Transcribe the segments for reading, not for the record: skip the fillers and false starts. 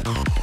Hello.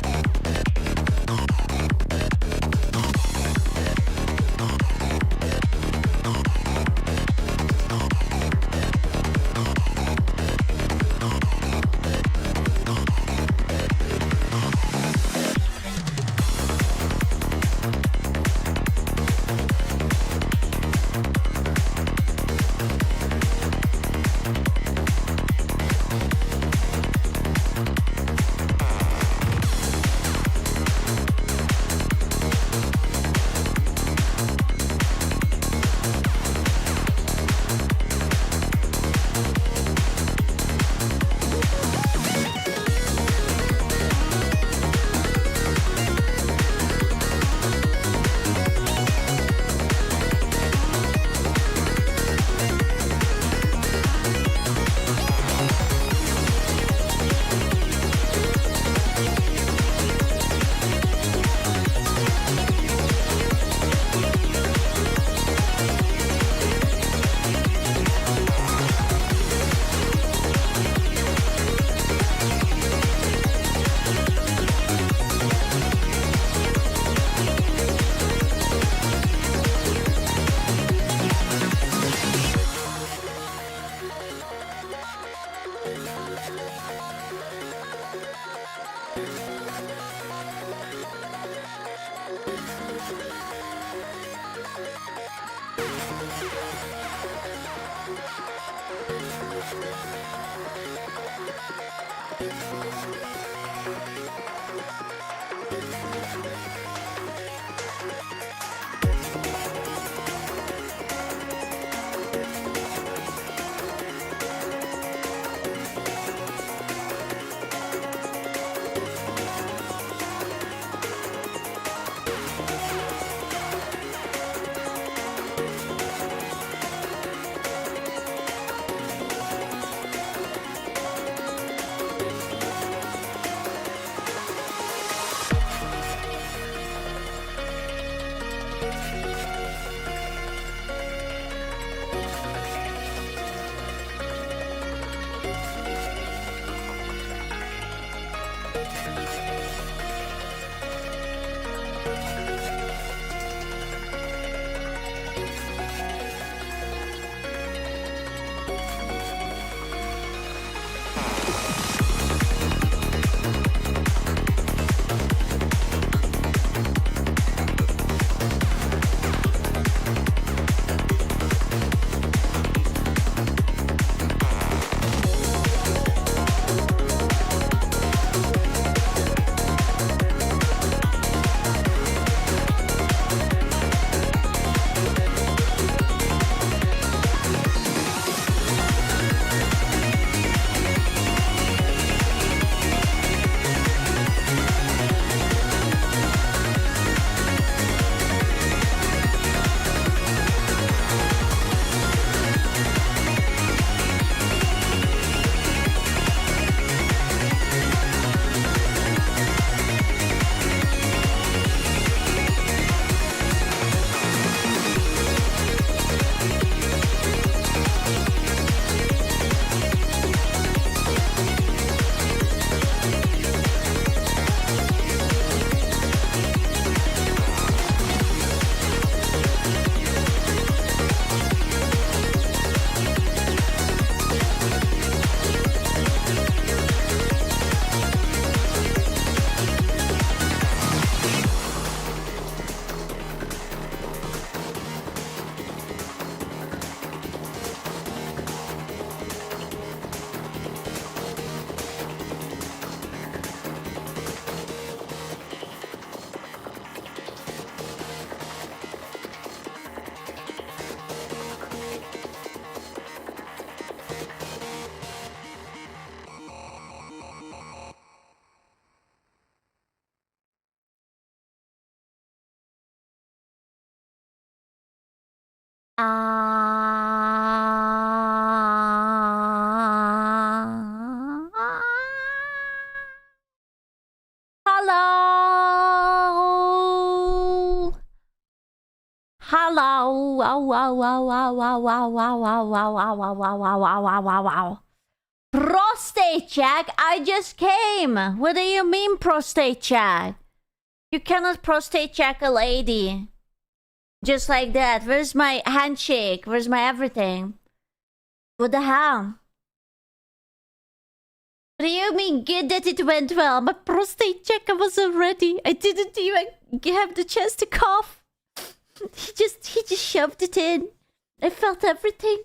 Hello. Wow, wow, wow, wow, wow, wow, wow, wow, wow, wow, wow, wow, wow, wow, wow, wow. prostate check? I just came. What do you mean prostate check? You cannot prostate check a lady. Just like that. Where's my handshake? Where's my everything? What the hell? What do you mean good that it went well? My prostate check wasn't ready. I didn't even have the chance to cough. He just shoved it in. I felt everything.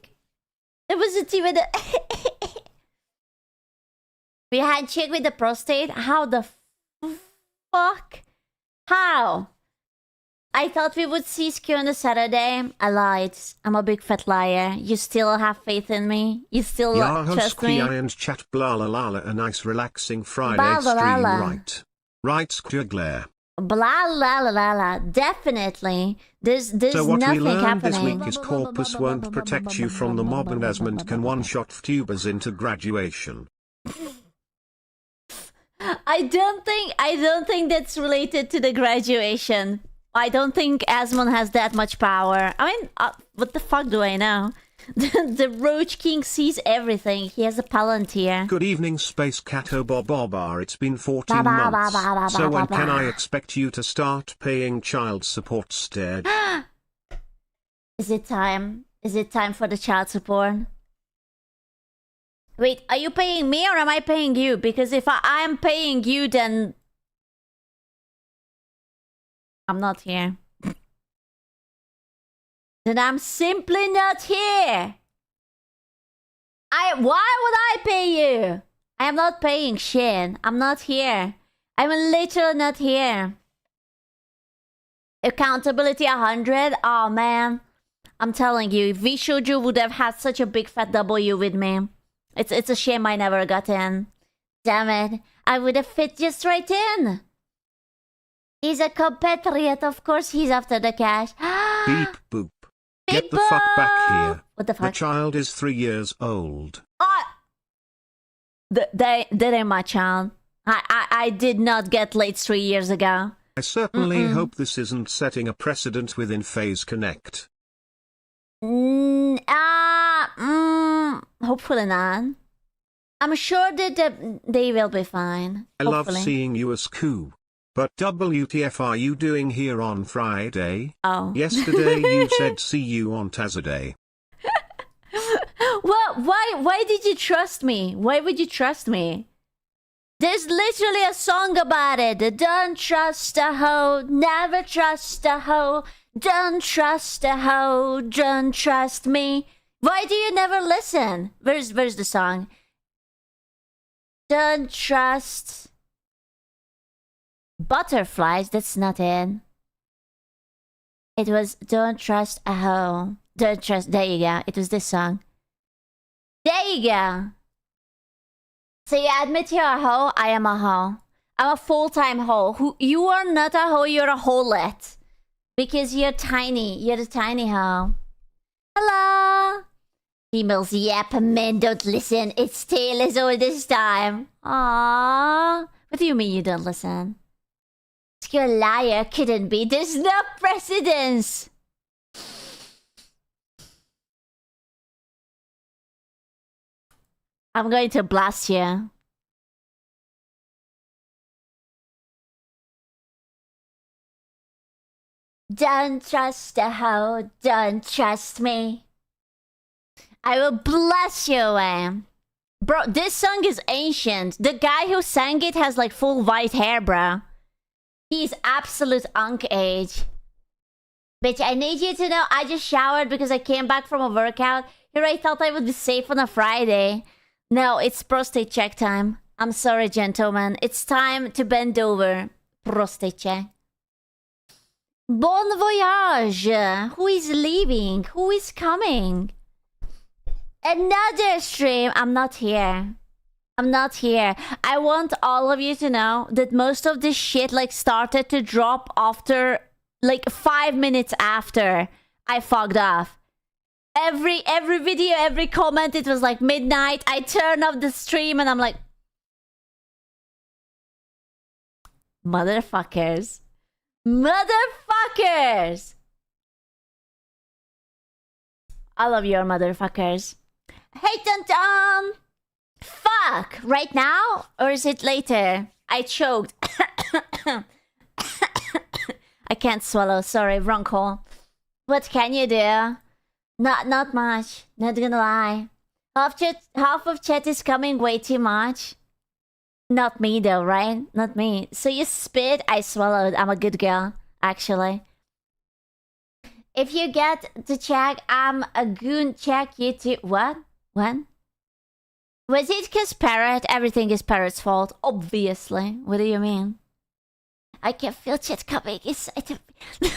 It wasn't even a... We handshake with the prostate? How the fuck? How? I thought we would see Ski on a Saturday. I lied. I'm a big fat liar. You still have faith in me? You still trust me? And chat blah la la la, a nice relaxing Friday Blah, blah, stream, blah. right? Right, Glare. Blah la la la la. Definitely. There's So what nothing we learned happening. this week is corpus won't protect you from the mob, and Asmund can one-shot VTubers into graduation. I don't think that's related to the graduation. I don't think Asmund has that much power. I mean, what the fuck do I know? The Roach King sees everything. He has a Palantir. Good evening, Space Cato Bob. It's been 14 months. So when can I expect you to start paying child support stead? Is it time? Is it time for the child support? Wait, are you paying me or am I paying you? Because if I am paying you, then... I'm not here. Then I'm simply not here. Why would I pay you? I am not paying shit. I'm not here. I'm literally not here. Accountability 100? Oh man. I'm telling you, if VShoju would have had such a big fat W with me. It's a shame I never got in. Damn it. I would have fit just right in. He's a compatriot. Of course he's after the cash. Beep boop. Beep Get the fuck back here. What the fuck? The child is 3 years old. That ain't my child. I did not get late 3 years ago. I certainly hope this isn't setting a precedent within Phase Connect. Hopefully not. I'm sure that they will be fine. I love seeing you as Koo. But WTF are you doing here on Friday? Oh. Yesterday you said see you on Saturday. Well, why did you trust me? Why would you trust me? There's literally a song about it. Don't trust a hoe, never trust a hoe. Don't trust a hoe, don't trust me. Why do you never listen? Where's the song? Don't trust butterflies. That's not it. It was don't trust a hoe. Don't trust. There you go. It was this song. There you go. So you admit you're a hoe? I am a hoe. I'm a full-time hoe. You are not a hoe, you're a holet. Because you're tiny. You're a tiny hoe. Hello. Females yap, men don't listen. It's tale as old as time. Aww. What do you mean you don't listen? You're a liar. Couldn't be. There's no precedence. I'm going to blast you. Don't trust a hoe, don't trust me. I will blast you away. Bro, this song is ancient. The guy who sang it has like full white hair, bro. He's absolute unk age. Bitch, I need you to know I just showered because I came back from a workout. Here I thought I would be safe on a Friday. No, it's prostate check time. I'm sorry, gentlemen. It's time to bend over. Prostate check. Bon voyage! Who is leaving? Who is coming? Another stream! I'm not here. I'm not here. I want all of you to know that most of this shit like started to drop after like 5 minutes after I fucked off. Every video, every comment, it was like midnight. I turn off the stream and I'm like... Motherfuckers. Motherfuckers! I love your motherfuckers. Hey, Dun Dun! Fuck! Right now? Or is it later? I choked. I can't swallow. Sorry, wrong call. What can you do? Not much. Not gonna lie. Half of chat is coming way too much. Not me though, right? Not me. So you spit, I swallowed. I'm a good girl, actually. If you get to check, I'm a goon. Check you too. What? When? Was it cause Parrot? Everything is Parrot's fault, obviously. What do you mean? I can feel chat coming inside of me.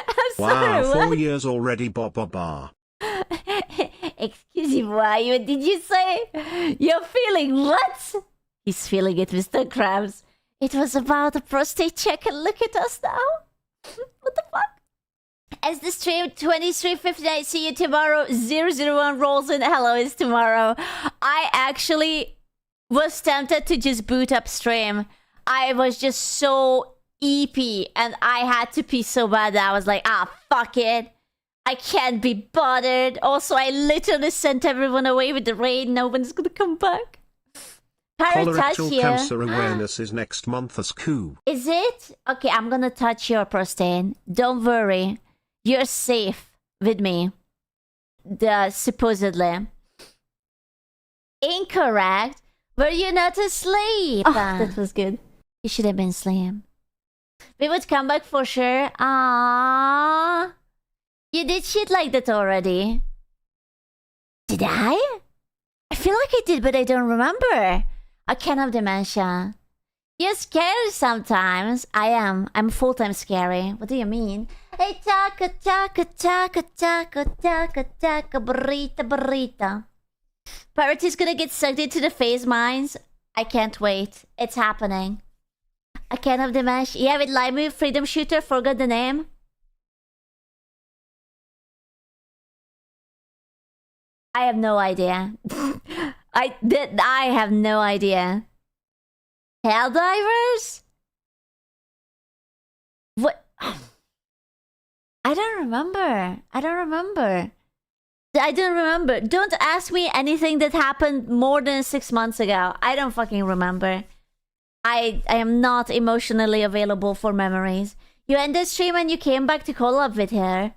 I'm sorry, wow, 4 what? years already, ba. Excuse me, what did you say? You're feeling what? He's feeling it, Mr. Krabs. It was about a prostate check and look at us now. What the fuck? As the stream 23:59, see you tomorrow. 001 rolls in. Hello is tomorrow. I actually was tempted to just boot up stream. I was just so EP and I had to pee so bad that I was like, fuck it. I can't be bothered. Also, I literally sent everyone away with the rain. No one's gonna come back. Colorectal here. cancer awareness is next month as coup. Is it? Okay, I'm gonna touch your prostate. Don't worry. You're safe with me. Supposedly. Incorrect. Were you not asleep? Oh, that was good. You should have been asleep. We would come back for sure. Ah, you did shit like that already. Did I? I feel like I did, but I don't remember. I can't have dementia. You're scary sometimes. I am. I'm full-time scary. What do you mean? Hey, taka, taka, taka, taka, taka, taka, burrita, burrita. Parrot is gonna get sucked into the phase mines. I can't wait. It's happening. I can't have dementia. Yeah, with Lime Freedom Shooter, forgot the name. I have no idea. I have no idea. Helldivers? What? I don't remember. I don't remember. Don't ask me anything that happened more than 6 months ago. I don't fucking remember. I am not emotionally available for memories. You ended stream and you came back to call up with her.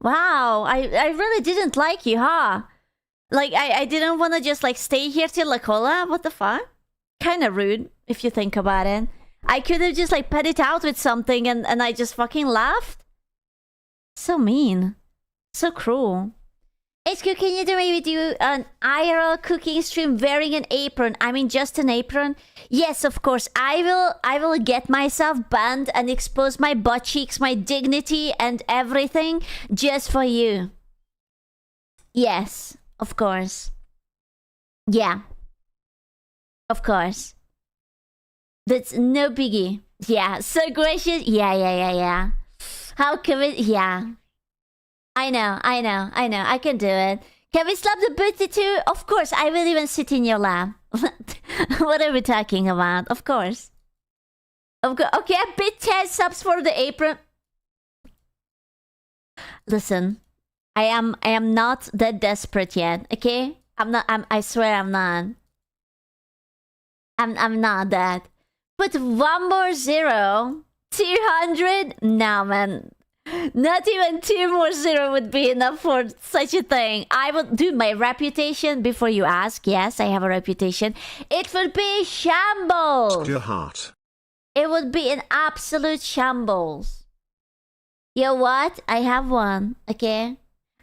Wow. I really didn't like you, huh? Like, I didn't want to just, like, stay here till La Cola? What the fuck? Kinda rude, if you think about it. I could have just, like, put it out with something and I just fucking laughed. So mean. So cruel. HQ, can you maybe do an IRL cooking stream wearing an apron? I mean, just an apron? Yes, of course. I will get myself banned and expose my butt cheeks, my dignity, and everything just for you. Yes, of course. Yeah. Of course. That's no biggie. Yeah, so gracious. Yeah. How can we... Yeah. I know. I can do it. Can we slap the booty too? Of course, I will even sit in your lap. What are we talking about? Of course. Okay, I bid 10 subs for the apron. Listen, I am not that desperate yet, okay? I swear I'm not. I'm not that. But one more zero. 200? No, man. Not even 2 more zero would be enough for such a thing. I would do my reputation before you ask. Yes, I have a reputation. It would be shambles. Your heart. It would be an absolute shambles. You what? I have one. Okay.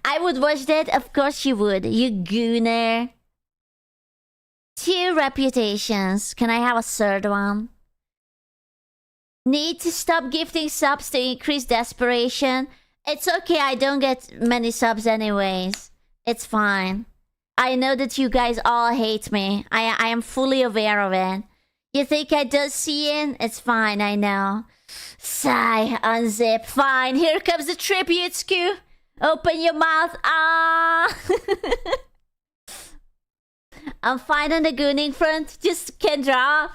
I would watch that. Of course you would. You gooner. 2 reputations. Can I have a third one? Need to stop gifting subs to increase desperation. It's okay, I don't get many subs anyways. It's fine. I know that you guys all hate me. I am fully aware of it. You think I do see it? It's fine, I know. Sigh, unzip. Fine, here comes the tribute, Skew. Open your mouth. Ah. I'm fine on the gooning front. Just can draw.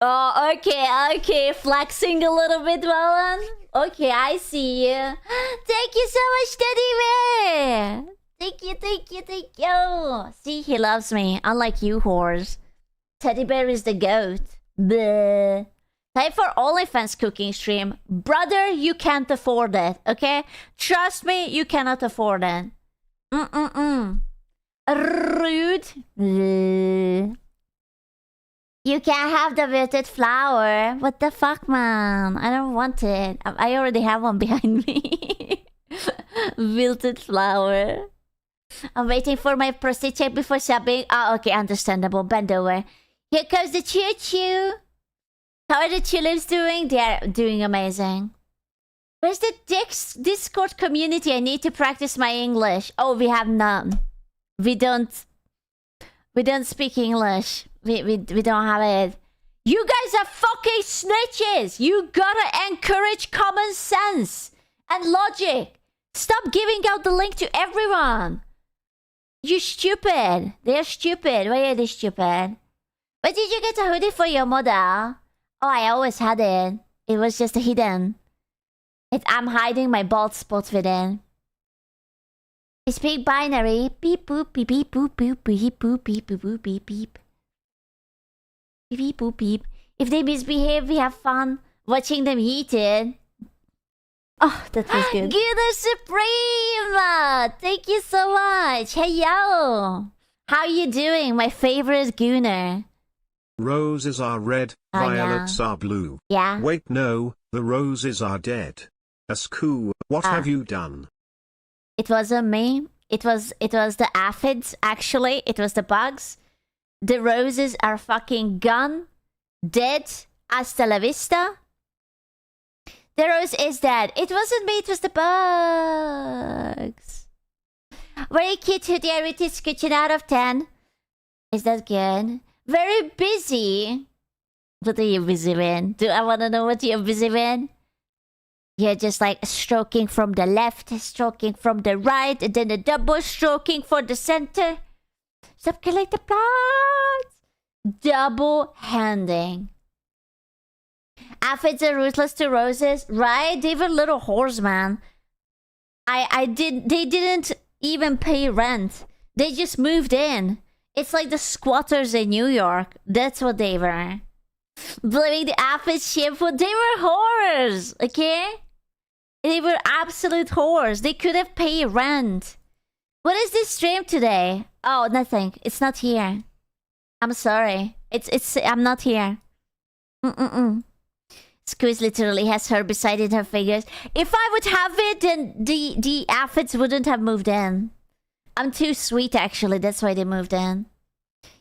Oh, okay. Flexing a little bit, Roland. Okay, I see you. Thank you so much, Teddy Bear. Thank you. See, he loves me, unlike you whores. Teddy Bear is the goat. Bleh. Time for OnlyFans cooking stream. Brother, you can't afford it, okay? Trust me, you cannot afford it. Rude. Bleh. You can't have the wilted flower. What the fuck, man? I don't want it. I already have one behind me. Wilted flower. I'm waiting for my prostate check before subbing. Oh, okay, understandable. Bend over. Here comes the choo-choo. How are the tulips doing? They're doing amazing. Where's the Discord community? I need to practice my English. Oh, we have none. We don't speak English. We don't have it. You guys are fucking snitches. You gotta encourage common sense and logic. Stop giving out the link to everyone. You stupid. They're stupid. Why are they stupid? Where did you get a hoodie for your mother? Oh, I always had it. It was just hidden. I'm hiding my bald spots within. I speak binary. Beep boop beep beep boop boop beep boop beep boop boop beep beep. Beep beep boop beep. If they misbehave, we have fun watching them heated. Oh, that was good. Gunner Supreme! Thank you so much. Hey yo! How you doing, my favorite Gunner? Roses are red, violets are blue. Yeah. Wait, no, the roses are dead. Asku, what have you done? It wasn't me. It was the aphids, actually. It was the bugs. The roses are fucking gone. Dead. Hasta la vista. The rose is dead. It wasn't me, it was the bugs. Very cute hoodie, I rate it kitchen out of 10. Is that good? Very busy. What are you busy with? Do I want to know what you're busy with? You're just like stroking from the left, stroking from the right, and then a double stroking for the center. Stop killing the plants. Double handing. Aphids are ruthless to roses, right? They were little whores, man. They didn't even pay rent. They just moved in. It's like the squatters in New York. That's what they were. Blaming the aphids shameful. They were whores, okay? They were absolute whores. They could have paid rent. What is this stream today? Oh, nothing. It's not here. I'm sorry. I'm not here. Squeeze literally has herbicide in her fingers. If I would have it, then the aphids wouldn't have moved in. I'm too sweet, actually. That's why they moved in.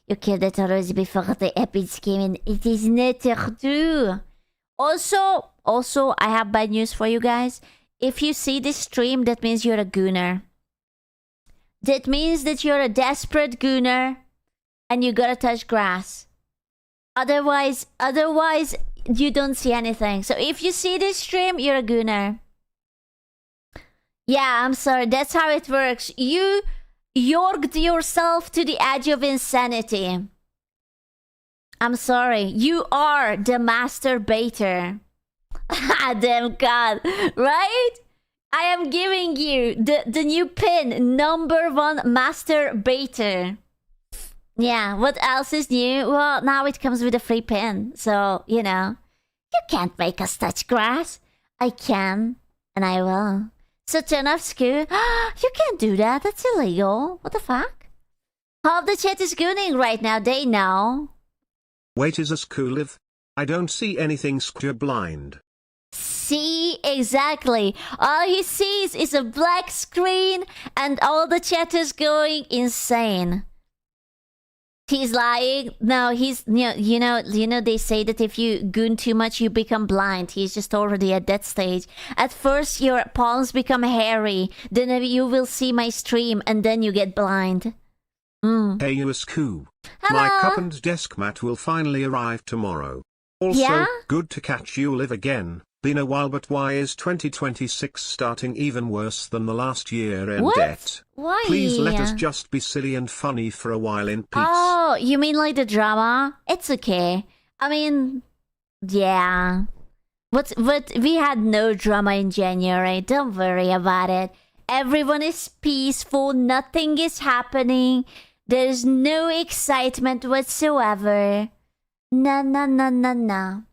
You killed the rose before the aphids came in. It is not true. Also, I have bad news for you guys. If you see this stream, that means you're a gooner. That means that you're a desperate gooner and you gotta touch grass. Otherwise, you don't see anything. So if you see this stream, you're a gooner. Yeah, I'm sorry. That's how it works. You yorked yourself to the edge of insanity. I'm sorry. You are the masturbator. Damn God. Right? I am giving you the new pin. #1 masturbator. Yeah, what else is new? Well, now it comes with a free pin. So, you know. You can't make us touch grass. I can. And I will. So turn off Scoo. You can't do that. That's illegal. What the fuck? Half the chat is gooning right now. They know. Wait, is Asku live? I don't see anything. You're blind. See, exactly. All he sees is a black screen and all the chat is going insane. He's lying. No, he's you know they say that if you goon too much you become blind. He's just already at that stage. At first your palms become hairy, then you will see my stream and then you get blind. Hey Asku. My cup and desk mat will finally arrive tomorrow. Also, good to catch you live again. Been a while, but why is 2026 starting even worse than the last year and debt? Why? Please let us just be silly and funny for a while in peace. Oh, you mean like the drama? It's okay. I mean, Yeah. But we had no drama in January. Don't worry about it. Everyone is peaceful. Nothing is happening. There's no excitement whatsoever. No.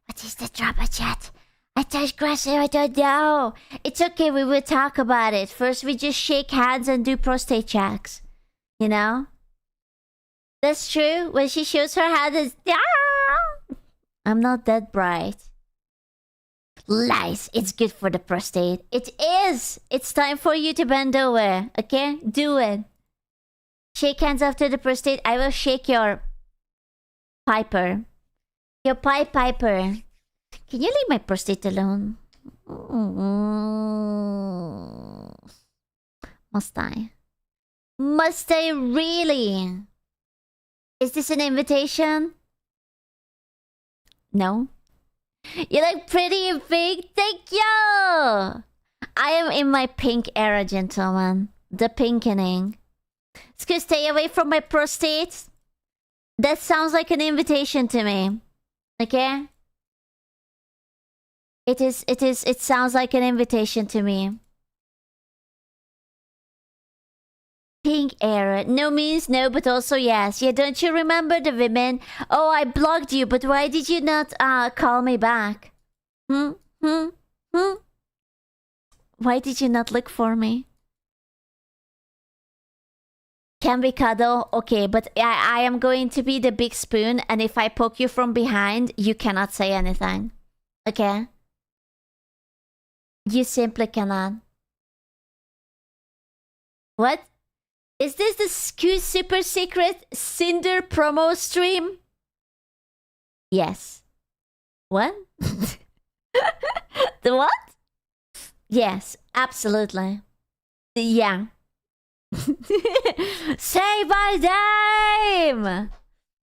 What is the drama, chat? I touched grass, I don't know. It's okay, we will talk about it. First, we just shake hands and do prostate checks. You know? That's true. When she shows her hand, it's... I'm not that bright. Lies. It's good for the prostate. It is. It's time for you to bend over. Okay? Do it. Shake hands after the prostate. I will shake your... Piper. Your piper. Can you leave my prostate alone? Must I? Must I really? Is this an invitation? No? You look pretty and big. Thank you! I am in my pink era, gentlemen. The pinkening. Excuse, stay away from my prostate. That sounds like an invitation to me. Okay? It sounds like an invitation to me. Pink era. No means no, but also yes. Yeah, don't you remember the women? Oh, I blocked you, but why did you not call me back? Why did you not look for me? Can we cuddle? Okay, but I am going to be the big spoon, and if I poke you from behind, you cannot say anything. Okay? You simply cannot. What? Is this the super secret Cinder promo stream? Yes. What? The what? Yes, absolutely. Yeah. Say my name!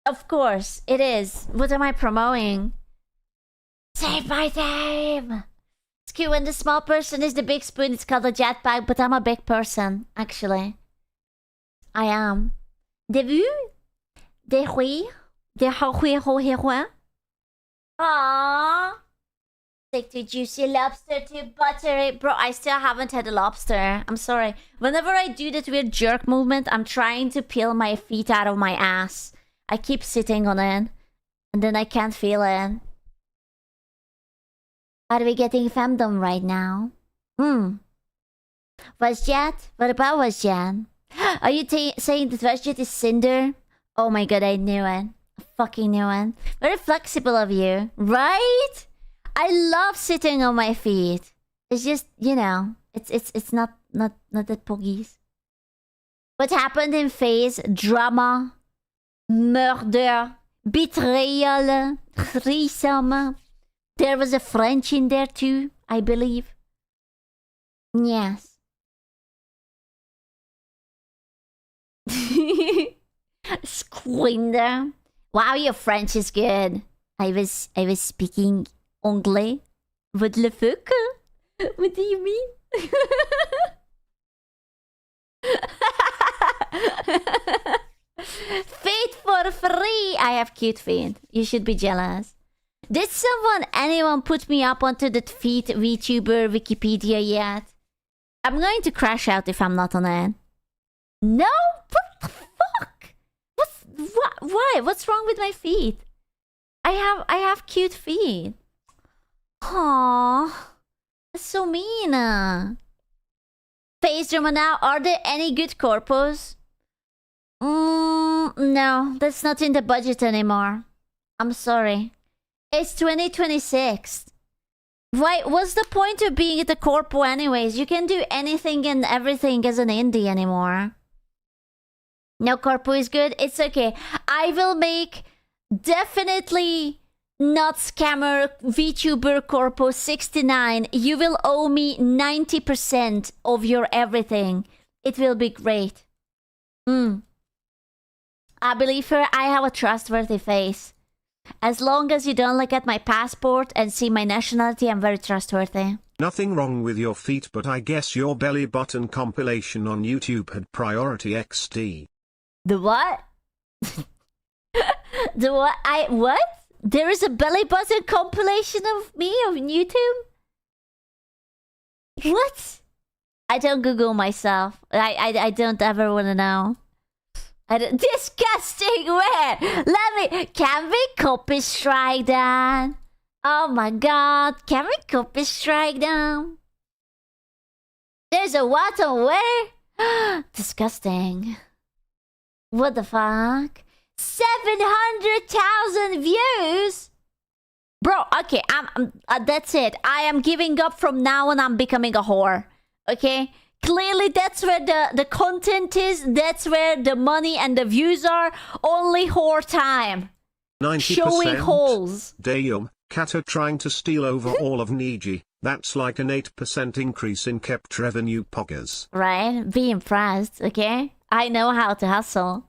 Of course, it is. What am I promoting? Say my name! It's cute when the small person is the big spoon. It's called a jetpack, but I'm a big person, actually. I am. Des vues? Des rires? Des rires? Aww. Stick to juicy lobster to buttery. Bro, I still haven't had a lobster. I'm sorry. Whenever I do that weird jerk movement, I'm trying to peel my feet out of my ass. I keep sitting on it. And then I can't feel it. Are we getting femdom right now? WestJet? What about WestJet? Are you saying that WestJet is Cinder? Oh my god, I knew it. I fucking knew it. Very flexible of you. Right? I love sitting on my feet. It's just, you know, it's not that poggies. What happened in phase? Drama, murder, betrayal, threesome. There was a French in there too, I believe. Yes. Squinder. Wow, your French is good. I was speaking anglais. What le fuck? What do you mean? Feet for free. I have cute feet. You should be jealous. Did anyone put me up onto that feet VTuber Wikipedia yet? I'm going to crash out if I'm not on it. No? What the fuck? Why? What's wrong with my feet? I have cute feet. Aww. That's so mean. Face drama now. Are there any good corpos? No. That's not in the budget anymore. I'm sorry. It's 2026. Why? What's the point of being at the corpo anyways? You can do anything and everything as an indie anymore. No corpo is good? It's okay. I will make definitely not scammer VTuber corpo 69. You will owe me 90% of your everything. It will be great. I believe her. I have a trustworthy face. As long as you don't look at my passport and see my nationality, I'm very trustworthy. Nothing wrong with your feet, but I guess your belly button compilation on YouTube had priority XD. The what? The what? What? There is a belly button compilation of me on YouTube? What? I don't Google myself. I don't ever want to know. Disgusting! Where? Let me... Can we copy strike that? Oh my god. Can we copy strike down? There's a what on where? Disgusting. What the fuck? 700,000 views? Bro, okay, that's it. I am giving up from now on. I'm becoming a whore. Okay? Clearly, that's where the content is. That's where the money and the views are. Only whore time. 90%. Showing holes. Damn, Kata trying to steal over all of Niji. That's like an 8% increase in kept revenue poggers. Right? Be impressed, okay? I know how to hustle.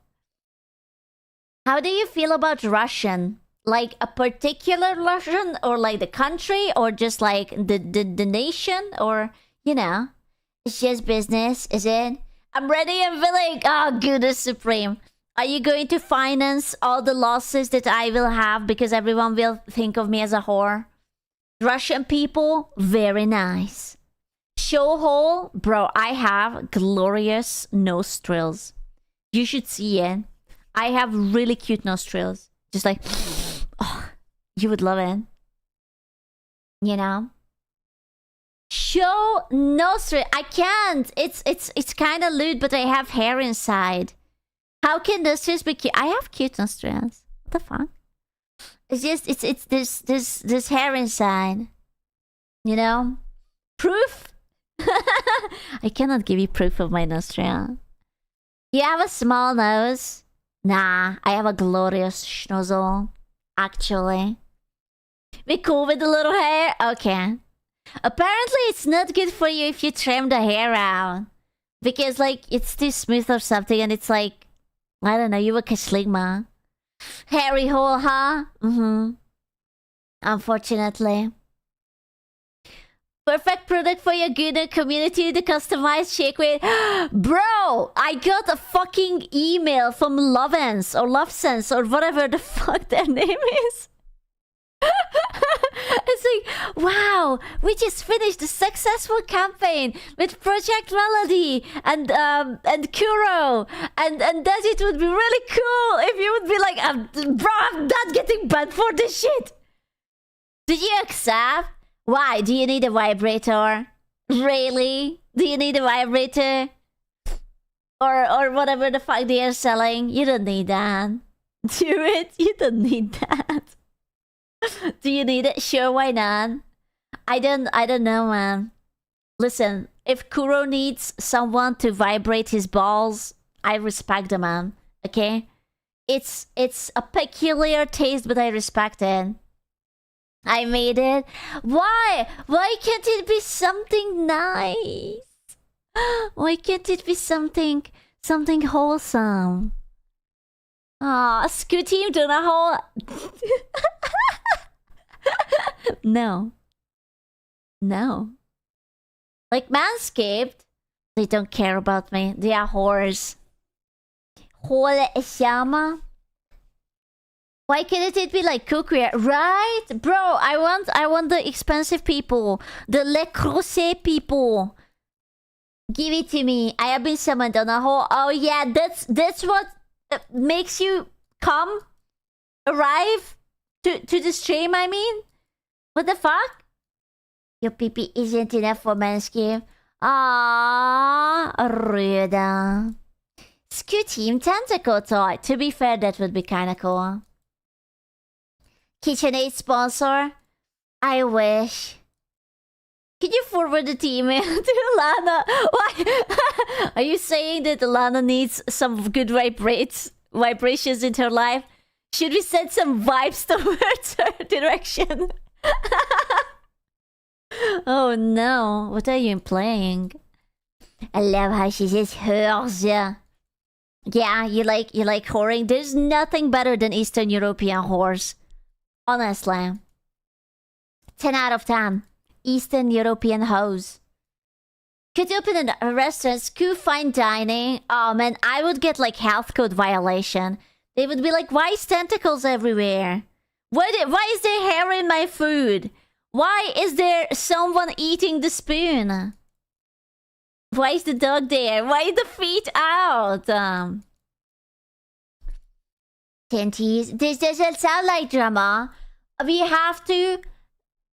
How do you feel about Russian? Like a particular Russian, or like the country, or just like the nation, or, you know, it's just business, is it? I'm ready and willing. Oh, goodness supreme. Are you going to finance all the losses that I will have because everyone will think of me as a whore? Russian people, very nice. Show hole, bro, I have glorious nostrils. You should see it. I have really cute nostrils. Just like, oh, you would love it. You know? Show nostril. I can't. It's kind of lewd, but I have hair inside. How can nostrils be cute? I have cute nostrils. What the fuck? It's just it's this hair inside. You know? Proof? I cannot give you proof of my nostril. You have a small nose? Nah, I have a glorious schnozzle. Actually. Be cool with the little hair? Okay. Apparently it's not good for you if you trim the hair out. Because like it's too smooth or something, and it's like, I don't know, you look a sligma. Hairy hole, huh? Unfortunately. Perfect product for your good community, the customized shake weight. Bro, I got a fucking email from Lovense or Lovesense or whatever the fuck their name is. It's like, wow, we just finished a successful campaign with Project Melody and Kuro, and that it would be really cool if you would be like, bro, I'm not getting banned for this shit. Did you accept? Why? Do you need a vibrator? Really? Do you need a vibrator? Or whatever the fuck they are selling? You don't need that. Do it. You don't need that. Do you need it? Sure, why not? I don't know, man. Listen, if Kuro needs someone to vibrate his balls, I respect the man. Okay? It's a peculiar taste, but I respect it. I made it. Why? Why can't it be something nice? Why can't it be something wholesome? Ah, Scooty, do not hold. No. Like Manscaped, they don't care about me. They are whores. Hole Shama. Why can't it be like cookware? Right? Bro, I want the expensive people. The Le Creuset people. Give it to me. I have been summoned on a whole... Oh yeah, that's what makes you come? Arrive? To the stream, I mean? What the fuck? Your pee-pee isn't enough for Manscaped. Ah, rude. Scoot Team Tentacle Toy. To be fair, that would be kinda cool. KitchenAid sponsor? I wish. Could you forward the email to Lana? Why? Are you saying that Lana needs some good vibrations in her life? Should we send some vibes towards her direction? Oh no, what are you playing? I love how she says hers. Yeah, you like whoring? There's nothing better than Eastern European whores. Honestly. 10 out of 10. Eastern European hoes. Could you open a restaurant, could fine dining? Oh man, I would get like health code violation. They would be like, why is tentacles everywhere? Why is there hair in my food? Why is there someone eating the spoon? Why is the dog there? Why are the feet out? Tinties, this doesn't sound like drama. We have to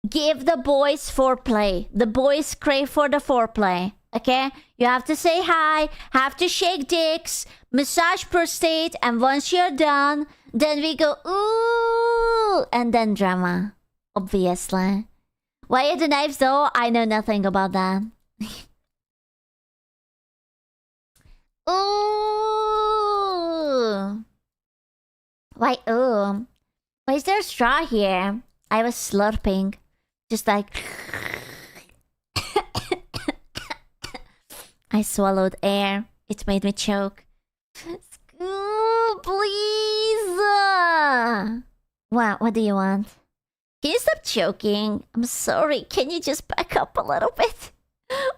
give the boys foreplay. The boys crave for the foreplay. Okay? You have to say hi, have to shake dicks, massage prostate, and once you're done, then we go, ooh, and then drama. Obviously. Why are the knives though? I know nothing about that. Ooh. Why, ooh. Why is there a straw here? I was slurping. Just like... I swallowed air. It made me choke. Ooh, please! What do you want? Can you stop choking? I'm sorry. Can you just back up a little bit?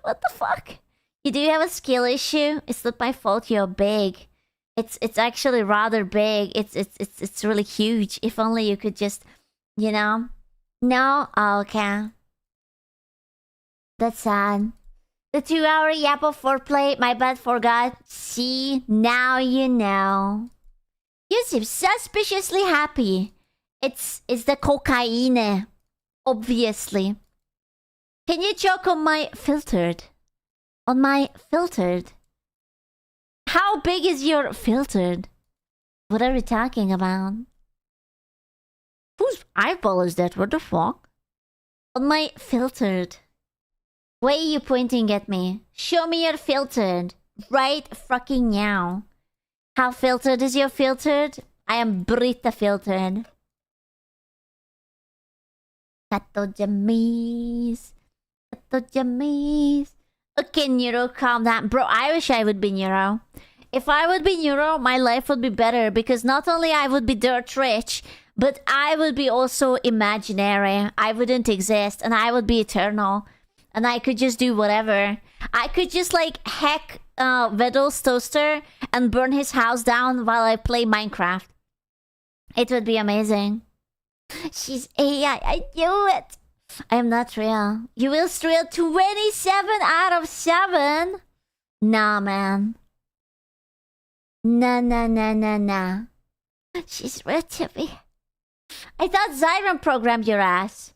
What the fuck? You do have a skill issue? It's not my fault you're big. It's actually rather big. It's really huge. If only you could just, you know? No? Oh, okay. That's sad. The 2-hour yap of foreplay. My bad, forgot. See? Now you know. You seem suspiciously happy. It's the cocaine. Obviously. Can you choke on my filtered? On my filtered? How big is your filtered? What are we talking about? Whose eyeball is that? What the fuck? On my filtered. Why are you pointing at me? Show me your filtered. Right fucking now. How filtered is your filtered? I am Brita filtered. Kato Jamies. Kato Jamies. Okay, Neuro, calm down. Bro, I wish I would be Neuro. If I would be Neuro, my life would be better because not only I would be dirt rich, but I would be also imaginary. I wouldn't exist and I would be eternal. And I could just do whatever. I could just like hack Veddle's toaster and burn his house down while I play Minecraft. It would be amazing. She's AI. I knew it. I am not real. You will steal 27 out of 7? Nah, man. Nah. She's real to me. I thought Zyron programmed your ass.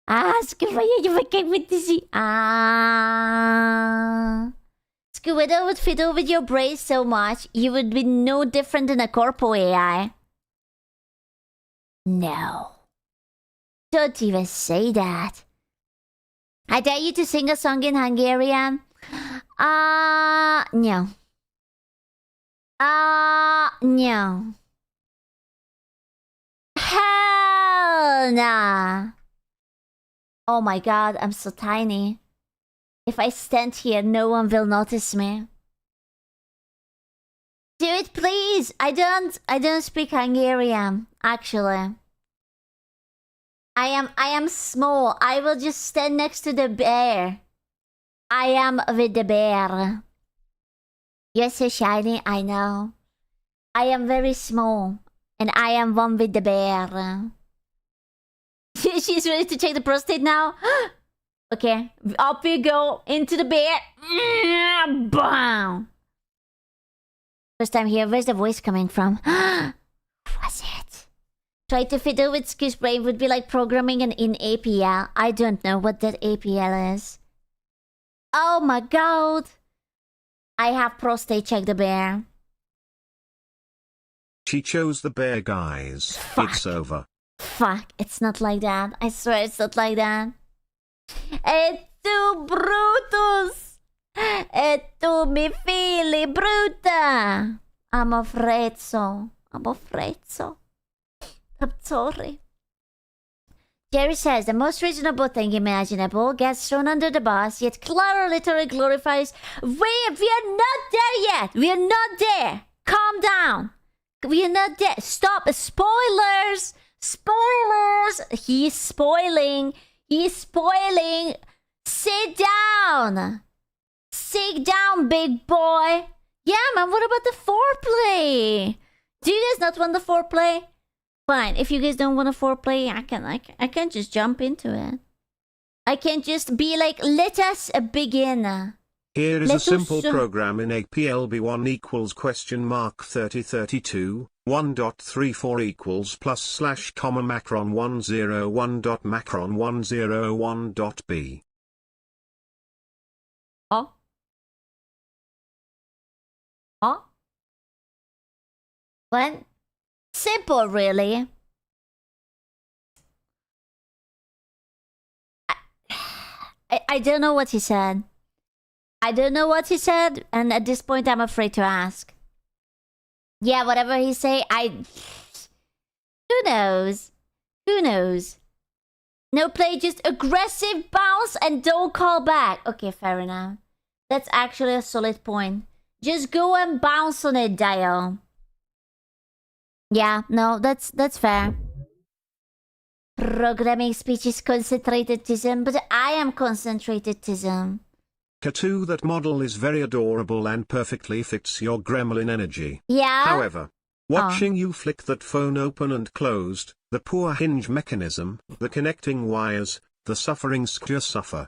Skubida, you became with dizzy. Skubida would fiddle with your brains so much, you would be no different than a corpo AI. No. Don't even say that. I dare you to sing a song in Hungarian. No. No. Hell nah. Oh my god, I'm so tiny. If I stand here, no one will notice me. Do it, please. I don't speak Hungarian, actually. I am small. I will just stand next to the bear. I am with the bear. You're so shiny, I know. I am very small. And I am one with the bear. She's ready to check the prostate now. Okay, up we go. Into the bear. Bam! First time here. Where's the voice coming from? Was it? Try to fiddle with Skew's brain would be like programming an in-APL. I don't know what that APL is. Oh my god. I have prostate check the bear. She chose the bear, guys. Fuck. It's over. Fuck, it's not like that. I swear it's not like that. E tu Brutus! E tu mi fili bruta! I'm afraid so. I'm afraid so. I'm sorry. Jerry says the most reasonable thing imaginable gets thrown under the bus, yet Clara literally glorifies. We are not there yet! We are not there! Calm down! We are not there. Stop! Spoilers! Spoilers! He's spoiling. He's spoiling. Sit down. Sit down, big boy. Yeah, man, what about the foreplay? Do you guys not want the foreplay? Fine. If you guys don't want to foreplay, I can just jump into it. I can just be like, let us begin. Here is a simple program in APLB1 equals question mark 3032, 1.34 equals plus slash comma macron 101 dot macron 101 dot b. Oh? Oh? What? Simple, really. I don't know what he said. I don't know what he said, and at this point I'm afraid to ask. Yeah, whatever he say, who knows? Who knows? No play, just aggressive bounce and don't call back. Okay, fair enough. That's actually a solid point. Just go and bounce on it, Dio. Yeah, no, that's fair. Programming speech is concentrated-tism, but I am concentrated-tism. K2, that model is very adorable and perfectly fits your gremlin energy. Yeah? However, watching you flick that phone open and closed, the poor hinge mechanism, the connecting wires, the suffering you suffer.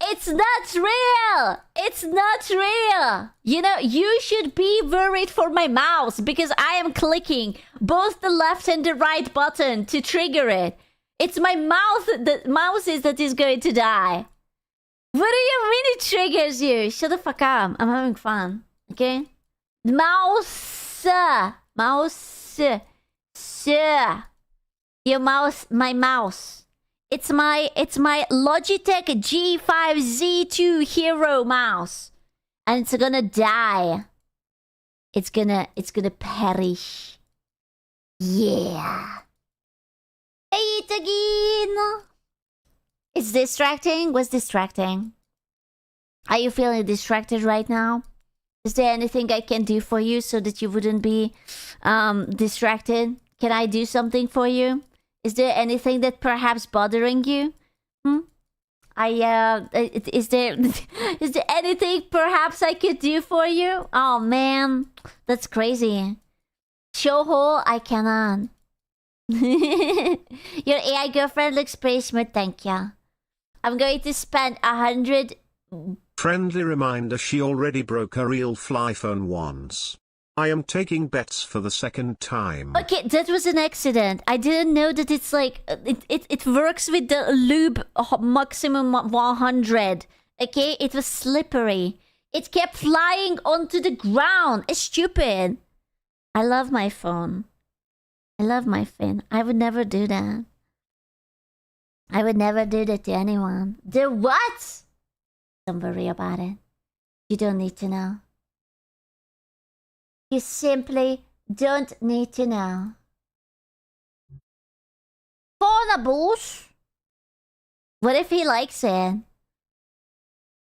It's not real! It's not real! You know, you should be worried for my mouse because I am clicking both the left and the right button to trigger it. It's my mouth, the mouse is that is going to die. What do you mean it triggers you? Shut the fuck up. I'm having fun. Okay? Mouse. Mouse. Sir. Your mouse. My mouse. It's my Logitech G5Z2 Hero mouse. And it's gonna die. It's gonna perish. Yeah. Hey, it again. It's distracting? What's distracting? Are you feeling distracted right now? Is there anything I can do for you so that you wouldn't be distracted? Can I do something for you? Is there anything that perhaps bothering you? Is there anything perhaps I could do for you? Oh man, that's crazy. Showhole, I cannot. Your AI girlfriend looks pretty smooth, thank you. I'm going to spend 100... Friendly reminder, she already broke a real fly phone once. I am taking bets for the second time. Okay, that was an accident. I didn't know that it's like... It works with the lube maximum 100. Okay, it was slippery. It kept flying onto the ground. It's stupid. I love my phone. I love my phone. I would never do that. I would never do that to anyone. Do what? Don't worry about it. You don't need to know. You simply don't need to know. Phonables? What if he likes it?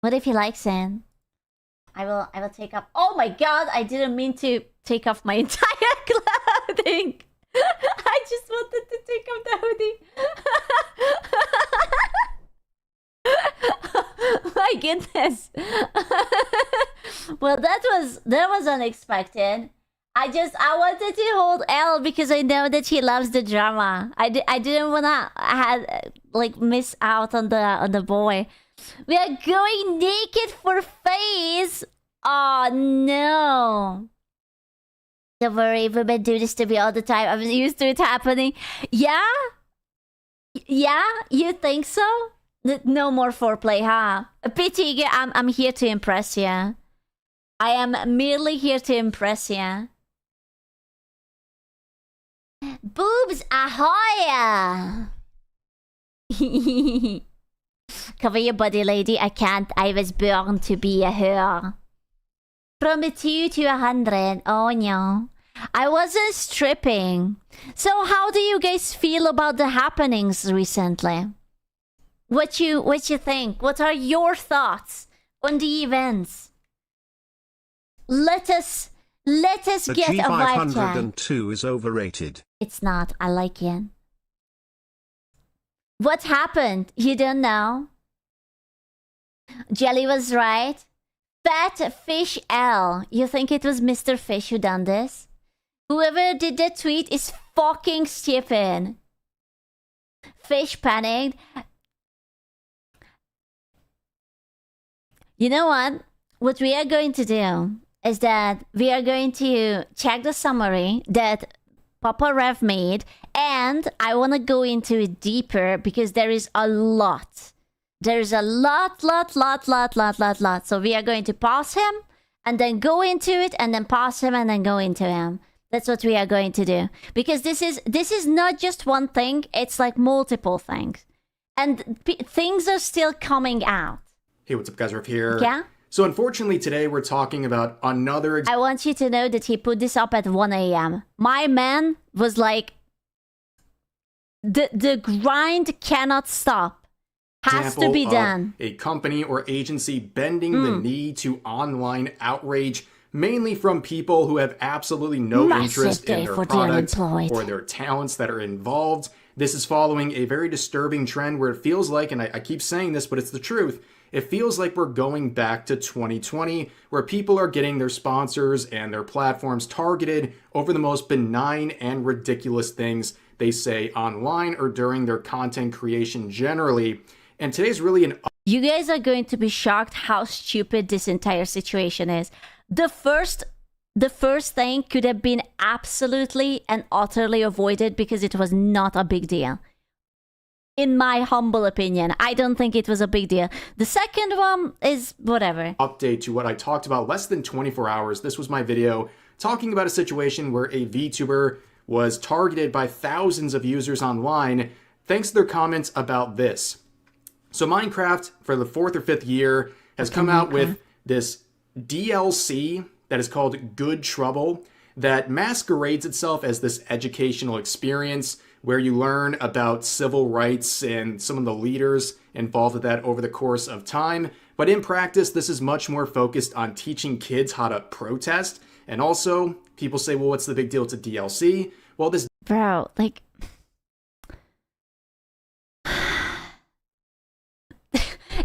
What if he likes it? I will take off. Oh my god, I didn't mean to take off my entire clothing. I just wanted to take off the hoodie. My goodness. Well, that was unexpected. I wanted to hold L because I know that he loves the drama. I didn't wanna miss out on the boy. We are going naked for phase. Oh no. Don't worry, women do this to me all the time. I'm used to it happening. Yeah? Yeah? You think so? No more foreplay, huh? Pity, I'm here to impress you. I am merely here to impress you. Boobs ahoy! Cover your body, lady. I can't. I was born to be a her. From a 2 to 100. Oh no. I wasn't stripping. So how do you guys feel about the happenings recently? What you think? What are your thoughts on the events? Let us get a vibe check. The G502 is overrated. It's not. I like it. What happened? You don't know? Jelly was right. Fat Fish L. You think it was Mr. Fish who done this? Whoever did that tweet is fucking stupid. Fish panicked. You know what? What we are going to do is that we are going to check the summary that Papa Rev made, and I want to go into it deeper because there is a lot. There's a lot. So we are going to pause him and then go into it, and then pause him and then go into him. That's what we are going to do, because this is not just one thing. It's like multiple things, and things are still coming out. Hey, what's up, guys? Rev here. Yeah. So unfortunately, today we're talking about another. I want you to know that he put this up at 1 a.m. My man was like, the grind cannot stop. Has to be done. A company or agency bending the knee to online outrage, mainly from people who have absolutely no interest in their product or their talents that are involved. This is following a very disturbing trend where it feels like, and I keep saying this, but it's the truth, it feels like we're going back to 2020, where people are getting their sponsors and their platforms targeted over the most benign and ridiculous things they say online or during their content creation generally. And today's really an... You guys are going to be shocked how stupid this entire situation is. The first thing could have been absolutely and utterly avoided because it was not a big deal. In my humble opinion, I don't think it was a big deal. The second one is whatever. Update to what I talked about less than 24 hours. This was my video talking about a situation where a VTuber was targeted by thousands of users online thanks to their comments about this. So Minecraft, for the 4th or 5th year, has come out with this DLC that is called Good Trouble that masquerades itself as this educational experience where you learn about civil rights and some of the leaders involved with that over the course of time. But in practice, this is much more focused on teaching kids how to protest. And also, people say, well, what's the big deal? It's a DLC. Well, this... Bro, like...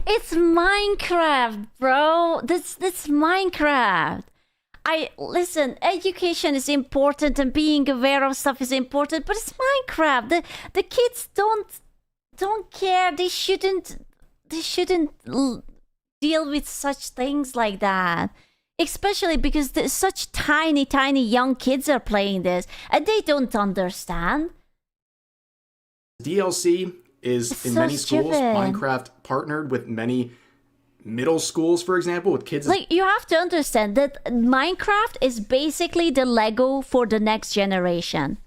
It's Minecraft, bro. That's Minecraft. Listen, education is important and being aware of stuff is important, but it's Minecraft. The kids don't care. They shouldn't deal with such things like that. Especially because such tiny young kids are playing this and they don't understand. DLC is it's in so many schools. stupid. Minecraft partnered with many middle schools, for example, with kids. Like, you have to understand that Minecraft is basically the Lego for the next generation.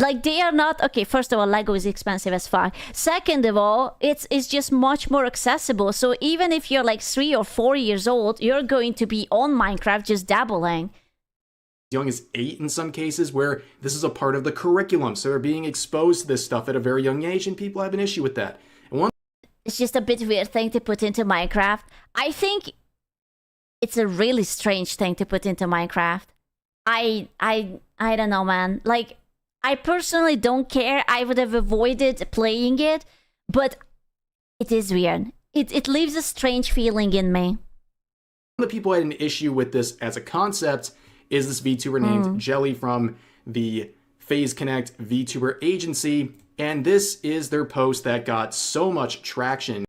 Like, they are not... Okay, first of all, Lego is expensive as fuck. Second of all, it's just much more accessible. So even if you're like 3 or 4 years old, you're going to be on Minecraft just dabbling. Young as 8 in some cases, where this is a part of the curriculum. So they're being exposed to this stuff at a very young age, and people have an issue with that. And one... It's just a bit weird thing to put into Minecraft. I think it's a really strange thing to put into Minecraft. I don't know, man. Like, I personally don't care. I would have avoided playing it, but it is weird. It leaves a strange feeling in me. One of the people had an issue with this as a concept is this VTuber named Jelly from the FaZe Connect VTuber agency, and this is their post that got so much traction.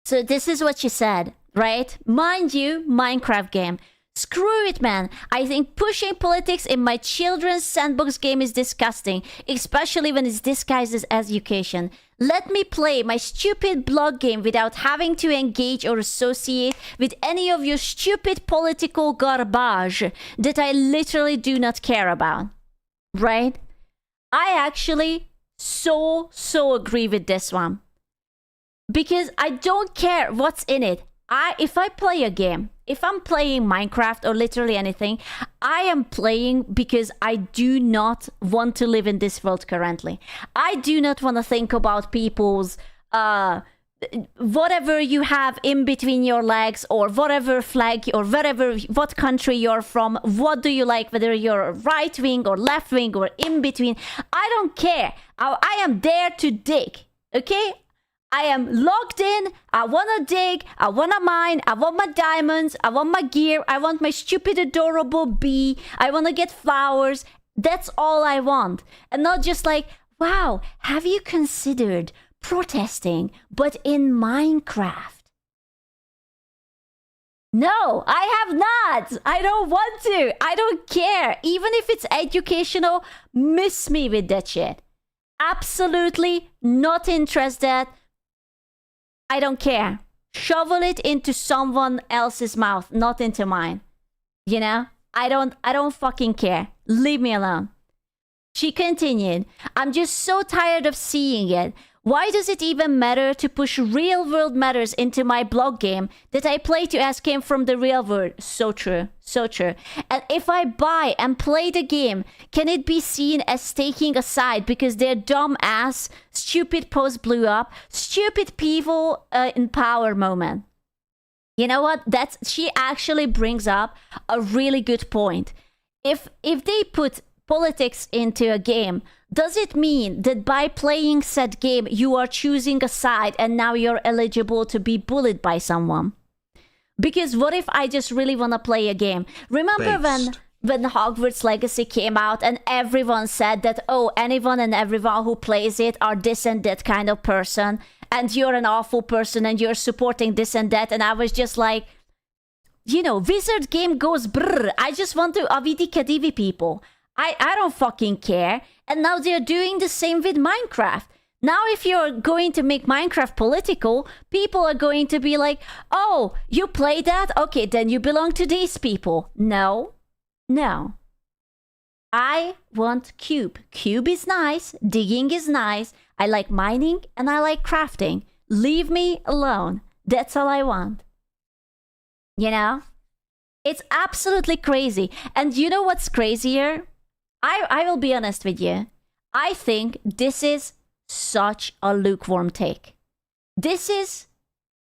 So this is what she said, right? Mind you, Minecraft game. Screw it, man. I think pushing politics in my children's sandbox game is disgusting, especially when it's disguised as education. Let me play my stupid blog game without having to engage or associate with any of your stupid political garbage that I literally do not care about. Right? I actually so agree with this one. Because I don't care what's in it. If I play a game, if I'm playing Minecraft or literally anything, I am playing because I do not want to live in this world currently. I do not want to think about people's whatever you have in between your legs, or whatever flag or what country you're from, what do you like, whether you're right wing or left wing or in between. I don't care. I am there to dig, okay? I am logged in. I want to dig. I want to mine. I want my diamonds. I want my gear. I want my stupid, adorable bee. I want to get flowers. That's all I want. And not just like, wow, have you considered protesting, but in Minecraft? No, I have not. I don't want to. I don't care. Even if it's educational, miss me with that shit. Absolutely not interested. I don't care. Shovel it into someone else's mouth, not into mine. You know? I don't fucking care. Leave me alone. She continued, I'm just so tired of seeing it. Why does it even matter to push real world matters into my blog game that I play to as came from the real world? So true, so true. And if I buy and play the game, can it be seen as taking a side because their dumb ass, stupid post blew up, stupid people in power moment? You know what? She actually brings up a really good point. If they put politics into a game, does it mean that by playing said game you are choosing a side and now you're eligible to be bullied by someone? Because what if I just really want to play a game? Remember when Hogwarts Legacy came out and everyone said that, oh, anyone and everyone who plays it are this and that kind of person and you're an awful person and you're supporting this and that, and I was just like, you know, Wizard game goes brrr. I just want to avidi kadivi people. I don't fucking care. And now they're doing the same with Minecraft. Now if you're going to make Minecraft political, people are going to be like, oh, you play that? Okay, then you belong to these people. No. I want cube. Cube is nice. Digging is nice. I like mining and I like crafting. Leave me alone. That's all I want. You know? It's absolutely crazy. And you know what's crazier? I will be honest with you. I think this is such a lukewarm take. This is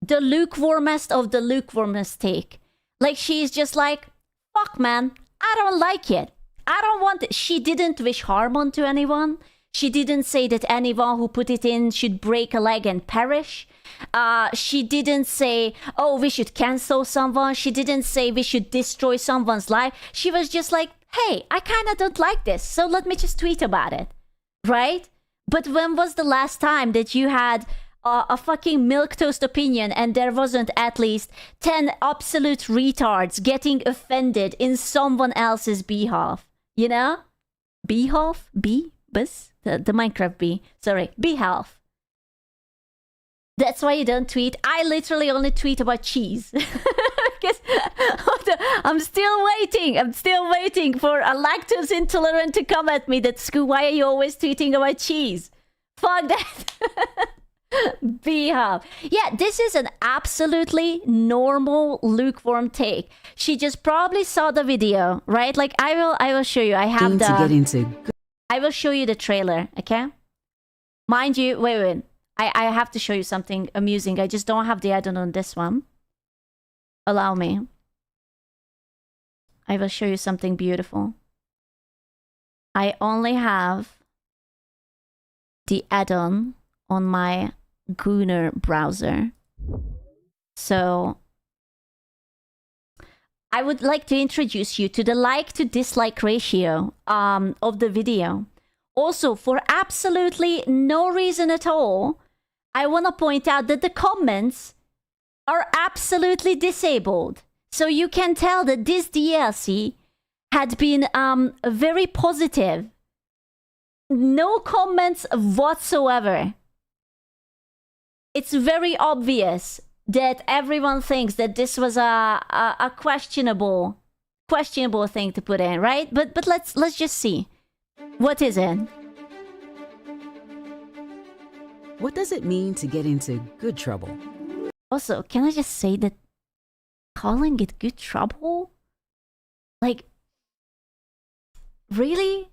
the lukewarmest of the lukewarmest take. Like, she's just like, fuck man, I don't like it. I don't want it. She didn't wish harm onto anyone. She didn't say that anyone who put it in should break a leg and perish. She didn't say, oh, we should cancel someone. She didn't say we should destroy someone's life. She was just like, hey, I kind of don't like this, so let me just tweet about it. Right? But when was the last time that you had a fucking milquetoast opinion and there wasn't at least 10 absolute retards getting offended in someone else's behalf? You know? Behalf? Bus? The Minecraft bee. Sorry. Behalf. That's why you don't tweet. I literally only tweet about cheese. Because I'm still waiting. I'm still waiting for a lactose intolerant to come at me. That's why are you always tweeting about cheese? Fuck that. Behalf. Yeah, this is an absolutely normal lukewarm take. She just probably saw the video, right? Like I will show you. I have I will show you the trailer, okay? Mind you, wait. I have to show you something amusing. I just don't have the add-on on this one. Allow me. I will show you something beautiful. I only have the add-on on my Gunner browser. So I would like to introduce you to the like to dislike ratio of the video. Also, for absolutely no reason at all, I want to point out that the comments are absolutely disabled. So you can tell that this DLC had been very positive. No comments whatsoever. It's very obvious that everyone thinks that this was a questionable thing to put in, right? But let's just see. What is it? What does it mean to get into good trouble? Also, can I just say that calling it good trouble? Like, really?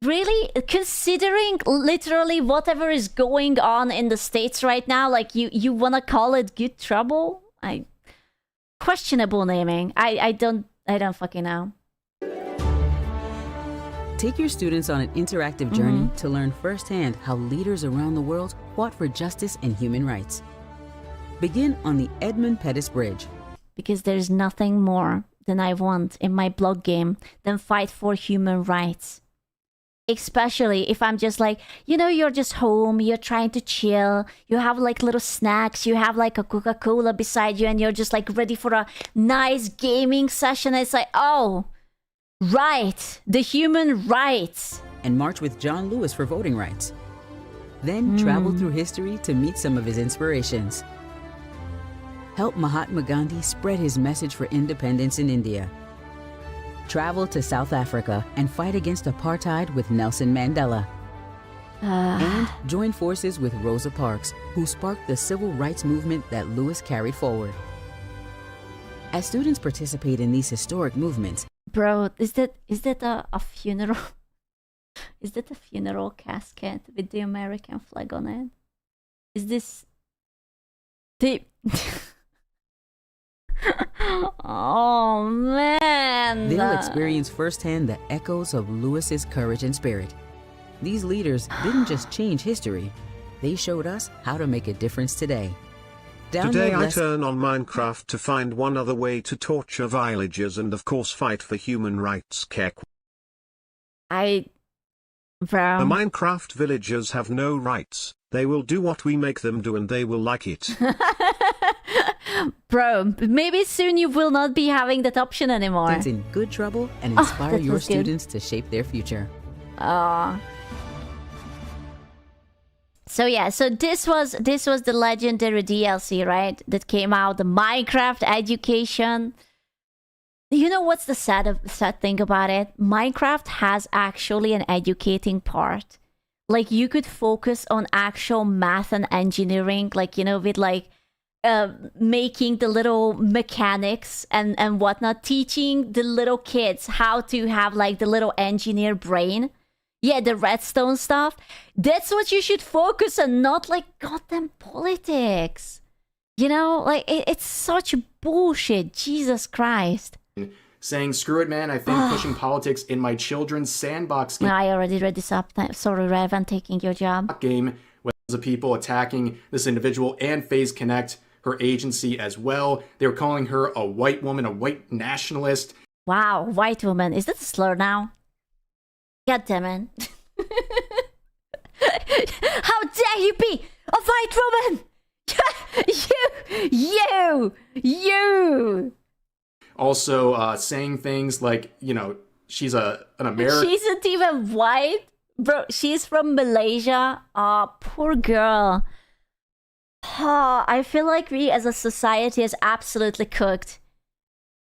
Really? Considering literally whatever is going on in the States right now, like you wanna call it good trouble? Questionable naming. I don't fucking know. Take your students on an interactive journey to learn firsthand how leaders around the world fought for justice and human rights. Begin on the Edmund Pettus Bridge. Because there's nothing more than I want in my blog game than fight for human rights. Especially if I'm just like, you're just home, you're trying to chill, you have like little snacks, you have like a Coca-Cola beside you, and you're just like ready for a nice gaming session. It's like, oh, right, the human rights. And march with John Lewis for voting rights. Then travel through history to meet some of his inspirations. Help Mahatma Gandhi spread his message for independence in India. Travel to South Africa and fight against apartheid with Nelson Mandela. And join forces with Rosa Parks, who sparked the civil rights movement that Lewis carried forward. As students participate in these historic movements, Bro, is that a funeral? Is that a funeral casket with the American flag on it? Is this the Oh man! they'll experience firsthand the echoes of Lewis's courage and spirit. These leaders didn't just change history, they showed us how to make a difference today. Today Download I less- turn on Minecraft to find one other way to torture villagers and of course fight for human rights. Bro. The Minecraft villagers have no rights. They will do what we make them do and they will like it. Bro, maybe soon you will not be having that option anymore. students in good trouble and inspire that your was good. students to shape their future. So yeah, so this was the legendary DLC, right? That came out, the Minecraft education. You know what's the sad thing about it? Minecraft has actually an educating part. Like you could focus on actual math and engineering, like with like making the little mechanics and whatnot, teaching the little kids how to have like the little engineer brain. Yeah, the redstone stuff. That's what you should focus on, not like goddamn politics. Like it's such bullshit. Jesus Christ. Saying, screw it, man, I think pushing politics in my children's sandbox No, I already read this up. Sorry, Rev, I'm taking your job. game with the people attacking this individual and FaZe Connect, her agency as well. They were calling her a white woman, a white nationalist. Wow, white woman. Is that a slur now? God damn it. How dare you be a white woman? You! Also saying things like, she's an American. She isn't even white. Bro, she's from Malaysia. Poor girl. I feel like we as a society is absolutely cooked.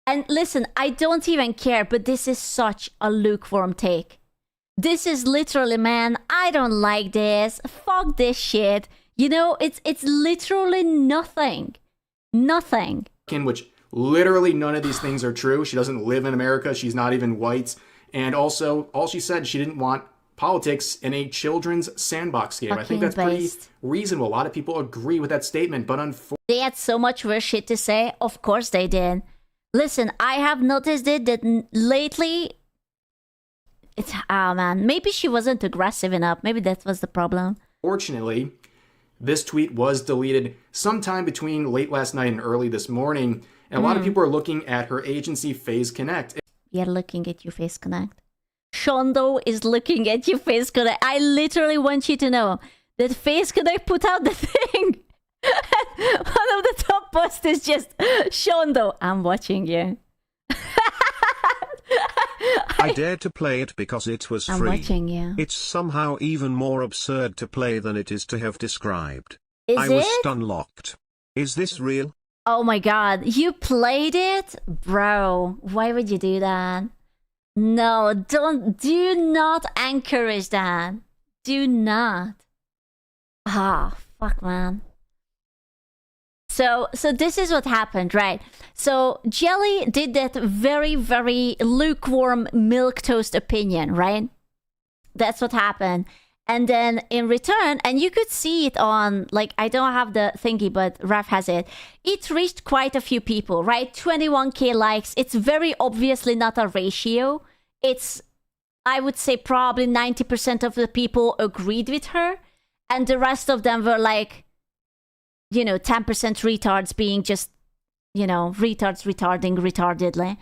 And listen, I don't even care, but this is such a lukewarm take. This is literally, man, I don't like this. Fuck this shit. It's literally nothing. Nothing. Which literally none of these things are true. She doesn't live in America. She's not even white. And also, all she said, she didn't want politics in a children's sandbox game. I think that's pretty reasonable. A lot of people agree with that statement, but unfortunately, they had so much worse shit to say. Of course they did. Listen, I have noticed it that lately, it's, man, maybe she wasn't aggressive enough. Maybe that was the problem. Fortunately, this tweet was deleted sometime between late last night and early this morning. And a lot of people are looking at her agency, FaZe Connect. We are looking at you, FaZe Connect. Shondo is looking at you, FaZe Connect. I literally want you to know that FaZe Connect put out the thing. One of the top posts is just, Shondo, I'm watching you. I dared to play it because it was I'm free. watching you. It's somehow even more absurd to play than it is to have described. Is I was it? stun-locked. Is this real? Oh my god, you played it? Bro, why would you do that? No, do not encourage that. Do not. Fuck, man. So this is what happened, right? So Jelly did that very, very lukewarm milquetoast opinion, right? That's what happened. And then in return, and you could see it on, like, I don't have the thingy, but Raf has it. It reached quite a few people, right? 21k likes. It's very obviously not a ratio. It's, I would say probably 90% of the people agreed with her. And the rest of them were like, 10% retards being just, retards retarding retardedly.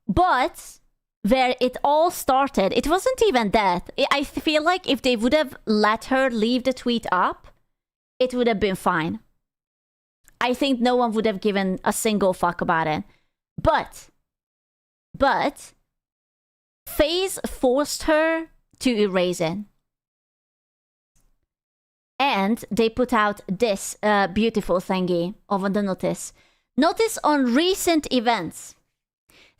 But where it all started, it wasn't even that. I feel like if they would have let her leave the tweet up, it would have been fine. I think no one would have given a single fuck about it. But FaZe forced her to erase it. And they put out this beautiful thingy over the notice. Notice on recent events.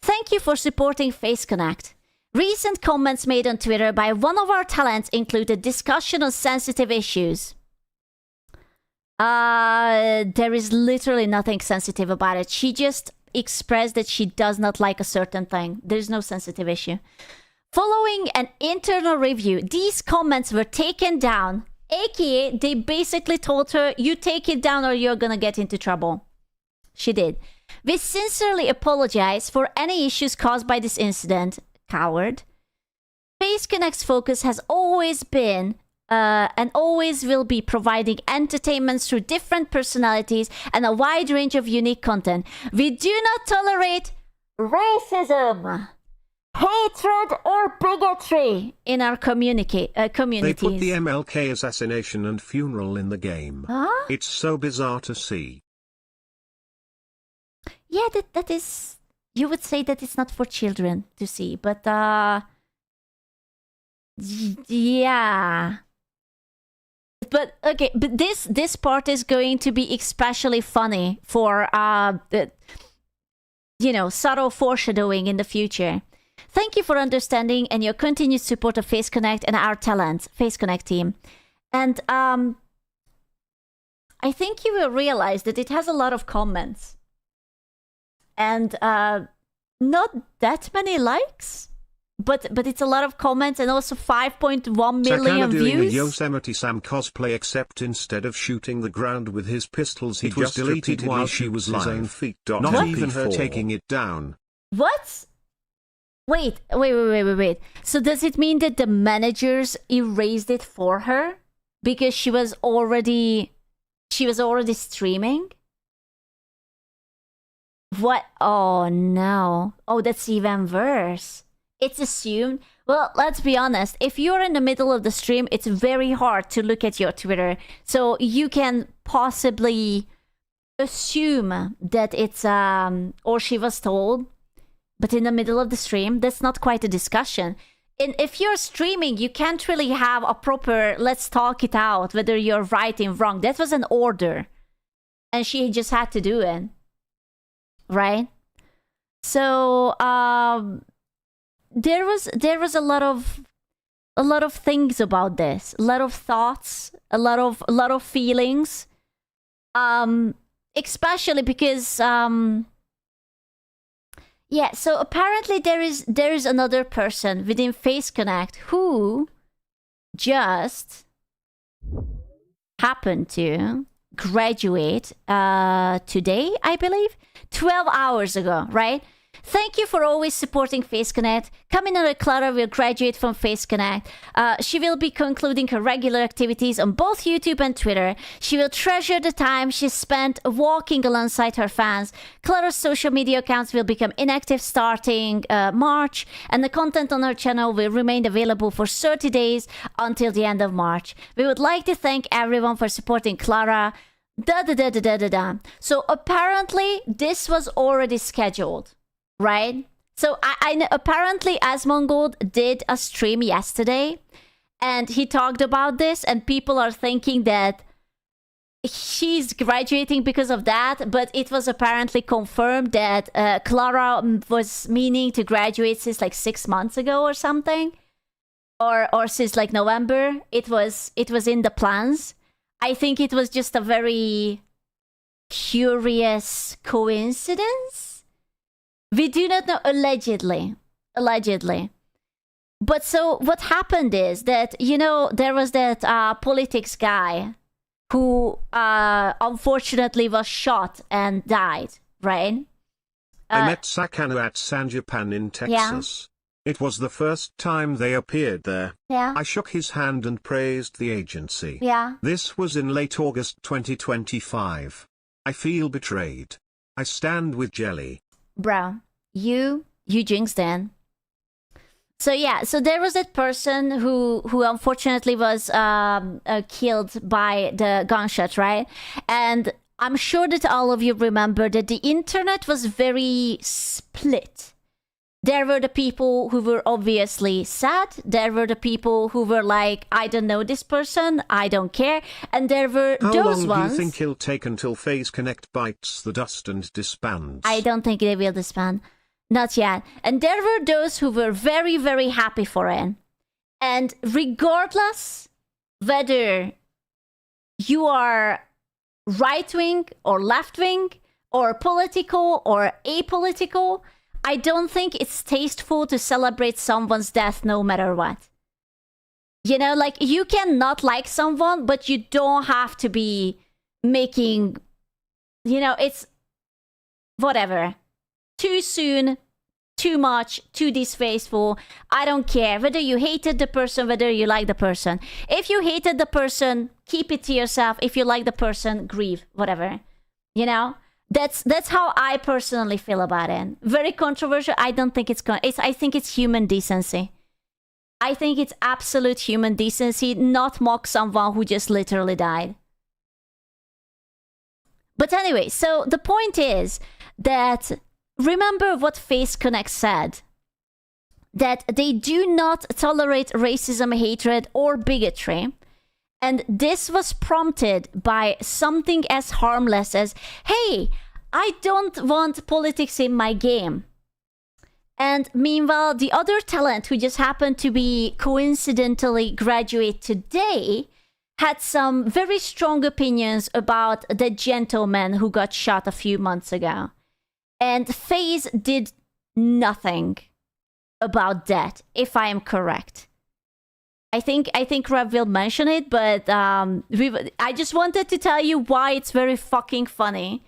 Thank you for supporting FaZe Connect. Recent comments made on Twitter by one of our talents included discussion on sensitive issues. There is literally nothing sensitive about it. She just expressed that she does not like a certain thing. There's no sensitive issue. Following an internal review, these comments were taken down. AKA, they basically told her, you take it down or you're gonna get into trouble. She did. We sincerely apologize for any issues caused by this incident. Coward. FaZe Connect's focus has always been and always will be providing entertainment through different personalities and a wide range of unique content. We do not tolerate racism, hatred, or bigotry in our communities. They put the MLK assassination and funeral in the game. Huh? It's so bizarre to see. Yeah, that is... You would say that it's not for children to see, but yeah. But okay, but this part is going to be especially funny for subtle foreshadowing in the future. Thank you for understanding and your continued support of FaZe Connect and our talent, FaZe Connect team. And I think you will realize that it has a lot of comments. And not that many likes, but it's a lot of comments and also 5.1 million doing views. A Yosemite Sam cosplay, except instead of shooting the ground with his pistols, he just deleted while she was live. His own feet. Not even her taking it down. What? Wait. So does it mean that the managers erased it for her because she was already streaming? What? Oh no. Oh, that's even worse. It's assumed. Well, let's be honest. If you're in the middle of the stream, it's very hard to look at your Twitter. So you can possibly assume that it's or she was told. But in the middle of the stream, that's not quite a discussion. And if you're streaming, you can't really have a proper let's talk it out, whether you're right and wrong. That was an order. And she just had to do it. Right? So there was a lot of things about this, a lot of thoughts, a lot of feelings, especially because yeah. So apparently there is another person within FaZe Connect who just happened to graduate today, I believe. 12 hours ago, right? Thank you for always supporting FaZe Connect. Kamina Clara will graduate from FaZe Connect. She will be concluding her regular activities on both YouTube and Twitter. She will treasure the time she spent walking alongside her fans. Clara's social media accounts will become inactive starting March, and the content on her channel will remain available for 30 days until the end of March. We would like to thank everyone for supporting Clara. So apparently this was already scheduled, right? So I apparently Asmongold did a stream yesterday and he talked about this, and people are thinking that she's graduating because of that, but it was apparently confirmed that Clara was meaning to graduate since like 6 months ago or something, or since like November. It was in the plans. I think it was just a very curious coincidence. We do not know, allegedly. But so what happened is that, there was that politics guy who unfortunately was shot and died, right? I met Sakano at San Japan in Texas. It was the first time they appeared there. Yeah. I shook his hand and praised the agency. Yeah. This was in late August 2025. I feel betrayed. I stand with Jelly. Bro, you jinxed in. So yeah, so there was that person who unfortunately was killed by the gunshot, right? And I'm sure that all of you remember that the internet was very split. There were the people who were obviously sad. There were the people who were like, I don't know this person, I don't care. And there were How those long ones. do you think it'll take until Phase Connect bites the dust and disbands? I don't think they will disband. Not yet. And there were those who were very, very happy for it. And regardless whether you are right-wing or left-wing or political or apolitical, I don't think it's tasteful to celebrate someone's death no matter what. You know, like, you can not like someone, but you don't have to be making, you know, it's whatever. Too soon, too much, too distasteful. I don't care whether you hated the person, whether you like the person. If you hated the person, keep it to yourself. If you like the person, grieve, whatever. You know? That's how I personally feel about it. Very controversial. I don't think I think it's human decency. I think it's absolute human decency not mock someone who just literally died. But anyway, so the point is that remember what Face Connect said. That they do not tolerate racism, hatred, or bigotry. And this was prompted by something as harmless as, hey, I don't want politics in my game. And meanwhile, the other talent who just happened to be coincidentally graduate today had some very strong opinions about the gentleman who got shot a few months ago. And FaZe did nothing about that, if I am correct. I think Rev will mention it, but I just wanted to tell you why it's very fucking funny.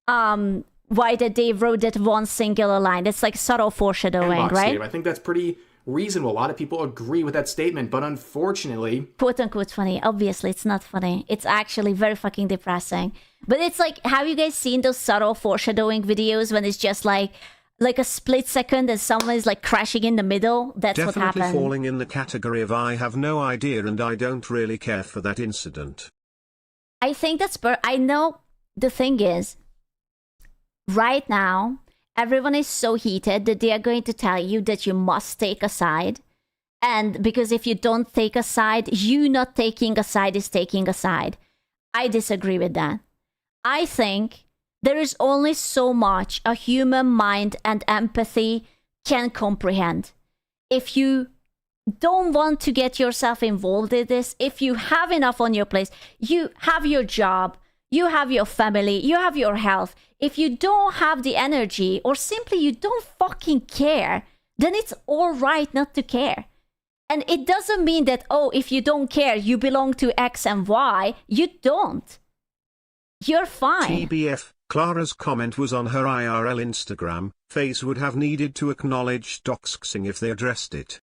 Why that they wrote that one singular line. It's like subtle foreshadowing, right? Steve, I think that's pretty reasonable. A lot of people agree with that statement, but unfortunately... Quote unquote funny. Obviously, it's not funny. It's actually very fucking depressing. But it's like, have you guys seen those subtle foreshadowing videos when it's just like a split second and someone is like crashing in the middle? That's Definitely what happened. falling in the category of I have no idea and I don't really care for that incident. I think that's... I know the thing is, right now, everyone is so heated that they are going to tell you that you must take a side. And because if you don't take a side, you not taking a side is taking a side. I disagree with that. I think there is only so much a human mind and empathy can comprehend. If you don't want to get yourself involved in this, if you have enough on your plate, you have your job, you have your family, you have your health. If you don't have the energy or simply you don't fucking care, then it's all right not to care. And it doesn't mean that, oh, if you don't care, you belong to X and Y. You don't. You're fine. TBF, Clara's comment was on her IRL Instagram. FaZe would have needed to acknowledge doxing if they addressed it.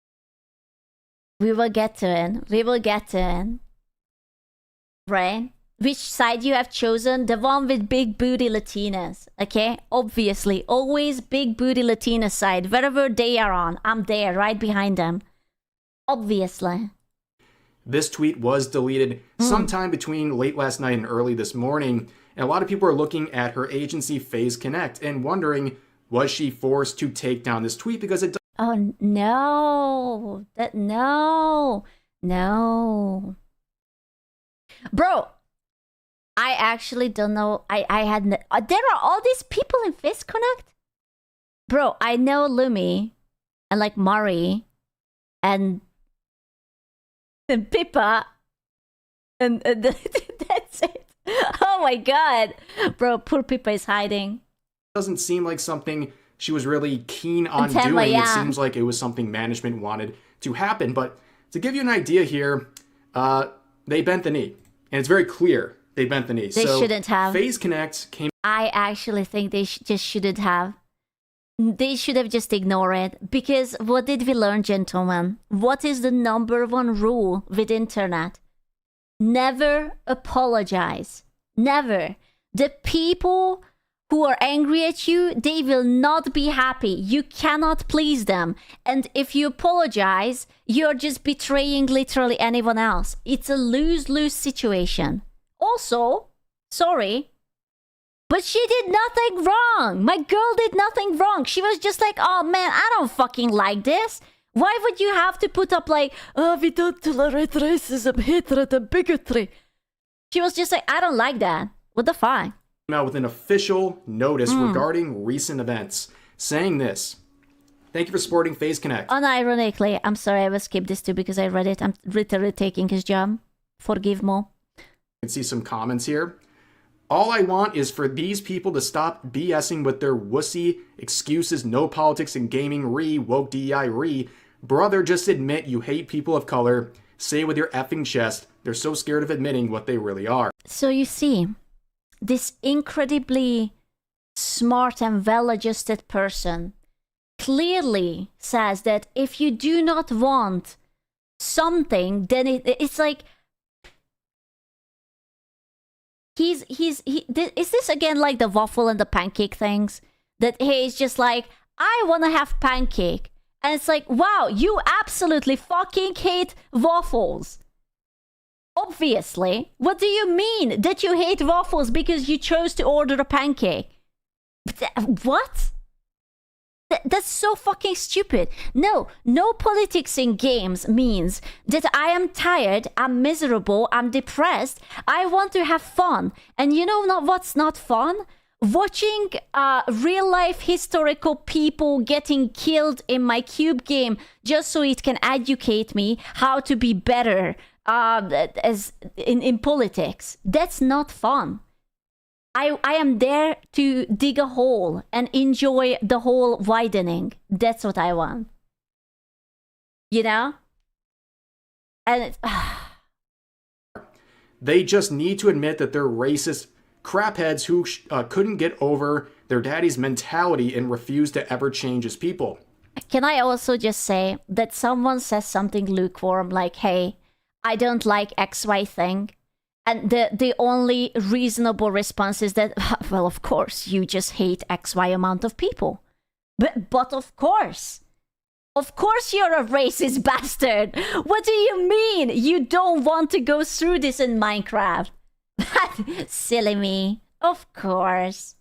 We will get to it. We will get to it. Right? Which side you have chosen? The one with big booty Latinas, okay? Obviously, always big booty Latina side. Wherever they are on, I'm there, right behind them. Obviously. This tweet was deleted sometime between late last night and early this morning, and a lot of people are looking at her agency FaZe Connect and wondering, was she forced to take down this tweet because it... Oh, no. No. Bro, I actually don't know. I had... there are all these people in FaZe Connect? Bro, I know Lumi and like Mari and Pippa and that's it. Oh my god. Bro, poor Pippa is hiding. Doesn't seem like something she was really keen on Tenma, doing. yeah. It seems like it was something management wanted to happen. But to give you an idea here, they bent the knee. And it's very clear they bent the knee. They shouldn't have. FaZe Connect came... I actually think they just shouldn't have. They should have just ignored it. Because what did we learn, gentlemen? What is the number one rule with internet? Never apologize. Never. The people who are angry at you, they will not be happy. You cannot please them. And if you apologize, you're just betraying literally anyone else. It's a lose-lose situation. Also, sorry, but she did nothing wrong. My girl did nothing wrong. She was just like, oh man, I don't fucking like this. Why would you have to put up like, oh, we don't tolerate racism, hatred, and bigotry? She was just like, I don't like that. What the fuck? Out with an official notice regarding recent events, saying this. Thank you for supporting FaZe Connect. Unironically, I'm sorry, I will skip this too because I read it. I'm literally taking his job. Forgive me. You can see some comments here. All I want is for these people to stop BSing with their wussy excuses, no politics in gaming, woke DEI, Brother, just admit you hate people of color. Say with your effing chest, they're so scared of admitting what they really are. So you see, this incredibly smart and well-adjusted person clearly says that if you do not want something, then it's like is this again like the waffle and the pancake things? That he's just like, I want to have pancake. And it's like, wow, you absolutely fucking hate waffles. Obviously. What do you mean that you hate waffles because you chose to order a pancake? What? That's so fucking stupid. No politics in games means that I am tired, I'm miserable, I'm depressed, I want to have fun. And you know what's not fun? Watching real life historical people getting killed in my cube game just so it can educate me how to be better as in politics. That's not fun. I am there to dig a hole and enjoy the hole widening. That's what I want. You know? And it's... They just need to admit that they're racist crapheads who couldn't get over their daddy's mentality and refuse to ever change his people. Can I also just say that someone says something lukewarm like, hey, I don't like XY thing. And the only reasonable response is that, well, of course, you just hate XY amount of people. But of course you're a racist bastard. What do you mean you don't want to go through this in Minecraft? Silly me. Of course.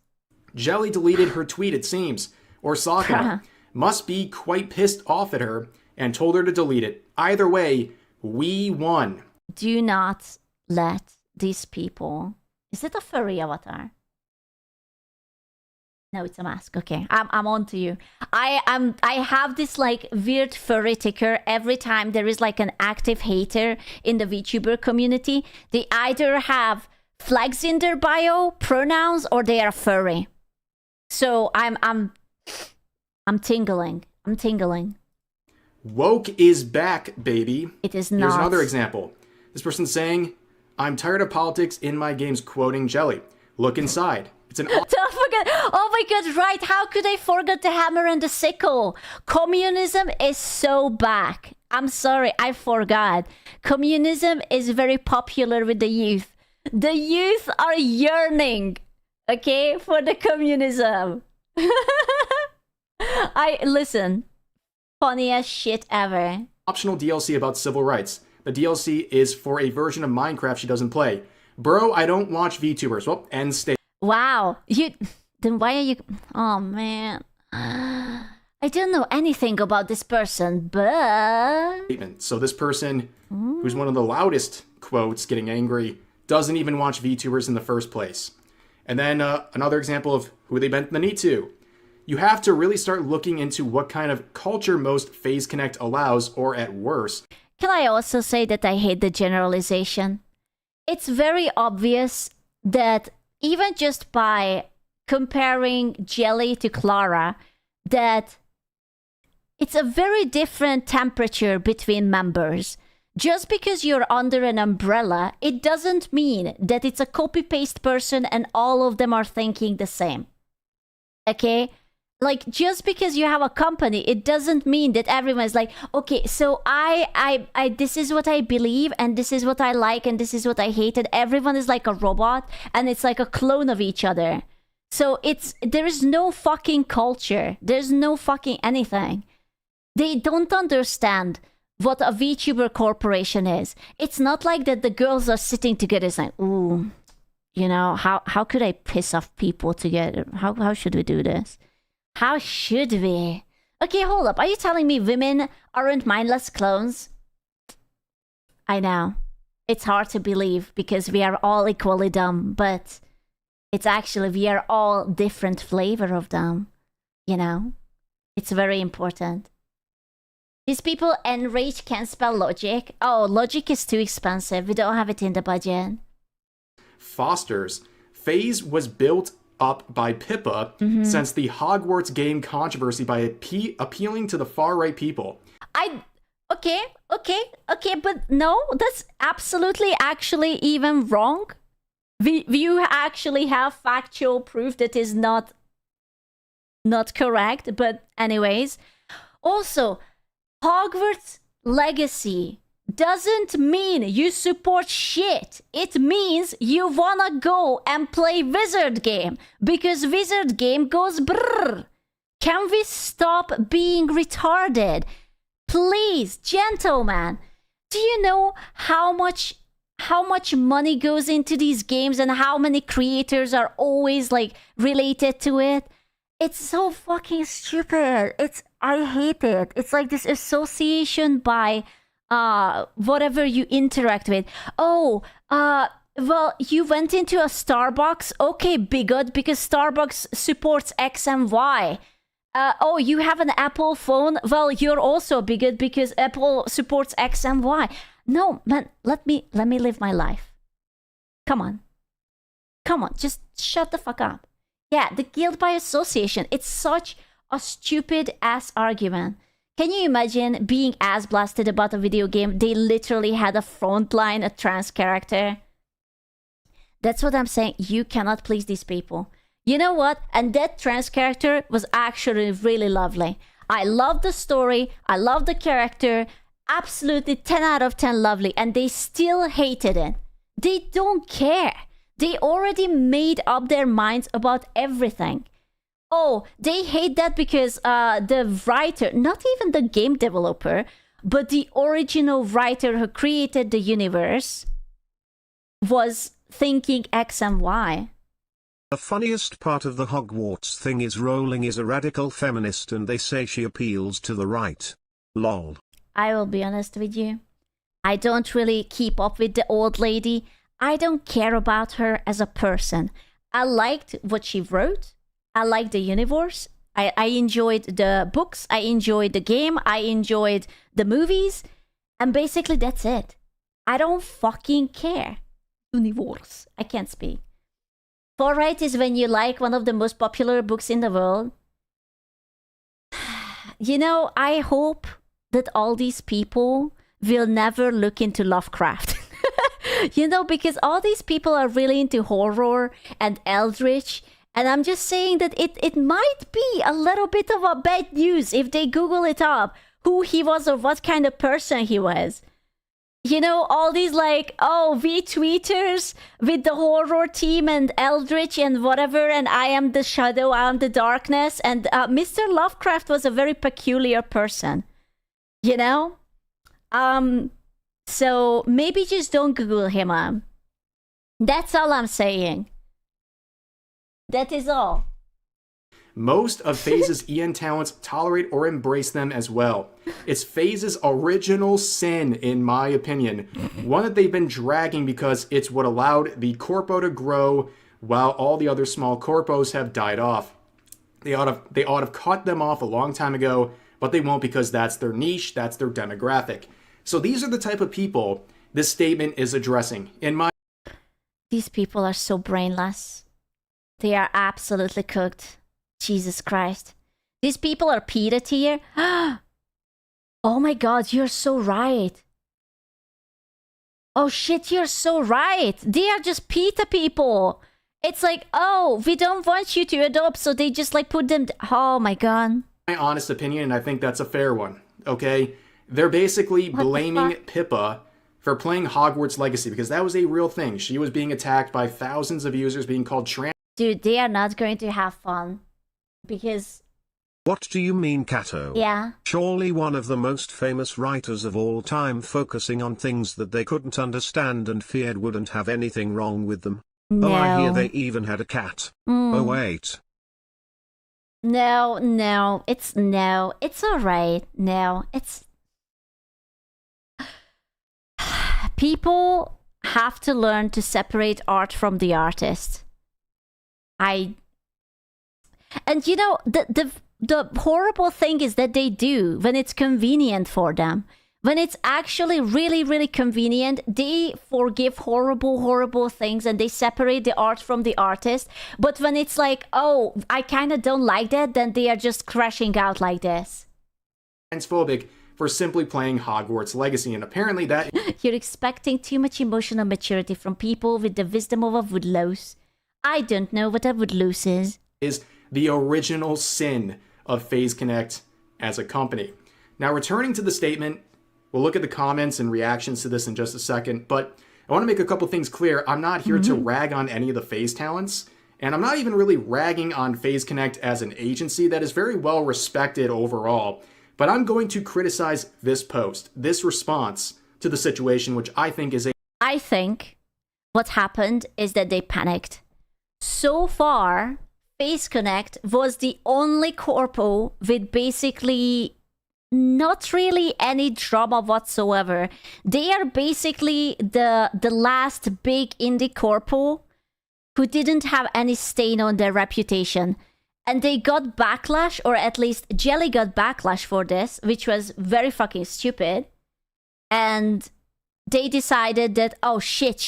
Jelly deleted her tweet, it seems, or Sokka must be quite pissed off at her and told her to delete it. Either way, we won. Do not let these people... Is it a furry avatar? No, it's a mask. Okay, I'm on to you. I have this like weird furry ticker every time there is like an active hater in the VTuber community. They either have flags in their bio, pronouns, or they are furry. So I'm tingling. I'm tingling. Woke is back, baby. It is not. Here's another example. This person's saying, I'm tired of politics in my games, quoting Jelly. Look inside. It's an... Don't forget. Oh my god, right. How could I forget the hammer and the sickle? Communism is so back. I'm sorry, I forgot. Communism is very popular with the youth. The youth are yearning, okay, for the communism. Listen, funniest shit ever. Optional DLC about civil rights. The DLC is for a version of Minecraft she doesn't play. Bro, I don't watch VTubers. Well, end state. Wow. Then why are you... Oh, man. I don't know anything about this person, but... So this person, who's one of the loudest quotes getting angry, doesn't even watch VTubers in the first place. And then another example of who they bent the knee to. You have to really start looking into what kind of culture most FaZe Connect allows, or at worst... Can I also say that I hate the generalization? It's very obvious that even just by comparing Jelly to Clara, that it's a very different temperature between members. Just because you're under an umbrella, it doesn't mean that it's a copy-paste person and all of them are thinking the same. Okay? Like, just because you have a company, it doesn't mean that everyone's like, okay, so I this is what I believe, and this is what I like, and this is what I hate, and everyone is like a robot, and it's like a clone of each other. So there is no fucking culture. There's no fucking anything. They don't understand what a VTuber corporation is. It's not like that the girls are sitting together saying, ooh, you know, how could I piss off people together? How should we do this? How should we? Okay, hold up. Are you telling me women aren't mindless clones? I know. It's hard to believe because we are all equally dumb, but it's actually, we are all different flavor of dumb. You know? It's very important. These people enrage can't spell logic. Oh, logic is too expensive. We don't have it in the budget. Fosters. FaZe was built up by Pippa since the Hogwarts game controversy by appealing to the far-right people. Okay, but no, that's absolutely actually even wrong. You actually have factual proof that is not correct, but anyways. Also, Hogwarts Legacy doesn't mean you support shit. It means you wanna go and play Wizard Game because Wizard Game goes brrr. Can we stop being retarded? Please, gentlemen, do you know how much money goes into these games and how many creators are always like related to it? It's so fucking stupid. I hate it. It's like this association by whatever you interact with. Oh, well, you went into a Starbucks. Okay, bigot, because Starbucks supports X and Y. Oh, you have an Apple phone. Well, you're also bigot because Apple supports X and Y. No, man, let me live my life. Come on, just shut the fuck up. Yeah, the guilt by association. It's such a stupid ass argument. Can you imagine being ass blasted about a video game? They literally had a frontline, a trans character. That's what I'm saying. You cannot please these people. You know what? And that trans character was actually really lovely. I love the story. I love the character. Absolutely 10 out of 10 lovely. And they still hated it. They don't care. They already made up their minds about everything. Oh, they hate that because the writer, not even the game developer, but the original writer who created the universe was thinking X and Y. The funniest part of the Hogwarts thing is Rowling is a radical feminist and they say she appeals to the right. Lol. I will be honest with you. I don't really keep up with the old lady. I don't care about her as a person. I liked what she wrote. I liked the universe. I enjoyed the books. I enjoyed the game. I enjoyed the movies. And basically that's it. I don't fucking care. Universe. I can't speak. Far-right is when you like one of the most popular books in the world. You know, I hope that all these people will never look into Lovecraft. You know, because all these people are really into horror and eldritch. And I'm just saying that it might be a little bit of a bad news if they Google it up, who he was or what kind of person he was. You know, all these like, oh, VTweeters with the horror team and eldritch and whatever, and I am the shadow, I am the darkness. And Mr. Lovecraft was a very peculiar person, you know? So maybe just don't Google him up. That's all I'm saying. That is all. Most of FaZe's EN talents tolerate or embrace them as well. It's FaZe's original sin, in my opinion. One that they've been dragging because it's what allowed the corpo to grow while all the other small corpos have died off. They ought to have cut them off a long time ago, but they won't because that's their niche, that's their demographic. So these are the type of people this statement is addressing. These people are so brainless. They are absolutely cooked. Jesus Christ. These people are PETA tier. Oh my god, you're so right. Oh shit, you're so right. They are just PETA people. It's like, oh, we don't want you to adopt, so they just like put them... Oh my god. My honest opinion, and I think that's a fair one, okay? They're basically blaming Pippa for playing Hogwarts Legacy because that was a real thing. She was being attacked by thousands of users, being called trans. Dude, they are not going to have fun. Because... What do you mean, Kato? Yeah. Surely one of the most famous writers of all time focusing on things that they couldn't understand and feared wouldn't have anything wrong with them. No. Oh, I hear they even had a cat. Oh, wait. No, it's alright. No, it's... People have to learn to separate art from the artist. And you know, the horrible thing is that they do when it's convenient for them. When it's actually really, really convenient, they forgive horrible things and they separate the art from the artist. But when it's like, oh, I kind of don't like that, then they are just crashing out like this. Transphobic for simply playing Hogwarts Legacy, and apparently that... You're expecting too much emotional maturity from people with the wisdom of a woodlouse. I don't know what a woodlouse is. ...is the original sin of FaZe Connect as a company. Now, returning to the statement, we'll look at the comments and reactions to this in just a second, but I want to make a couple things clear. I'm not here to rag on any of the FaZe talents, and I'm not even really ragging on FaZe Connect as an agency that is very well respected overall, but I'm going to criticize this post, this response to the situation, which I think is a... I think what happened is that they panicked. So far, FaZe Connect was the only corpo with basically not really any drama whatsoever. They are basically the last big indie corpo who didn't have any stain on their reputation. And they got backlash, or at least Jelly got backlash for this, which was very fucking stupid. And they decided that, oh shit,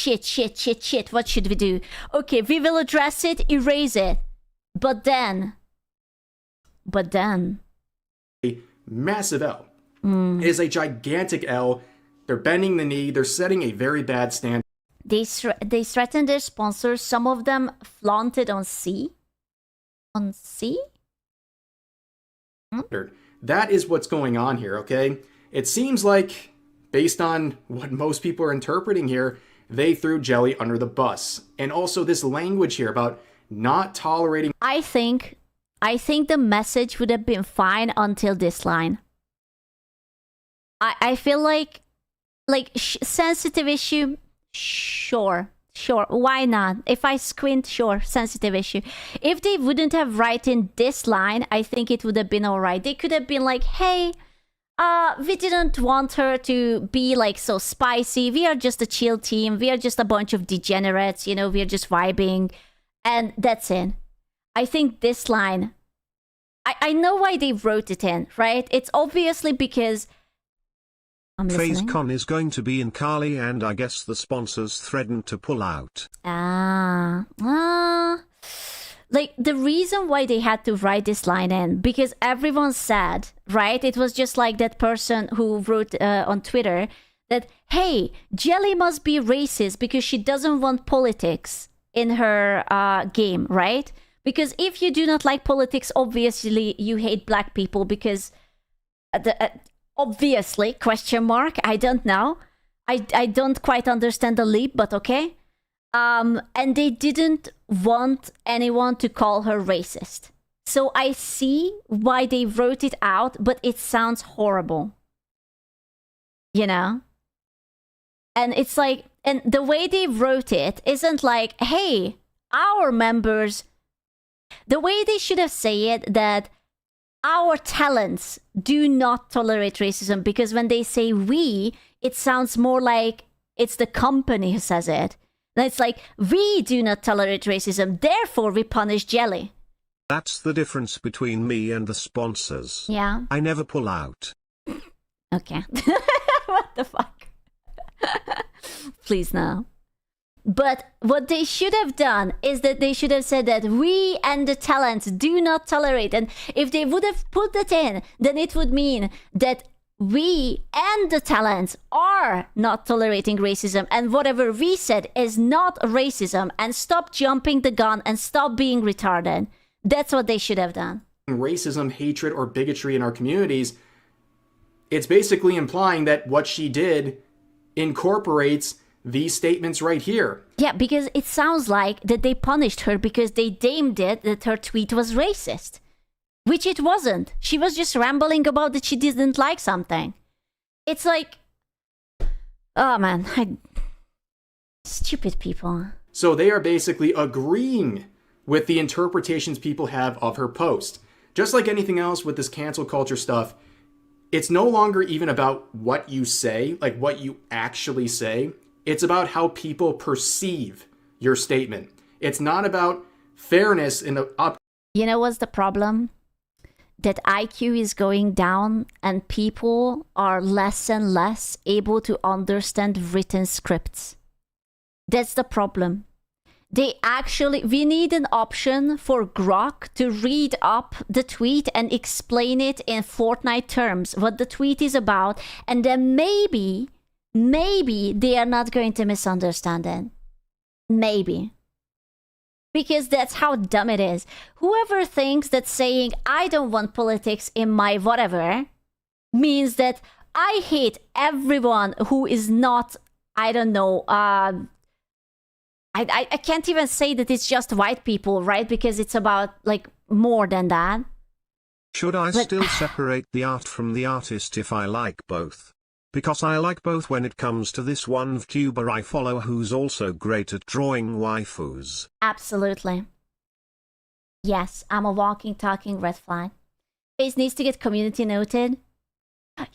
what should we do? Okay, we will address it, erase it. But then... a massive L. It is a gigantic L. They're bending the knee. They're setting a very bad standard. They threatened their sponsors. Some of them flaunted on C. On C? That is what's going on here, okay? It seems like, based on what most people are interpreting here, they threw Jelly under the bus. And also this language here about not tolerating... I think the message would have been fine until this line. I feel like sensitive issue, sure, why not? If I squint, sure, sensitive issue. If they wouldn't have written this line, I think it would have been alright. They could have been like, hey, we didn't want her to be like so spicy. We are just a chill team. We are just a bunch of degenerates, you know, we are just vibing. And that's it. I think this line, I know why they wrote it in, right? It's obviously because... FaZeCon is going to be in Cali and I guess the sponsors threatened to pull out. Like, the reason why they had to write this line in, because everyone said, right? It was just like that person who wrote on Twitter that, hey, Jelly must be racist because she doesn't want politics in her game, right? Because if you do not like politics, obviously you hate black people because... obviously, question mark, I don't know. I don't quite understand the leap, but okay. And they didn't want anyone to call her racist. So I see why they wrote it out, but it sounds horrible. You know? And it's like, and the way they wrote it isn't like, hey, our members... The way they should have said it, that our talents do not tolerate racism, because when they say we, it sounds more like it's the company who says it. And it's like, we do not tolerate racism, therefore we punish Jelly. That's the difference between me and the sponsors. Yeah. I never pull out. Okay. What the fuck? Please no. But what they should have done is that they should have said that we and the talents do not tolerate. And if they would have put that in, then it would mean that we and the talents are not tolerating racism. And whatever we said is not racism. And stop jumping the gun and stop being retarded. That's what they should have done. Racism, hatred, or bigotry in our communities, it's basically implying that what she did incorporates these statements right here. Yeah, because it sounds like that they punished her because they deemed it that her tweet was racist. Which it wasn't. She was just rambling about that she didn't like something. It's like... Oh man, stupid people. So they are basically agreeing with the interpretations people have of her post. Just like anything else with this cancel culture stuff, it's no longer even about what you say, like what you actually say. It's about how people perceive your statement. It's not about fairness in the You know what's the problem? That IQ is going down and people are less and less able to understand written scripts. That's the problem. We need an option for Grok to read up the tweet and explain it in Fortnite terms, what the tweet is about, and then maybe they are not going to misunderstand it. Maybe. Because that's how dumb it is. Whoever thinks that saying, I don't want politics in my whatever, means that I hate everyone who is not, I don't know, I can't even say that it's just white people, right? Because it's about, like, more than that. Should I still separate the art from the artist if I like both? Because I like both when it comes to this one VTuber I follow who's also great at drawing waifus. Absolutely. Yes, I'm a walking, talking red flag. Face needs to get community noted.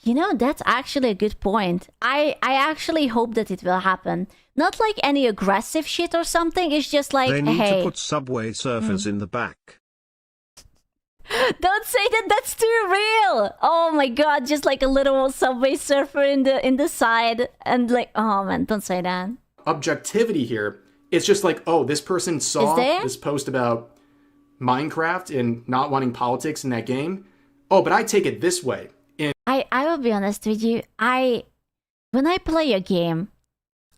You know, that's actually a good point. I actually hope that it will happen. Not like any aggressive shit or something, it's just like, they need hey. to put Subway Surfers in the back. Don't say that, that's too real! Oh my god, just like a little Subway Surfer in the side, and like, oh man, don't say that. Objectivity here. It's just like, oh, this person saw this post about Minecraft and not wanting politics in that game. Oh, but I take it this way. I will be honest with you, when I play a game,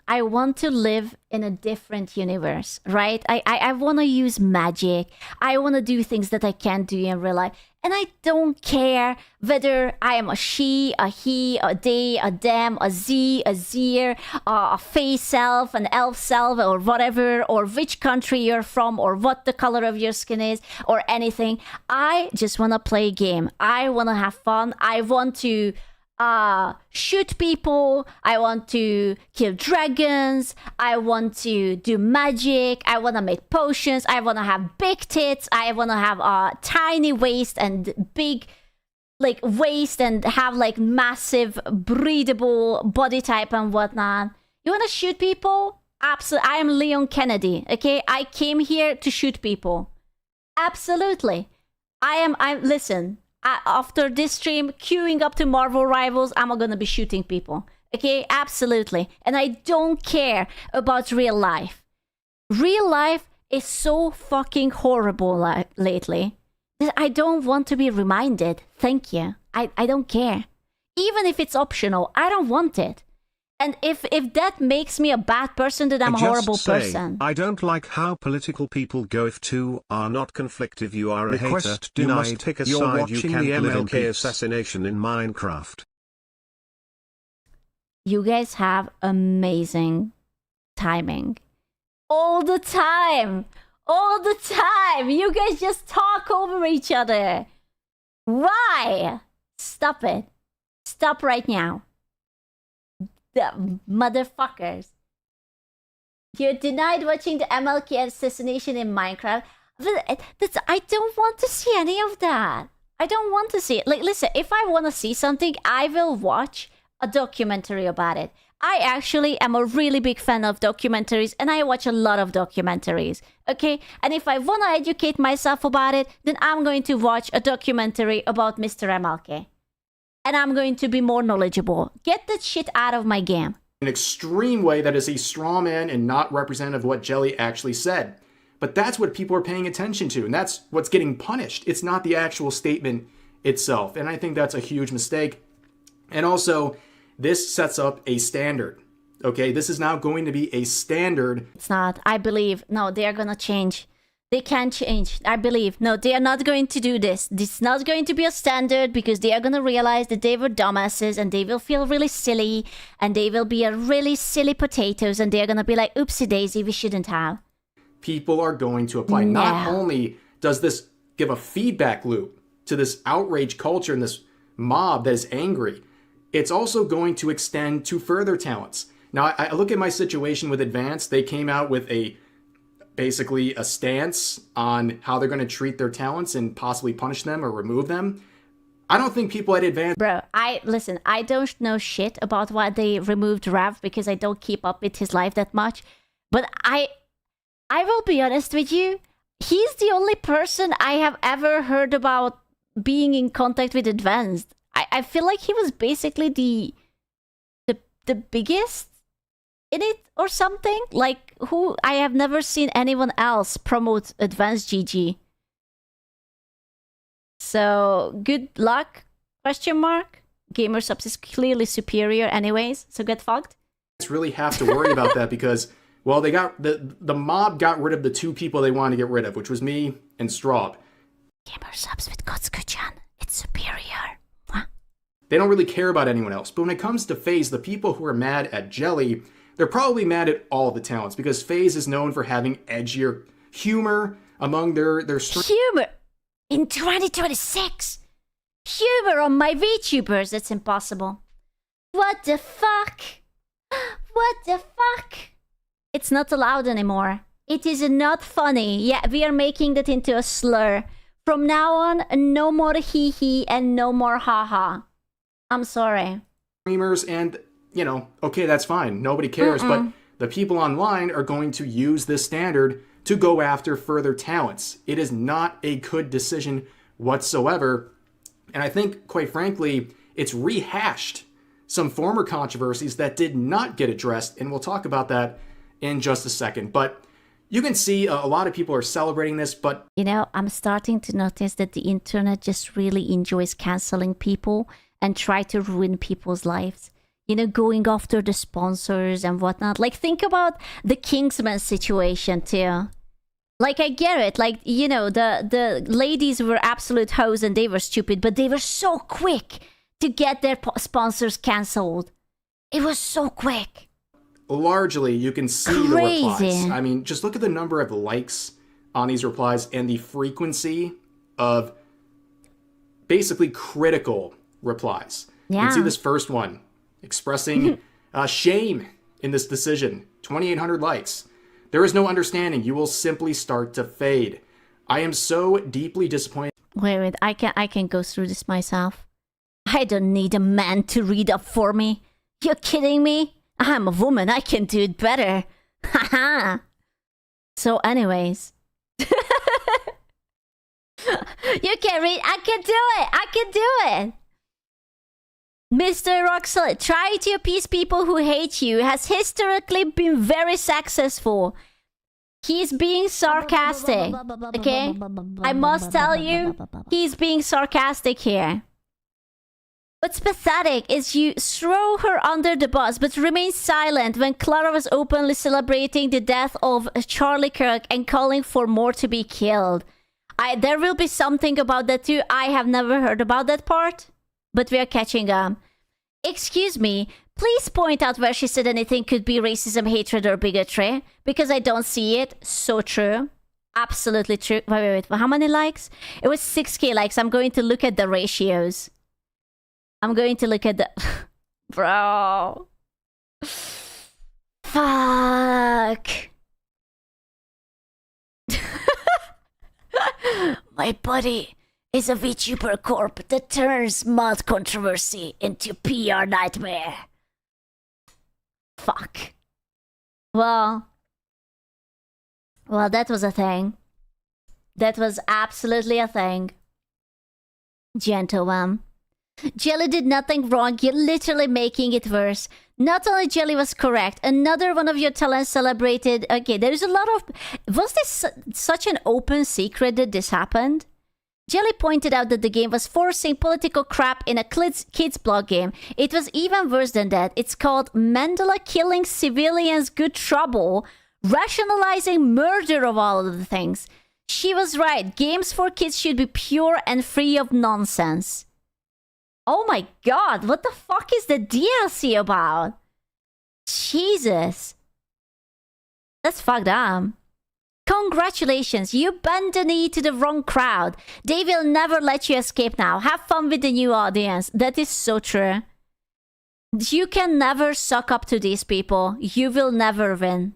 I want to live in a different universe, right? I want to use magic. I want to do things that I can't do in real life. And I don't care whether I am a she, a he, a they, a them, a z, a zir, a fae self, an elf self, or whatever, or which country you're from, or what the color of your skin is, or anything. I just want to play a game. I want to have fun. I want to shoot people. I want to kill dragons. I want to do magic. I want to make potions. I want to have big tits. I want to have a tiny waist and big like waist and have like massive breathable body type and whatnot. You want to shoot people? Absolutely. I am Leon Kennedy. Okay, I came here to shoot people. Absolutely. Listen, after this stream, queuing up to Marvel Rivals, I'm gonna be shooting people. Okay, absolutely. And I don't care about real life. Real life is so fucking horrible lately that I don't want to be reminded. Thank you. I don't care. Even if it's optional, I don't want it. And if that makes me a bad person, then I'm a horrible person. I don't like how political people go. If two are not conflictive, you are a hater. You must pick a side. You can't live in peace. Assassination in Minecraft. You guys have amazing timing. All the time! All the time! You guys just talk over each other. Why? Stop it. Stop right now. The motherfuckers. You're denied watching the MLK assassination in Minecraft. I don't want to see any of that. I don't want to see it. Like, listen, if I want to see something, I will watch a documentary about it. I actually am a really big fan of documentaries, and I watch a lot of documentaries, okay? And if I want to educate myself about it, then I'm going to watch a documentary about Mr. MLK. And I'm going to be more knowledgeable. Get that shit out of my game. An extreme way that is a straw man and not representative of what Jelly actually said. But that's what people are paying attention to, and that's what's getting punished. It's not the actual statement itself, and I think that's a huge mistake. And also, this sets up a standard, okay? This is now going to be a standard. It's not. I believe, no, they're going to change. They can change, I believe. No, they are not going to do this. This is not going to be a standard because they are going to realize that they were dumbasses and they will feel really silly and they will be a really silly potatoes and they're going to be like, oopsie daisy, we shouldn't have. People are going to apply. No. Not only does this give a feedback loop to this outrage culture and this mob that is angry, it's also going to extend to further talents. Now, I look at my situation with Advanced. They came out with basically a stance on how they're going to treat their talents and possibly punish them or remove them. I don't think people at Advanced... Bro, I don't know shit about why they removed Rav because I don't keep up with his life that much. But I will be honest with you. He's the only person I have ever heard about being in contact with Advanced. I feel like he was basically the biggest in it or something. Like, who I have never seen anyone else promote Advanced GG. So good luck? Question mark. GamerSubs is clearly superior anyways, so get fucked. Really have to worry about that because, well, they got the mob got rid of the two people they wanted to get rid of, which was me and Straub. GamerSubs with Kotsuku-chan, it's superior. Huh? They don't really care about anyone else. But when it comes to FaZe, the people who are mad at Jelly, they're probably mad at all the talents because FaZe is known for having edgier humor among their humor in 2026. Humor on my VTubers, that's impossible. What the fuck? What the fuck? It's not allowed anymore. It is not funny. Yeah, we are making that into a slur. From now on, no more hee hee and no more ha ha. I'm sorry. Streamers and, okay, that's fine. Nobody cares. But the people online are going to use this standard to go after further talents. It is not a good decision whatsoever. And I think, quite frankly, it's rehashed some former controversies that did not get addressed. And we'll talk about that in just a second. But you can see a lot of people are celebrating this, but... I'm starting to notice that the internet just really enjoys canceling people and try to ruin people's lives. Going after the sponsors and whatnot. Like, think about the Kingsman situation, too. Like, I get it. Like, the ladies were absolute hoes and they were stupid, but they were so quick to get their sponsors cancelled. It was so quick. Largely, you can see the replies. I mean, just look at the number of likes on these replies and the frequency of basically critical replies. Yeah. You can see this first one expressing shame in this decision. 2,800 likes. There is no understanding. You will simply start to fade. I am so deeply disappointed. Wait. I can go through this myself. I don't need a man to read up for me. You're kidding me? I'm a woman, I can do it better. Haha. So anyways. You can read, I can do it. Mr. Roxel, try to appease people who hate you has historically been very successful. He's being sarcastic, okay? I must tell you, he's being sarcastic here. What's pathetic is you throw her under the bus but remain silent when Clara was openly celebrating the death of Charlie Kirk and calling for more to be killed. There will be something about that too. I have never heard about that part, but we are catching up. Excuse me, please point out where she said anything could be racism, hatred, or bigotry, because I don't see it. So true. Absolutely true. Wait. How many likes? It was 6k likes. I'm going to look at the ratios. I'm going to look at the... Bro. Fuck. My buddy is a VTuber corp that turns mod controversy into PR nightmare. Fuck. Well, that was a thing. That was absolutely a thing. Gentleman. Jelly did nothing wrong, you're literally making it worse. Not only Jelly was correct, another one of your talents celebrated... Okay, there's a lot of... Was this such an open secret that this happened? Jelly pointed out that the game was forcing political crap in a kids blog game. It was even worse than that. It's called Mandela Killing Civilians Good Trouble, rationalizing murder of all of the things. She was right. Games for kids should be pure and free of nonsense. Oh my god, what the fuck is the DLC about? Jesus. That's fucked up. Congratulations, you bent the knee to the wrong crowd. They will never let you escape now. Have fun with the new audience. That is so true. You can never suck up to these people. You will never win.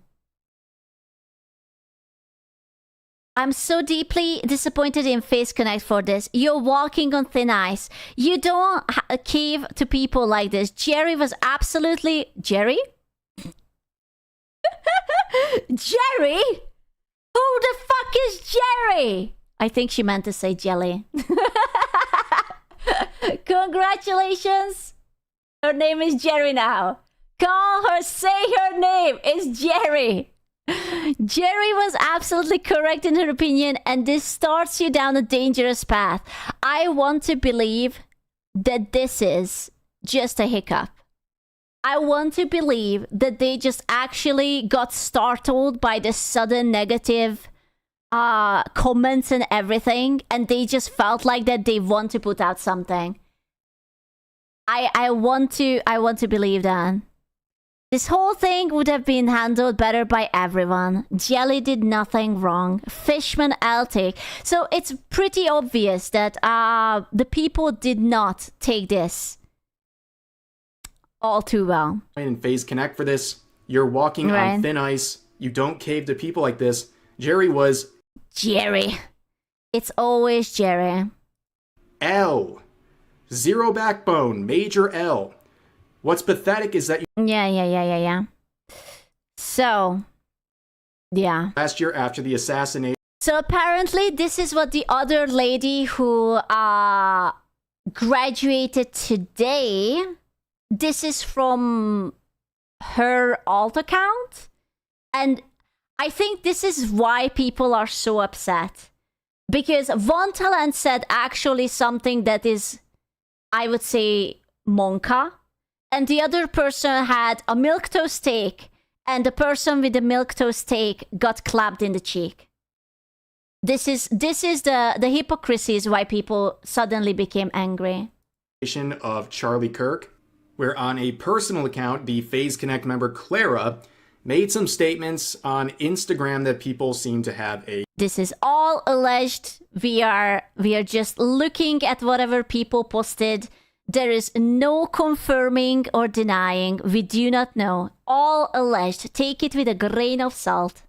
I'm so deeply disappointed in Face Connect for this. You're walking on thin ice. You don't cave to people like this. Jerry was absolutely... Jerry? Jerry? Who the fuck is Jerry? I think she meant to say jelly. Congratulations. Her name is Jerry now. Call her, say her name. It's Jerry. Jerry was absolutely correct in her opinion, and this starts you down a dangerous path. I want to believe that this is just a hiccup. I want to believe that they just actually got startled by the sudden negative comments and everything, and they just felt like that they want to put out something. I want to believe that. This whole thing would have been handled better by everyone. Jelly did nothing wrong. Fishman Eltic. So it's pretty obvious that the people did not take this all too well. And Phase Connect for this. You're walking on thin ice. You don't cave to people like this. Jerry was... Jerry. It's always Jerry. L. Zero backbone. Major L. What's pathetic is that... Yeah. So, yeah. Last year after the assassination... So apparently this is what the other lady who graduated today... This is from her alt account. And I think this is why people are so upset. Because Von Talent said actually something that is, I would say, monka. And the other person had a milquetoast steak. And the person with the milquetoast steak got clapped in the cheek. This is the hypocrisy is why people suddenly became angry. Of Charlie Kirk, where on a personal account, the Phase Connect member Clara made some statements on Instagram that people seem to have a... This is all alleged. We are just looking at whatever people posted. There is no confirming or denying. We do not know. All alleged. Take it with a grain of salt.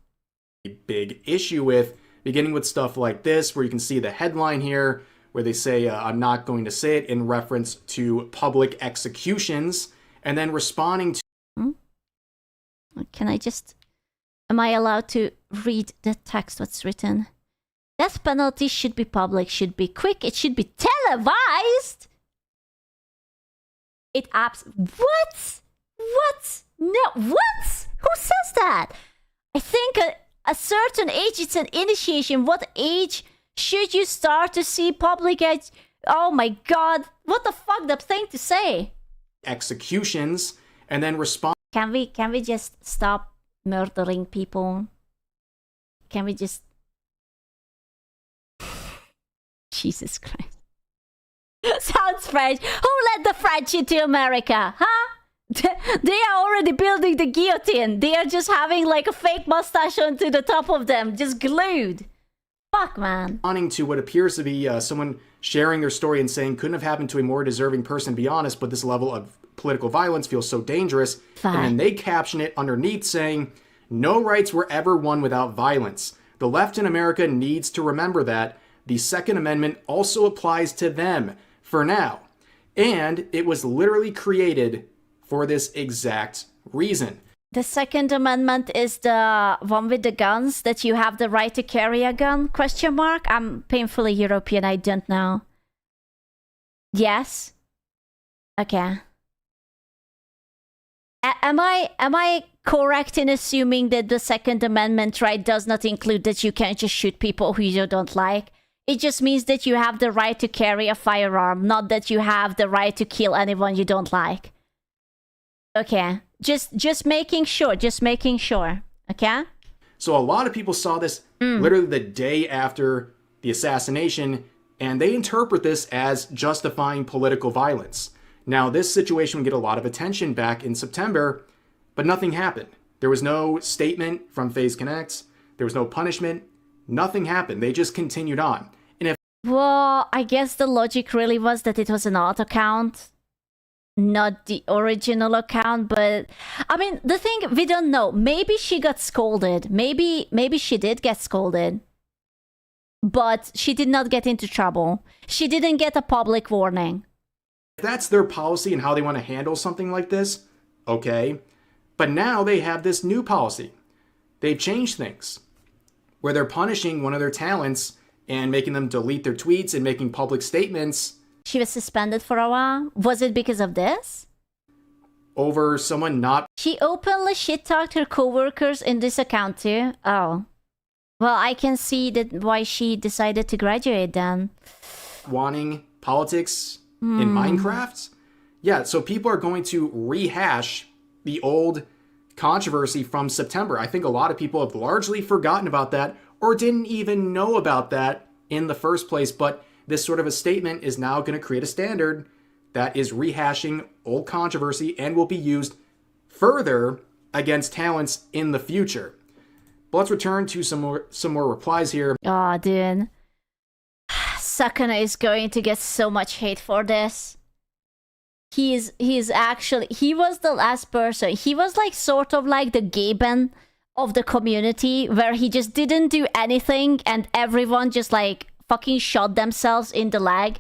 A big issue with, beginning with stuff like this, where you can see the headline here, where they say, I'm not going to say it, in reference to public executions, and then responding to... Can I just... Am I allowed to read the text, what's written? Death penalty should be public, should be quick, it should be televised! It What? What? No, what? Who says that? I think a certain age, it's an initiation. What age... should you start to see public Oh my god, what the fucked up thing to say? Executions, and then respond... Can we just stop murdering people? Can we just... Jesus Christ. Sounds French. Who led the French into America, huh? They are already building the guillotine. They are just having like a fake mustache onto the top of them, just glued. Fuck, man. Responding to what appears to be someone sharing their story and saying, couldn't have happened to a more deserving person, be honest, but this level of political violence feels so dangerous. Fine. And then they caption it underneath saying, no rights were ever won without violence. The left in America needs to remember that. The Second Amendment also applies to them for now. And it was literally created for this exact reason. The Second Amendment is the one with the guns, that you have the right to carry a gun? Question mark? I'm painfully European, I don't know. Yes? Okay. Am I correct in assuming that the Second Amendment right does not include that you can't just shoot people who you don't like? It just means that you have the right to carry a firearm, not that you have the right to kill anyone you don't like. Okay. Just making sure, okay? So a lot of people saw this literally the day after the assassination, and they interpret this as justifying political violence. Now, this situation would get a lot of attention back in September, but nothing happened. There was no statement from FaZe Connects. There was no punishment. Nothing happened. They just continued on. And if Well, I guess the logic really was that it was an alt account, not the original account. But I mean, the thing, we don't know. Maybe she got scolded. Maybe she did get scolded. But she did not get into trouble. She didn't get a public warning. that's their policy and how they want to handle something like this, okay. But now they have this new policy. They've changed things where they're punishing one of their talents and making them delete their tweets and making public statements. She was suspended for a while. Was it because of this? Over someone not She openly shit-talked her coworkers in this account too. Oh. Well, I can see that why she decided to graduate then. wanting politics in Minecraft. Yeah, so people are going to rehash the old controversy from September. I think a lot of people have largely forgotten about that or didn't even know about that in the first place. But this sort of a statement is now going to create a standard that is rehashing old controversy and will be used further against talents in the future. But let's return to some more replies here. Oh, dude. Sakana is going to get so much hate for this. He was the last person. He was like sort of like the Gaben of the community, where he just didn't do anything and everyone just like fucking shot themselves in the leg.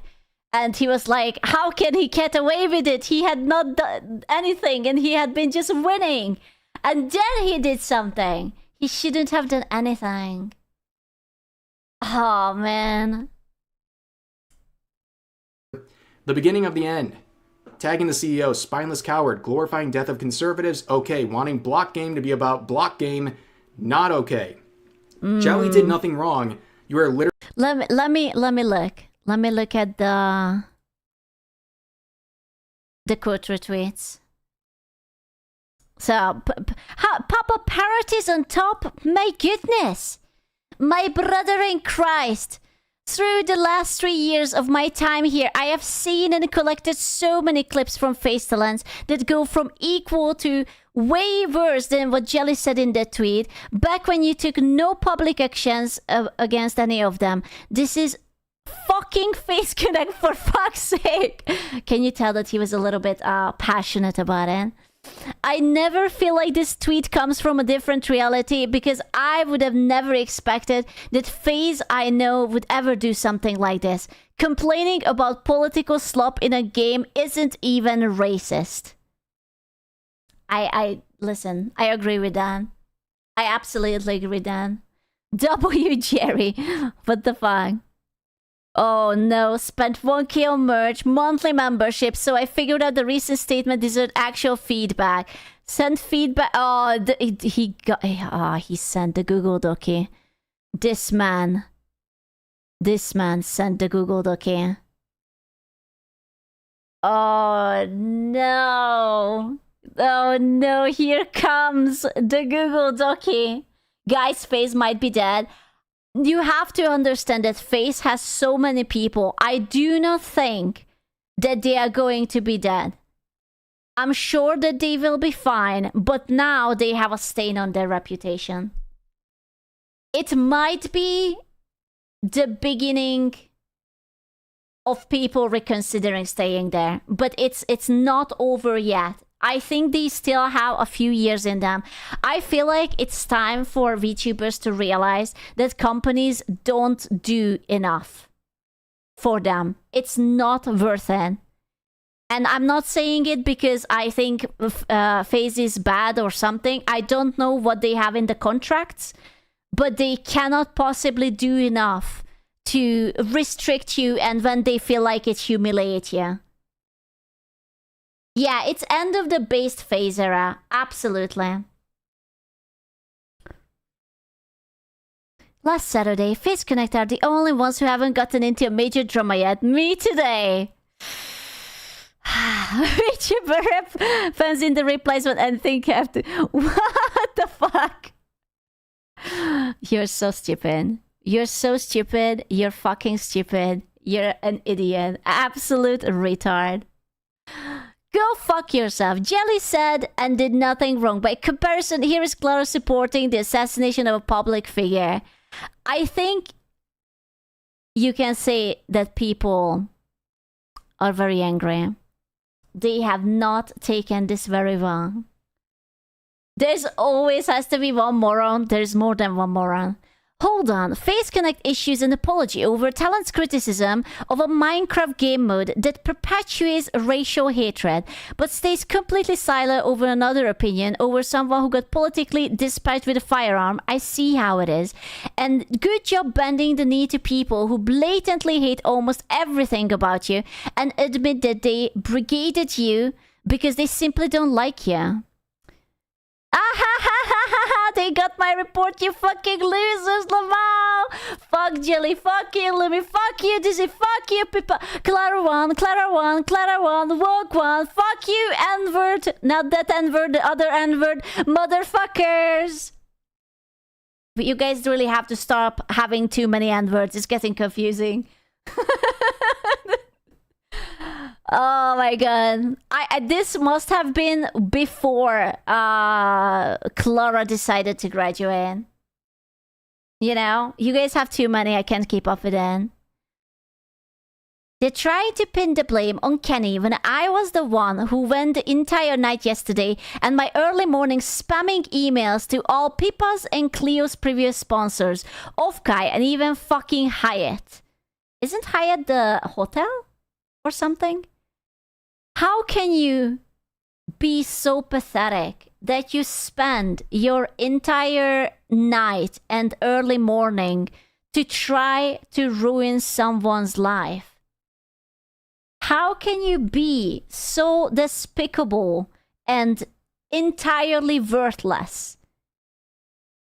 And he was like, how can he get away with it? He had not done anything and he had been just winning. And then he did something. He shouldn't have done anything. Oh, man. The beginning of the end. Tagging the CEO, spineless coward, glorifying death of conservatives, okay. Wanting block game to be about block game, not okay. Jelly did nothing wrong. You are literally... Let me look. Let me look at the quote retweets. So, Papa Parrot is on top? My goodness! My brother in Christ! Through the last 3 years of my time here, I have seen and collected so many clips from FaceTalents that go from equal to way worse than what Jelly said in that tweet, back when you took no public actions against any of them. This is fucking Face Connect, for fuck's sake! Can you tell that he was a little bit passionate about it? I never feel like this tweet comes from a different reality, because I would have never expected that FaZe I know would ever do something like this. Complaining about political slop in a game isn't even racist. Listen, I agree with that. I absolutely agree with that. W Jerry, what the fuck? Oh no, spent 1K on merch, monthly membership, so I figured out the recent statement deserved actual feedback. Send feedback. Oh, he sent the Google Docky. This man sent the Google Docky. Oh no. Oh no, here comes the Google Docky. Guys, FaZe might be dead. You have to understand that FaZe has so many people. I do not think that they are going to be dead. I'm sure that they will be fine, but now they have a stain on their reputation. It might be the beginning of people reconsidering staying there, but it's not over yet. I think they still have a few years in them. I feel like it's time for VTubers to realize that companies don't do enough for them. It's not worth it. And I'm not saying it because I think FaZe is bad or something. I don't know what they have in the contracts, but they cannot possibly do enough to restrict you, and when they feel like it, humiliate you. Yeah, it's end of the based FaZe era. Absolutely. Last Saturday, FaZe Connect are the only ones who haven't gotten into a major drama yet. Me today. VTuber fans in the replies when anything have to... What the fuck? You're so stupid. You're so stupid. You're fucking stupid. You're an idiot. Absolute retard. Go fuck yourself. Jelly said and did nothing wrong. By comparison, here is Clara supporting the assassination of a public figure. I think you can say that people are very angry. They have not taken this very well. There's always has to be one moron. There's more than one moron. Hold on, Face Connect issues an apology over Talent's criticism of a Minecraft game mode that perpetuates racial hatred, but stays completely silent over another opinion over someone who got politically dispatched with a firearm. I see how it is. And good job bending the knee to people who blatantly hate almost everything about you and admit that they brigaded you because they simply don't like you. Ah ha ha ha ha ha! They got my report, you fucking losers, Lamal! Fuck Jelly, fuck you, Lumi, fuck you, Dizzy, fuck you, people. Clara 1, Clara 1, Clara 1, Woke 1, fuck you, N-word. Not that N-word, the other N-word, motherfuckers! But you guys really have to stop having too many N-words, it's getting confusing. Oh my god. This must have been before Clara decided to graduate. You know? You guys have too many, I can't keep up with it. They tried to pin the blame on Kenny when I was the one who went the entire night yesterday and my early morning spamming emails to all Pippa's and Cleo's previous sponsors, Ofkai and even fucking Hyatt. Isn't Hyatt the hotel? Or something? How can you be so pathetic that you spend your entire night and early morning to try to ruin someone's life? How can you be so despicable and entirely worthless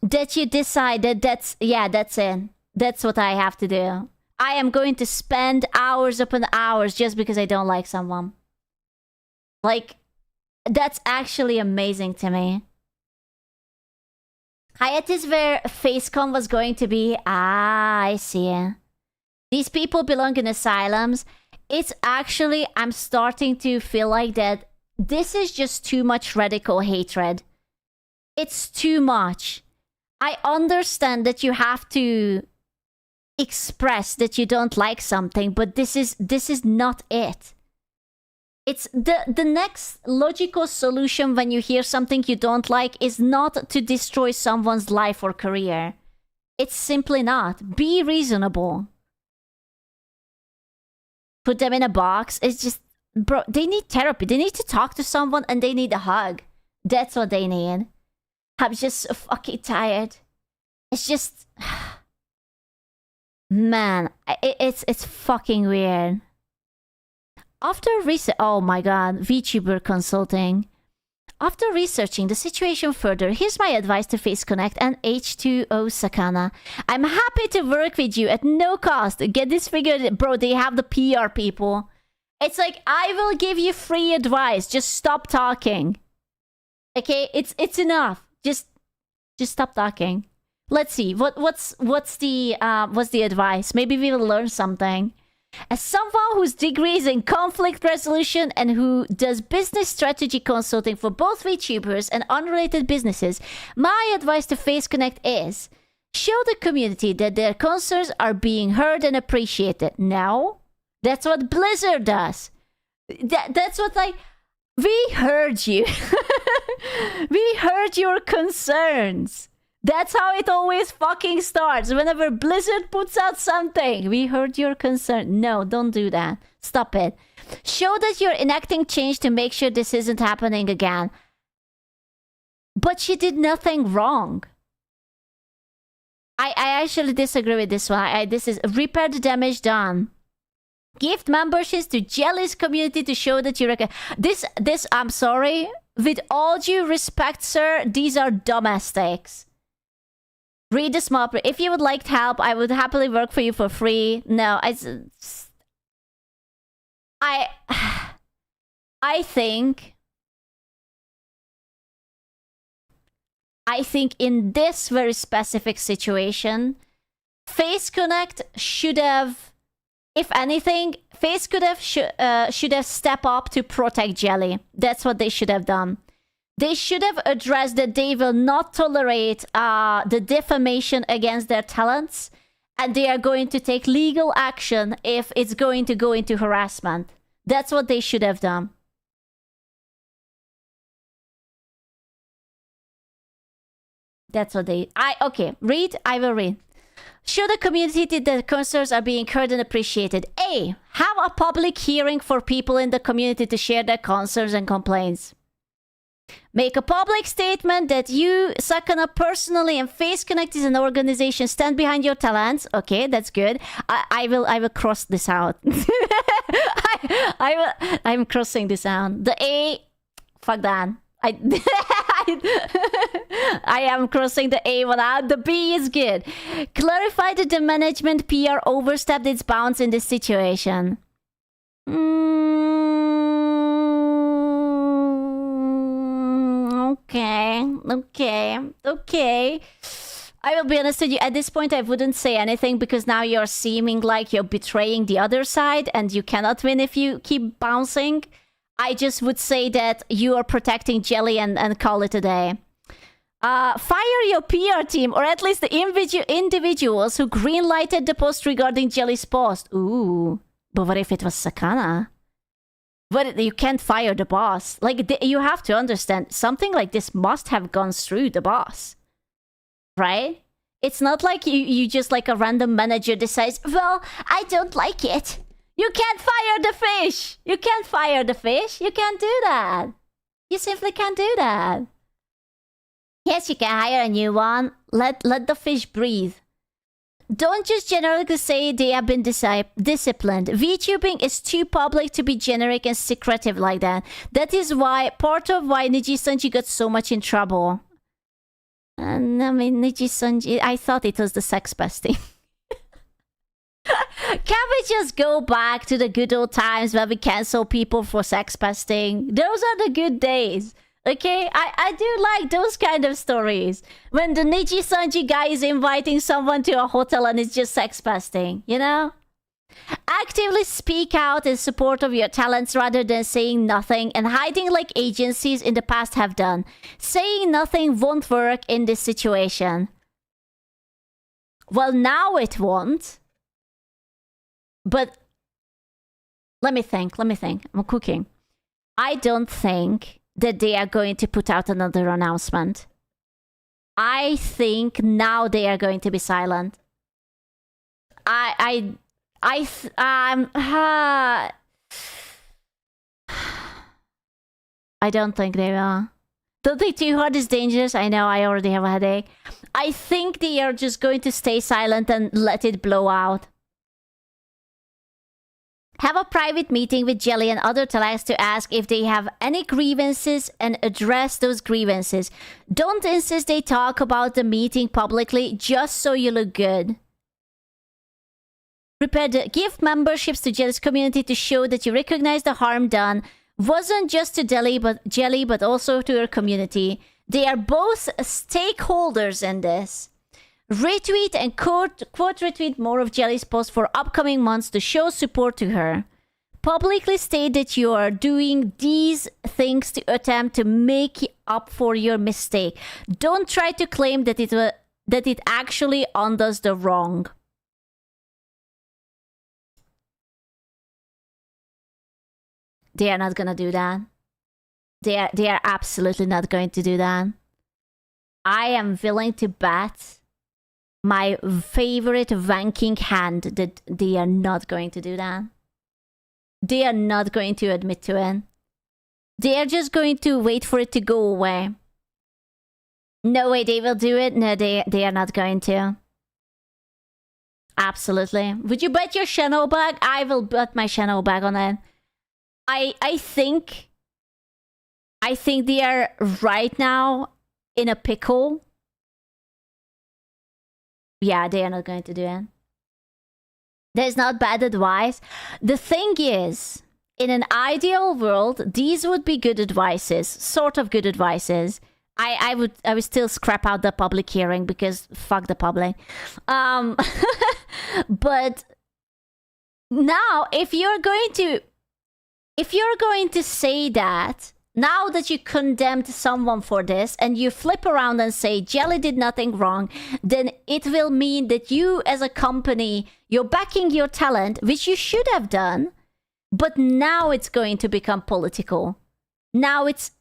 that you decide that that's it. That's what I have to do. I am going to spend hours upon hours just because I don't like someone. Like, that's actually amazing to me. Hyatt is where FaceCon was going to be. Ah, I see. These people belong in asylums. It's actually, I'm starting to feel like that this is just too much radical hatred. It's too much. I understand that you have to express that you don't like something, but this is not it. It's the next logical solution when you hear something you don't like is not to destroy someone's life or career. It's simply not. Be reasonable. Put them in a box. It's just, bro, they need therapy. They need to talk to someone and they need a hug. That's what they need. I'm just so fucking tired. It's just... Man, it's fucking weird. After oh my god, VTuber consulting. After researching the situation further, here's my advice to Face Connect and H2O Sakana. I'm happy to work with you at no cost. Get this figured, bro. They have the PR people. It's like, I will give you free advice. Just stop talking. Okay, it's enough. Just stop talking. Let's see. What's the advice? Maybe we will learn something. As someone whose degree is in conflict resolution and who does business strategy consulting for both VTubers and unrelated businesses, my advice to Face Connect is show the community that their concerns are being heard and appreciated. Now, that's what Blizzard does. That's what we heard you. We heard your concerns. That's how it always fucking starts. Whenever Blizzard puts out something, we heard your concern. No, don't do that. Stop it. Show that you're enacting change to make sure this isn't happening again. But she did nothing wrong. I actually disagree with this one. This is repair the damage done. Gift memberships to Jelly's community to show that you reckon. This, I'm sorry. With all due respect, sir, these are domestics. Read the small print. If you would like help, I would happily work for you for free. No, I think I think in this very specific situation, Face Connect should have, if anything, Face could have should have stepped up to protect Jelly. That's what they should have done. They should have addressed that they will not tolerate the defamation against their talents, and they are going to take legal action if it's going to go into harassment. That's what they should have done. That's what they... Okay, read. I will read. Show the community that the concerns are being heard and appreciated. A. Have a public hearing for people in the community to share their concerns and complaints. Make a public statement that you, Sakana, personally and Face Connect as an organization stand behind your talents. Okay, that's good. I will cross this out. I'm crossing this out. The A, fuck that. I am crossing the A one out. The B is good. Clarify that the management PR overstepped its bounds in this situation. Okay. I will be honest with you. At this point, I wouldn't say anything because now you're seeming like you're betraying the other side and you cannot win if you keep bouncing. I just would say that you are protecting Jelly and call it a day. Fire your PR team, or at least the individuals who greenlighted the post regarding Jelly's post. Ooh, but what if it was Sakana? But you can't fire the boss. Like, you have to understand, something like this must have gone through the boss. Right? It's not like you just like a random manager decides, well, I don't like it. You can't fire the fish. You can't fire the fish. You can't do that. You simply can't do that. Yes, you can hire a new one. Let the fish breathe. Don't just generically say they have been disciplined. VTubing is too public to be generic and secretive like that. That is why, part of why Niji-sanji got so much in trouble. And I mean, Niji-sanji, I thought it was the sex besting. Can we just go back to the good old times where we cancel people for sex pesting? Those are the good days. Okay? I do like those kind of stories. When the Niji-sanji guy is inviting someone to a hotel and it's just sex pesting, you know? Actively speak out in support of your talents rather than saying nothing and hiding like agencies in the past have done. Saying nothing won't work in this situation. Well, now it won't. But let me think. I'm cooking. I don't think that they are going to put out another announcement. I think now they are going to be silent. I don't think they will. Don't think too hard is dangerous. I know, I already have a headache. I think they are just going to stay silent and let it blow out. Have a private meeting with Jelly and other talents to ask if they have any grievances and address those grievances. Don't insist they talk about the meeting publicly just so you look good. Prepare the gift memberships to Jelly's community to show that you recognize the harm done wasn't just to Jelly but also to your community. They are both stakeholders in this. Retweet and quote retweet more of Jelly's posts for upcoming months to show support to her. Publicly state that you are doing these things to attempt to make up for your mistake. Don't try to claim that it actually undoes the wrong. They are not gonna do that. They are absolutely not going to do that. I am willing to bet my favorite wanking hand that they are not going to do that. They are not going to admit to it. They are just going to wait for it to go away. No way they will do it. No, they are not going to. Absolutely. Would you bet your channel bag? I will bet my channel bag on it. I think they are right now in a pickle. Yeah, they are not going to do it. There's not bad advice. The thing is, in an ideal world, these would be good advices, sort of good advices. I would still scrap out the public hearing because fuck the public. But now if you're going to say that, now that you condemned someone for this and you flip around and say Jelly did nothing wrong, then it will mean that you as a company, you're backing your talent, which you should have done, but now it's going to become political. Now it's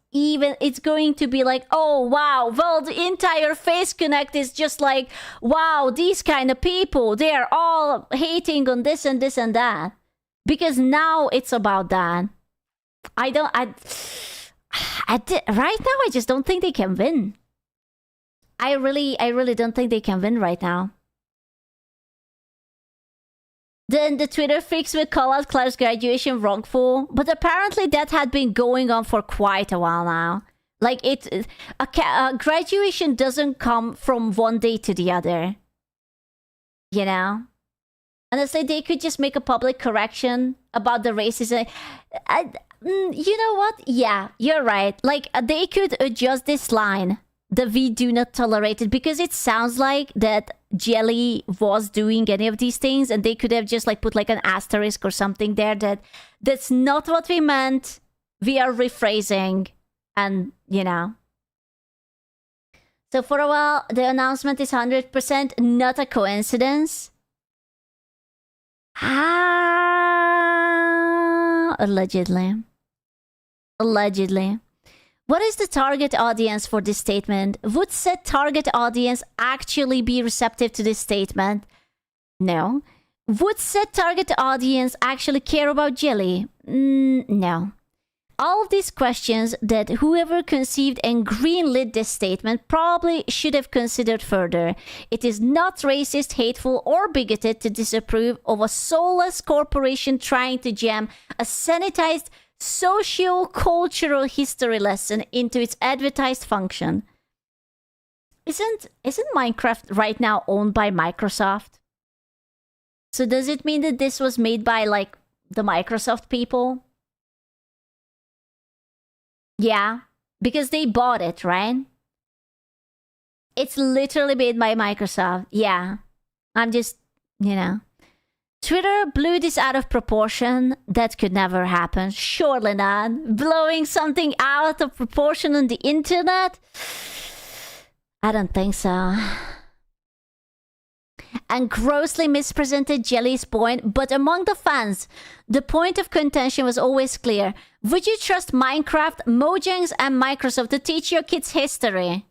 going to be like, oh wow, well, the entire Face Connect is just like, wow, these kind of people, they're all hating on this and this and that. Because now it's about that. Right now, I just don't think they can win. I really don't think they can win right now. Then the Twitter freaks will call out Claire's graduation wrongful, but apparently that had been going on for quite a while now. Like, graduation doesn't come from one day to the other. You know? Honestly, they could just make a public correction about the racism. You know what? Yeah, you're right. Like, they could adjust this line. The "we do not tolerate it," because it sounds like that Jelly was doing any of these things, and they could have just like put like an asterisk or something there that's not what we meant. We are rephrasing, and you know. So for a while, the announcement is 100% not a coincidence. Allegedly. What is the target audience for this statement? Would said target audience actually be receptive to this statement? No. Would said target audience actually care about Jelly? No. All of these questions that whoever conceived and greenlit this statement probably should have considered further. It is not racist, hateful, or bigoted to disapprove of a soulless corporation trying to jam a sanitized socio-cultural history lesson into its advertised function. Isn't Minecraft right now owned by Microsoft? So does it mean that this was made by like the Microsoft people? Yeah, because they bought it, right? It's literally made by Microsoft. Yeah. I'm just, you know. Twitter blew this out of proportion. That could never happen. Surely not. Blowing something out of proportion on the internet? I don't think so. And grossly mispresented Jelly's point, but among the fans, the point of contention was always clear. Would you trust Minecraft, Mojang's, and Microsoft to teach your kids history?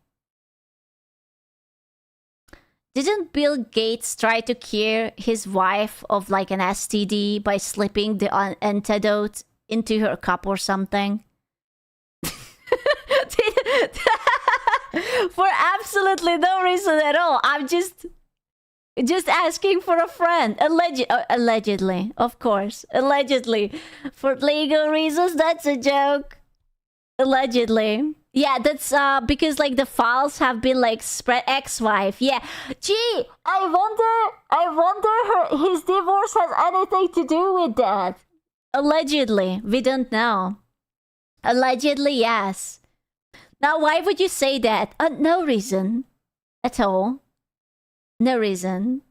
Didn't Bill Gates try to cure his wife of like an STD by slipping the antidote into her cup or something? For absolutely no reason at all. I'm just asking for a friend. Allegedly, of course. Allegedly. For legal reasons, that's a joke. Allegedly. Yeah, that's because like the files have been like spread. Ex-wife. Yeah. Gee, I wonder his divorce has anything to do with that. Allegedly. We don't know. Allegedly, yes. Now, why would you say that? No reason at all. No reason.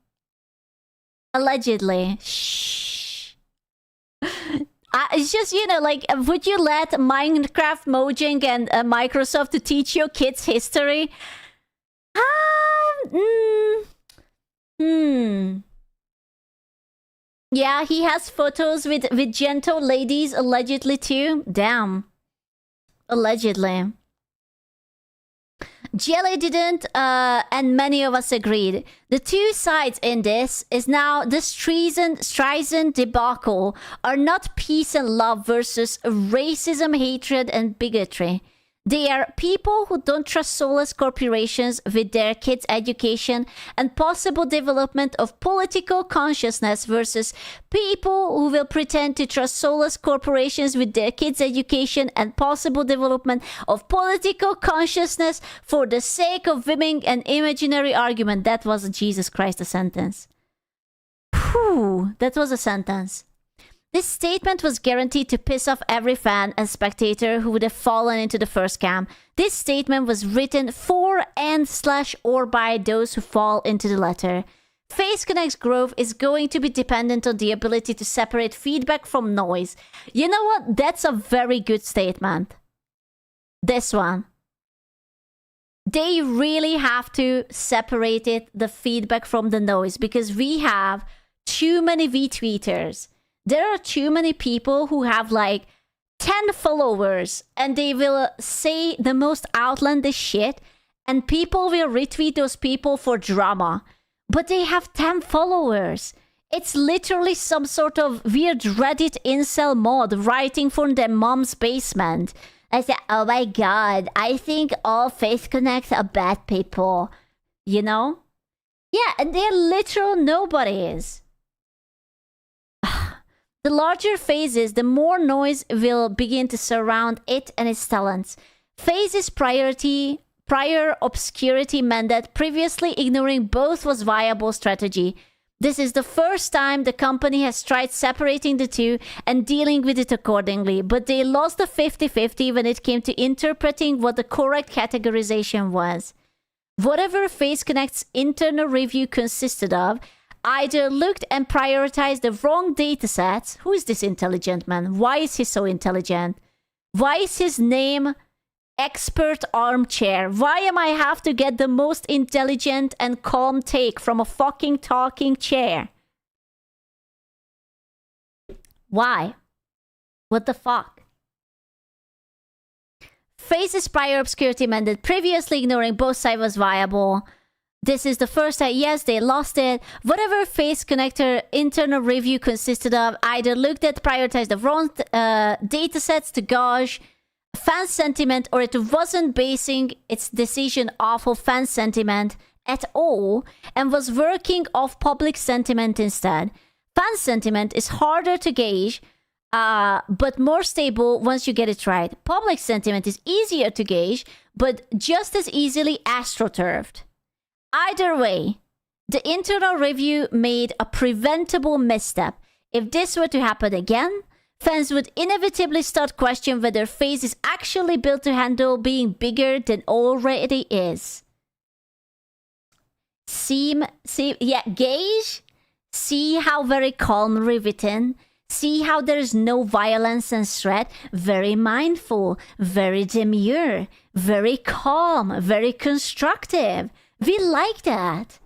Allegedly. Shh. It's just, you know, like, would you let Minecraft, Mojang, and Microsoft to teach your kids history? Yeah, he has photos with gentle ladies, allegedly, too. Damn. Allegedly. Jelly didn't, and many of us agreed. The two sides in this is now the Streisand debacle are not peace and love versus racism, hatred, and bigotry. They are people who don't trust soulless corporations with their kids' education and possible development of political consciousness versus people who will pretend to trust soulless corporations with their kids' education and possible development of political consciousness for the sake of winning an imaginary argument. That was, Jesus Christ, a sentence. Whew, that was a sentence. This statement was guaranteed to piss off every fan and spectator who would have fallen into the first scam. This statement was written for and/or by those who fall into the latter. FaceConnect's growth is going to be dependent on the ability to separate feedback from noise. You know what? That's a very good statement. This one. They really have to separate the feedback from the noise, because we have too many VTweeters. There are too many people who have like 10 followers and they will say the most outlandish shit and people will retweet those people for drama. But they have 10 followers. It's literally some sort of weird Reddit incel mod writing from their mom's basement. I said, oh my god, I think all Faith Connects are bad people. You know? Yeah, and they're literal nobodies. The larger phases, the more noise will begin to surround it and its talents. Phases prior obscurity meant that previously ignoring both was viable strategy. This is the first time the company has tried separating the two and dealing with it accordingly, but they lost the 50-50 when it came to interpreting what the correct categorization was. Whatever FaceConnect's internal review consisted of, either looked and prioritized the wrong datasets. Who is this intelligent man? Why is he so intelligent? Why is his name Expert Armchair? Why am I have to get the most intelligent and calm take from a fucking talking chair? Why? What the fuck? Phases prior obscurity meant that previously ignoring both sides was viable. This is the first time, yes, they lost it. Whatever Face Connector internal review consisted of, either looked at, prioritized the wrong datasets to gauge fan sentiment, or it wasn't basing its decision off of fan sentiment at all and was working off public sentiment instead. Fan sentiment is harder to gauge, but more stable once you get it right. Public sentiment is easier to gauge, but just as easily astroturfed. Either way, the internal review made a preventable misstep. If this were to happen again, fans would inevitably start questioning whether FaZe is actually built to handle being bigger than already is. Gauge? See how very calmly written? See how there is no violence and threat? Very mindful, very demure, very calm, very constructive. We like that.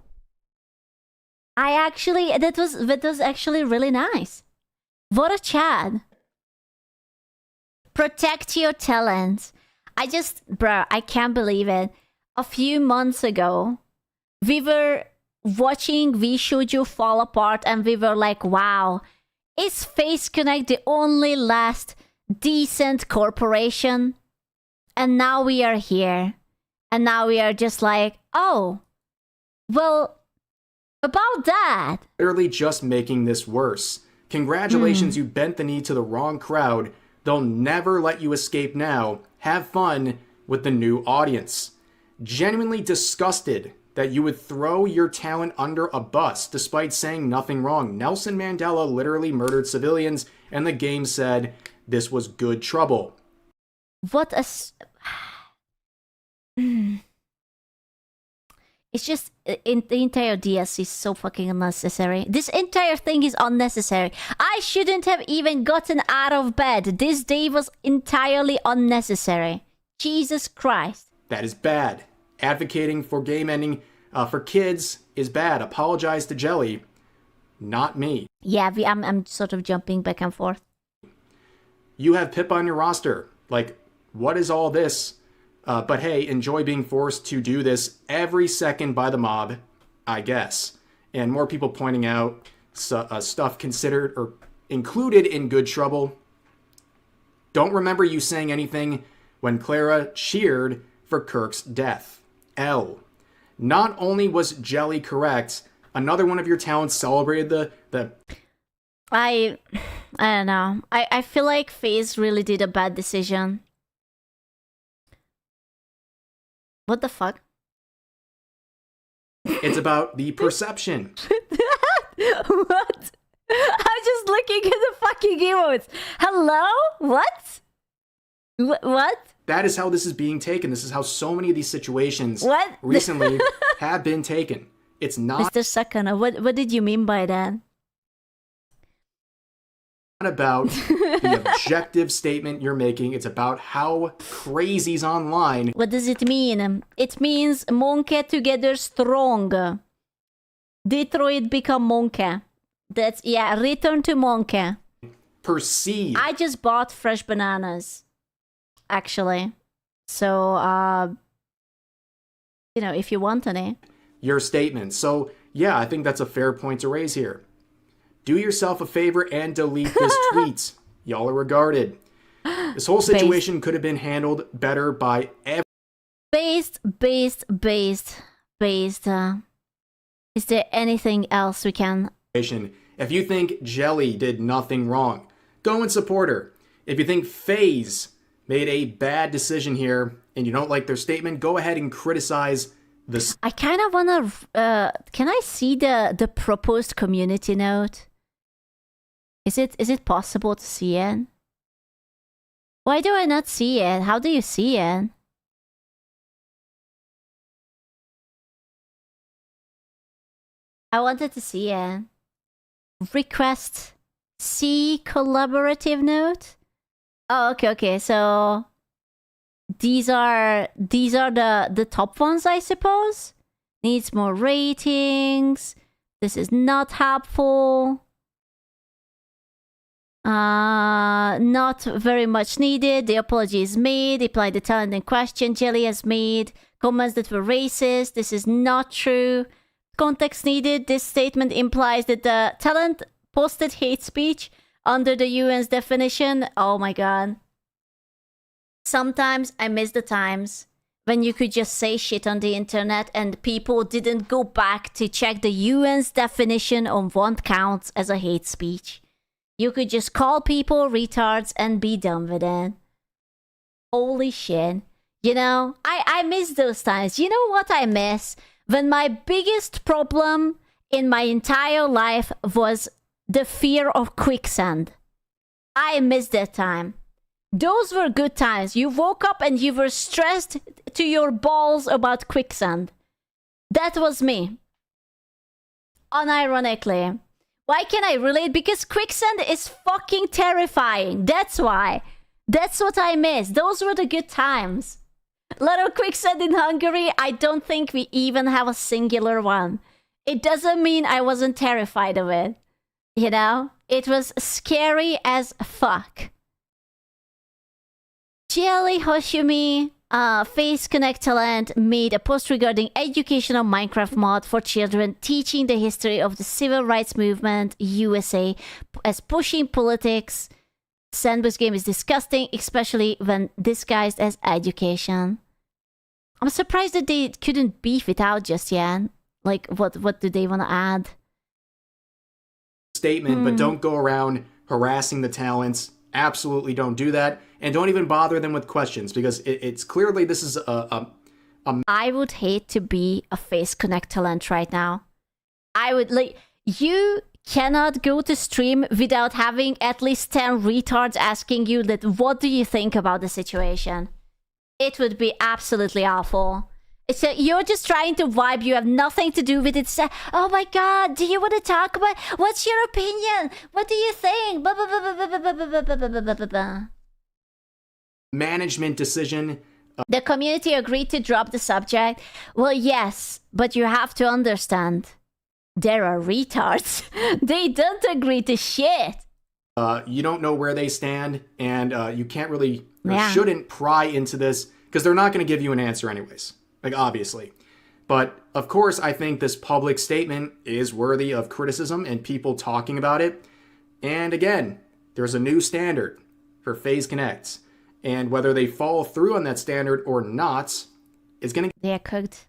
That was actually really nice. What a chat. Protect your talents. I can't believe it. A few months ago, we were watching V Shoujo fall apart and we were like, wow, is Face Connect the only last decent corporation? And now we are here. And now we are just like, oh, well, about that. Literally just making this worse. Congratulations, you bent the knee to the wrong crowd. They'll never let you escape now. Have fun with the new audience. Genuinely disgusted that you would throw your talent under a bus despite saying nothing wrong. Nelson Mandela literally murdered civilians, and the game said this was good trouble. What a... It's just, the entire DS is so fucking unnecessary. This entire thing is unnecessary. I shouldn't have even gotten out of bed. This day was entirely unnecessary. Jesus Christ. That is bad. Advocating for game ending for kids is bad. Apologize to Jelly. Not me. Yeah, I'm sort of jumping back and forth. You have Pip on your roster. Like, what is all this? But hey, enjoy being forced to do this every second by the mob, I guess. And more people pointing out stuff considered or included in Good Trouble. Don't remember you saying anything when Clara cheered for Kirk's death. L. Not only was Jelly correct, another one of your talents celebrated the... I don't know. I feel like FaZe really did a bad decision. What the fuck? It's about the perception. What? I'm just looking at the fucking emotes. Hello? What? What? That is how this is being taken. This is how so many of these situations recently have been taken. It's not Mr. Sakana, what did you mean by that? about the objective statement you're making. It's about how crazies online. What does it mean? It means monkey together strong. Detroit become monkey. That's, yeah, return to monkey. Perceive. I just bought fresh bananas, actually. So, you know, if you want any. Your statement. So, yeah, I think that's a fair point to raise here. Do yourself a favor and delete this tweet. Y'all are regarded. This whole situation could have been handled better by Based. Is there anything else we can? If you think Jelly did nothing wrong, go and support her. If you think FaZe made a bad decision here and you don't like their statement, go ahead and criticize this. I kind of want to... can I see the proposed community note? Is it possible to see it? Why do I not see it? How do you see it? I wanted to see it. Request see collaborative note. Oh, okay. So these are the top ones, I suppose. Needs more ratings. This is not helpful. Not very much needed. The apology is made. Apply the talent in question. Jelly has made comments that were racist. This is not true. Context needed. This statement implies that the talent posted hate speech under the UN's definition. Oh my god. Sometimes I miss the times when you could just say shit on the internet and people didn't go back to check the UN's definition on what counts as a hate speech. You could just call people retards and be done with it. Holy shit. You know, I miss those times. You know what I miss? When my biggest problem in my entire life was the fear of quicksand. I miss that time. Those were good times. You woke up and you were stressed to your balls about quicksand. That was me. Unironically. Why can I relate? Because quicksand is fucking terrifying. That's why. That's what I miss. Those were the good times. Little quicksand in Hungary, I don't think we even have a singular one. It doesn't mean I wasn't terrified of it. You know? It was scary as fuck. Jelly Hoshimi, Face Connect Talent made a post regarding educational Minecraft mod for children teaching the history of the civil rights movement USA as pushing politics. Sandbox game is disgusting, especially when disguised as education. I'm surprised that they couldn't beef it out just yet. Like, what do they want to add? Statement, but don't go around harassing the talents. Absolutely don't do that. And don't even bother them with questions, because it's clearly this is I would hate to be a Face Connect talent right now. I would, like, you cannot go to stream without having at least 10 retards asking you that what do you think about the situation. It would be absolutely awful. It's you're just trying to vibe. You have nothing to do with it. Say, oh my god, do you want to talk about? What's your opinion? What do you think? Management decision. The community agreed to drop the subject. Well, yes, but you have to understand. There are retards. They don't agree to shit. You don't know where they stand, and you can't really, or shouldn't pry into this, because they're not going to give you an answer anyways. Like, obviously. But, of course, I think this public statement is worthy of criticism and people talking about it. And again, there's a new standard for FaZe Connect. And whether they follow through on that standard or not is going to... They are cooked.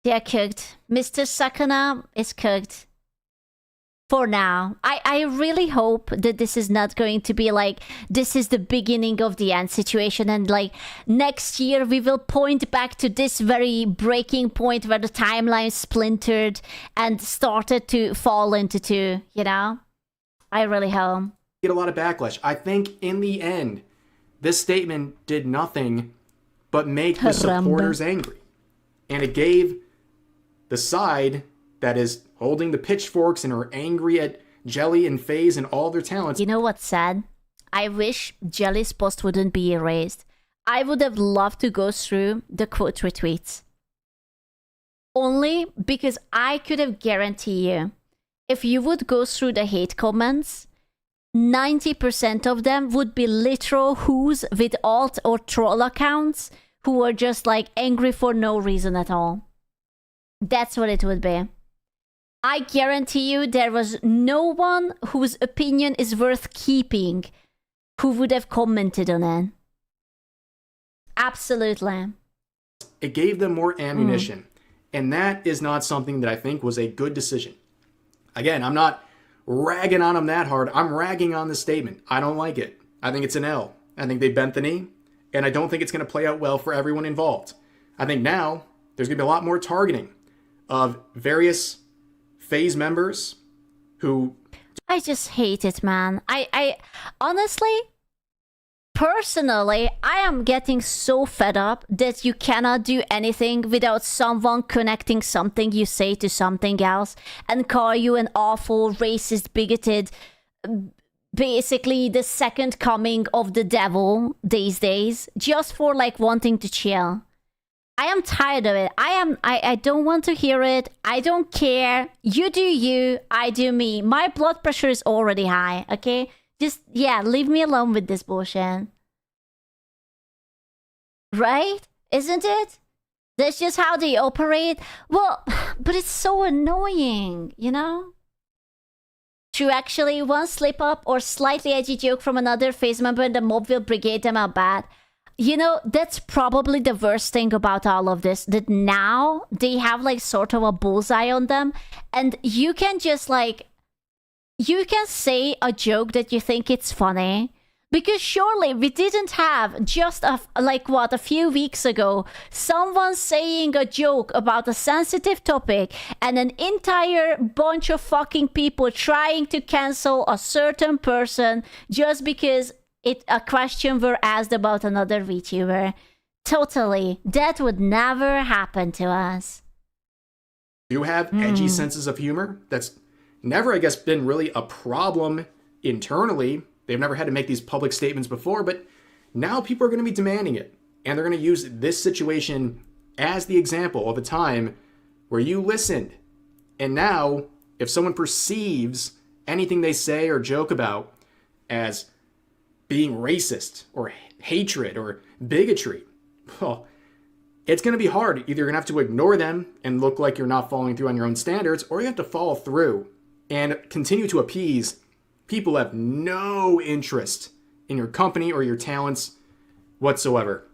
They are cooked. Mr. Sakana is cooked. For now. I really hope that this is not going to be like, this is the beginning of the end situation, and like next year we will point back to this very breaking point where the timeline splintered and started to fall into two, you know? I really hope. Get a lot of backlash. I think in the end, this statement did nothing but make the supporters angry. And it gave the side that is holding the pitchforks and are angry at Jelly and FaZe and all their talents. You know what's sad? I wish Jelly's post wouldn't be erased. I would have loved to go through the quote retweets. Only because I could have guaranteed you, if you would go through the hate comments, 90% of them would be literal who's with alt or troll accounts who are just like angry for no reason at all. That's what it would be. I guarantee you there was no one whose opinion is worth keeping who would have commented on it. Absolutely. It gave them more ammunition. And that is not something that I think was a good decision. Again, I'm not ragging on them that hard. I'm ragging on the statement. I don't like it. I think it's an L. I think they bent the knee. And I don't think it's going to play out well for everyone involved. I think now there's going to be a lot more targeting of various FaZe members who... I just hate it, man. I honestly, personally, I am getting so fed up that you cannot do anything without someone connecting something you say to something else and call you an awful, racist, bigoted, basically the second coming of the devil these days, just for like wanting to chill. I am tired of it. I don't want to hear it. I don't care. You do you, I do me. My blood pressure is already high, okay? Just, yeah, leave me alone with this bullshit. Right? Isn't it? That's just how they operate. Well, but it's so annoying, you know? True, actually, one slip up or slightly edgy joke from another FaZe member and the mob will brigade them out bad. You know, that's probably the worst thing about all of this, that now they have like sort of a bullseye on them, and you can just like, you can say a joke that you think it's funny, because surely we didn't have just a few weeks ago, someone saying a joke about a sensitive topic and an entire bunch of fucking people trying to cancel a certain person just because a question were asked about another VTuber. Totally. That would never happen to us. Do have edgy senses of humor. That's never, I guess, been really a problem internally. They've never had to make these public statements before, but now people are going to be demanding it. And they're going to use this situation as the example of a time where you listened. And now, if someone perceives anything they say or joke about as being racist or hatred or bigotry, well, it's going to be hard. Either you're going to have to ignore them and look like you're not following through on your own standards, or you have to follow through and continue to appease people who have no interest in your company or your talents whatsoever.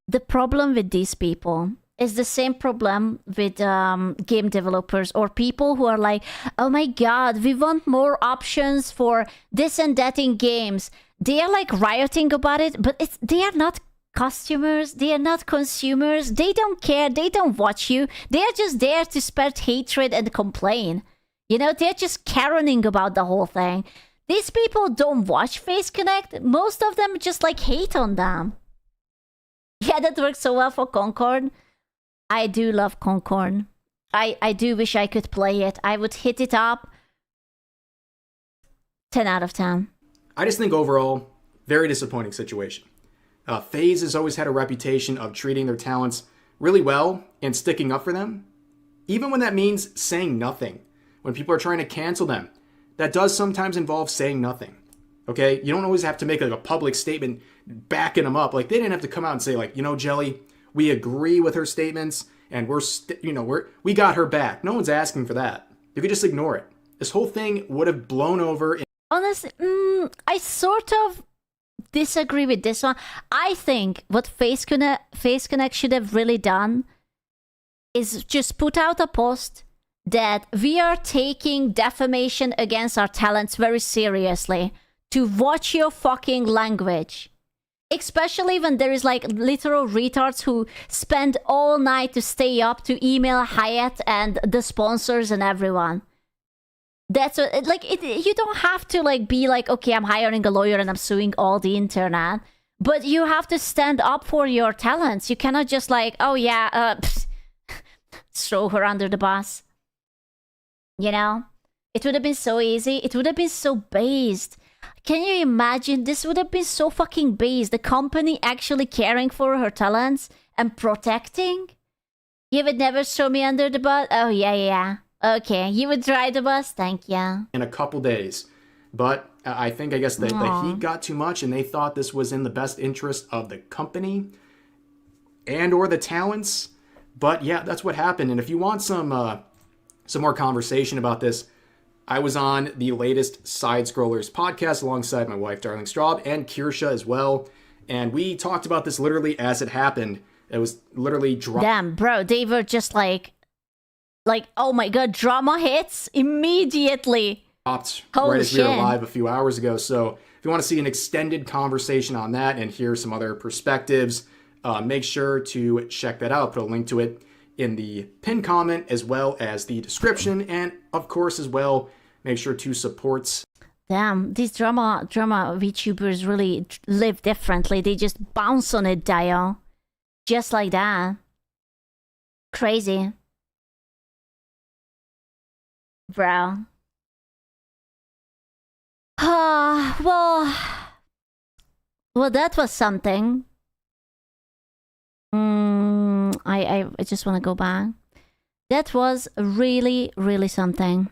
The problem with these people is the same problem with game developers or people who are like, oh my god, we want more options for this and that in games. They are like rioting about it, but they are not customers, they are not consumers, they don't care, they don't watch you, they are just there to spread hatred and complain. You know, they're just caroling about the whole thing. These people don't watch FaZe Connect, most of them just like hate on them. Yeah, that works so well for Concord. I do love Concord. I do wish I could play it. I would hit it up 10 out of 10. I just think overall, very disappointing situation. FaZe has always had a reputation of treating their talents really well and sticking up for them, even when that means saying nothing. When people are trying to cancel them, that does sometimes involve saying nothing. Okay, you don't always have to make like a public statement backing them up. Like they didn't have to come out and say like, you know, Jelly, we agree with her statements and we got her back. No one's asking for that. You could just ignore it. This whole thing would have blown over. Honestly, I sort of disagree with this one. I think what FaZe Connect should have really done is just put out a post that we are taking defamation against our talents very seriously. To watch your fucking language. Especially when there is like literal retards who spend all night to stay up to email Hyatt and the sponsors and everyone. That's what, like, you don't have to like be like, okay, I'm hiring a lawyer and I'm suing all the internet, but you have to stand up for your talents. You cannot just like, oh yeah, throw her under the bus. You know, it would have been so easy. It would have been so based. Can you imagine? This would have been so fucking based. The company actually caring for her talents and protecting. You would never throw me under the bus. Oh yeah. Okay, you would ride the bus? Thank you. In a couple days. But I guess the heat got too much and they thought this was in the best interest of the company and or the talents. But yeah, that's what happened. And if you want some more conversation about this, I was on the latest Side Scrollers podcast alongside my wife, Darling Straub, and Kirsha as well. And we talked about this literally as it happened. It was literally Damn, bro, they were just like, oh my god, drama hits immediately. Right Holy as shit. we were live a few hours ago. So if you want to see an extended conversation on that and hear some other perspectives, make sure to check that out. Put a link to it in the pinned comment as well as the description. And of course, as well, make sure to support. Damn, these drama VTubers really live differently. They just bounce on it, dial. Just like that. Crazy. Bro. Well, that was something. I just want to go back. That was really, really something.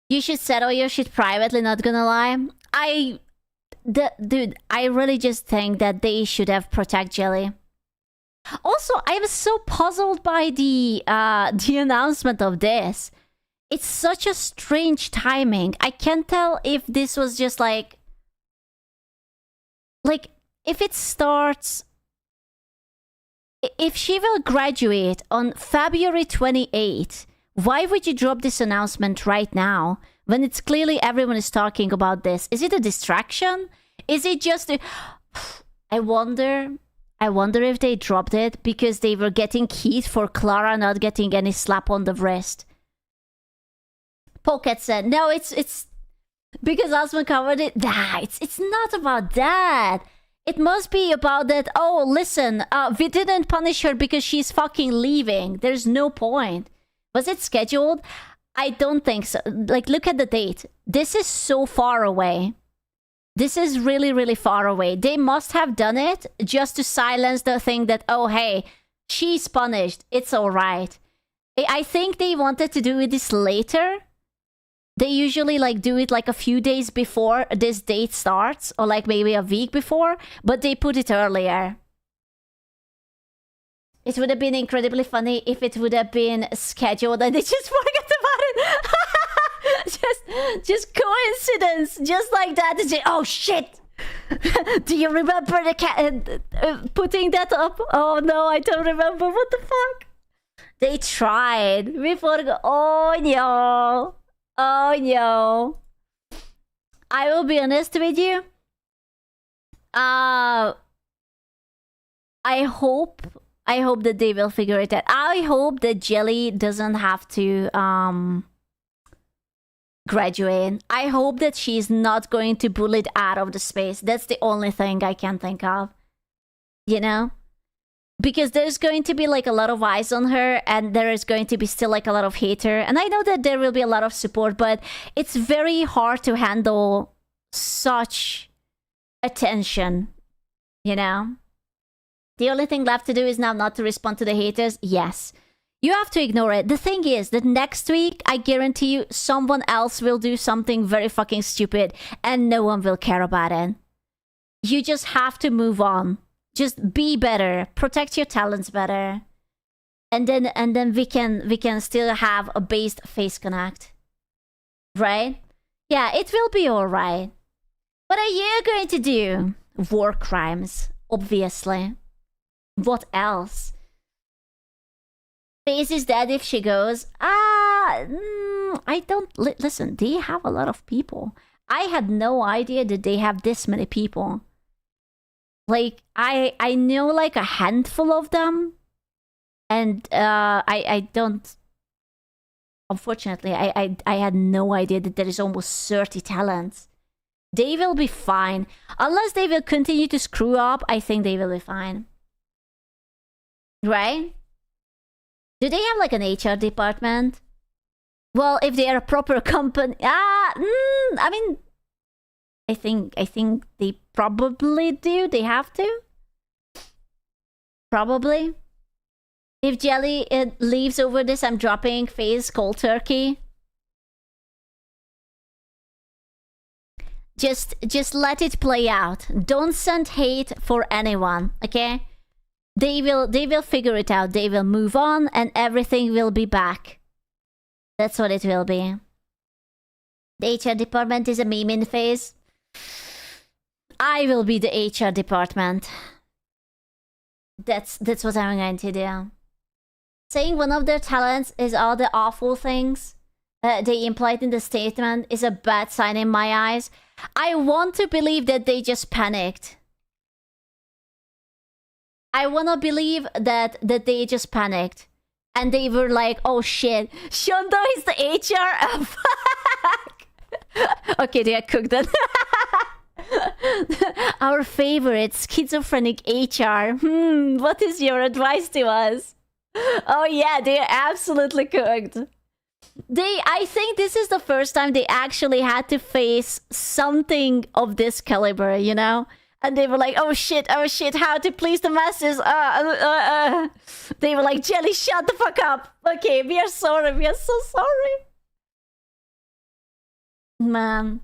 You should settle your shit privately, not gonna lie. Dude, I really just think that they should have Protect Jelly. Also, I was so puzzled by the announcement of this. It's such a strange timing. I can't tell if this was just like if it starts, if she will graduate on February 28th, why would you drop this announcement right now when it's clearly everyone is talking about this? Is it a distraction? Is it just I wonder if they dropped it because they were getting heat for Clara not getting any slap on the wrist. Pocket said, no, it's because Asma covered it. Nah, it's not about that. It must be about that, oh, listen, we didn't punish her because she's fucking leaving. There's no point. Was it scheduled? I don't think so. Like, look at the date. This is so far away. This is really, really far away. They must have done it just to silence the thing that, oh, hey, she's punished. It's all right. I think they wanted to do this later. They usually like do it like a few days before this date starts, or like maybe a week before, but they put it earlier. It would have been incredibly funny if it would have been scheduled and they just forgot about it. just coincidence, just like that. It's just, oh shit! Do you remember the cat putting that up? Oh no, I don't remember. What the fuck? They tried. We forgot. Oh no. Oh no. I will be honest with you. I hope that they will figure it out. I hope that Jelly doesn't have to graduate. I hope that she's not going to bully it out of the space. That's the only thing I can think of. You know? Because there's going to be like a lot of eyes on her, and there is going to be still like a lot of hater. And I know that there will be a lot of support, but it's very hard to handle such attention, you know? The only thing left to do is now not to respond to the haters. Yes. You have to ignore it. The thing is that next week, I guarantee you, someone else will do something very fucking stupid, and no one will care about it. You just have to move on. Just be better, protect your talents better, and then we can still have a based face connect, right? Yeah, it will be all right. What are you going to do? War crimes, obviously. What else? Face is dead if she goes. I don't listen. They have a lot of people. I had no idea that they have this many people. Like, I know like a handful of them, and I don't Unfortunately, I had no idea that there is almost 30 talents. They will be fine. Unless they will continue to screw up, I think they will be fine. Right? Do they have like an HR department? Well, if they are a proper company... I mean... I think they probably do. They have to. Probably. If Jelly leaves over this, I'm dropping FaZe cold turkey. Just let it play out. Don't send hate for anyone, okay? They will figure it out. They will move on and everything will be back. That's what it will be. The HR department is a meme in FaZe. I will be the HR department. That's what I'm going to do. Saying one of their talents is all the awful things they implied in the statement is a bad sign in my eyes. I want to believe that they just panicked. I want to believe that they just panicked. And they were like, oh shit, Shondo is the HR? Oh, fuck. Okay, they are cooked then. Our favorite schizophrenic HR. What is your advice to us? Oh yeah, they are absolutely cooked. I think this is the first time they actually had to face something of this caliber, you know? And they were like, oh shit, how to please the masses. They were like, Jelly, shut the fuck up. Okay, we are sorry, we are so sorry. Man.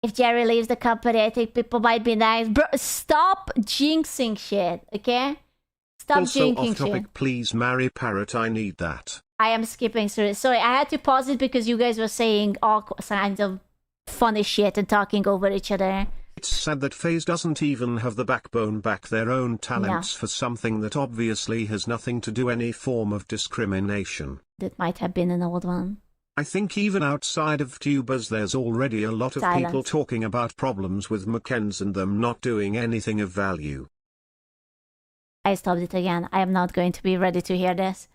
If Jerry leaves the company, I think people might be nice. Bro, stop jinxing shit, okay? Stop also jinxing off topic, shit. Please marry Parrot, I need that. I am skipping through it. Sorry, I had to pause it because you guys were saying all kinds of funny shit and talking over each other. It's sad that FaZe doesn't even have the backbone back their own talents for something that obviously has nothing to do any form of discrimination. That might have been an old one. I think even outside of VTubers there's already a lot of people talking about problems with Mackenzie and them not doing anything of value. I stopped it again. I am not going to be ready to hear this.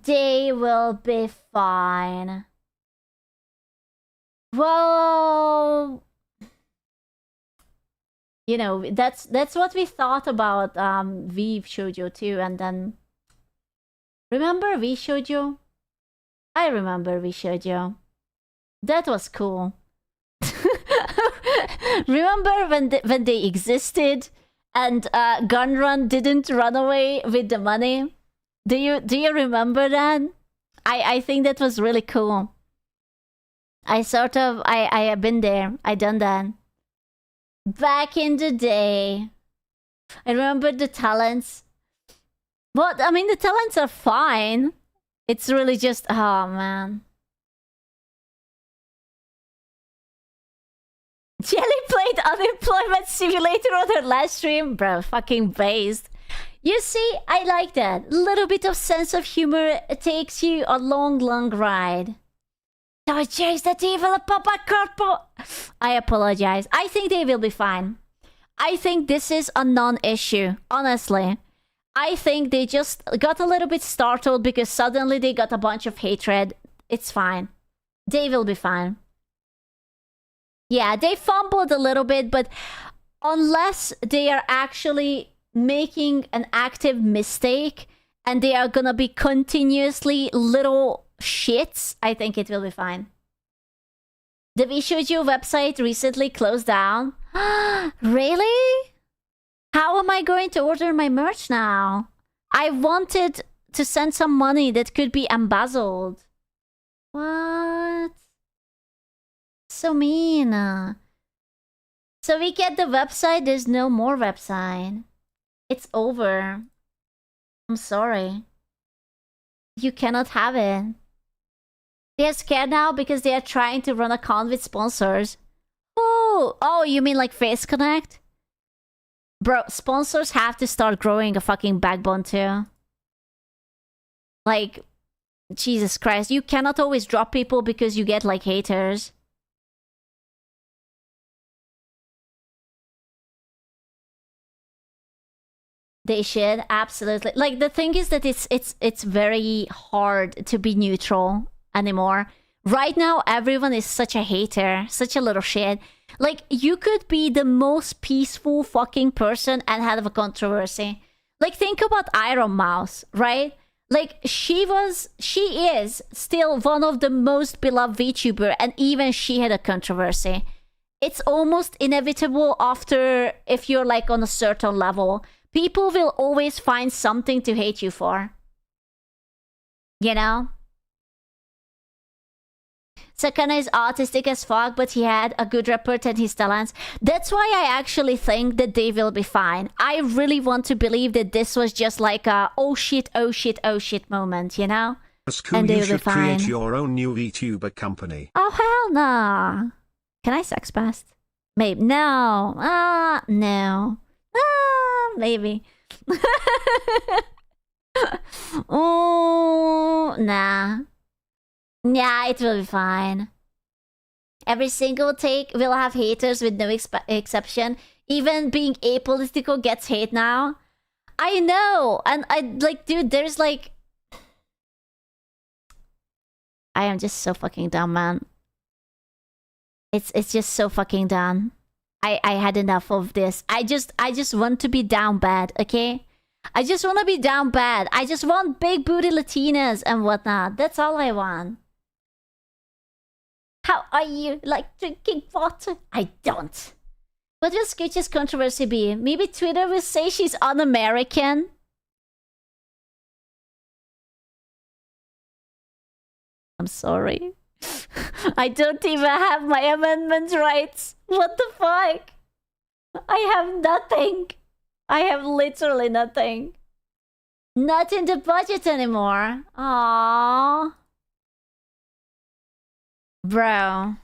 They will be fine. Well, you know, that's what we thought about V Shoujo too, and then remember V Shoujo? I remember V Shoujo. That was cool. Remember when they existed and Gunrun didn't run away with the money? Do you remember that? I think that was really cool. I have been there. I done that. Back in the day. I remember the talents. But I mean the talents are fine. It's really just, oh man. Jelly played Unemployment Simulator on her last stream. Bro, fucking based. You see, I like that. A little bit of sense of humor takes you a long, long ride. Don't chase the evil Papa Corpo. I apologize. I think they will be fine. I think this is a non-issue, honestly. I think they just got a little bit startled because suddenly they got a bunch of hatred. It's fine. They will be fine. Yeah, they fumbled a little bit, but unless they are actually making an active mistake and they are gonna be continuously little shits, I think it will be fine. The VShoujo website recently closed down. Really? How am I going to order my merch now? I wanted to send some money that could be embezzled. What? So mean. So we get the website, there's no more website. It's over. I'm sorry. You cannot have it. They're scared now because they are trying to run a con with sponsors. Oh, you mean like Face Connect? Bro, sponsors have to start growing a fucking backbone too. Like, Jesus Christ, you cannot always drop people because you get like haters. They should, absolutely. Like, the thing is that it's very hard to be neutral anymore. Right now, everyone is such a hater, such a little shit. Like, you could be the most peaceful fucking person and have a controversy. Like, think about Iron Mouse, right? Like, she is still one of the most beloved VTuber, and even she had a controversy. It's almost inevitable after, if you're like on a certain level. People will always find something to hate you for. You know? Sakana is autistic as fuck, but he had a good report and his talents. That's why I actually think that they will be fine. I really want to believe that this was just like a oh shit moment, you know? And they will be fine. Create your own new VTuber company. Oh hell no. Can I sex past? Maybe. No. No. Maybe. Oh, nah. Yeah, it will be fine. Every single take will have haters with no exception. Even being apolitical gets hate now. I know. And I like, dude, there's like... I am just so fucking dumb, man. It's just so fucking dumb. I had enough of this. I just want to be down bad, okay? I just want to be down bad. I just want big booty Latinas and whatnot. That's all I want. How are you? Like drinking water? I don't. What will Scooch's controversy be? Maybe Twitter will say she's un-American? I'm sorry. I don't even have my amendment rights. What the fuck? I have nothing. I have literally nothing. Not in the budget anymore. Aww. Bro.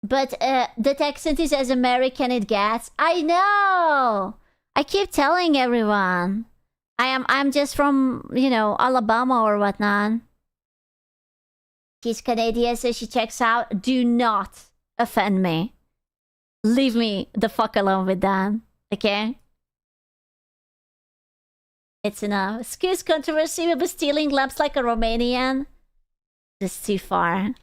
But the accent is as American it gets. I know. I keep telling everyone. I'm just from, you know, Alabama or whatnot. She's Canadian, so she checks out. Do not offend me. Leave me the fuck alone with that. Okay? It's enough. Excuse controversy will be stealing lamps like a Romanian. That's too far.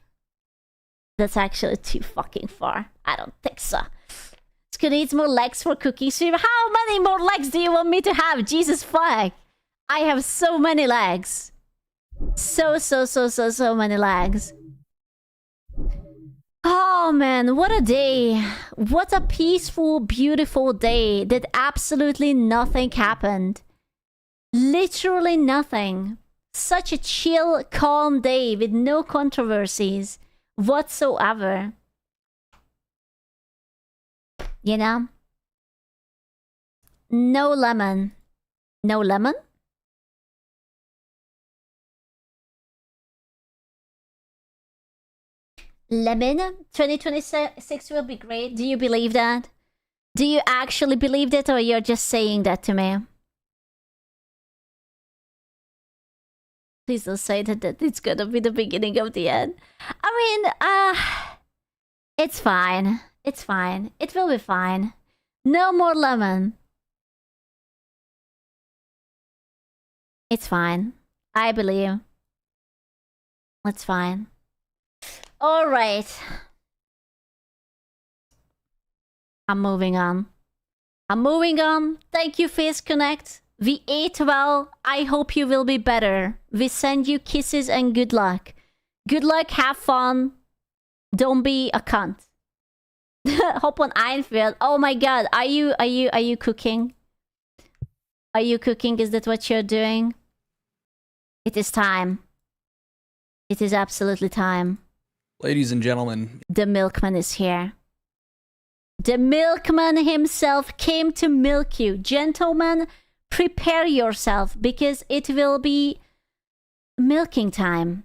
That's actually too fucking far. I don't think so. Scoot needs more legs for cooking stream. How many more legs do you want me to have? Jesus fuck. I have so many legs. So many legs. Oh man, what a day. What a peaceful, beautiful day that absolutely nothing happened. Literally nothing. Such a chill, calm day with no controversies whatsoever. You know? No lemon. No lemon? Lemon? 2026 will be great. Do you believe that? Do you actually believe that, or you're just saying that to me? Please don't say that it's gonna be the beginning of the end. I mean, it's fine. It's fine. It will be fine. No more lemon. It's fine. I believe. It's fine. Alright. I'm moving on. Thank you, Face Connect. We ate well. I hope you will be better. We send you kisses and good luck. Good luck, have fun. Don't be a cunt. Hop on Einfield. Oh my god, are you cooking? Are you cooking? Is that what you're doing? It is time. It is absolutely time. Ladies and gentlemen. The milkman is here. The milkman himself came to milk you. Gentlemen, prepare yourself because it will be milking time.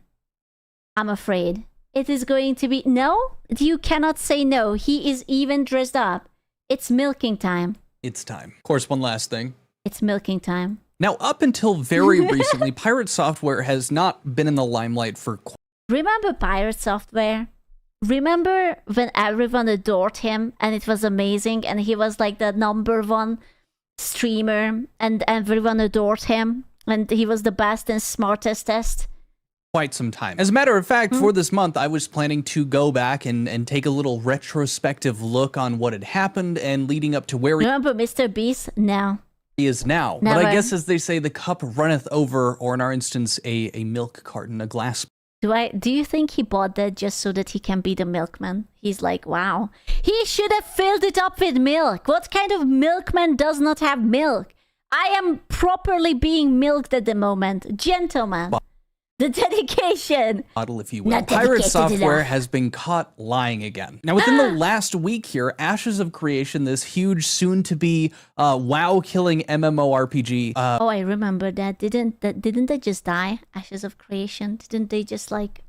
I'm afraid. It is going to be... No? You cannot say no. He is even dressed up. It's milking time. It's time. Of course, one last thing. It's milking time. Now, up until very recently, Pirate Software has not been in the limelight for... Remember Pirate Software? remember when everyone adored him and it was amazing and he was like the #1 streamer and everyone adored him and he was the best and smartest? Quite some time. As a matter of fact, for this month, I was planning to go back and take a little retrospective look on what had happened and leading up to where Remember Mr. Beast? No. he is now. Never. But I guess as they say, the cup runneth over, or in our instance, a milk carton, a glass. Do you think he bought that just so that he can be the milkman? He's like, wow. He should have filled it up with milk. What kind of milkman does not have milk? I am properly being milked at the moment. Gentlemen. The dedication. Bottle, if you will. Not Pirate dedicated Software enough. has been caught lying again. Now, within the last week here, Ashes of Creation, this huge, soon-to-be WoW-killing MMORPG, Oh, I remember that. Didn't they just die? Ashes of Creation. Didn't they just like?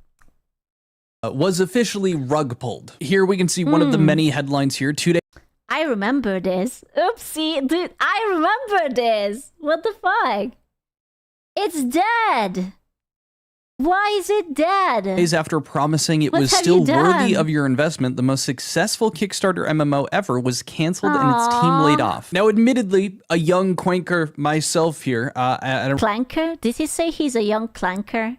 was officially rug pulled. Here we can see one of the many headlines here. 2 days I remember this. Oopsie, dude. I remember this. What the fuck? It's dead. Why is it dead? after promising it What was have still you done? worthy of your investment, the most successful Kickstarter MMO ever was canceled and its team laid Aw. off. Now, admittedly, a young quanker myself here, at Clanker? Did he say he's a young clanker?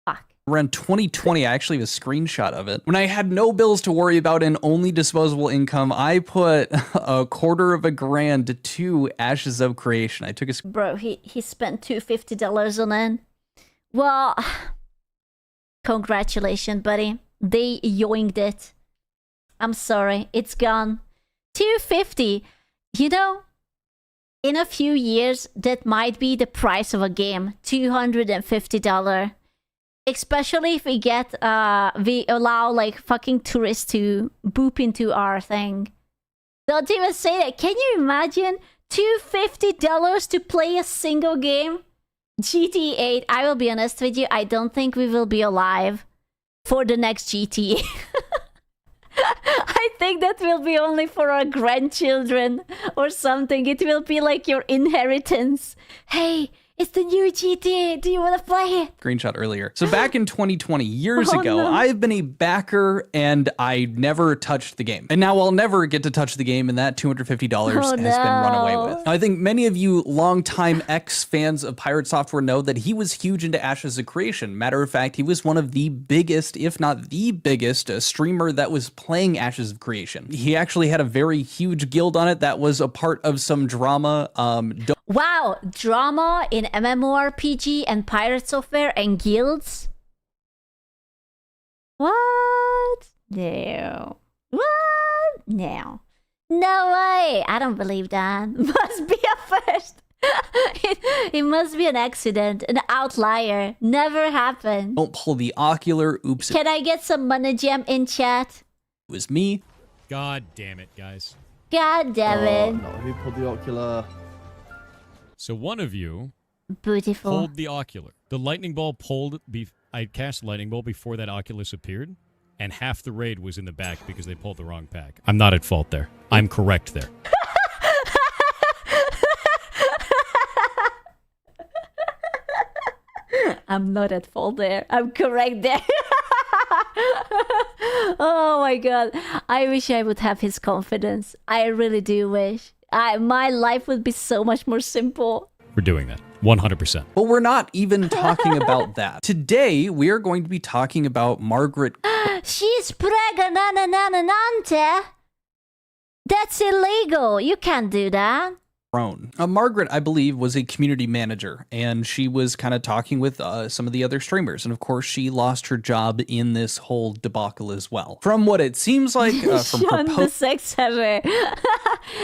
Fuck. around 2020, I actually have a screenshot of it. When I had no bills to worry about and only disposable income, I put $250,000 to Ashes of Creation. I took a Bro, he spent $250 on it. Well, congratulations, buddy. They yoinked it. I'm sorry, it's gone. $250. You know, in a few years, that might be the price of a game. $250. Especially if we allow like fucking tourists to boop into our thing. Don't even say that. Can you imagine $250 to play a single game? GTA 8, I will be honest with you, I don't think we will be alive for the next GTA. I think that will be only for our grandchildren or something. It will be like your inheritance. Hey, it's the new GTA. Do you want to play it? screenshot earlier. So back in 2020, years Oh, ago, no. I've been a backer and I never touched the game. And now I'll never get to touch the game, and that $250 Oh, has been run away no. with. Now, I think many of you longtime ex-fans of Pirate Software know that he was huge into Ashes of Creation. Matter of fact, he was one of the biggest, if not the biggest, streamer that was playing Ashes of Creation. He actually had a very huge guild on it that was a part of some drama. Wow, drama in MMORPG and Pirate Software and guilds? What? No. What? No. No way. I don't believe that. Must be a first. It must be an accident, an outlier. Never happened. Don't pull the ocular. Oops, it Can I get some money gem in chat? was me. God damn it, guys. God damn it. No, who pulled the ocular? So one of you Beautiful. pulled the ocular. The lightning bolt pulled. I cast lightning bolt before that Oculus appeared, and half the raid was in the back because they pulled the wrong pack. I'm not at fault there. I'm correct there. I'm not at fault there. I'm correct there. Oh my god. I wish I would have his confidence. I really do wish. My life would be so much more simple. We're doing that. 100%. But we're not even talking about that. Today, we are going to be talking about Margaret She's pregnant. That's illegal. You can't do that. Crone. Margaret, I believe, was a community manager, and she was kind of talking with some of the other streamers. And of course, she lost her job in this whole debacle as well. From what it seems like, from her Sean the post. sex haver.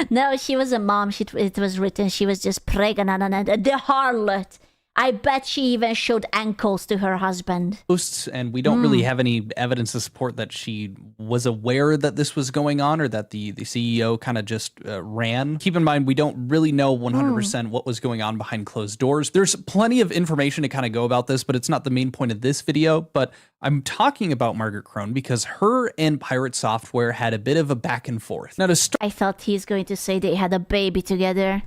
No, she was a mom. It was written she was just pregnant. The harlot. I bet she even showed ankles to her husband. Posts, and we don't really have any evidence to support that she was aware that this was going on or that the CEO kind of just ran. Keep in mind, we don't really know 100% what was going on behind closed doors. There's plenty of information to kind of go about this, but it's not the main point of this video. But I'm talking about Margaret Crone because her and Pirate Software had a bit of a back and forth. Now, to start I thought he's going to say they had a baby together.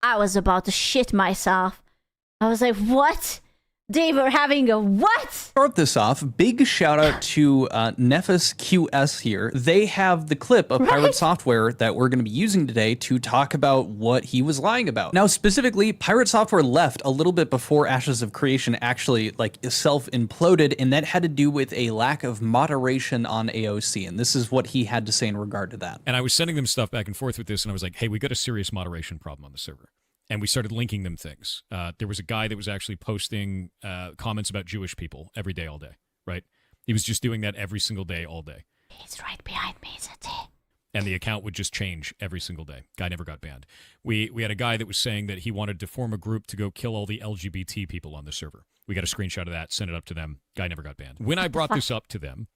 I was about to shit myself. I was like, what? They were having a what? Start this off. Big shout out to Nephis QS here. They have the clip of Pirate Software that we're going to be using today to talk about what he was lying about. Now, specifically, Pirate Software left a little bit before Ashes of Creation actually self-imploded, and that had to do with a lack of moderation on AOC. And this is what he had to say in regard to that. And I was sending them stuff back and forth with this, and I was like, hey, we got a serious moderation problem on the server. And we started linking them things. There was a guy that was actually posting comments about Jewish people every day, all day, right? He was just doing that every single day, all day. He's right behind me, isn't he? And the account would just change every single day. Guy never got banned. We had a guy that was saying that he wanted to form a group to go kill all the LGBT people on the server. We got a screenshot of that, sent it up to them. Guy never got banned. When I brought this up to them,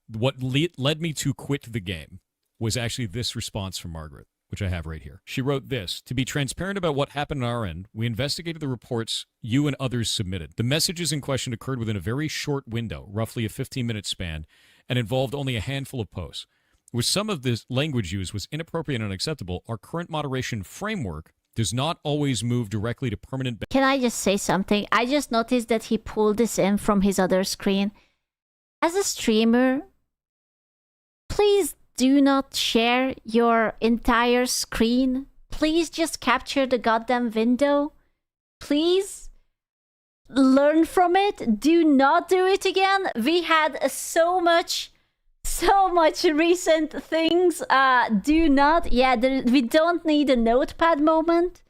what led me to quit the game was actually this response from Margaret, which I have right here. She wrote this: to be transparent about what happened on our end, we investigated the reports you and others submitted. The messages in question occurred within a very short window, roughly a 15-minute span, and involved only a handful of posts. Where some of this language used was inappropriate and unacceptable, our current moderation framework does not always move directly to permanent... Can I just say something? I just noticed that he pulled this in from his other screen. As a streamer, please do not share your entire screen. Please just capture the goddamn window. Please learn from it. Do not do it again. We had so much recent things. Do not. Yeah, we don't need a notepad moment.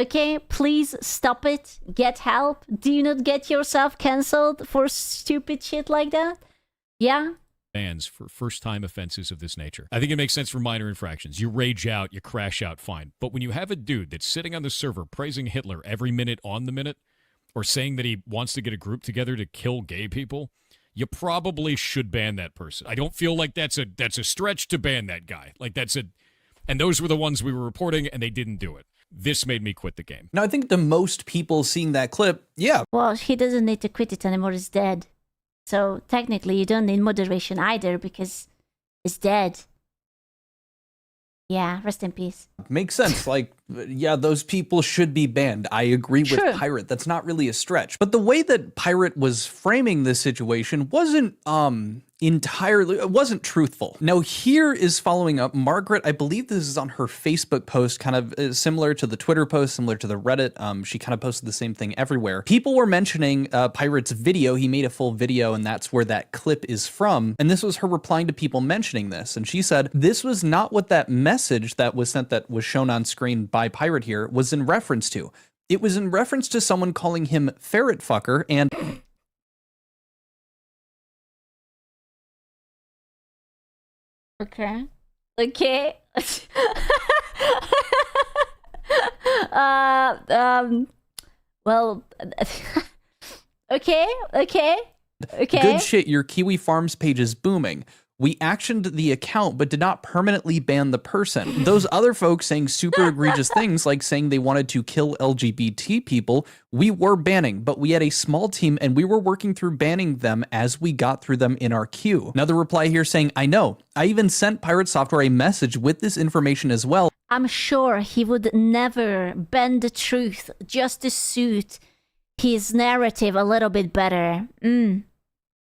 Okay, please stop it. Get help. Do not get yourself cancelled for stupid shit like that. Yeah. Bans for first-time offenses of this nature. I think it makes sense for minor infractions. You rage out, you crash out, fine. But when you have a dude that's sitting on the server praising Hitler every minute on the minute, or saying that he wants to get a group together to kill gay people, you probably should ban that person. I don't feel like that's a stretch to ban that guy. And those were the ones we were reporting, and they didn't do it. This made me quit the game. Now, I think the most people seeing that clip, yeah. Well, he doesn't need to quit it anymore. He's dead. So technically, you don't need moderation either because it's dead. Yeah, rest in peace. Makes sense. Yeah, those people should be banned. I agree with Pirate. That's not really a stretch. But the way that Pirate was framing this situation wasn't it wasn't truthful. Now, here is following up. Margaret, I believe this is on her Facebook post, kind of similar to the Twitter post, similar to the Reddit. She kind of posted the same thing everywhere. People were mentioning Pirate's video. He made a full video, and that's where that clip is from. And this was her replying to people mentioning this. And she said, this was not what that message that was sent that was shown on screen by Pirate here was in reference to. It was in reference to someone calling him ferret fucker and... Okay. Well, okay. Good shit, your Kiwi Farms page is booming. We actioned the account, but did not permanently ban the person. Those other folks saying super egregious things, like saying they wanted to kill LGBT people, we were banning, but we had a small team and we were working through banning them as we got through them in our queue. Another reply here saying, I know. I even sent Pirate Software a message with this information as well. I'm sure he would never bend the truth just to suit his narrative a little bit better.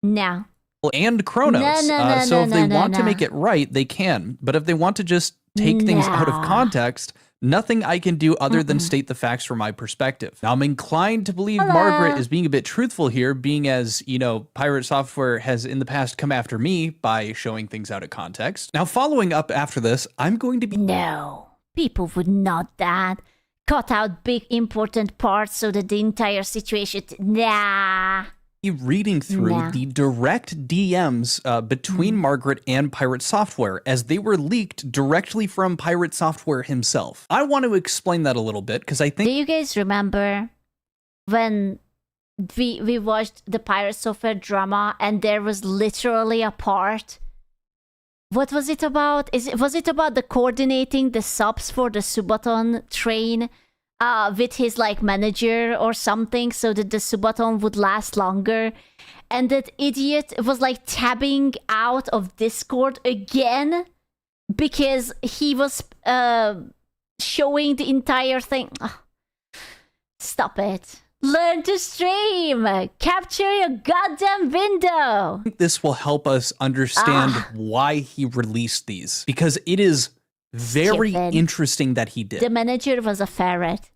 No. And Chronos. So if they want to make it right, they can. But if they want to just take things out of context, nothing I can do other than state the facts from my perspective. Now, I'm inclined to believe Margaret is being a bit truthful here, being as, Pirate Software has in the past come after me by showing things out of context. Now, following up after this, I'm going to be... No, people would not that. Cut out big important parts so that the entire situation... Nah. Reading through the direct DMs between Margaret and Pirate Software as they were leaked directly from Pirate Software himself. I want to explain that a little bit because I think... Do you guys remember when we watched the Pirate Software drama and there was literally a part? What was it about? Was it about the coordinating the subs for the Subathon train? With his manager or something so that the Subathon would last longer, and that idiot was tabbing out of Discord again because he was showing the entire thing. Stop it. Learn to stream. Capture your goddamn window. This will help us understand why he released these, because it is very Stupid. interesting that he did. The manager was a ferret.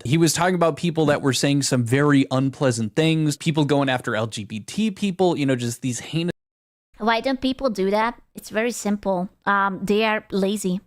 He was talking about people that were saying some very unpleasant things, people going after LGBT people, you know, just these heinous. Why don't people do that? It's very simple. They are lazy.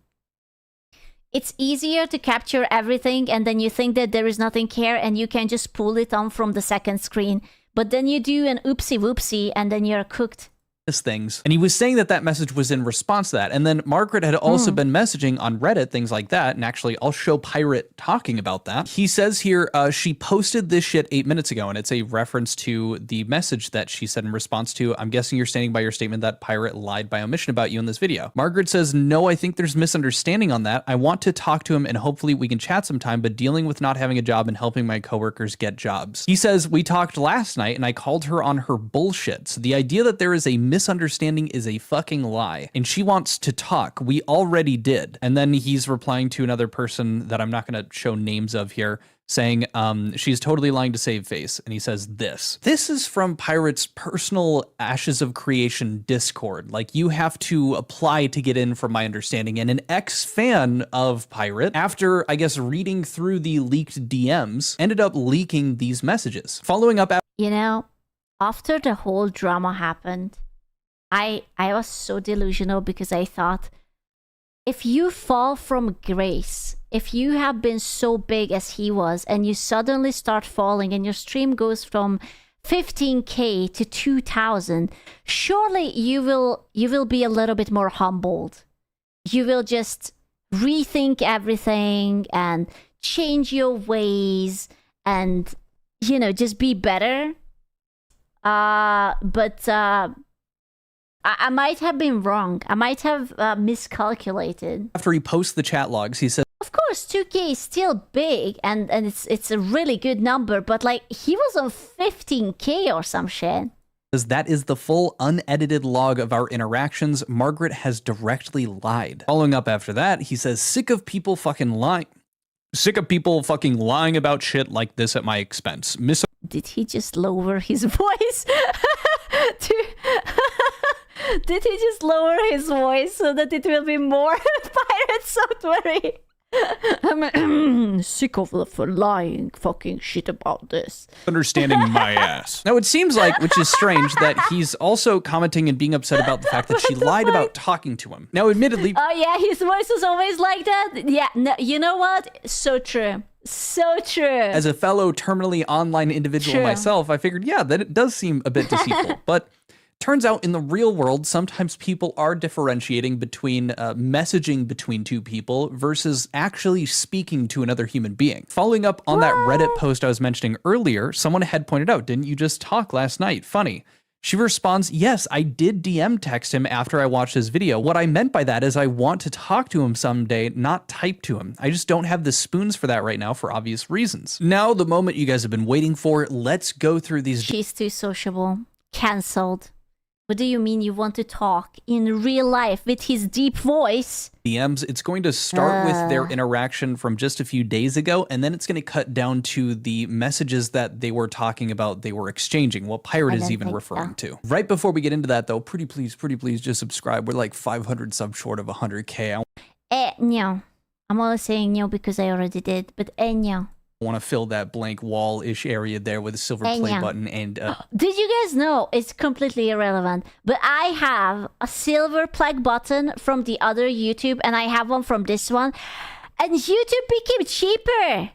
It's easier to capture everything and then you think that there is nothing here and you can just pull it on from the second screen. But then you do an oopsie whoopsie and then you're cooked. Things. And he was saying that that message was in response to that. And then Margaret had also been messaging on Reddit, things like that. And actually, I'll show Pirate talking about that. He says here, she posted this shit 8 minutes ago, and it's a reference to the message that she said in response to, I'm guessing you're standing by your statement that Pirate lied by omission about you in this video. Margaret says, no, I think there's misunderstanding on that. I want to talk to him and hopefully we can chat sometime, but dealing with not having a job and helping my coworkers get jobs. He says, we talked last night and I called her on her bullshit. So the idea that there is a misunderstanding is a fucking lie. And she wants to talk. We already did. And then he's replying to another person that I'm not going to show names of here, saying she's totally lying to save face. And he says this. This is from Pirate's personal Ashes of Creation Discord. Like, you have to apply to get in, from my understanding. And an ex-fan of Pirate, after, I guess, reading through the leaked DMs, ended up leaking these messages. Following up... You know, after the whole drama happened, I was so delusional because I thought, if you fall from grace, if you have been so big as he was and you suddenly start falling and your stream goes from 15K to 2,000, surely you will be a little bit more humbled. You will just rethink everything and change your ways and, you know, just be better. But I might have been wrong. I might have miscalculated. After he posts the chat logs, he says, of course, 2K is still big, and it's a really good number, but like, he was on 15K or some shit. That is the full unedited log of our interactions. Margaret has directly lied. Following up after that, he says, sick of people fucking lying. Sick of people fucking lying about shit like this at my expense. Did he just lower his voice? Did he just lower his voice so that it will be more Pirate software? I'm sick of the lying fucking shit about this. Understanding my ass. Now, it seems like, which is strange, that he's also commenting and being upset about the fact that she lied about talking to him. Now, admittedly... Oh, yeah, his voice is always like that? Yeah, no, you know what? So true. So true. As a fellow terminally online individual myself, I figured, yeah, that it does seem a bit deceitful. But... turns out in the real world, sometimes people are differentiating between messaging between two people versus actually speaking to another human being. Following up on that Reddit post I was mentioning earlier, someone had pointed out, didn't you just talk last night? Funny. She responds, yes, I did DM text him after I watched his video. What I meant by that is I want to talk to him someday, not type to him. I just don't have the spoons for that right now for obvious reasons. Now, the moment you guys have been waiting for, let's go through these. She's too sociable. Cancelled. What do you mean you want to talk in real life with his deep voice? DMs, it's going to start with their interaction from just a few days ago, and then it's going to cut down to the messages that they were talking about, they were exchanging, what Pirate is even referring to. Right before we get into that, though, pretty please, just subscribe. We're like 500 subs short of 100K. No. I'm only saying no because I already did, but no. Want to fill that blank wall-ish area there with a silver play button and did you guys know, it's completely irrelevant, but I have a silver plaque button from the other YouTube and I have one from this one, and YouTube became cheaper.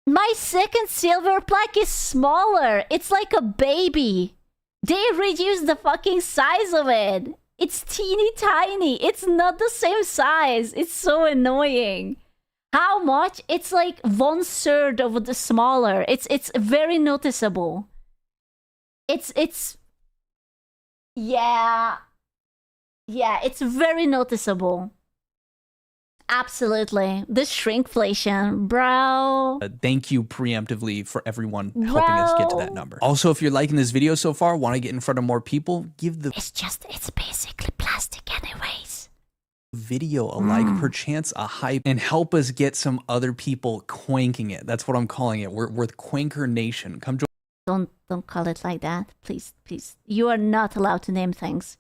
My second silver plaque is smaller. It's like a baby. They reduced the fucking size of it. It's teeny tiny. It's not the same size. It's so annoying. How much? It's like 1/3 of the smaller. It's very noticeable. It's yeah, it's very noticeable. Absolutely. The shrinkflation, bro. Thank you preemptively for everyone helping us get to that number. Also, if you're liking this video so far, want to get in front of more people, give the it's basically plastic anyways. video alike, perchance a hype, and help us get some other people quanking it. That's what I'm calling it. We're the Quanker Nation. Come join. Don't call it like that. Please. You are not allowed to name things.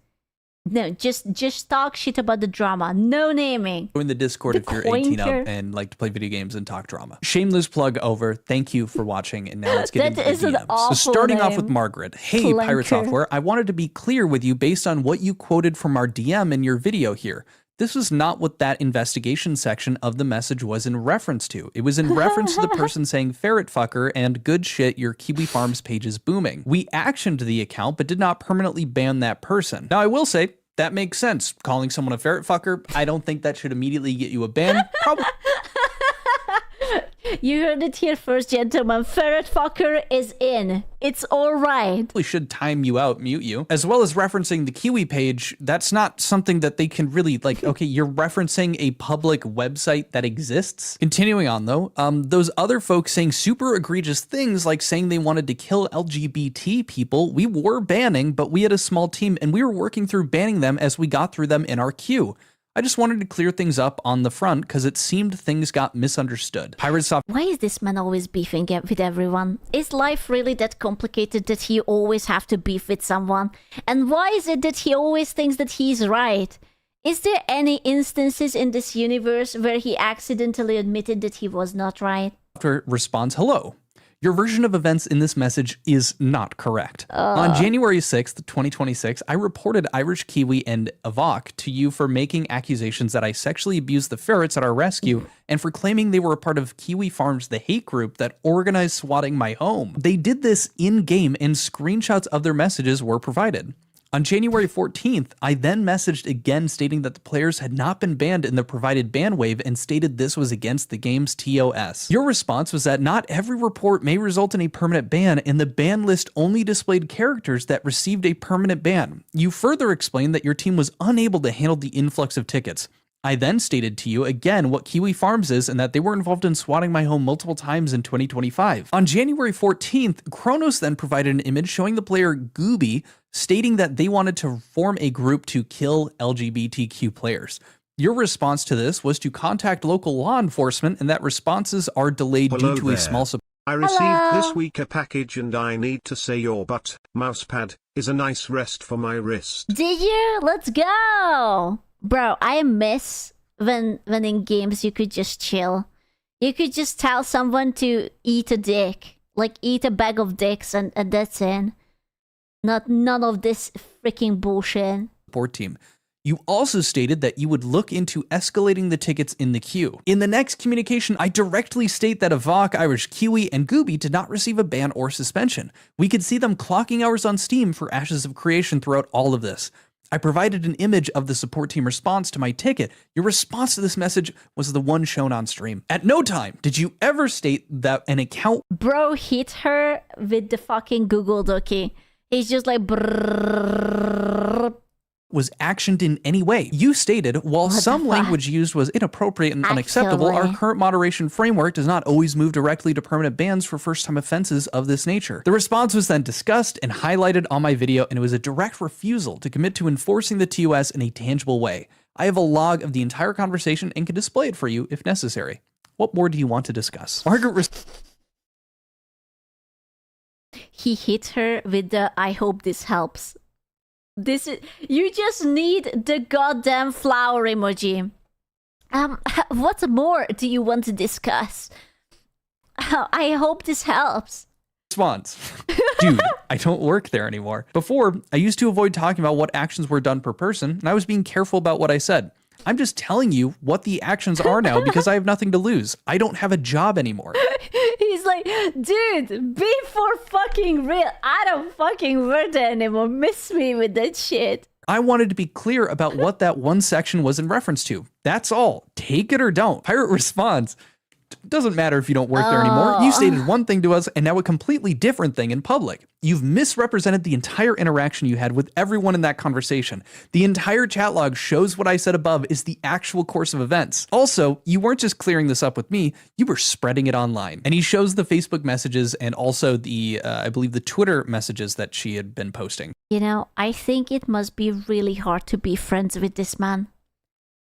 No, just talk shit about the drama. No naming. Join the Discord if you're 18 up and like to play video games and talk drama. Shameless plug over. Thank you for watching, and now let's get into the DMs. So starting off with Margaret. Hey, Pirate Software, I wanted to be clear with you based on what you quoted from our DM in your video here. This was not what that investigation section of the message was in reference to. It was in reference to the person saying ferret fucker and good shit, your Kiwi Farms page is booming. We actioned the account but did not permanently ban that person. Now I will say, that makes sense. Calling someone a ferret fucker, I don't think that should immediately get you a ban. Probably. You heard it here first, gentlemen. Ferret fucker is in. It's all right. We should time you out, mute you. As well as referencing the Kiwi page, that's not something that they can really, like, okay, you're referencing a public website that exists. Continuing on, though, those other folks saying super egregious things, like saying they wanted to kill LGBT people, we were banning, but we had a small team, and we were working through banning them as we got through them in our queue. I just wanted to clear things up on the front because it seemed things got misunderstood. Why is this man always beefing with everyone? Is life really that complicated that he always have to beef with someone? And why is it that he always thinks that he's right? Is there any instances in this universe where he accidentally admitted that he was not right? Responds, hello. Your version of events in this message is not correct. On January 6th, 2026, I reported Irish Kiwi and Avok to you for making accusations that I sexually abused the ferrets at our rescue and for claiming they were a part of Kiwi Farms, the hate group that organized swatting my home. They did this in-game and screenshots of their messages were provided. On January 14th, I then messaged again stating that the players had not been banned in the provided ban wave and stated this was against the game's TOS. Your response was that not every report may result in a permanent ban, and the ban list only displayed characters that received a permanent ban. You further explained that your team was unable to handle the influx of tickets. I then stated to you again what Kiwi Farms is and that they were involved in swatting my home multiple times in 2025. On January 14th, Kronos then provided an image showing the player Gooby stating that they wanted to form a group to kill LGBTQ players. Your response to this was to contact local law enforcement and that responses are delayed due to a small supply. I received this week a package and I need to say your butt mousepad is a nice rest for my wrist. Did you? Let's go! Bro, I miss when in games you could just chill. You could just tell someone to eat a dick. Like, eat a bag of dicks and that's it. None of this freaking bullshit. Support team. You also stated that you would look into escalating the tickets in the queue. In the next communication, I directly state that Avok, Irish Kiwi, and Gooby did not receive a ban or suspension. We could see them clocking hours on Steam for Ashes of Creation throughout all of this. I provided an image of the support team response to my ticket. Your response to this message was the one shown on stream. At no time did you ever state that an account... Bro hit her with the fucking Google Doki. He's just like... Brrrr. Was actioned in any way. You stated, while some language used was inappropriate and unacceptable, our current moderation framework does not always move directly to permanent bans for first-time offenses of this nature. The response was then discussed and highlighted on my video, and it was a direct refusal to commit to enforcing the TOS in a tangible way. I have a log of the entire conversation and can display it for you if necessary. What more do you want to discuss? Margaret He hit her with the I hope this helps. This is, you just need the goddamn flower emoji. What more do you want to discuss? I hope this helps. Response. Dude, I don't work there anymore. Before, I used to avoid talking about what actions were done per person, and I was being careful about what I said. I'm just telling you what the actions are now because I have nothing to lose. I don't have a job anymore. He's like, dude, be for fucking real. I don't fucking work there anymore. Miss me with that shit. I wanted to be clear about what that one section was in reference to. That's all. Take it or don't. Pirate responds. Doesn't matter if you don't work there anymore. You stated one thing to us and now a completely different thing in public. You've misrepresented the entire interaction you had with everyone in that conversation. The entire chat log shows what I said above is the actual course of events. Also, you weren't just clearing this up with me, you were spreading it online. And he shows the Facebook messages and also the, I believe the Twitter messages that she had been posting. You know, I think it must be really hard to be friends with this man.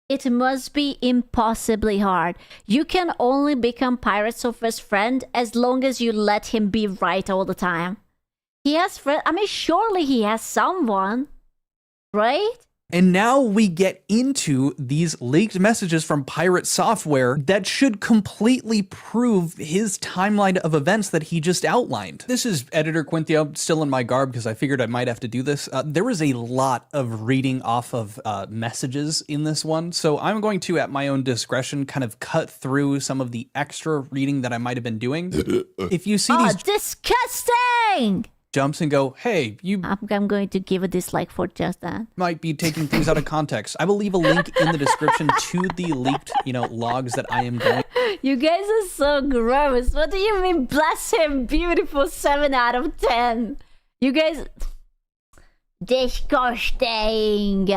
It must be impossibly hard. You can only become Pirate Sofa's friend as long as you let him be right all the time. He has friends. I mean, surely he has someone, right? And now we get into these leaked messages from Pirate Software that should completely prove his timeline of events that he just outlined. This is Editor Quinthio, still in my garb because I figured I might have to do this. There was a lot of reading off of messages in this one, so I'm going to, at my own discretion, kind of cut through some of the extra reading that I might have been doing. If you see these disgusting! Jumps and go, hey, you I'm going to give a dislike for just that. might be taking things out of context. I will leave a link in the description to the leaked, logs that I am going. You guys are so gross. What do you mean, bless him, beautiful 7 out of 10? You guys... disgusting.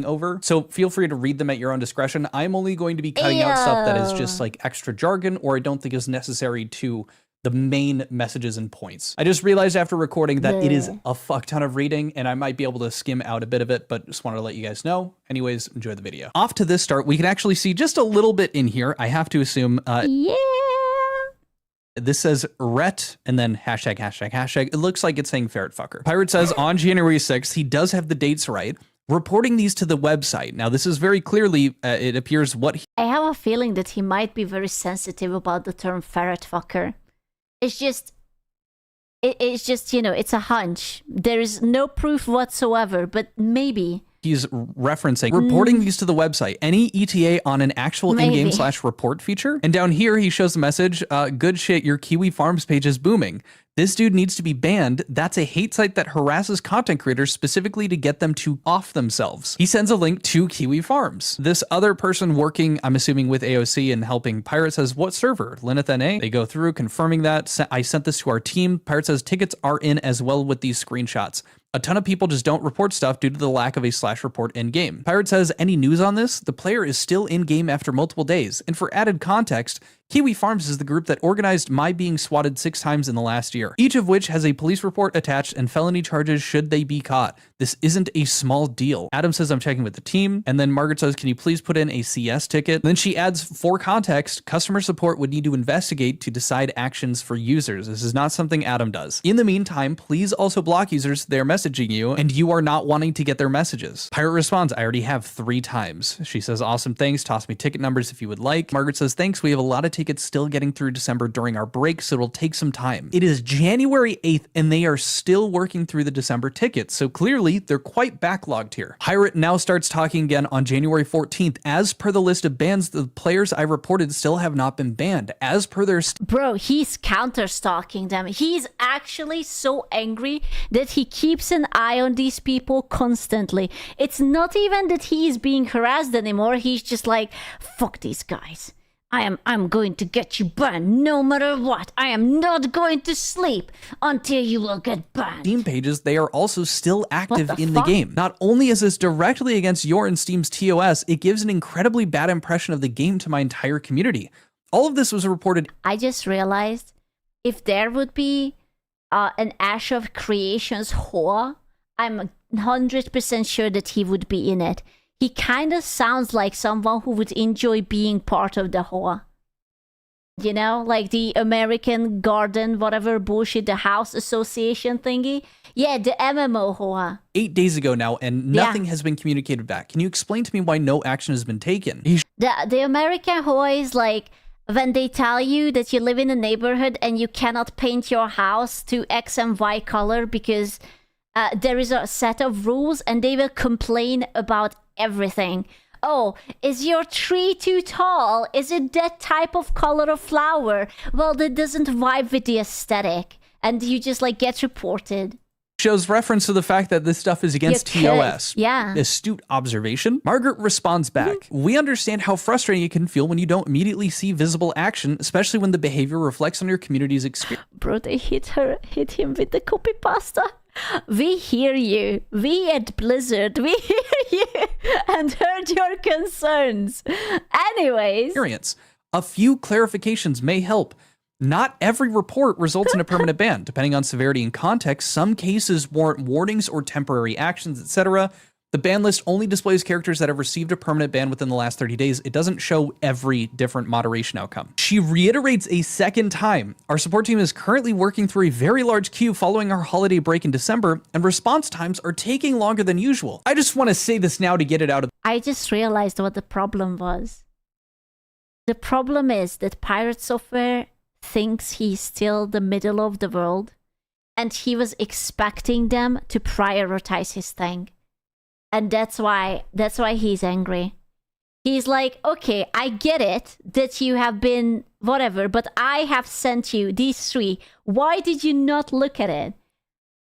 Over. So feel free to read them at your own discretion. I'm only going to be cutting out stuff that is just like extra jargon or I don't think is necessary to the main messages and points. I just realized after recording that it is a fuck ton of reading and I might be able to skim out a bit of it, but just wanted to let you guys know. Anyways, enjoy the video. Off to this start, we can actually see just a little bit in here. I have to assume, Yeah. this says ret and then hashtag, hashtag, hashtag. It looks like it's saying ferret fucker. Pirate says on January 6th, he does have the dates right, reporting these to the website. Now, this is very clearly, it appears what I have a feeling that he might be very sensitive about the term ferret fucker. It's just, it's a hunch. There is no proof whatsoever, but maybe. he's referencing, reporting these to the website. Any ETA on an actual in-game / report feature? And down here, he shows the message, good shit, your Kiwi Farms page is booming. This dude needs to be banned. That's a hate site that harasses content creators specifically to get them to off themselves. He sends a link to Kiwi Farms. This other person working, I'm assuming with AOC and helping Pirate says, what server? Lineth NA? They go through confirming that. I sent this to our team. Pirate says tickets are in as well with these screenshots. A ton of people just don't report stuff due to the lack of a / report in game. Pirate says, any news on this? The player is still in game after multiple days. And for added context, Kiwi Farms is the group that organized my being swatted 6 times in the last year, each of which has a police report attached and felony charges should they be caught. This isn't a small deal. Adam says, I'm checking with the team. And then Margaret says, can you please put in a CS ticket? And then she adds, for context, customer support would need to investigate to decide actions for users. This is not something Adam does. In the meantime, please also block users they're messaging you and you are not wanting to get their messages. Pirate responds, I already have 3 times. She says, awesome, thanks. Toss me ticket numbers if you would like. Margaret says, thanks. We have a lot of tickets still getting through December during our break, so it'll take some time. It is January 8th and they are still working through the December tickets, so clearly they're quite backlogged here. Pirate now starts talking again on January 14th. As per the list of bans, the players I reported still have not been banned. As per their... Bro, he's counter-stalking them. He's actually so angry that he keeps an eye on these people constantly. It's not even that he's being harassed anymore. He's just like, fuck these guys. I'm going to get you banned no matter what. I am not going to sleep until you will get banned. Steam pages, they are also still active in the fuck? game. Not only is this directly against your and Steam's TOS, it gives an incredibly bad impression of the game to my entire community. All of this was reported. I just realized if there would be an Ash of Creations whore, I'm 100% sure that he would be in it. He kind of sounds like someone who would enjoy being part of the whore. You know, like the American Garden, whatever bullshit, the house association thingy. Yeah, the MMO whore. 8 days ago now, and nothing has been communicated back. Can you explain to me why no action has been taken? The American whore is like when they tell you that you live in a neighborhood and you cannot paint your house to X and Y color because there is a set of rules and they will complain about everything. Oh, is your tree too tall? Is it that type of color of flower? Well, that doesn't vibe with the aesthetic. And you just like get reported. Shows reference to the fact that this stuff is against TOS. Yeah. Astute observation. Margaret responds back. We understand how frustrating it can feel when you don't immediately see visible action, especially when the behavior reflects on your community's experience. Bro, they hit him with the copy pasta. We hear you. We at Blizzard, we hear you and heard your concerns. Anyways. A few clarifications may help. Not every report results in a permanent ban. Depending on severity and context, some cases warrant warnings or temporary actions, etc. The ban list only displays characters that have received a permanent ban within the last 30 days. It doesn't show every different moderation outcome. She reiterates a second time, our support team is currently working through a very large queue following our holiday break in December, and response times are taking longer than usual. I just want to say this now to get it out of... I just realized what the problem was. The problem is that Pirate Software thinks he's still the middle of the world, and he was expecting them to prioritize his thing. And that's why he's angry. He's like, okay, I get it that you have been whatever, but I have sent you these 3. Why did you not look at it?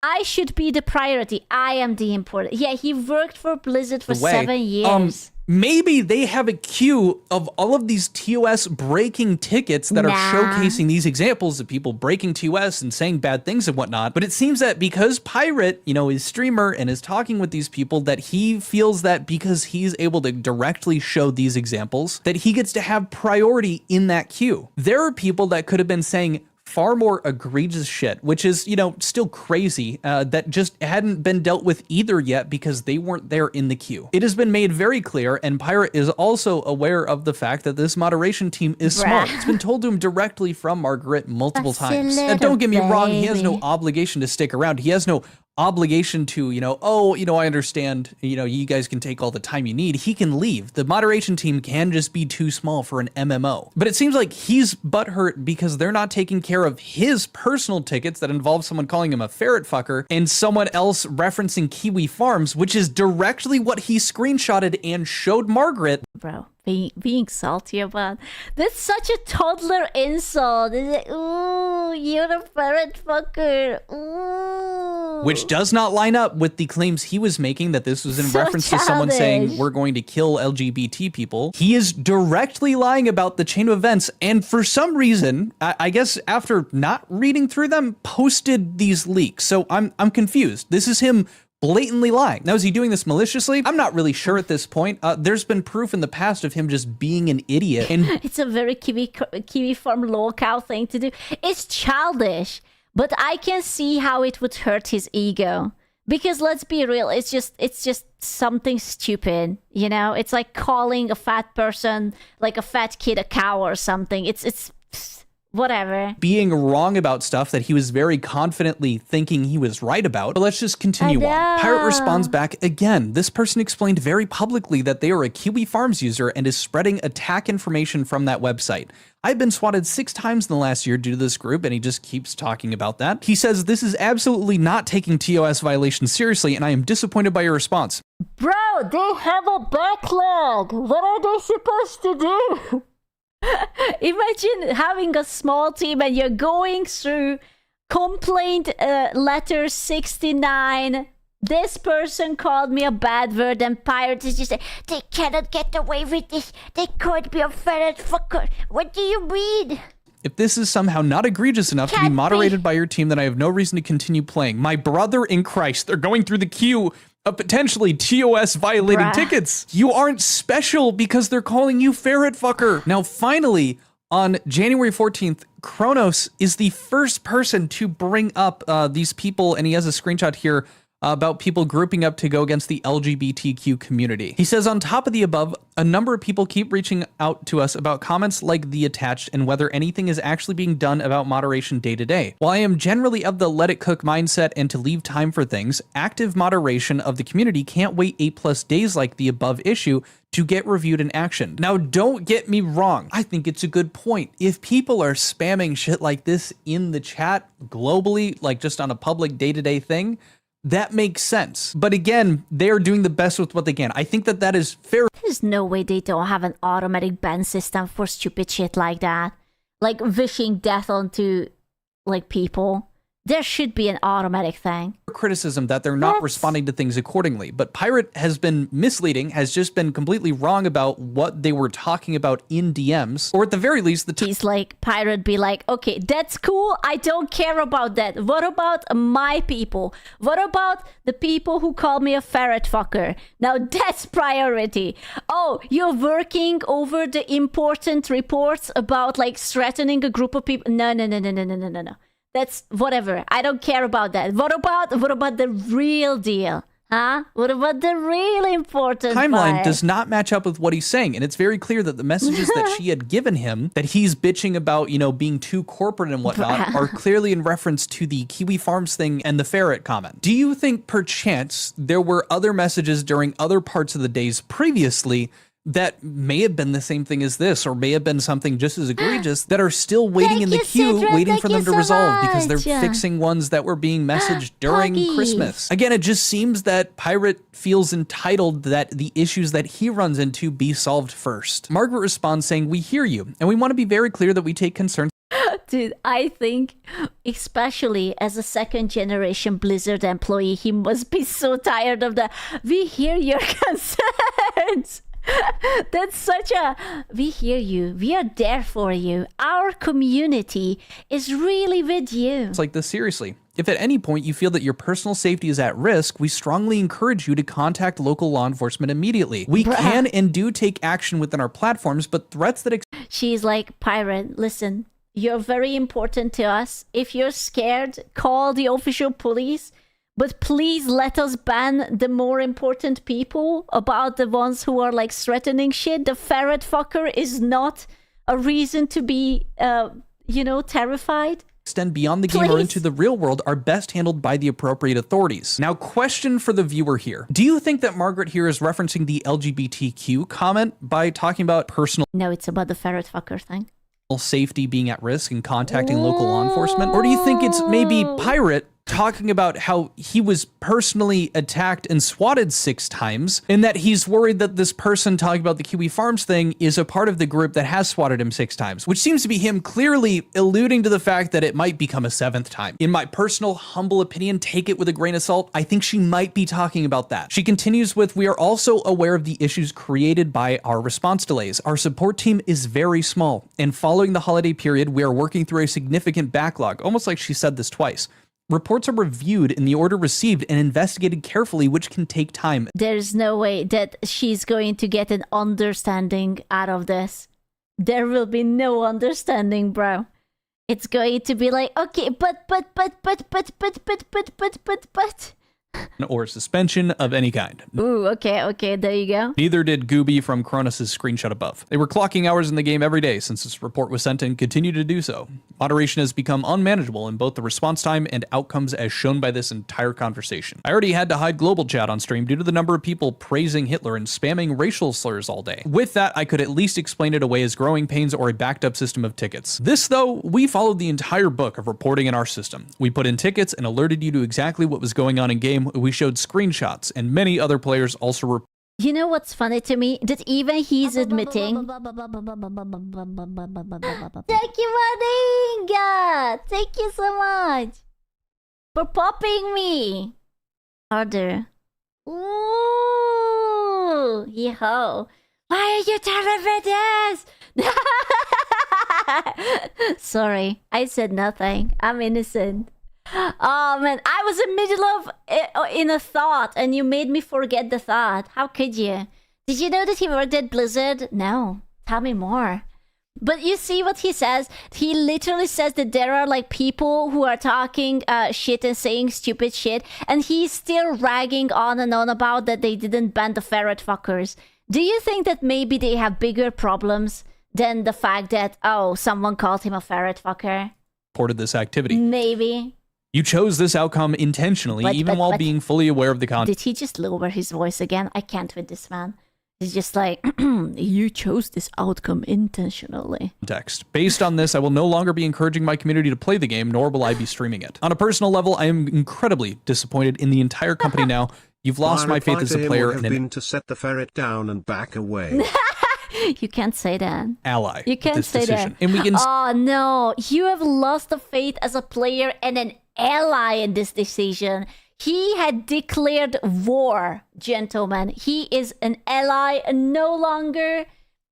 I should be the priority. I am the important. Yeah, he worked for Blizzard for 7 years. Maybe they have a queue of all of these TOS breaking tickets that are showcasing these examples of people breaking TOS and saying bad things and whatnot. But it seems that because Pirate, is streamer and is talking with these people, that he feels that because he's able to directly show these examples, that he gets to have priority in that queue. There are people that could have been saying far more egregious shit, which is, still crazy, that just hadn't been dealt with either yet because they weren't there in the queue. It has been made very clear, and Pirate is also aware of the fact that this moderation team is small. It's been told to him directly from Margaret multiple times. And don't get me wrong, he has no obligation to stick around. He has no obligation to, I understand, you guys can take all the time you need. He can leave. The moderation team can just be too small for an MMO. But it seems like he's butthurt because they're not taking care of his personal tickets that involve someone calling him a ferret fucker and someone else referencing Kiwi Farms, which is directly what he screenshotted and showed Margaret. Bro, being salty about that's such a toddler insult. It's like, ooh, you're a ferret fucker. Ooh. Which does not line up with the claims he was making that this was in reference to someone saying we're going to kill LGBT people. He is directly lying about the chain of events, and for some reason, I guess after not reading through them, posted these leaks. So I'm confused. This is him blatantly lying. Now, is he doing this maliciously? I'm not really sure at this point. There's been proof in the past of him just being an idiot. And it's a very Kiwi Farm lolcow thing to do. It's childish, but I can see how it would hurt his ego. Because let's be real, it's just something stupid, It's like calling a fat person, like a fat kid, a cow or something. It's whatever. Being wrong about stuff that he was very confidently thinking he was right about. But let's just continue on. Pirate responds back again. This person explained very publicly that they are a Kiwi Farms user and is spreading attack information from that website. I've been swatted 6 times in the last year due to this group, and he just keeps talking about that. He says this is absolutely not taking TOS violations seriously, and I am disappointed by your response. Bro, they have a backlog. What are they supposed to do? Imagine having a small team and you're going through complaint letter 69. This person called me a bad word, and Pirate is just like, they cannot get away with this. They could be a ferret fucker. What do you mean? If this is somehow not egregious enough to be moderated by your team, then I have no reason to continue playing. My brother in Christ, they're going through the queue of potentially TOS violating tickets. You aren't special because they're calling you ferret fucker. Now, finally, on January 14th, Kronos is the first person to bring up these people, and he has a screenshot here about people grouping up to go against the LGBTQ community. He says, on top of the above, a number of people keep reaching out to us about comments like the attached and whether anything is actually being done about moderation day to day. While I am generally of the let it cook mindset and to leave time for things, active moderation of the community can't wait 8+ days like the above issue to get reviewed and actioned. Now, don't get me wrong. I think it's a good point. If people are spamming shit like this in the chat globally, like just on a public day-to-day thing, that makes sense. But again, they're doing the best with what they can. I think that that is fair. There's no way they don't have an automatic ban system for stupid shit like that. Like wishing death onto, people. There should be an automatic thing. Criticism that they're not responding to things accordingly. But Pirate has been misleading, has just been completely wrong about what they were talking about in DMs. Or at the very least, he's like, Pirate be like, okay, that's cool. I don't care about that. What about my people? What about the people who call me a ferret fucker? Now that's priority. Oh, you're working over the important reports about threatening a group of people. No. That's whatever. I don't care about that. What about the real deal? Huh? What about the really important timeline part? does not match up with what he's saying. And it's very clear that the messages that she had given him, that he's bitching about, being too corporate and whatnot, are clearly in reference to the Kiwi Farms thing and the ferret comment. Do you think perchance there were other messages during other parts of the days previously that may have been the same thing as this, or may have been something just as egregious, that are still waiting in the queue, waiting for them to resolve because they're fixing ones that were being messaged during Christmas? Again, it just seems that Pirate feels entitled that the issues that he runs into be solved first. Margaret responds saying, "We hear you, and we want to be very clear that we take concern." Dude, I think, especially as a second-generation Blizzard employee, he must be so tired of the, "We hear your concerns." That's such a, "We hear you, we are there for you, our community is really with you." It's like this, seriously. If at any point you feel that your personal safety is at risk, we strongly encourage you to contact local law enforcement immediately. We can and do take action within our platforms, but threats that... She's like, "Pirate, listen, you're very important to us. If you're scared, call the official police. But please let us ban the more important people about the ones who are like threatening shit. The ferret fucker is not a reason to be, terrified." Extend beyond the game or into the real world are best handled by the appropriate authorities. Now, question for the viewer here. Do you think that Margaret here is referencing the LGBTQ comment by talking about personal... No, it's about the ferret fucker thing. ...safety being at risk and contacting local law enforcement? Or do you think it's maybe Pirate talking about how he was personally attacked and swatted 6 times, and that he's worried that this person talking about the Kiwi Farms thing is a part of the group that has swatted him 6 times, which seems to be him clearly alluding to the fact that it might become a 7th time. In my personal, humble opinion, take it with a grain of salt, I think she might be talking about that. She continues with, "We are also aware of the issues created by our response delays. Our support team is very small, and following the holiday period, we are working through a significant backlog," almost like she said this twice. "Reports are reviewed in the order received and investigated carefully, which can take time." There's no way that she's going to get an understanding out of this. There will be no understanding, bro. It's going to be like, okay, but. Or suspension of any kind. Ooh, okay, there you go. Neither did Gooby from Cronus' screenshot above. They were clocking hours in the game every day since this report was sent and continue to do so. Moderation has become unmanageable in both the response time and outcomes as shown by this entire conversation. I already had to hide global chat on stream due to the number of people praising Hitler and spamming racial slurs all day. With that, I could at least explain it away as growing pains or a backed up system of tickets. This though, we followed the entire book of reporting in our system. We put in tickets and alerted you to exactly what was going on in game. We showed screenshots, and many other players also You know what's funny to me? That even he's admitting... Thank you, Maringa! Thank you so much for popping me! Harder. Ooh! Yo! Why are you telling me this? Sorry, I said nothing. I'm innocent. Oh man, I was in the middle of in a thought and you made me forget the thought. How could you? Did you know that he worked at Blizzard? No. Tell me more. But you see what he says? He literally says that there are like people who are talking shit and saying stupid shit, and he's still ragging on and on about that they didn't ban the ferret fuckers. Do you think that maybe they have bigger problems than the fact that, oh, someone called him a ferret fucker? reported this activity. Maybe. You chose this outcome intentionally, even while being fully aware of the context. Did he just lower his voice again? I can't with this man. He's just like, you chose this outcome intentionally. Based on this, I will no longer be encouraging my community to play the game, nor will I be streaming it. On a personal level, I am incredibly disappointed in the entire company now. You've lost my faith as a player. And been to set the ferret down and back away. You can't say that. Ally. You can't say that. And we can. Oh no, you have lost the faith as a player and an ally in this decision. He had declared war, gentlemen. He is an ally no longer.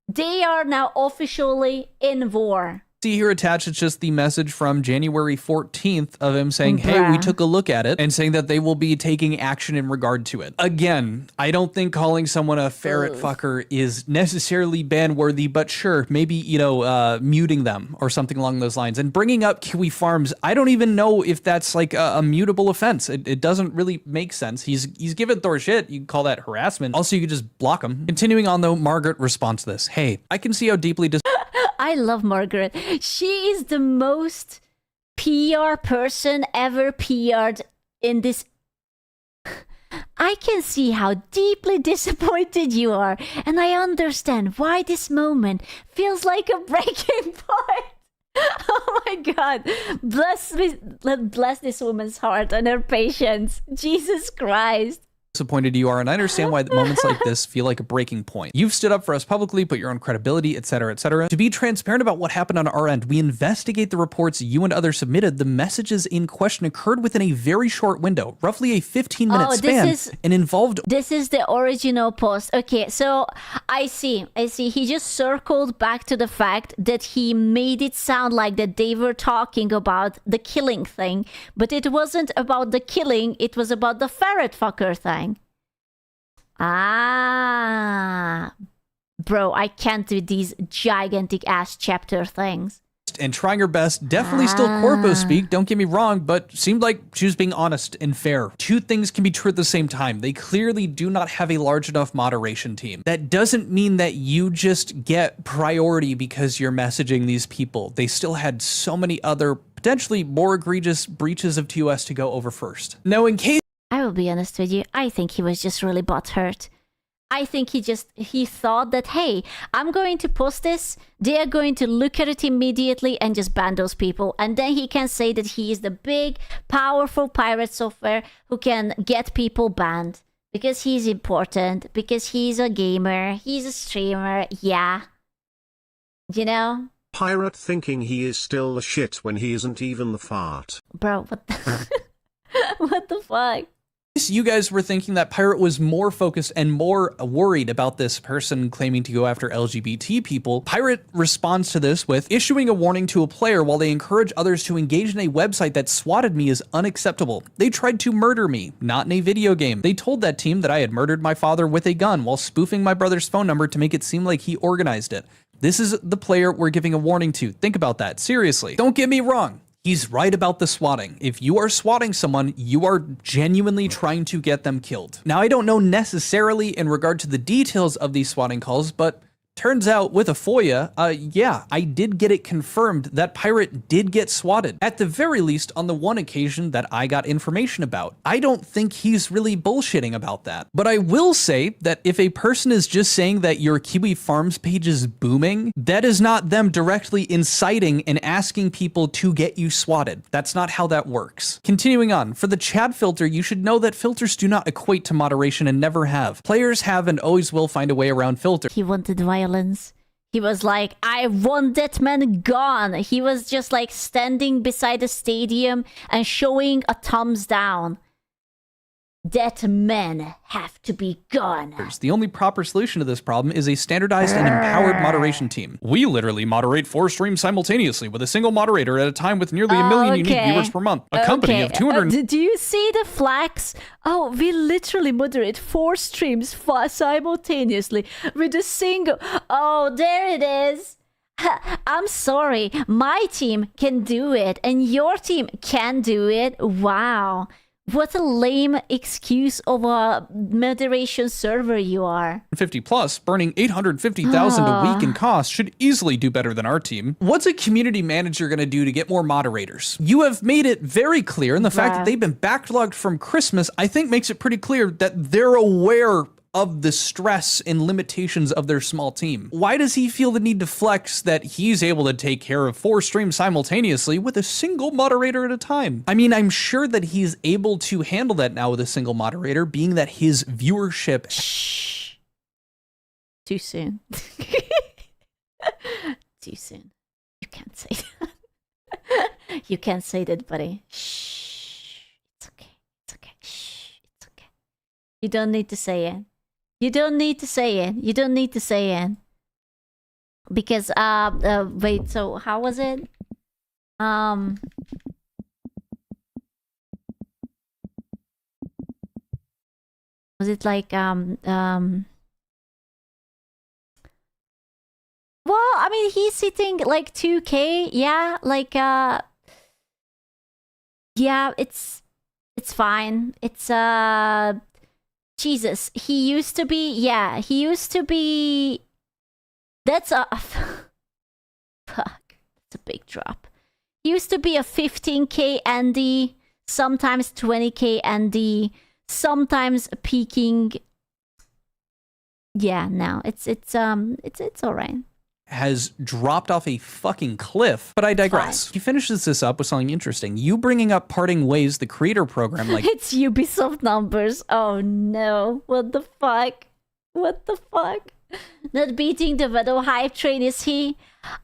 They are now officially in war. See here attached, it's just the message from January 14th of him saying, hey, we Bruh. took a look at it, and saying that they will be taking action in regard to it. Again, I don't think calling someone a ferret fucker is necessarily ban-worthy, but sure, maybe, you know, muting them or something along those lines. And bringing up Kiwi Farms, I don't even know if that's like a mutable offense. It doesn't really make sense. He's given Thor shit. You can call that harassment. Also, you could just block him. Continuing on though, Margaret responds to this. Hey, I can see how deeply I love Margaret. She is the most PR person ever PR'd in this. I can see how deeply disappointed you are, and I understand why this moment feels like a breaking point. Oh my God. Bless this woman's heart and her patience. Jesus Christ. disappointed you are, and I understand why moments like this feel like a breaking point. You've stood up for us publicly, put your own credibility, etc., etc. To be transparent about what happened on our end, we investigate the reports you and others submitted. The messages in question occurred within a very short window, roughly a 15-minute span, and involved... This is the original post. Okay, so I see. He just circled back to the fact that he made it sound like that they were talking about the killing thing, but it wasn't about the killing, it was about the ferret fucker thing. Ah, bro, I can't do these gigantic ass chapter things. And trying her best, definitely still corpo speak, don't get me wrong, but seemed like she was being honest and fair. Two things can be true at the same time. They clearly do not have a large enough moderation team. That doesn't mean that you just get priority because you're messaging these people. They still had so many other potentially more egregious breaches of TOS to go over first. Now, in case... I will be honest with you, I think he was just really butthurt. I think he thought that, hey, I'm going to post this, they are going to look at it immediately and just ban those people. And then he can say that he is the big, powerful pirate software who can get people banned. Because he's important, because he's a gamer, he's a streamer, yeah. You know? Pirate thinking he is still the shit when he isn't even the fart. Bro, what the... what the fuck? You guys were thinking that Pirate was more focused and more worried about this person claiming to go after LGBT people, Pirate responds to this with issuing a warning to a player while they encourage others to engage in a website that swatted me is unacceptable. They tried to murder me, not in a video game. They told that team that I had murdered my father with a gun while spoofing my brother's phone number to make it seem like he organized it. This is the player we're giving a warning to. Think about that. Seriously. Don't get me wrong. He's right about the swatting. If you are swatting someone, you are genuinely trying to get them killed. Now, I don't know necessarily in regard to the details of these swatting calls, but turns out with a FOIA, yeah, I did get it confirmed that Pirate did get swatted. At the very least, on the one occasion that I got information about. I don't think he's really bullshitting about that. But I will say that if a person is just saying that your Kiwi Farms page is booming, that is not them directly inciting and asking people to get you swatted. That's not how that works. Continuing on, for the chat filter, you should know that filters do not equate to moderation and never have. Players have and always will find a way around filters. He wanted violence. He was like, I want that man gone. He was just like standing beside the stadium and showing a thumbs down. That man have to be gone. The only proper solution to this problem is a standardized and empowered moderation team. We literally moderate 4 streams simultaneously with a single moderator at a time with nearly a million unique viewers per month. A company of 200... do you see the flags? Oh, we literally moderate 4 streams simultaneously with a single... Oh, there it is. I'm sorry. My team can do it and your team can do it. Wow. What a lame excuse of a moderation server you are. 50 plus, burning 850,000 a week in cost should easily do better than our team. What's a community manager gonna do to get more moderators? You have made it very clear, and the fact that they've been backlogged from Christmas, I think makes it pretty clear that they're aware of the stress and limitations of their small team. Why does he feel the need to flex that he's able to take care of 4 streams simultaneously with a single moderator at a time? I mean, I'm sure that he's able to handle that now with a single moderator, being that his viewership... Shh. Too soon. Too soon. You can't say that. You can't say that, buddy. Shh. It's okay. It's okay. Shh. It's okay. You don't need to say it. You don't need to say it. You don't need to say it. Because wait, so how was it? Was it like well, I mean, he's hitting like 2K, yeah, like yeah, it's fine. It's Jesus, he used to be, yeah, he used to be, that's a fuck, it's a big drop. He used to be a 15K Andy, sometimes 20K Andy, sometimes peaking. Yeah, no, it's all right. Has dropped off a fucking cliff, but I digress. He finishes this up with something interesting. You bringing up Parting Ways, the creator program, like it's Ubisoft numbers. Oh no, what the fuck? What the fuck? Not beating the Veto hype train, is he?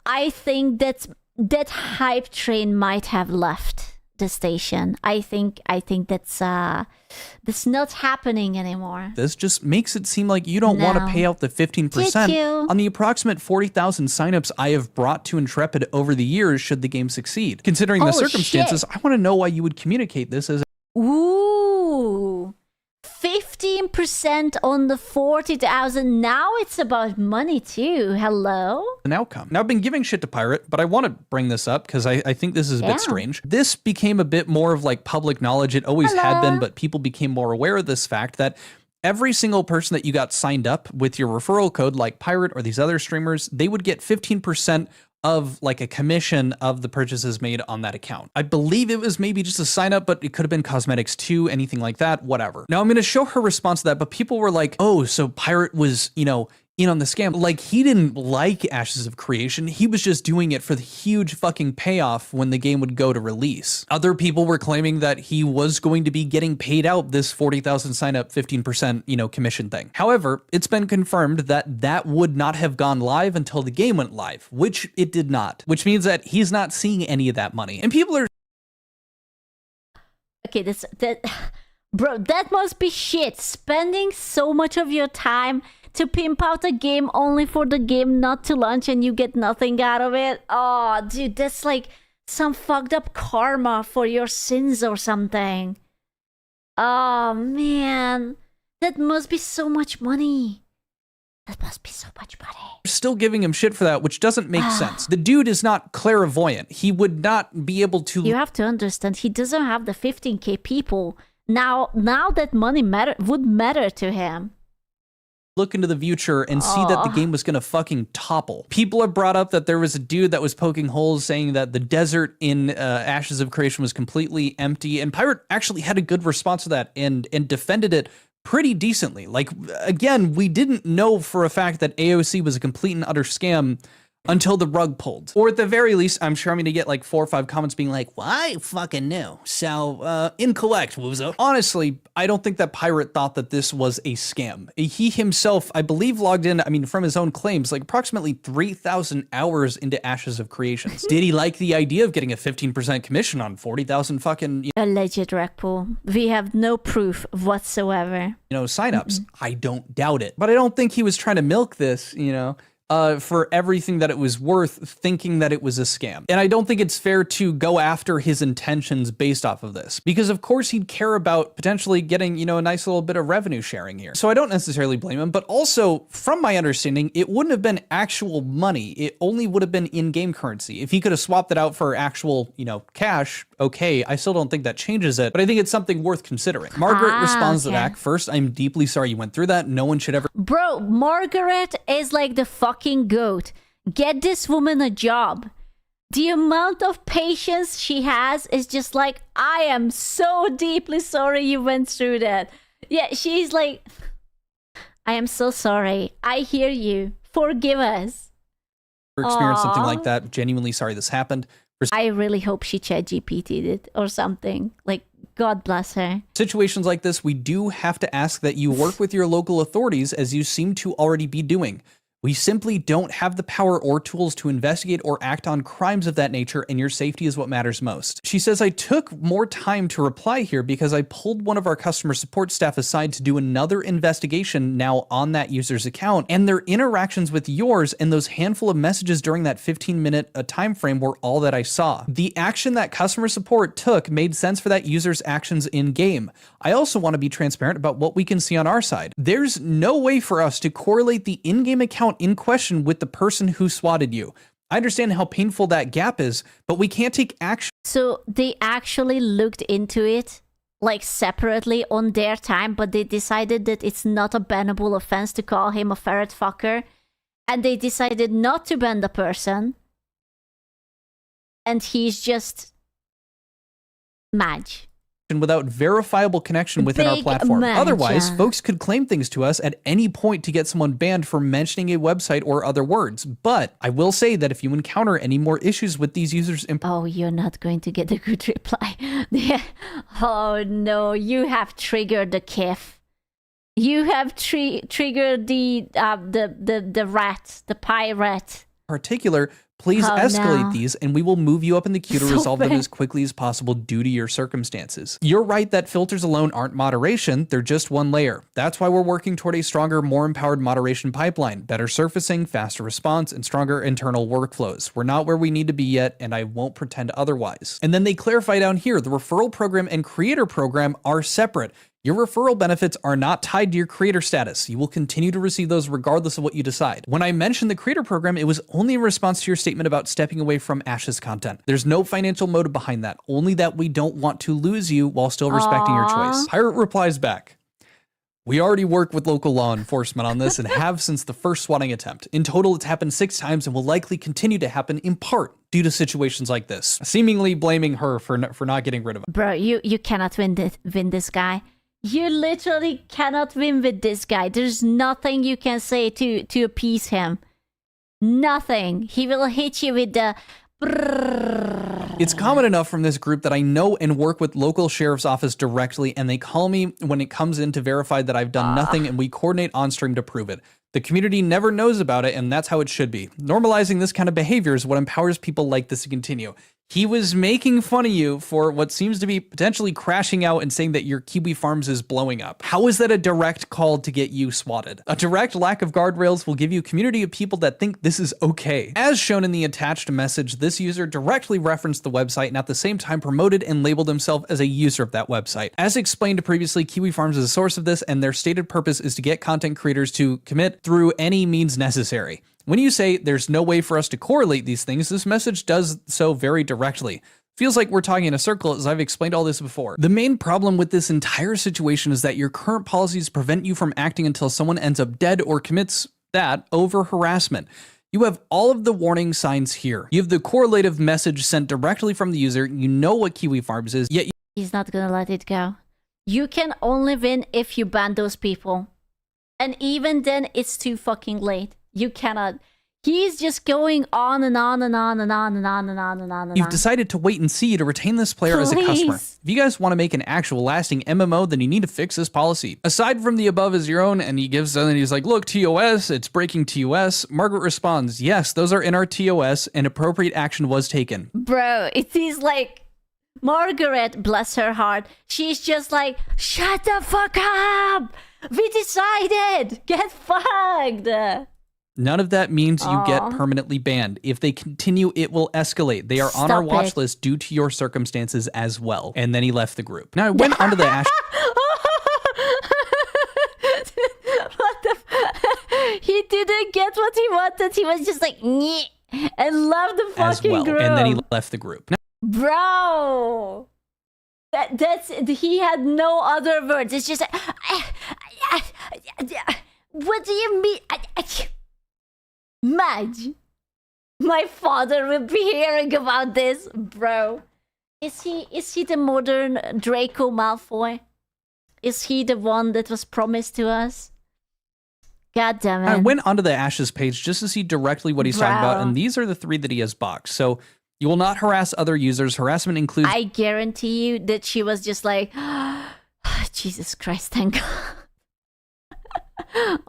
I think that hype train might have left the station. I think that's not happening anymore. this just makes it seem like you don't want to pay out the 15% on the approximate 40,000 signups I have brought to Intrepid over the years should the game succeed. Considering the circumstances, I want to know why you would communicate this as ooh, 15% on the 40,000. Now it's about money too. Hello? an outcome. Now, I've been giving shit to Pirate, but I want to bring this up because I think this is a bit strange. This became a bit more of like public knowledge. It always had been, but people became more aware of this fact that every single person that you got signed up with your referral code, like Pirate or these other streamers, they would get 15% of like a commission of the purchases made on that account. I believe it was maybe just a sign up, but it could have been cosmetics too, anything like that, whatever. Now I'm going to show her response to that, but people were like, oh, so Pirate was, you know, in on the scam. Like, he didn't like Ashes of Creation. He was just doing it for the huge fucking payoff when the game would go to release. Other people were claiming that he was going to be getting paid out this 40,000 sign up 15%, you know, commission thing. However, it's been confirmed that that would not have gone live until the game went live, which it did not, which means that he's not seeing any of that money. And people are okay, bro, that must be shit. Spending so much of your time to pimp out a game only for the game not to launch and you get nothing out of it. Oh, dude, that's like some fucked up karma for your sins or something. Oh, man. That must be so much money. That must be so much money. still giving him shit for that, which doesn't make sense. The dude is not clairvoyant. He would not be able to... You have to understand, he doesn't have the 15k people. Now that money would matter to him. Look into the future and see that the game was going to fucking topple. People have brought up that there was a dude that was poking holes saying that the desert in Ashes of Creation was completely empty, and Pirate actually had a good response to that and defended it pretty decently. Like, again, we didn't know for a fact that AOC was a complete and utter scam until the rug pulled. Or at the very least, I'm sure I'm going to get like 4 or 5 comments being like, well, I fucking knew. So, incorrect, Wuzo. Honestly, I don't think that Pirate thought that this was a scam. He himself, I believe, logged in, I mean, from his own claims, like approximately 3,000 hours into Ashes of Creations. Did he like the idea of getting a 15% commission on 40,000 fucking... Alleged rec pool. We have no proof whatsoever. Signups. I don't doubt it. But I don't think he was trying to milk this, for everything that it was worth, thinking that it was a scam. And I don't think it's fair to go after his intentions based off of this, because of course he'd care about potentially getting, a nice little bit of revenue sharing here. So I don't necessarily blame him, but also from my understanding, it wouldn't have been actual money. It only would have been in-game currency. If he could have swapped it out for actual, cash, okay, I still don't think that changes it, but I think it's something worth considering. Margaret responds to that. First, I'm deeply sorry you went through that. No one should ever... Bro, Margaret is like the fucking goat. Get this woman a job. The amount of patience she has is just like, I am so deeply sorry you went through that. Yeah, she's like, I am so sorry. I hear you. Forgive us. Experienced something like that. Genuinely sorry this happened. I really hope she ChatGPT'd it or something. Like, God bless her. Situations like this, we do have to ask that you work with your local authorities, as you seem to already be doing. We simply don't have the power or tools to investigate or act on crimes of that nature, and your safety is what matters most. She says, I took more time to reply here because I pulled one of our customer support staff aside to do another investigation now on that user's account, and their interactions with yours and those handful of messages during that 15-minute time frame were all that I saw. The action that customer support took made sense for that user's actions in-game. I also want to be transparent about what we can see on our side. There's no way for us to correlate the in-game account in question with the person who swatted you. I understand how painful that gap is, but we can't take action. So they actually looked into it, like separately on their time, but they decided that it's not a bannable offense to call him a ferret fucker, and they decided not to ban the person, and he's just mad. Without verifiable connection within our platform. Otherwise, folks could claim things to us at any point to get someone banned for mentioning a website or other words. But I will say that if you encounter any more issues with these users... Oh, you're not going to get a good reply. Oh no, you have triggered the KIF. You have triggered the rat, the pirate. Particular, please escalate these and we will move you up in the queue to resolve them as quickly as possible due to your circumstances. You're right that filters alone aren't moderation, they're just one layer. That's why we're working toward a stronger, more empowered moderation pipeline, better surfacing, faster response, and stronger internal workflows. We're not where we need to be yet, and I won't pretend otherwise. And then they clarify down here, the referral program and creator program are separate. Your referral benefits are not tied to your creator status. You will continue to receive those regardless of what you decide. When I mentioned the creator program, it was only in response to your statement about stepping away from Ash's content. There's no financial motive behind that, only that we don't want to lose you while still respecting your choice. Pirate replies back, we already work with local law enforcement on this and have since the first swatting attempt. In total, it's happened 6 times and will likely continue to happen in part due to situations like this. Seemingly blaming her for not getting rid of it. Bro, you cannot win this guy. You literally cannot win with this guy. There's nothing you can say to appease him. Nothing. He will hit you with the... It's common enough from this group that I know and work with local sheriff's office directly, and they call me when it comes in to verify that I've done nothing, and we coordinate on stream to prove it. The community never knows about it, and that's how it should be. Normalizing this kind of behavior is what empowers people like this to continue. He was making fun of you for what seems to be potentially crashing out and saying that your Kiwi Farms is blowing up. How is that a direct call to get you swatted? A direct lack of guardrails will give you a community of people that think this is okay. As shown in the attached message, this user directly referenced the website and at the same time promoted and labeled himself as a user of that website. As explained previously, Kiwi Farms is a source of this, and their stated purpose is to get content creators to commit through any means necessary. When you say there's no way for us to correlate these things, this message does so very directly. Feels like we're talking in a circle, as I've explained all this before. The main problem with this entire situation is that your current policies prevent you from acting until someone ends up dead or commits that over harassment. You have all of the warning signs here. You have the correlative message sent directly from the user. You know what Kiwi Farms is, yet he's not gonna let it go. You can only win if you ban those people. And even then, it's too fucking late. You cannot. He's just going on and on and on and on and on and on and on and on. You've decided to wait and see to retain this player as a customer. If you guys want to make an actual lasting MMO, then you need to fix this policy. Aside from the above is your own, and he gives, and he's like, look, TOS, it's breaking TOS. Margaret responds, yes, those are in our TOS, and appropriate action was taken. Bro, it is like, Margaret, bless her heart, she's just like, shut the fuck up! We decided! Get fucked! None of that means you get permanently banned. If they continue, it will escalate. They are on our watch list due to your circumstances as well. And then he left the group. Now I went onto the Ash. What the he didn't get what he wanted. He was just like, nyeh, and left the fucking group. And then he left the group. Now, bro, that's he had no other words. It's just like, what do you mean? Madge, my father will be hearing about this, bro. Is he the modern Draco Malfoy? Is he the one that was promised to us? God damn it. I went onto the Ashes page just to see directly what he's talking about, and these are the 3 that he has boxed. So you will not harass other users. Harassment includes... I guarantee you that she was just like, Jesus Christ, thank God.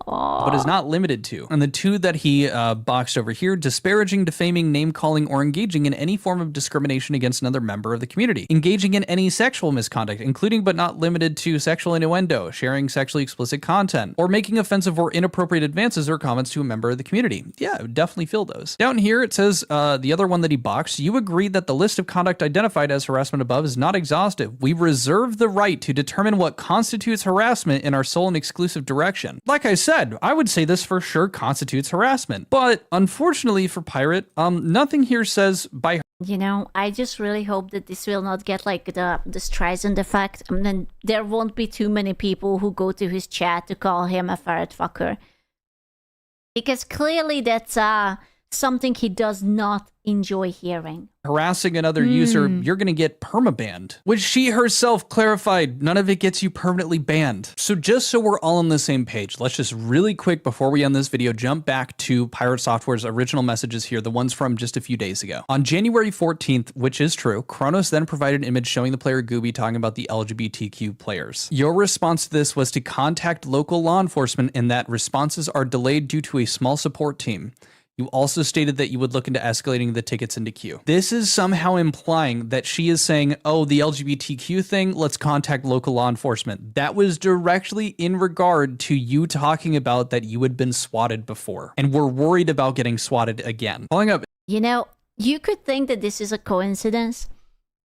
but is not limited to. And the two that he boxed over here: disparaging, defaming, name-calling, or engaging in any form of discrimination against another member of the community. Engaging in any sexual misconduct, including but not limited to sexual innuendo, sharing sexually explicit content, or making offensive or inappropriate advances or comments to a member of the community. Yeah, I would definitely feel those. Down here it says, the other one that he boxed: you agree that the list of conduct identified as harassment above is not exhaustive. We reserve the right to determine what constitutes harassment in our sole and exclusive direction. Like I said, I would say this for sure constitutes harassment. But unfortunately for Pirate, nothing here says by. You know, I just really hope that this will not get like the Streisand effect. And then there won't be too many people who go to his chat to call him a ferret fucker. Because clearly that's something he does not enjoy hearing. Harassing another user, you're gonna get permabanned, which she herself clarified, none of it gets you permanently banned. So just so we're all on the same page, let's just really quick before we end this video, jump back to Pirate Software's original messages here, the ones from just a few days ago. On January 14th, which is true, Kronos then provided an image showing the player Gooby talking about the LGBTQ players. Your response to this was to contact local law enforcement and that responses are delayed due to a small support team. You also stated that you would look into escalating the tickets into queue. This is somehow implying that she is saying, oh, the LGBTQ thing, let's contact local law enforcement. That was directly in regard to you talking about that you had been swatted before and were worried about getting swatted again. Following up. You know, you could think that this is a coincidence,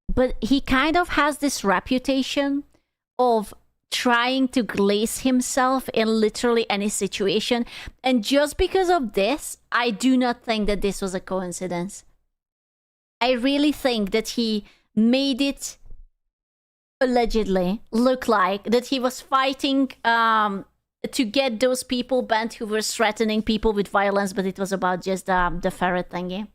but he kind of has this reputation of trying to glaze himself in literally any situation. And just because of this, I do not think that this was a coincidence. I really think that he made it allegedly look like that he was fighting to get those people banned who were threatening people with violence, but it was about just the ferret thingy.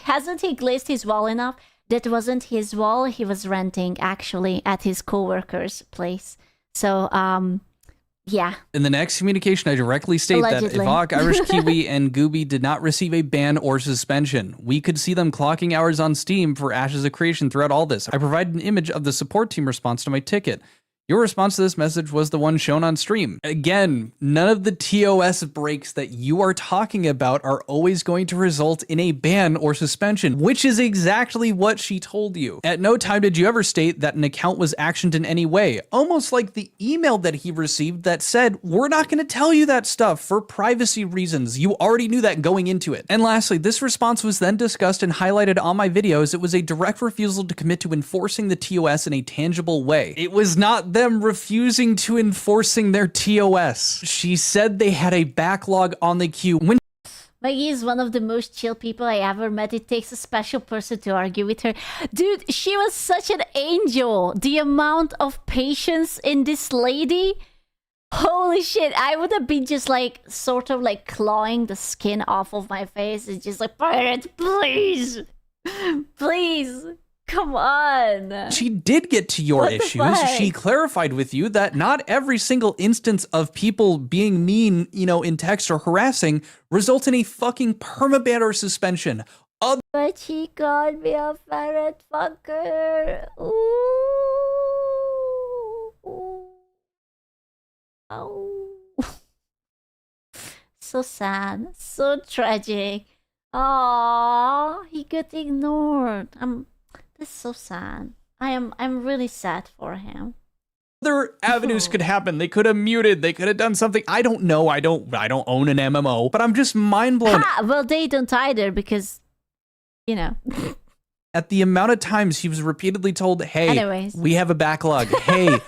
Hasn't he glazed his wall enough? That wasn't his wall. He was renting actually at his co-worker's place. So, yeah. In the next communication, I directly state Allegedly. that Ivok, Irish Kiwi, and Gooby did not receive a ban or suspension. We could see them clocking hours on Steam for Ashes of Creation throughout all this. I provided an image of the support team response to my ticket. Your response to this message was the one shown on stream. Again, none of the TOS breaks that you are talking about are always going to result in a ban or suspension, which is exactly what she told you. At no time did you ever state that an account was actioned in any way, almost like the email that he received that said, we're not going to tell you that stuff for privacy reasons. You already knew that going into it. And lastly, this response was then discussed and highlighted on my videos. It was a direct refusal to commit to enforcing the TOS in a tangible way. It was not them refusing to enforcing their TOS. She said they had a backlog on the queue. Maggie is one of the most chill people I ever met. It takes a special person to argue with her. Dude, she was such an angel. The amount of patience in this lady. Holy shit. I would have been just like, sort of like clawing the skin off of my face. It's just like, Pirate, please. Please. Come on. She did get to your issues. She clarified with you that not every single instance of people being mean, in text or harassing results in a fucking permaban or suspension. But she called me a ferret fucker. Ooh. Oh. So sad. So tragic. Oh, he got ignored. That's so sad. I'm really sad for him. Other avenues could happen. They could have muted. They could have done something. I don't know. I don't own an MMO, but I'm just mind blown. Well, they don't either because, At the amount of times he was repeatedly told, hey, anyways, we have a backlog. Hey,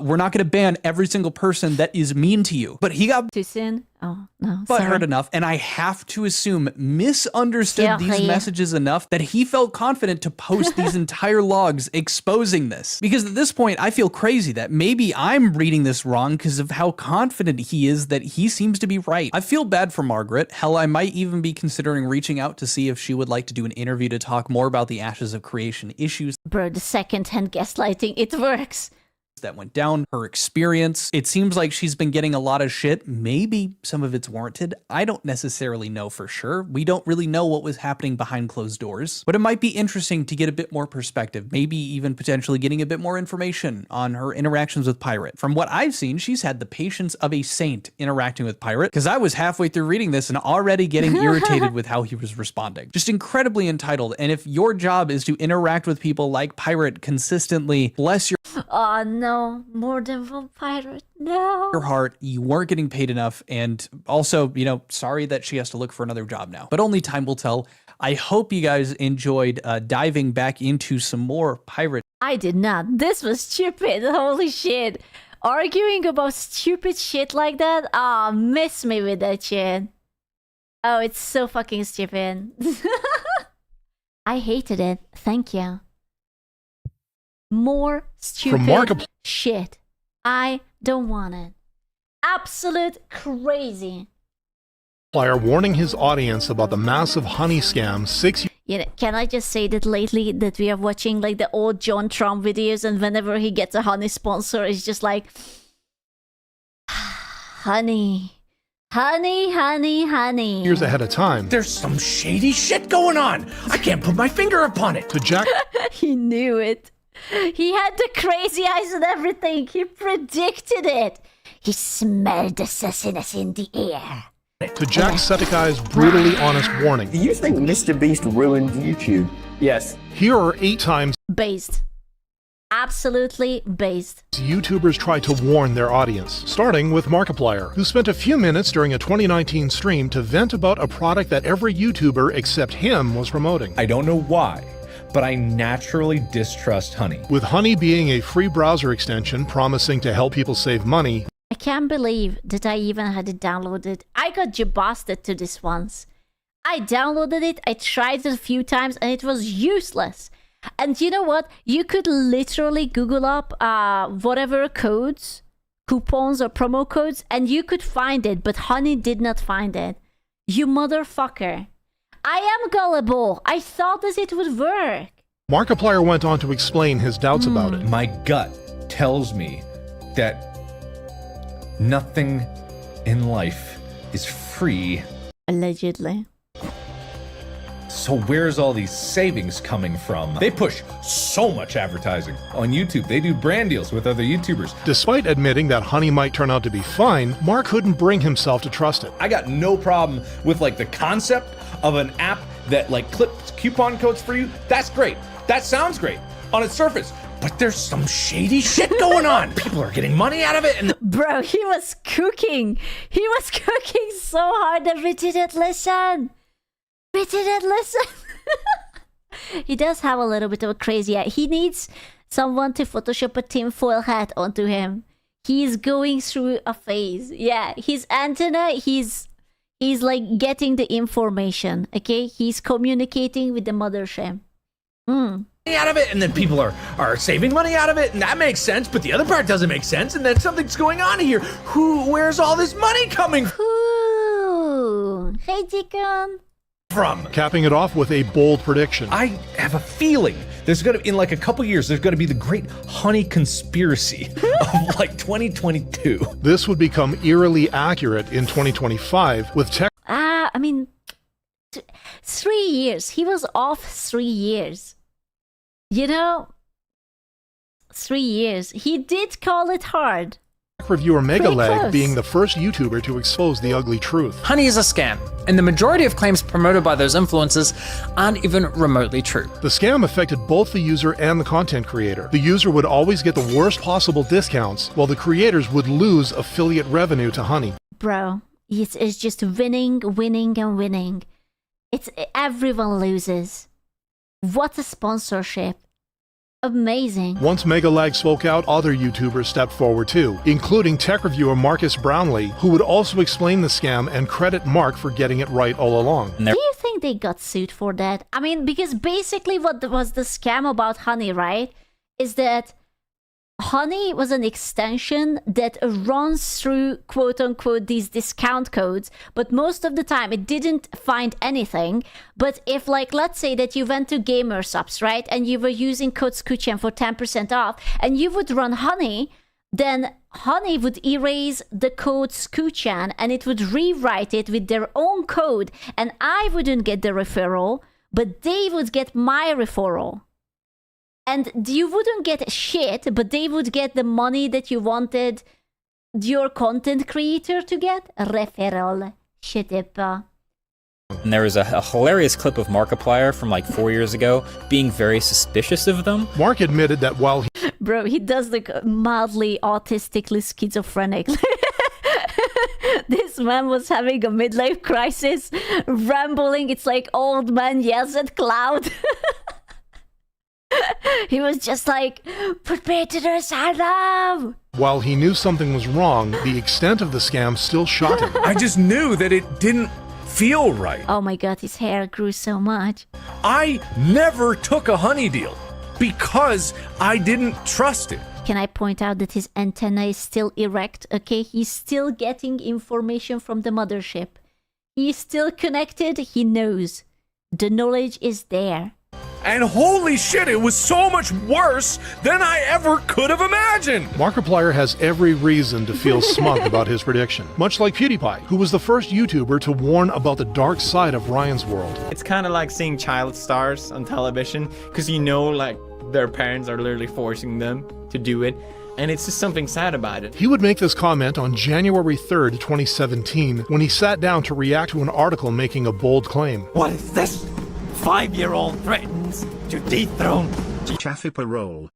we're not going to ban every single person that is mean to you. But he got too soon. Oh, no. But sorry. heard enough, and I have to assume misunderstood these messages enough that he felt confident to post these entire logs exposing this. Because at this point, I feel crazy that maybe I'm reading this wrong because of how confident he is that he seems to be right. I feel bad for Margaret. Hell, I might even be considering reaching out to see if she would like to do an interview to talk more about the Ashes of Creation issues. Bro, the second-hand gaslighting, it works. that went down, her experience. It seems like she's been getting a lot of shit. Maybe some of it's warranted. I don't necessarily know for sure. We don't really know what was happening behind closed doors, but it might be interesting to get a bit more perspective, maybe even potentially getting a bit more information on her interactions with Pirate. From what I've seen, she's had the patience of a saint interacting with Pirate, because I was halfway through reading this and already getting irritated with how he was responding. Just incredibly entitled. And if your job is to interact with people like Pirate consistently, bless your Oh no, more than one pirate. No. your heart, you weren't getting paid enough, and also, you know, sorry that she has to look for another job now. But only time will tell. I hope you guys enjoyed diving back into some more Pirate. I did not. This was stupid. Holy shit. Arguing about stupid shit like that? Ah, miss me with that shit. Oh, it's so fucking stupid. I hated it. Thank you. More stupid shit. I don't want it. Absolute crazy. Warning his audience about the massive honey scam 6 You know, can I just say that lately that we are watching like the old John Trump videos, and whenever he gets a honey sponsor, it's just like, honey, honey, honey, honey. years ahead of time There's some shady shit going on. I can't put my finger upon it. to jack He knew it. He had the crazy eyes and everything. He predicted it. He smelled the sassiness in the air. Jacksepticeye's brutally honest warning. Do you think Mr. Beast ruined YouTube? Yes. Here are 8 times Based. Absolutely based. YouTubers try to warn their audience, starting with Markiplier, who spent a few minutes during a 2019 stream to vent about a product that every YouTuber except him was promoting. I don't know why, but I naturally distrust Honey. With Honey being a free browser extension promising to help people save money, I can't believe that I even had it downloaded. I got jabosted to this once. I downloaded it, I tried it a few times, and it was useless. And you know what? You could literally Google up whatever codes, coupons or promo codes, and you could find it, but Honey did not find it. You motherfucker. I am gullible. I thought that it would work. Markiplier went on to explain his doubts about it. My gut tells me that nothing in life is free. Allegedly. So where's all these savings coming from? They push so much advertising on YouTube. They do brand deals with other YouTubers. Despite admitting that Honey might turn out to be fine, Mark couldn't bring himself to trust it. I got no problem with like the concept of an app that like clips coupon codes for you. That's great. That sounds great on its surface. But there's some shady shit going on. People are getting money out of it. And Bro, he was cooking. He was cooking so hard that we didn't listen. We didn't listen. He does have a little bit of a crazy eye. He needs someone to Photoshop a tinfoil hat onto him. He's going through a phase. Yeah, his antenna, he's like getting the information, okay? He's communicating with the mothership. Out of it, and then people are saving money out of it, and that makes sense, but the other part doesn't make sense, and then something's going on here. Where's all this money coming Ooh. Hey, Deacon. from? Capping it off with a bold prediction. I have a feeling there's gonna, in like a couple years, there's gonna be the great Honey conspiracy of like 2022. This would become eerily accurate in 2025 with tech. I mean, 3 years. He was off 3 years. You know, 3 years. He did call it hard. Reviewer Pretty Megaleg close. being the first YouTuber to expose the ugly truth. Honey is a scam, and the majority of claims promoted by those influencers aren't even remotely true. The scam affected both the user and the content creator. The user would always get the worst possible discounts, while the creators would lose affiliate revenue to Honey. Bro, it's just winning, winning, and winning. Everyone loses. What a sponsorship. Amazing. Once Megalag spoke out, other YouTubers stepped forward too, including tech reviewer Marcus Brownlee, who would also explain the scam and credit Mark for getting it right all along. Do you think they got sued for that? I mean, because basically what was the scam about Honey, right? Is that Honey was an extension that runs through quote-unquote these discount codes, but most of the time it didn't find anything. But if, like, let's say that you went to GamerSups, right, and you were using code Scoochen for 10% off, and you would run Honey, then Honey would erase the code Scoochen and it would rewrite it with their own code, and I wouldn't get the referral, but they would get my referral. And you wouldn't get shit, but they would get the money that you wanted your content creator to get. Referral. Shit up. And there was a hilarious clip of Markiplier from like 4 years ago being very suspicious of them. Mark admitted that while Bro, he does look mildly autistically schizophrenic. This man was having a midlife crisis, rambling. It's like old man yells at cloud. He was just like, put me to the asylum! While he knew something was wrong, the extent of the scam still shocked him. I just knew that it didn't feel right. Oh my god, his hair grew so much. I never took a honey deal because I didn't trust it. Can I point out that his antenna is still erect, okay? He's still getting information from the mothership. He's still connected, he knows. The knowledge is there. And holy shit, it was so much worse than I ever could have imagined. Markiplier has every reason to feel smug about his prediction, much like PewDiePie, who was the first YouTuber to warn about the dark side of Ryan's world. It's kind of like seeing child stars on television, because you know, like, their parents are literally forcing them to do it, and it's just something sad about it. He would make this comment on January 3rd, 2017, when he sat down to react to an article making a bold claim. What is this? 5-year-old threatens to dethrone Chaffee Parole.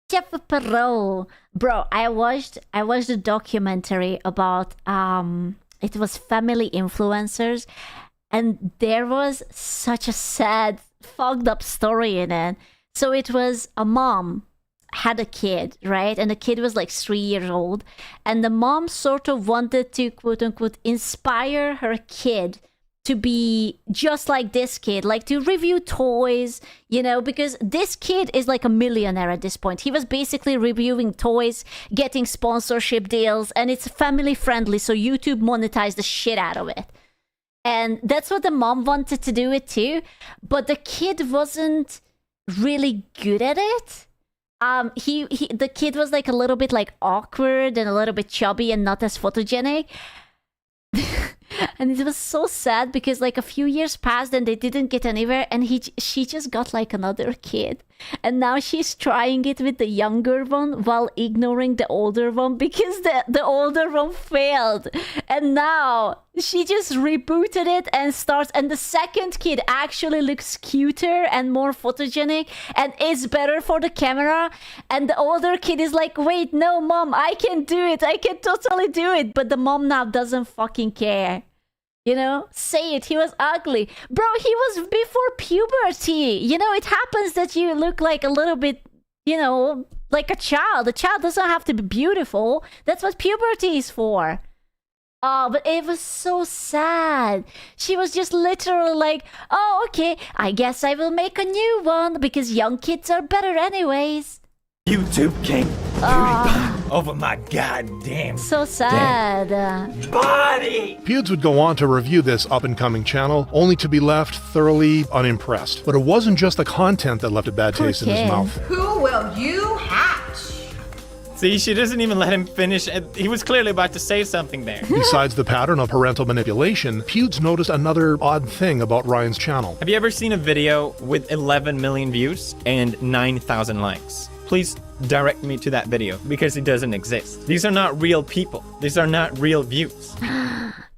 Chaffee Parole. Bro, I watched a documentary about it was family influencers, and there was such a sad, fucked up story in it. So it was a mom had a kid, right? And the kid was like 3 years old, and the mom sort of wanted to quote unquote inspire her kid to be just like this kid, like to review toys, you know, because this kid is like a millionaire at this point. He was basically reviewing toys, getting sponsorship deals, and it's family friendly, so YouTube monetized the shit out of it. And that's what the mom wanted to do it too, but the kid wasn't really good at it. The kid was like a little bit like awkward and a little bit chubby and not as photogenic. And it was so sad because like a few years passed and they didn't get anywhere, and she just got like another kid, and now she's trying it with the younger one while ignoring the older one because the older one failed, and now she just rebooted it and starts, and the second kid actually looks cuter and more photogenic and is better for the camera, and the older kid is like, wait, no mom, I can do it, I can totally do it, but the mom now doesn't fucking care. You know, say it, he was ugly. Bro, he was before puberty. You know, it happens that you look like a little bit, you know, like a child. A child doesn't have to be beautiful. That's what puberty is for. Oh, but it was so sad. She was just literally like, oh, okay, I guess I will make a new one because young kids are better anyways. YouTube King PewDiePie over my goddamn so sad body. Pewds would go on to review this up-and-coming channel, only to be left thoroughly unimpressed. But it wasn't just the content that left a bad taste in his mouth. Who will you hatch? See, she doesn't even let him finish. He was clearly about to say something there. Besides the pattern of parental manipulation, Pewds noticed another odd thing about Ryan's channel. Have you ever seen a video with 11 million views and 9,000 likes? Please direct me to that video because it doesn't exist. These are not real people. These are not real views.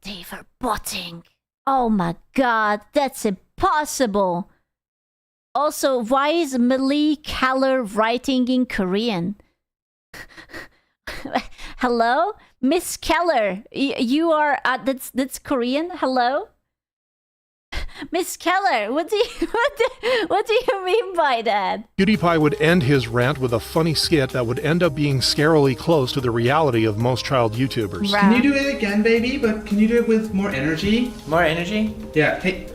They were botting. Oh my god, that's impossible. Also, why is Millie Keller writing in Korean? Hello? Miss Keller, you are, that's Korean? Hello? Miss Keller, what do you mean by that? PewDiePie would end his rant with a funny skit that would end up being scarily close to the reality of most child YouTubers. Can you do it again, baby? But can you do it with more energy? More energy? Yeah. Hey,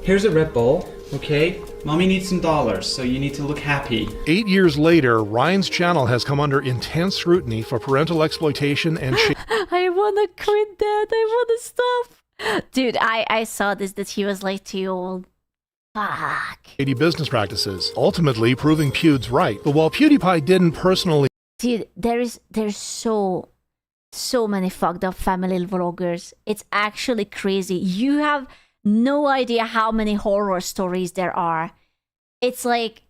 here's a Red Bull. Okay? Mommy needs some dollars, so you need to look happy. 8 years later, Ryan's channel has come under intense scrutiny for parental exploitation and I wanna quit that. I wanna stop. Dude, I saw this, that he was like too old. Fuck. shady business practices, ultimately proving Pewd's right. But while PewDiePie didn't personally... Dude, there's so many fucked up family vloggers. It's actually crazy. You have no idea how many horror stories there are. It's like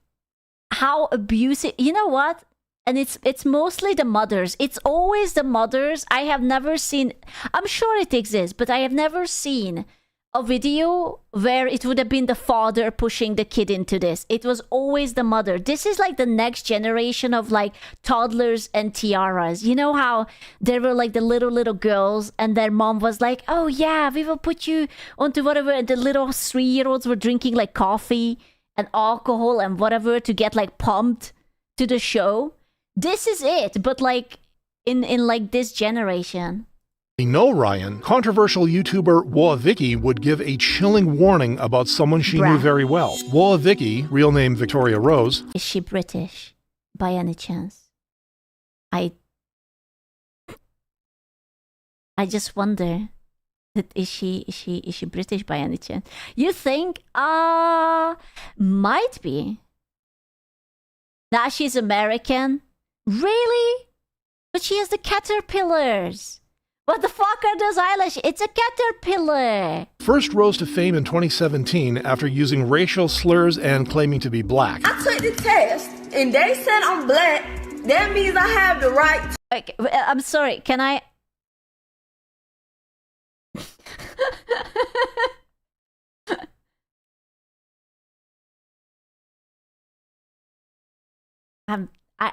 how abusive. You know what? And it's mostly the mothers. It's always the mothers. I have never seen, I'm sure it exists, but I have never seen a video where it would have been the father pushing the kid into this. It was always the mother. This is like the next generation of like toddlers and tiaras. You know how there were like the little girls and their mom was like, oh yeah, we will put you onto whatever. And the little 3-year-olds were drinking like coffee and alcohol and whatever to get like pumped to the show. This is it, but like in like this generation. know Ryan, controversial YouTuber Woah would give a chilling warning about someone she knew very well. Woah, real name Victoria Rose. Is she British by any chance? I just wonder that is she British by any chance? You think? Might be. Now she's American. Really? But she has the caterpillars. What the fuck are those eyelashes? It's a caterpillar. First rose to fame in 2017 after using racial slurs and claiming to be black. I took the test and they said I'm black. That means I have the right to... Okay, I'm sorry, can I...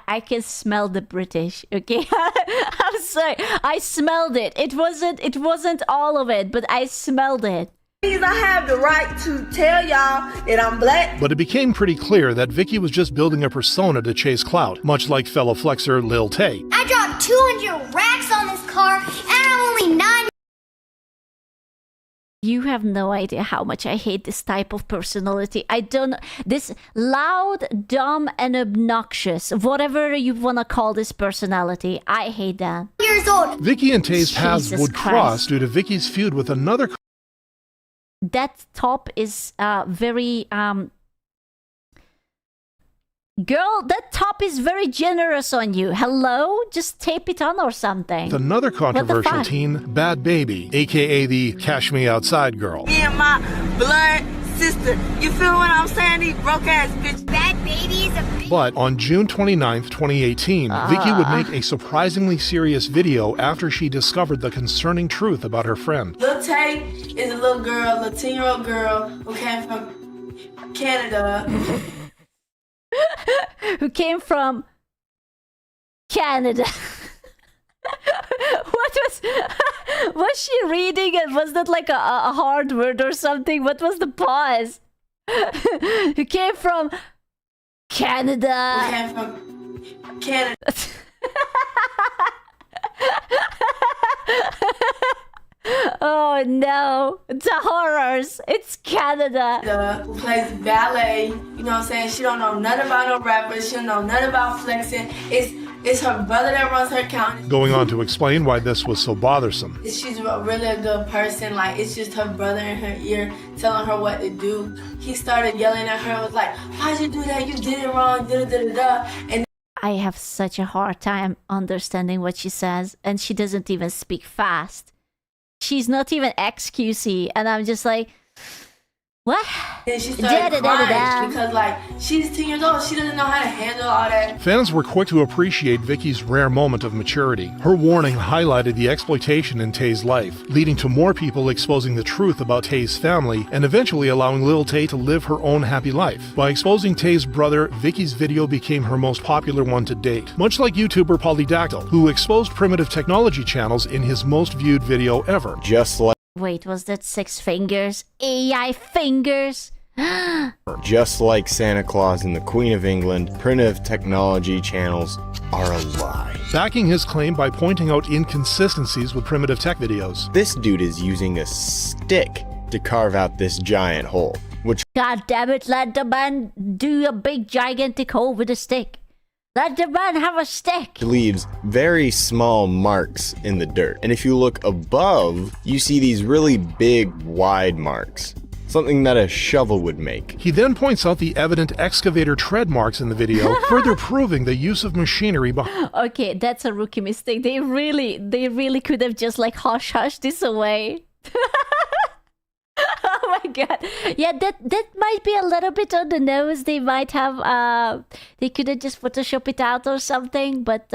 I can smell the British, okay? I'm sorry, I smelled it. It wasn't all of it, but I smelled it. Means I have the right to tell y'all that I'm black. But it became pretty clear that Vicky was just building a persona to chase clout, much like fellow flexer Lil Tay. I dropped 200 racks on this car, and I'm only 9. You have no idea how much I hate this type of personality. I don't... This loud, dumb, and obnoxious, whatever you want to call this personality, I hate that. Years old. Vicky and Tay's paths would Christ. cross due to Vicky's feud with another... That top is very... Girl, that top is very generous on you. Hello? Just tape it on or something. With another controversial teen, Bad Baby, aka the Cash Me Outside girl. Me and my blood sister. You feel what I'm saying? These broke ass bitch. Bad Baby is a bitch. But on June 29th, 2018, Vicky would make a surprisingly serious video after she discovered the concerning truth about her friend. Lil Tay is a little girl, a 10-year-old girl who came from Canada. Who came from Canada. Was she reading and was that like a hard word or something? What was the pause? Who came from Canada. Who came from Canada. Oh no, the horrors. It's Canada. Who plays ballet, you know what I'm saying? She don't know nothing about no rappers, she don't know nothing about flexing. It's her brother that runs her account. Going on to explain why this was so bothersome. She's really a good person, like it's just her brother in her ear telling her what to do. He started yelling at her, was like, why'd you do that? You did it wrong, da-da-da-da-da. And I have such a hard time understanding what she says, and she doesn't even speak fast. She's not even XQC, and I'm just like, what? And she started crying because, like, she's 10 years old. She doesn't know how to handle all that. Fans were quick to appreciate Vicky's rare moment of maturity. Her warning highlighted the exploitation in Tay's life, leading to more people exposing the truth about Tay's family and eventually allowing Lil Tay to live her own happy life. By exposing Tay's brother, Vicky's video became her most popular one to date, much like YouTuber Polydactyl, who exposed primitive technology channels in his most viewed video ever. Just like Wait, was that 6 fingers? AI fingers? Just like Santa Claus and the Queen of England, primitive technology channels are a lie. Backing his claim by pointing out inconsistencies with primitive tech videos. This dude is using a stick to carve out this giant hole. which God damn it, let the man do a big gigantic hole with a stick. Let the man have a stick. leaves very small marks in the dirt. And if you look above, you see these really big, wide marks. Something that a shovel would make. He then points out the evident excavator tread marks in the video, further proving the use of machinery behind. Okay, that's a rookie mistake. They really could have just like hush this away. Oh my god. Yeah, that might be a little bit on the nose. They might have they could have just Photoshop it out or something, but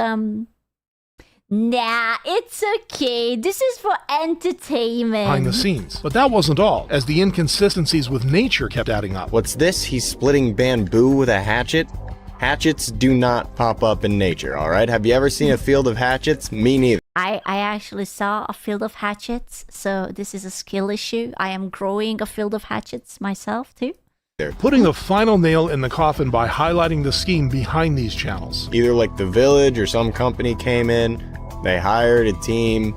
nah, it's okay. This is for entertainment. Behind the scenes. But that wasn't all, as the inconsistencies with nature kept adding up. What's this? He's splitting bamboo with a hatchet? Hatchets do not pop up in nature, alright? Have you ever seen a field of hatchets? Me neither. I actually saw a field of hatchets, so this is a skill issue. I am growing a field of hatchets myself too. Putting the final nail in the coffin by highlighting the scheme behind these channels. Either like the village or some company came in, they hired a team,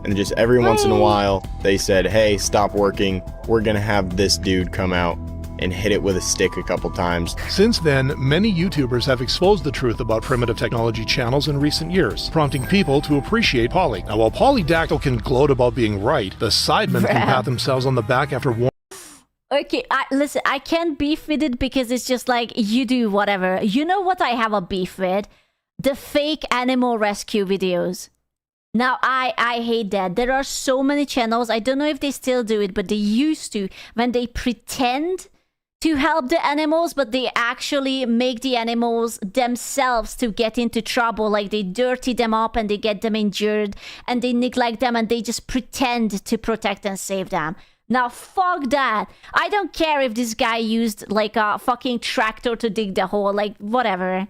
and just every once in a while, they said, hey, stop working, we're gonna have this dude come out and hit it with a stick a couple times. Since then, many YouTubers have exposed the truth about primitive technology channels in recent years, prompting people to appreciate Polly. Now, while Polydactyl can gloat about being right, the Sidemen can pat themselves on the back after warning. Okay, listen, I can't beef with it because it's just like, you do whatever. You know what I have a beef with? The fake animal rescue videos. Now, I hate that. There are so many channels, I don't know if they still do it, but they used to, when they pretend to help the animals, but they actually make the animals themselves to get into trouble. Like they dirty them up and they get them injured and they neglect them and they just pretend to protect and save them. Now, fuck that. I don't care if this guy used like a fucking tractor to dig the hole, like whatever,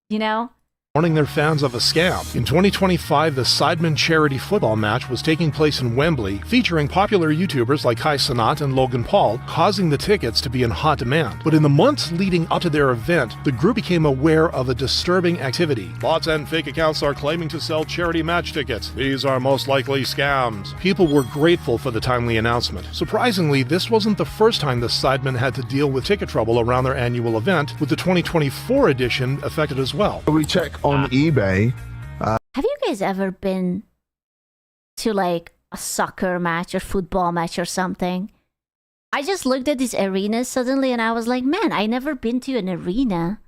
you know? Warning their fans of a scam. In 2025, the Sidemen charity football match was taking place in Wembley, featuring popular YouTubers like Kai Cenat and Logan Paul, causing the tickets to be in hot demand. But in the months leading up to their event, the group became aware of a disturbing activity. Bots and fake accounts are claiming to sell charity match tickets. These are most likely scams. People were grateful for the timely announcement. Surprisingly, this wasn't the first time the Sidemen had to deal with ticket trouble around their annual event, with the 2024 edition affected as well. We check on eBay. Have you guys ever been to like a soccer match or football match or something? I just looked at these arenas suddenly and I was like, man, I never been to an arena.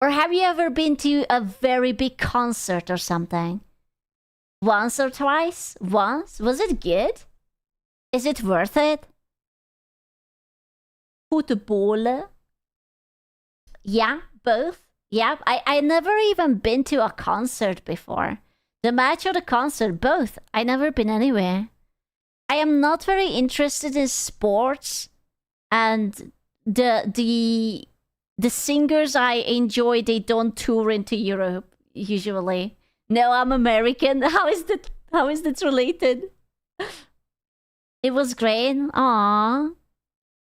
Or have you ever been to a very big concert or something? Once or twice? Once? Was it good? Is it worth it? Football? Yeah, both. Yeah, I never even been to a concert before. The match or the concert, both. I never been anywhere. I am not very interested in sports, and the singers I enjoy, they don't tour into Europe usually. No, I'm American. How is that related? It was great. Aww.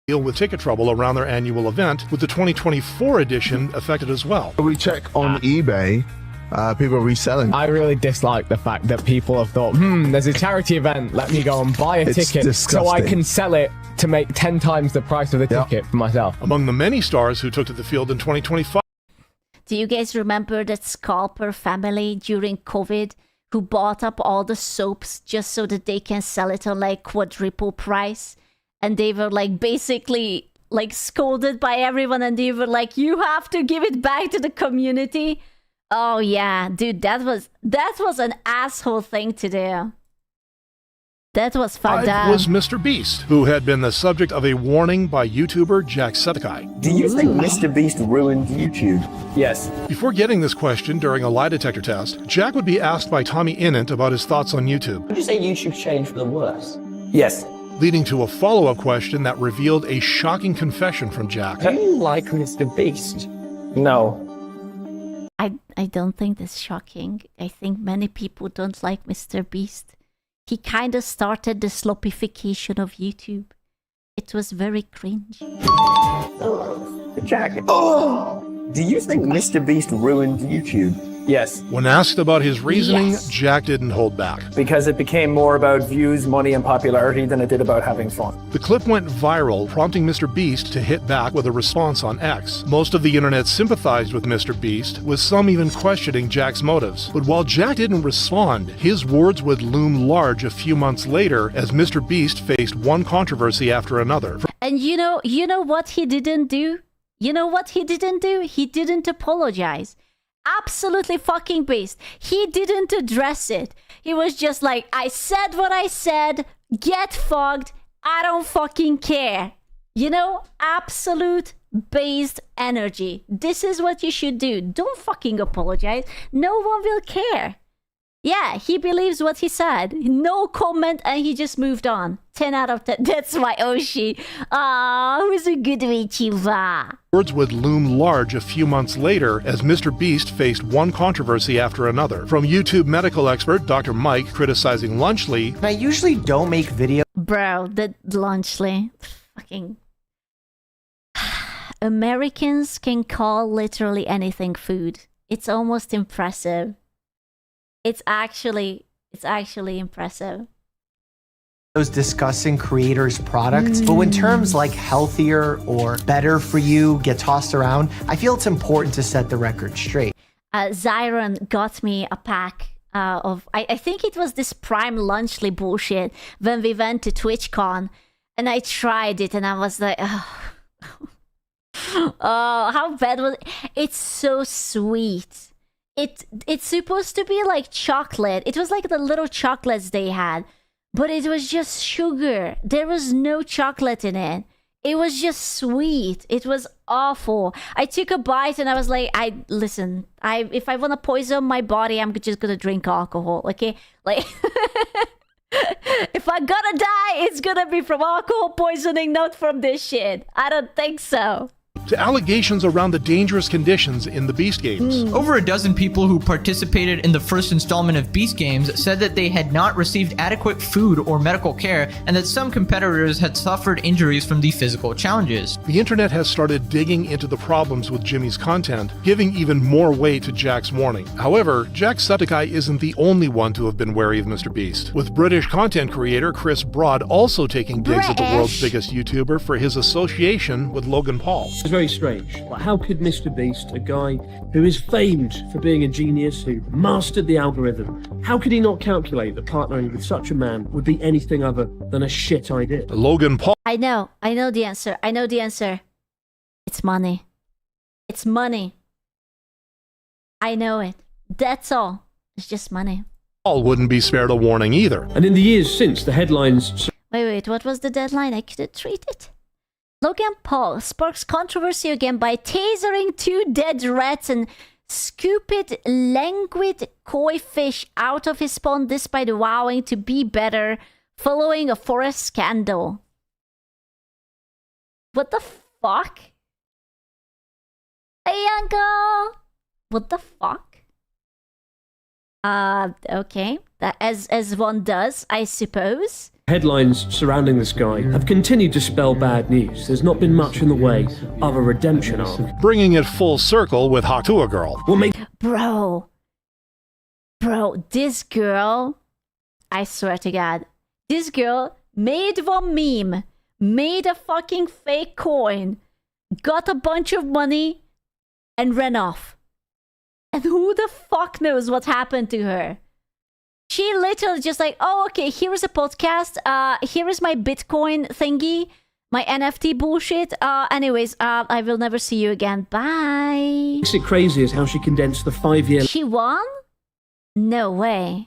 Deal with ticket trouble around their annual event, with the 2024 edition affected as well. We check on eBay. People are reselling. I really dislike the fact that people have thought, there's a charity event, let me go and buy a ticket disgusting. so I can sell it to make 10 times the price of the ticket for myself. Among the many stars who took to the field in 2025. Do you guys remember that scalper family during COVID who bought up all the soaps just so that they can sell it on like quadruple price? And they were like basically like scolded by everyone and they were like, you have to give it back to the community. Oh yeah, dude, that was an asshole thing to do. That was fucked up. Was Mr. Beast, who had been the subject of a warning by YouTuber Jacksepticeye. Do you think Mr. Beast ruined YouTube? Yes. Before getting this question during a lie detector test, Jack would be asked by Tommy Innit about his thoughts on YouTube. Would you say YouTube's changed for the worse? Yes. Leading to a follow-up question that revealed a shocking confession from Jack. Do you like Mr. Beast? No. I don't think that's shocking. I think many people don't like Mr. Beast. He kind of started the sloppification of YouTube. It was very cringe. Jack, do you think Mr. Beast ruined YouTube? Yes. When asked about his reasoning, Jack didn't hold back. Because it became more about views, money, and popularity than it did about having fun. The clip went viral, prompting Mr. Beast to hit back with a response on X. Most of the internet sympathized with Mr. Beast, with some even questioning Jack's motives. But while Jack didn't respond, his words would loom large a few months later as Mr. Beast faced one controversy after another. And you know what he didn't do? You know what he didn't do? He didn't apologize. Absolutely fucking Beast. He didn't address it. He was just like, I said what I said, get fucked, I don't fucking care. You know, absolute based energy. This is what you should do. Don't fucking apologize. No one will care. Yeah, he believes what he said. No comment, and he just moved on. 10 out of 10. That's my Oshi. Ah, who's a good VTuber? Words would loom large a few months later as Mr. Beast faced one controversy after another. From YouTube medical expert Dr. Mike criticizing Lunchly. I usually don't make videos. Bro, the Lunchly. Fucking. Americans can call literally anything food. It's almost impressive. It's actually impressive. Those discussing creators' products, but when terms like healthier or better for you get tossed around, I feel it's important to set the record straight. Zyron got me a pack of, I think it was this Prime Lunchly bullshit when we went to TwitchCon, and I tried it and I was like, oh, how bad was it? It's so sweet. It's supposed to be like chocolate. It was like the little chocolates they had, but it was just sugar. There was no chocolate in it. It was just sweet. It was awful. I took a bite and I was like, if I want to poison my body, I'm just gonna drink alcohol, okay? Like, if I'm gonna die, it's gonna be from alcohol poisoning, not from this shit. I don't think so. To allegations around the dangerous conditions in the Beast games. Over a dozen people who participated in the first installment of Beast games said that they had not received adequate food or medical care, and that some competitors had suffered injuries from the physical challenges. The internet has started digging into the problems with Jimmy's content, giving even more weight to Jack's warning. However, Jacksepticeye isn't the only one to have been wary of Mr. Beast, with British content creator Chris Broad also taking digs at the world's biggest YouTuber for his association with Logan Paul. It's very strange. Like, how could Mr. Beast, a guy who is famed for being a genius, who mastered the algorithm, how could he not calculate that partnering with such a man would be anything other than a shit idea? Logan Paul. I know the answer. It's money. It's money. I know it. That's all. It's just money. Paul wouldn't be spared a warning either. And in the years since, the headlines... Wait, what was the deadline? I couldn't read it. Logan Paul sparks controversy again by tasering 2 dead rats and scooped languid koi fish out of his pond despite vowing to be better following a forest scandal. What the fuck? Hey, uncle! What the fuck? Okay. That as one does, I suppose. Headlines surrounding this guy have continued to spell bad news. There's not been much in the way of a redemption arc. Bringing it full circle with Hatua Girl. Bro, this girl, I swear to God, this girl made one meme, made a fucking fake coin, got a bunch of money, and ran off. And who the fuck knows what happened to her? She literally just like, oh, okay, here is a podcast. Here is my Bitcoin thingy, my NFT bullshit. Anyways, I will never see you again. Bye. What's it crazy is how she condensed the 5-year... She won? No way.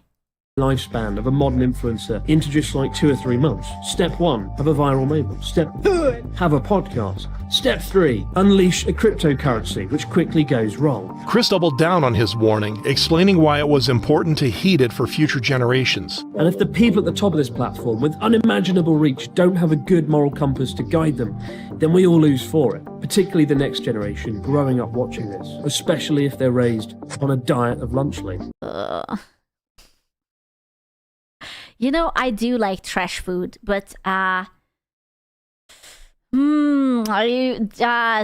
...lifespan of a modern influencer into just like 2 or 3 months. Step 1, have a viral moment. Step 2, have a podcast. Step 3, unleash a cryptocurrency, which quickly goes wrong. Chris doubled down on his warning, explaining why it was important to heed it for future generations. And if the people at the top of this platform with unimaginable reach don't have a good moral compass to guide them, then we all lose for it, particularly the next generation growing up watching this, especially if they're raised on a diet of Lunchly. You know, I do like trash food, but Are you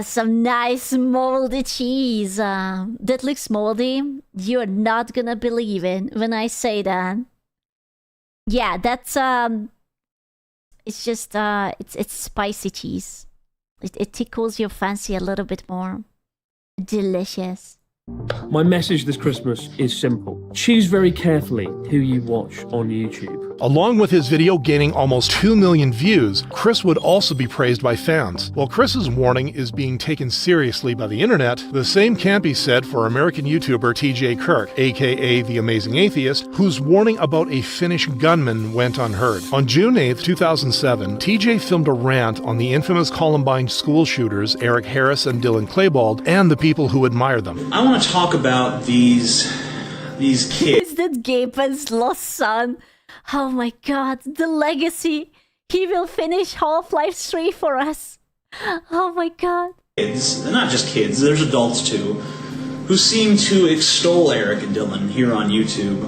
some nice moldy cheese? That looks moldy. You're not gonna believe it when I say that. Yeah, that's it's just it's spicy cheese. It tickles your fancy a little bit more. Delicious. My message this Christmas is simple. Choose very carefully who you watch on YouTube. Along with his video gaining almost 2 million views, Chris would also be praised by fans. While Chris's warning is being taken seriously by the internet, the same can't be said for American YouTuber TJ Kirk, aka The Amazing Atheist, whose warning about a Finnish gunman went unheard. On June 8, 2007, TJ filmed a rant on the infamous Columbine school shooters Eric Harris and Dylan Klebold and the people who admire them. I want to talk about these kids. Is that Gaben's lost son? Oh my god, the legacy. He will finish Half-Life 3 for us. Oh my god. Kids, and not just kids, there's adults too, who seem to extol Eric and Dylan here on YouTube.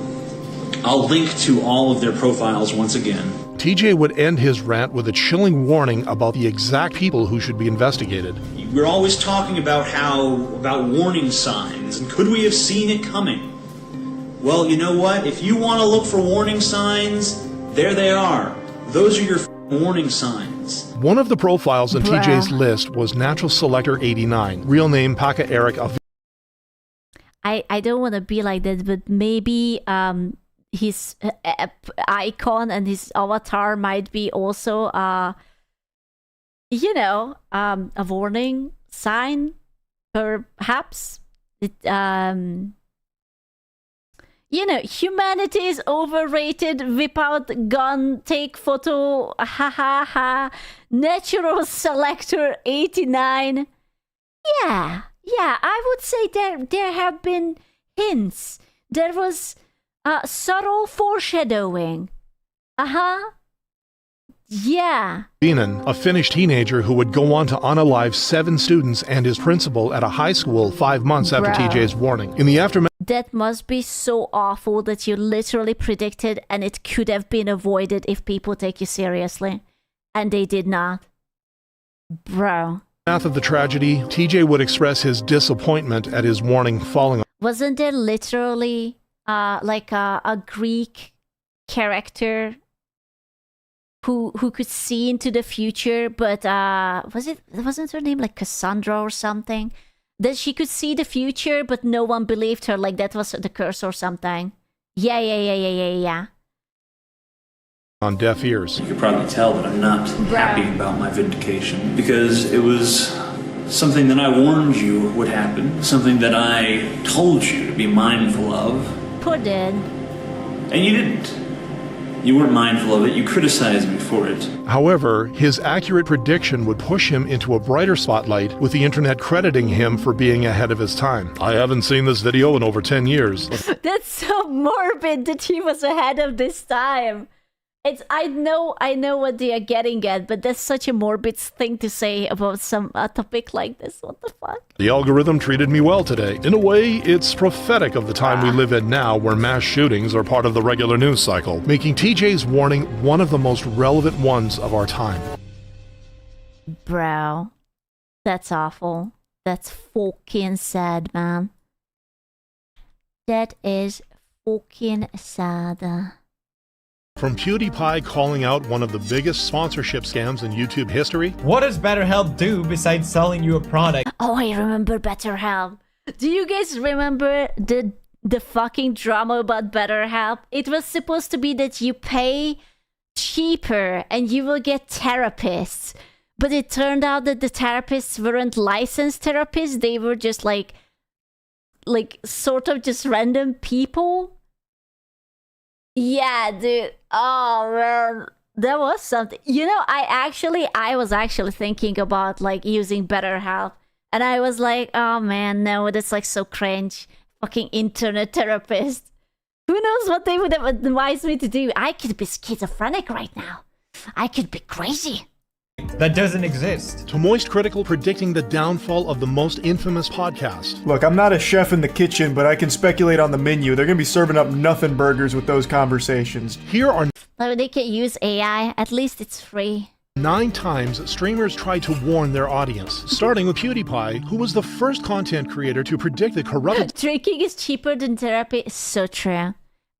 I'll link to all of their profiles once again. TJ would end his rant with a chilling warning about the exact people who should be investigated. We're always talking about about warning signs, and could we have seen it coming? Well, you know what? If you want to look for warning signs, there they are. Those are your warning signs. One of the profiles on TJ's list was Natural Selector 89, real name Paka Eric. I don't want to be like that, but maybe his icon and his avatar might be also a warning sign, perhaps. Humanity is overrated, whip out gun, take photo, ha ha ha, Natural Selector 89. Yeah, I would say there have been hints. There was subtle foreshadowing. Yeah. Beanan, a Finnish teenager who would go on to unalive 7 students and his principal at a high school 5 months after TJ's warning. In the aftermath, that must be so awful that you literally predicted and it could have been avoided if people take you seriously. And they did not. Bro. After the tragedy, TJ would express his disappointment at his warning falling. Wasn't there literally a Greek character who could see into the future, but wasn't her name like Cassandra or something? That she could see the future, but no one believed her, like that was the curse or something. Yeah. On deaf ears. You could probably tell that I'm not happy about my vindication, because it was something that I warned you would happen, something that I told you to be mindful of. Puddin'. And you didn't. You weren't mindful of it, you criticized me for it. However, his accurate prediction would push him into a brighter spotlight, with the internet crediting him for being ahead of his time. I haven't seen this video in over 10 years. That's so morbid that he was ahead of this time. I know what they are getting at, but that's such a morbid thing to say about a topic like this. What the fuck? The algorithm treated me well today. In a way, it's prophetic of the time we live in now, where mass shootings are part of the regular news cycle, making TJ's warning one of the most relevant ones of our time. Bro, that's awful. That's fucking sad, man. That is fucking sad. From PewDiePie calling out one of the biggest sponsorship scams in YouTube history. What does BetterHelp do besides selling you a product? Oh, I remember BetterHelp. Do you guys remember the fucking drama about BetterHelp? It was supposed to be that you pay cheaper and you will get therapists. But it turned out that the therapists weren't licensed therapists. They were just like sort of just random people. Yeah, dude. Oh, man. That was something. I was actually thinking about, using BetterHelp. And I was like, oh, man, no, that's, so cringe. Fucking internet therapist. Who knows what they would have advised me to do? I could be schizophrenic right now. I could be crazy. That doesn't exist. To Moist Critical predicting the downfall of the most infamous podcast. Look, I'm not a chef in the kitchen, but I can speculate on the menu. They're going to be serving up nothing burgers with those conversations. Here are... They can use AI. At least it's free. 9 times, streamers tried to warn their audience, starting with PewDiePie, who was the first content creator to predict the corrupt... Drinking is cheaper than therapy. So true.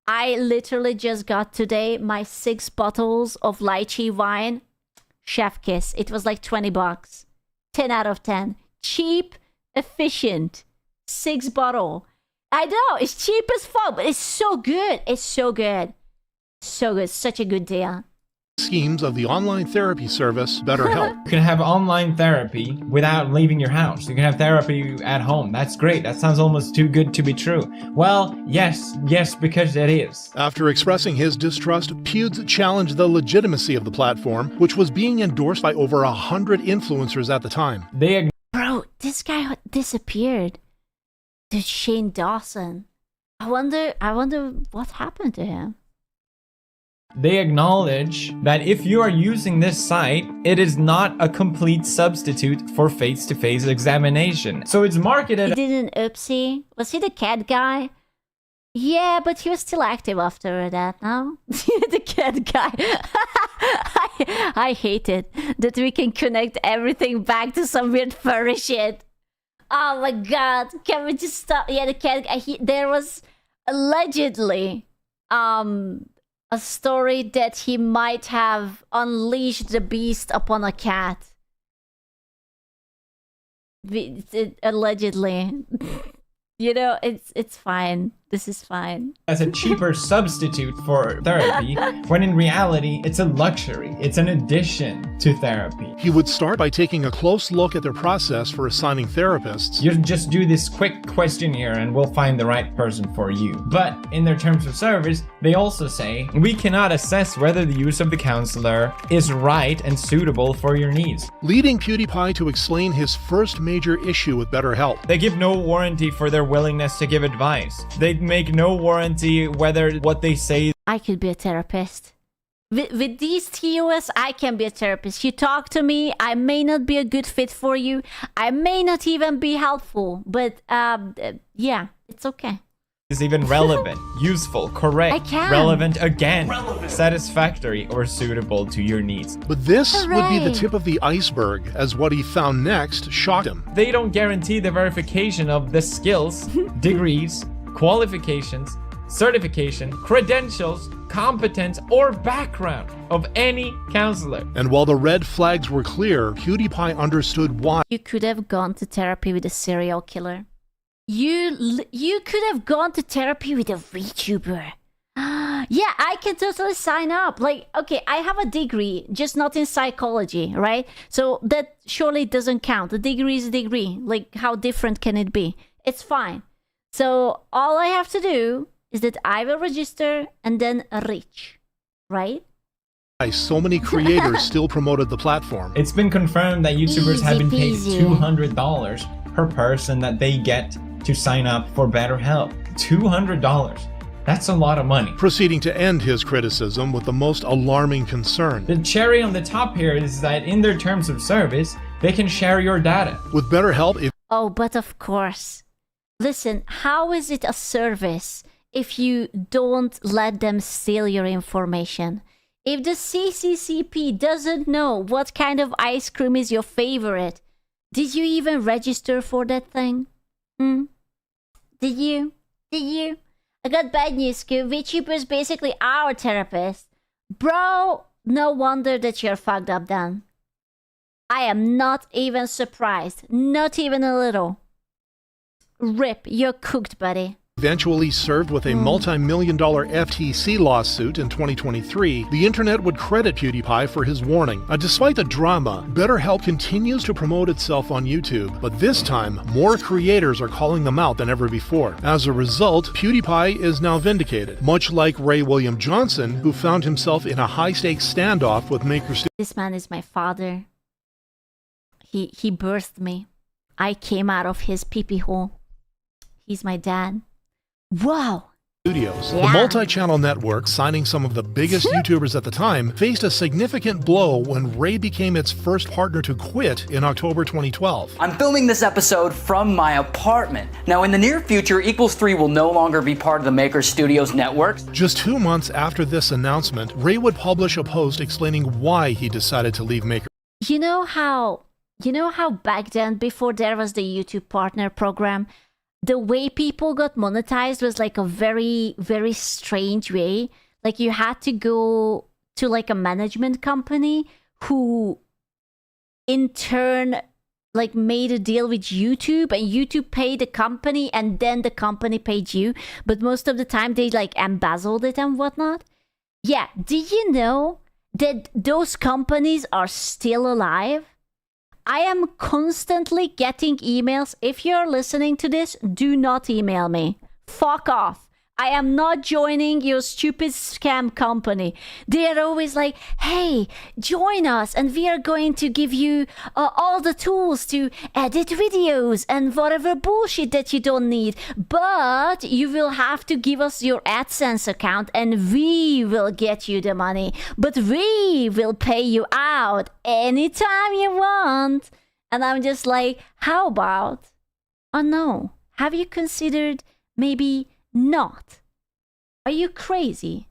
I literally just got today my 6 bottles of lychee wine. Chef kiss. It was like $20. 10 out of 10. Cheap, efficient. 6 bottle. I know, it's cheap as fuck, but it's so good. It's so good. So good. Such a good deal. schemes of the online therapy service BetterHelp. You can have online therapy without leaving your house. You can have therapy at home. That's great. That sounds almost too good to be true. Well, yes, because it is. After expressing his distrust, Pewds challenged the legitimacy of the platform, which was being endorsed by over 100 influencers at the time. Bro, this guy disappeared. Dude, Shane Dawson. I wonder what happened to him. They acknowledge that if you are using this site, it is not a complete substitute for face-to-face examination. So it's marketed. He did an oopsie. Was he the cat guy? Yeah, but he was still active after that, no? The cat guy. I hate it that we can connect everything back to some weird furry shit. Oh my god, can we just stop? Yeah, the cat guy. There was allegedly a story that he might have unleashed the beast upon a cat. Allegedly. You know, it's fine. This is fine. As a cheaper substitute for therapy, when in reality, it's a luxury. It's an addition to therapy. He would start by taking a close look at their process for assigning therapists. You just do this quick questionnaire and we'll find the right person for you. But in their terms of service, they also say, we cannot assess whether the use of the counselor is right and suitable for your needs. Leading PewDiePie to explain his first major issue with BetterHelp. They give no warranty for their willingness to give advice. They make no warranty whether what they say. I could be a therapist. With these TOS, I can be a therapist. You talk to me, I may not be a good fit for you. I may not even be helpful, but yeah, it's okay. Is even relevant, useful, correct, I can. relevant again, satisfactory, or suitable to your needs. But this would be the tip of the iceberg, as what he found next shocked him. They don't guarantee the verification of the skills, degrees, qualifications, certification, credentials, competence, or background of any counselor. And while the red flags were clear, PewDiePie understood why. You could have gone to therapy with a serial killer. You could have gone to therapy with a VTuber. Yeah, I can totally sign up. Like, okay, I have a degree, just not in psychology, right? So that surely doesn't count. A degree is a degree. Like, how different can it be? It's fine. So all I have to do is that I will register and then reach, right? So many creators still promoted the platform. It's been confirmed that YouTubers have been paid Easy $200 per person that they get to sign up for BetterHelp. $200. That's a lot of money. Proceeding to end his criticism with the most alarming concern. The cherry on the top here is that in their terms of service, they can share your data. With BetterHelp, Oh, but of course. Listen, how is it a service if you don't let them steal your information? If the CCCP doesn't know what kind of ice cream is your favorite, did you even register for that thing? Did you? I got bad news, Scoo. VTuber is basically our therapist. Bro, no wonder that you're fucked up then. I am not even surprised. Not even a little. Rip, you're cooked, buddy. eventually served with a multi-million-dollar FTC lawsuit in 2023, the internet would credit PewDiePie for his warning. Despite the drama, BetterHelp continues to promote itself on YouTube, but this time, more creators are calling them out than ever before. As a result, PewDiePie is now vindicated, much like Ray William Johnson, who found himself in a high-stakes standoff with Maker Studios. This man is my father. He birthed me. I came out of his pee-pee hole. He's my dad. Wow, Studios. Yeah. The multi-channel network, signing some of the biggest YouTubers at the time, faced a significant blow when Ray became its first partner to quit in October 2012. I'm filming this episode from my apartment. Now, in the near future, Equals 3 will no longer be part of the Maker Studios network. Just 2 months after this announcement, Ray would publish a post explaining why he decided to leave Maker. You know how back then, before there was the YouTube Partner program, the way people got monetized was like a very, very strange way. Like you had to go to like a management company who in turn like made a deal with YouTube, and YouTube paid the company and then the company paid you. But most of the time they like embezzled it and whatnot. Yeah, did you know that those companies are still alive? I am constantly getting emails. If you're listening to this, do not email me. Fuck off. I am not joining your stupid scam company. They're always like, hey, join us and we are going to give you all the tools to edit videos and whatever bullshit that you don't need. But you will have to give us your AdSense account and we will get you the money. But we will pay you out anytime you want. And I'm just like, how about? Oh no. Have you considered maybe not? Are you crazy?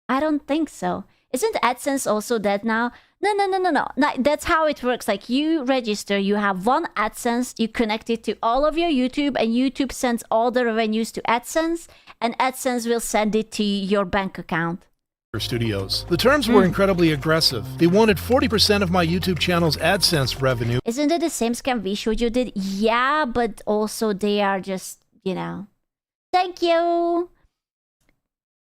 I don't think so. Isn't AdSense also dead now? No. That's how it works. Like you register, you have one AdSense, you connect it to all of your YouTube, and YouTube sends all the revenues to AdSense, and AdSense will send it to your bank account. Studios. The terms were incredibly aggressive. They wanted 40% of my YouTube channel's AdSense revenue. Isn't it the same scam we showed you did? Yeah, but also they are just, you know. Thank you.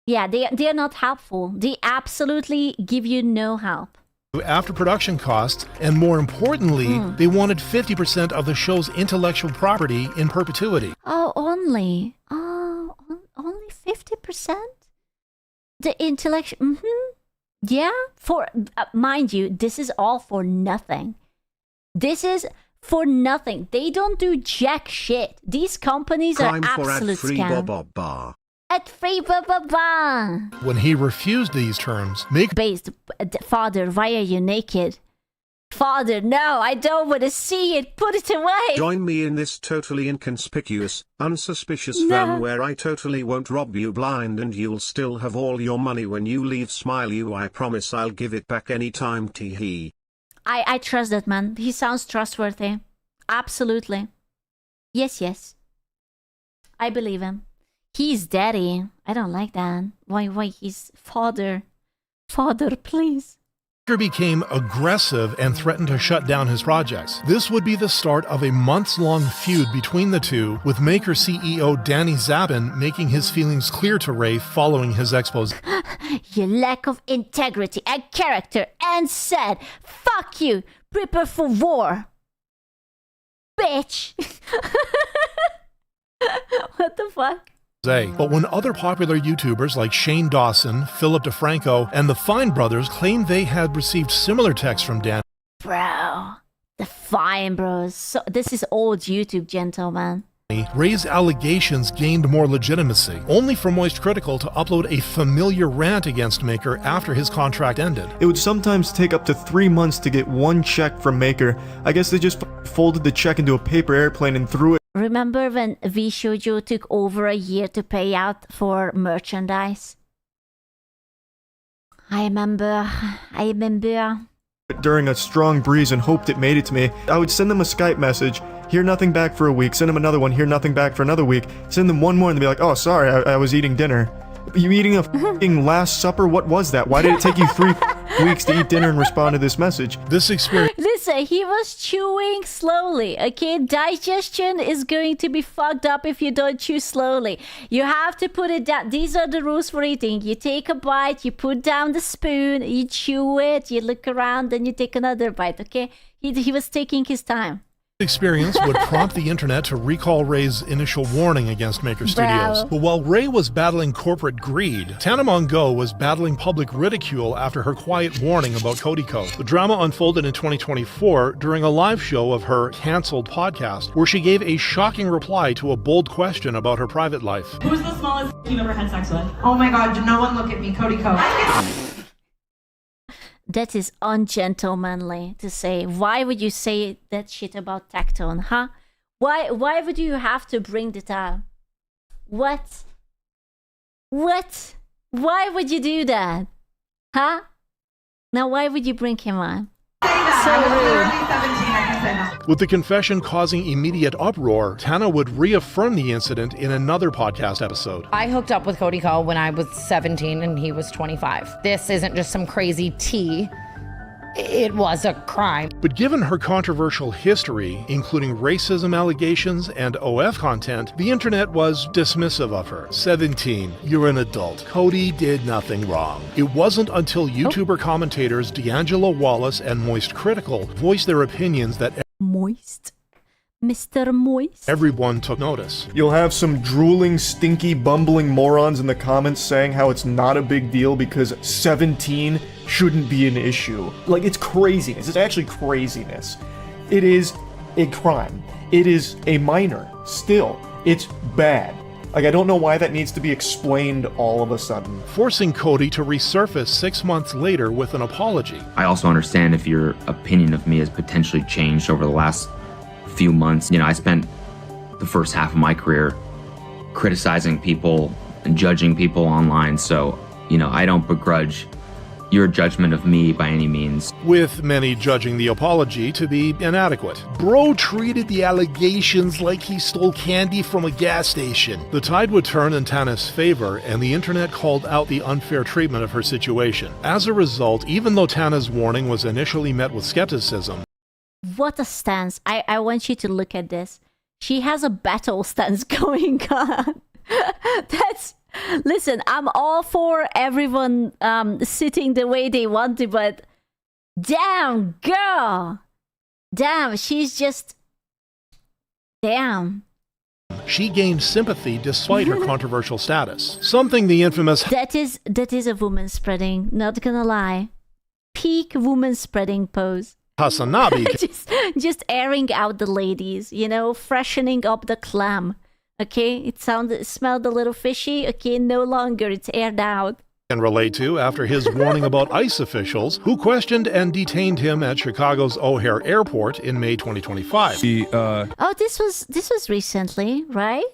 Yeah, they are not helpful. They absolutely give you no help. After production costs, and more importantly, they wanted 50% of the show's intellectual property in perpetuity. Oh, only 50%? The intellectual, yeah, for, mind you, this is all for nothing. This is for nothing. They don't do jack shit. These companies are absolute scam. At free ba. When he refused these terms, based, Father, why are you naked? Father, no, I don't want to see it. Put it away. Join me in this totally inconspicuous, unsuspicious van where I totally won't rob you blind and you'll still have all your money when you leave. Smile you, I promise I'll give it back anytime. Tee. I trust that man. He sounds trustworthy. Absolutely. Yes. I believe him. He's daddy. I don't like that. Why he's father? Father, please. Maker became aggressive and threatened to shut down his projects. This would be the start of a months-long feud between the two, with Maker CEO Danny Zabin making his feelings clear to Ray following his expose. Your lack of integrity and character, and said, fuck you, prepare for war. Bitch. What the fuck? But when other popular YouTubers like Shane Dawson, Philip DeFranco, and the Fine Brothers claimed they had received similar texts from Dan. Bro, the Fine Bros. So, this is old YouTube, gentlemen. Ray's allegations gained more legitimacy, only for Moist Critical to upload a familiar rant against Maker after his contract ended. It would sometimes take up to 3 months to get one check from Maker. I guess they just folded the check into a paper airplane and threw it. Remember when VShoujo took over a year to pay out for merchandise? I remember. During a strong breeze and hoped it made it to me. I would send them a Skype message, hear nothing back for a week, send them another one, hear nothing back for another week, send them one more and they'd be like, oh, sorry, I was eating dinner. You eating a f***ing Last Supper? What was that? Why did it take you 3 weeks to eat dinner and respond to this message? This experience... Listen, he was chewing slowly, okay? Digestion is going to be fucked up if you don't chew slowly. You have to put it down. These are the rules for eating. You take a bite, you put down the spoon, you chew it, you look around, then you take another bite, okay? He was taking his time. experience would prompt the internet to recall Ray's initial warning against Maker Studios. Bravo. But while Ray was battling corporate greed, Tana Mongeau was battling public ridicule after her quiet warning about Cody Co. The drama unfolded in 2024 during a live show of her canceled podcast, where she gave a shocking reply to a bold question about her private life. Who's the smallest you've ever had sex with? Oh my god, no one look at me, Cody Co. That is ungentlemanly to say. Why would you say that shit about Tectone, huh? Why would you have to bring that up? What? Why would you do that? Huh? Now why would you bring him on? So rude. With the confession causing immediate uproar, Tana would reaffirm the incident in another podcast episode. I hooked up with Cody Co when I was 17 and he was 25. This isn't just some crazy tea. It was a crime. But given her controversial history, including racism allegations and OF content, the internet was dismissive of her. 17, you're an adult. Cody did nothing wrong. It wasn't until YouTuber commentators D'Angelo Wallace and Moist Critical voiced their opinions that Moist? Mr. Moist? everyone took notice. You'll have some drooling, stinky, bumbling morons in the comments saying how it's not a big deal because 17 shouldn't be an issue. Like, it's craziness. It's actually craziness. It is a crime. It is a minor. Still, it's bad. Like, I don't know why that needs to be explained all of a sudden. Forcing Cody to resurface 6 months later with an apology. I also understand if your opinion of me has potentially changed over the last few months. You know, I spent the first half of my career criticizing people and judging people online, so, you know, I don't begrudge your judgment of me by any means. With many judging the apology to be inadequate. Bro treated the allegations like he stole candy from a gas station. The tide would turn in Tana's favor, and the internet called out the unfair treatment of her situation. As a result, even though Tana's warning was initially met with skepticism, What a stance. I want you to look at this. She has a battle stance going on. Listen, I'm all for everyone sitting the way they want to, but damn, girl. Damn, she's just... Damn. she gained sympathy despite her controversial status. Something the infamous That is a woman spreading, not gonna lie. Peak woman spreading pose. Hasanabi just airing out the ladies, you know, freshening up the clam. Okay, it smelled a little fishy. Okay, no longer, it's aired out. can relate to after his warning about ICE officials who questioned and detained him at Chicago's O'Hare Airport in May 2025. Oh, this was recently, right?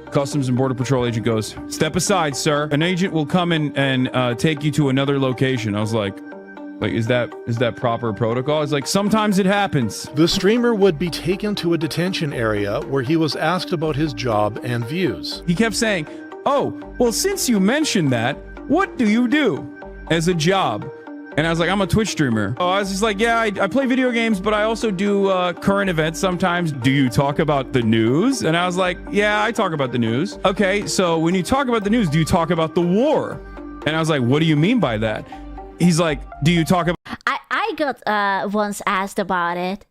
Customs and Border Patrol agent goes, "Step aside, sir. An agent will come in and take you to another location." I was like, is that proper protocol? It's like, sometimes it happens. The streamer would be taken to a detention area where he was asked about his job and views. He kept saying, "Oh, well, since you mentioned that, what do you do as a job?" And I was like, "I'm a Twitch streamer." Oh, I was just like, "Yeah, I play video games, but I also do current events sometimes." "Do you talk about the news?" And I was like, "Yeah, I talk about the news." "Okay, so when you talk about the news, do you talk about the war?" And I was like, "What do you mean by that?" He's like, "Do you talk about..." I got once asked about it.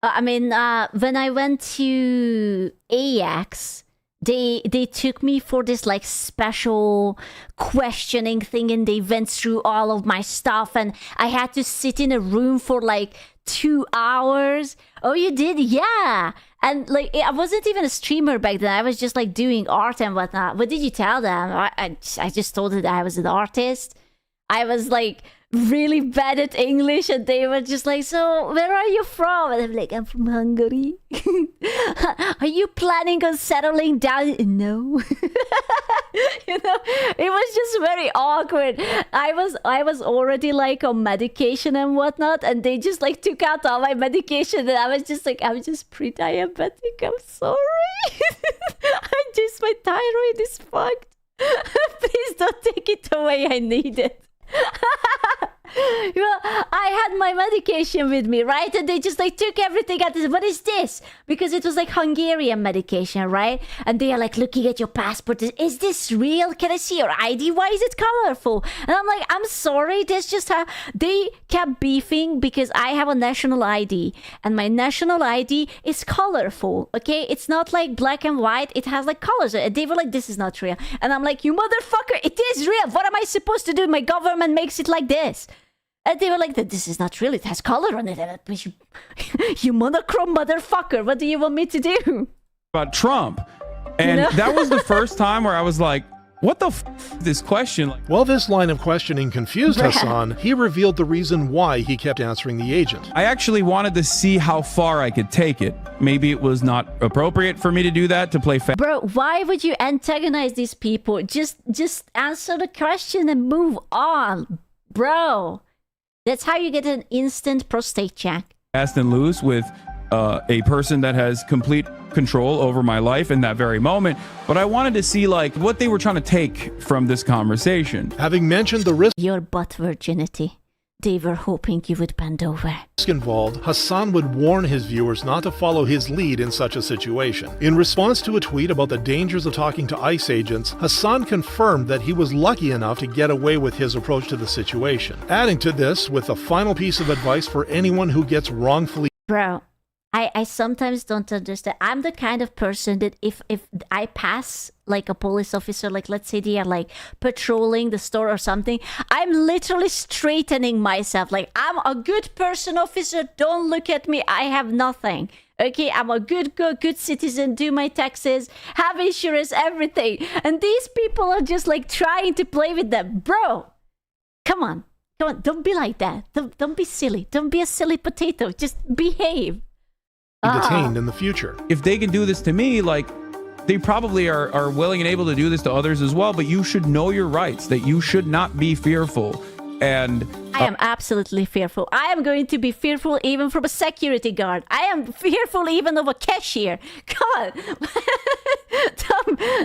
When I went to AX, they took me for this like special questioning thing, and they went through all of my stuff, and I had to sit in a room for like 2 hours. Oh, you did? Yeah. And like, I wasn't even a streamer back then. I was just like doing art and whatnot. What did you tell them? I just told them that I was an artist. I was like really bad at English, and they were just like, "So where are you from?" And I'm like, "I'm from Hungary." "Are you planning on settling down?" "No." You know, it was just very awkward. I was already like on medication and whatnot, and they just like took out all my medication, and I was just like, "I'm just pre-diabetic, I'm sorry." My thyroid is fucked. Please don't take it away, I need it. Well, I had my medication with me, right? And they just like took everything out. What is this? Because it was like Hungarian medication, right? And they are like looking at your passport. Is this real? Can I see your ID? Why is it colorful? And I'm like, I'm sorry. That's just how they kept beefing because I have a national ID and my national ID is colorful. Okay, it's not like black and white. It has like colors. And they were like, this is not real. And I'm like, you motherfucker, it is real. What am I supposed to do? My government makes it like this. And they were like, this is not real. It has color on it. You monochrome motherfucker. What do you want me to do? About Trump. And that was the first time where I was like, what the this question? While this line of questioning confused Hassan, he revealed the reason why he kept answering the agent. I actually wanted to see how far I could take it. Maybe it was not appropriate for me to do that, to play fair. Bro, why would you antagonize these people? Just answer the question and move on, bro. That's how you get an instant prostate check. Fast and loose with a person that has complete control over my life in that very moment. But I wanted to see like what they were trying to take from this conversation. Having mentioned the risk your butt virginity, they were hoping you would bend over. Involved, Hassan would warn his viewers not to follow his lead in such a situation. In response to a tweet about the dangers of talking to ICE agents, Hassan confirmed that he was lucky enough to get away with his approach to the situation. Adding to this with a final piece of advice for anyone who gets wrongfully. Bro, I sometimes don't understand. I'm the kind of person that if I pass like a police officer, like let's say they are like patrolling the store or something, I'm literally straightening myself. Like, I'm a good person, officer. Don't look at me. I have nothing. Okay, I'm a good citizen, do my taxes, have insurance, everything. And these people are just like trying to play with them. Bro, come on. Don't be like that. Don't be silly. Don't be a silly potato. Just behave. Detained in the future. If they can do this to me, like they probably are willing and able to do this to others as well, but you should know your rights, that you should not be fearful. And I am absolutely fearful. I am going to be fearful even from a security guard. I am fearful even of a cashier. God,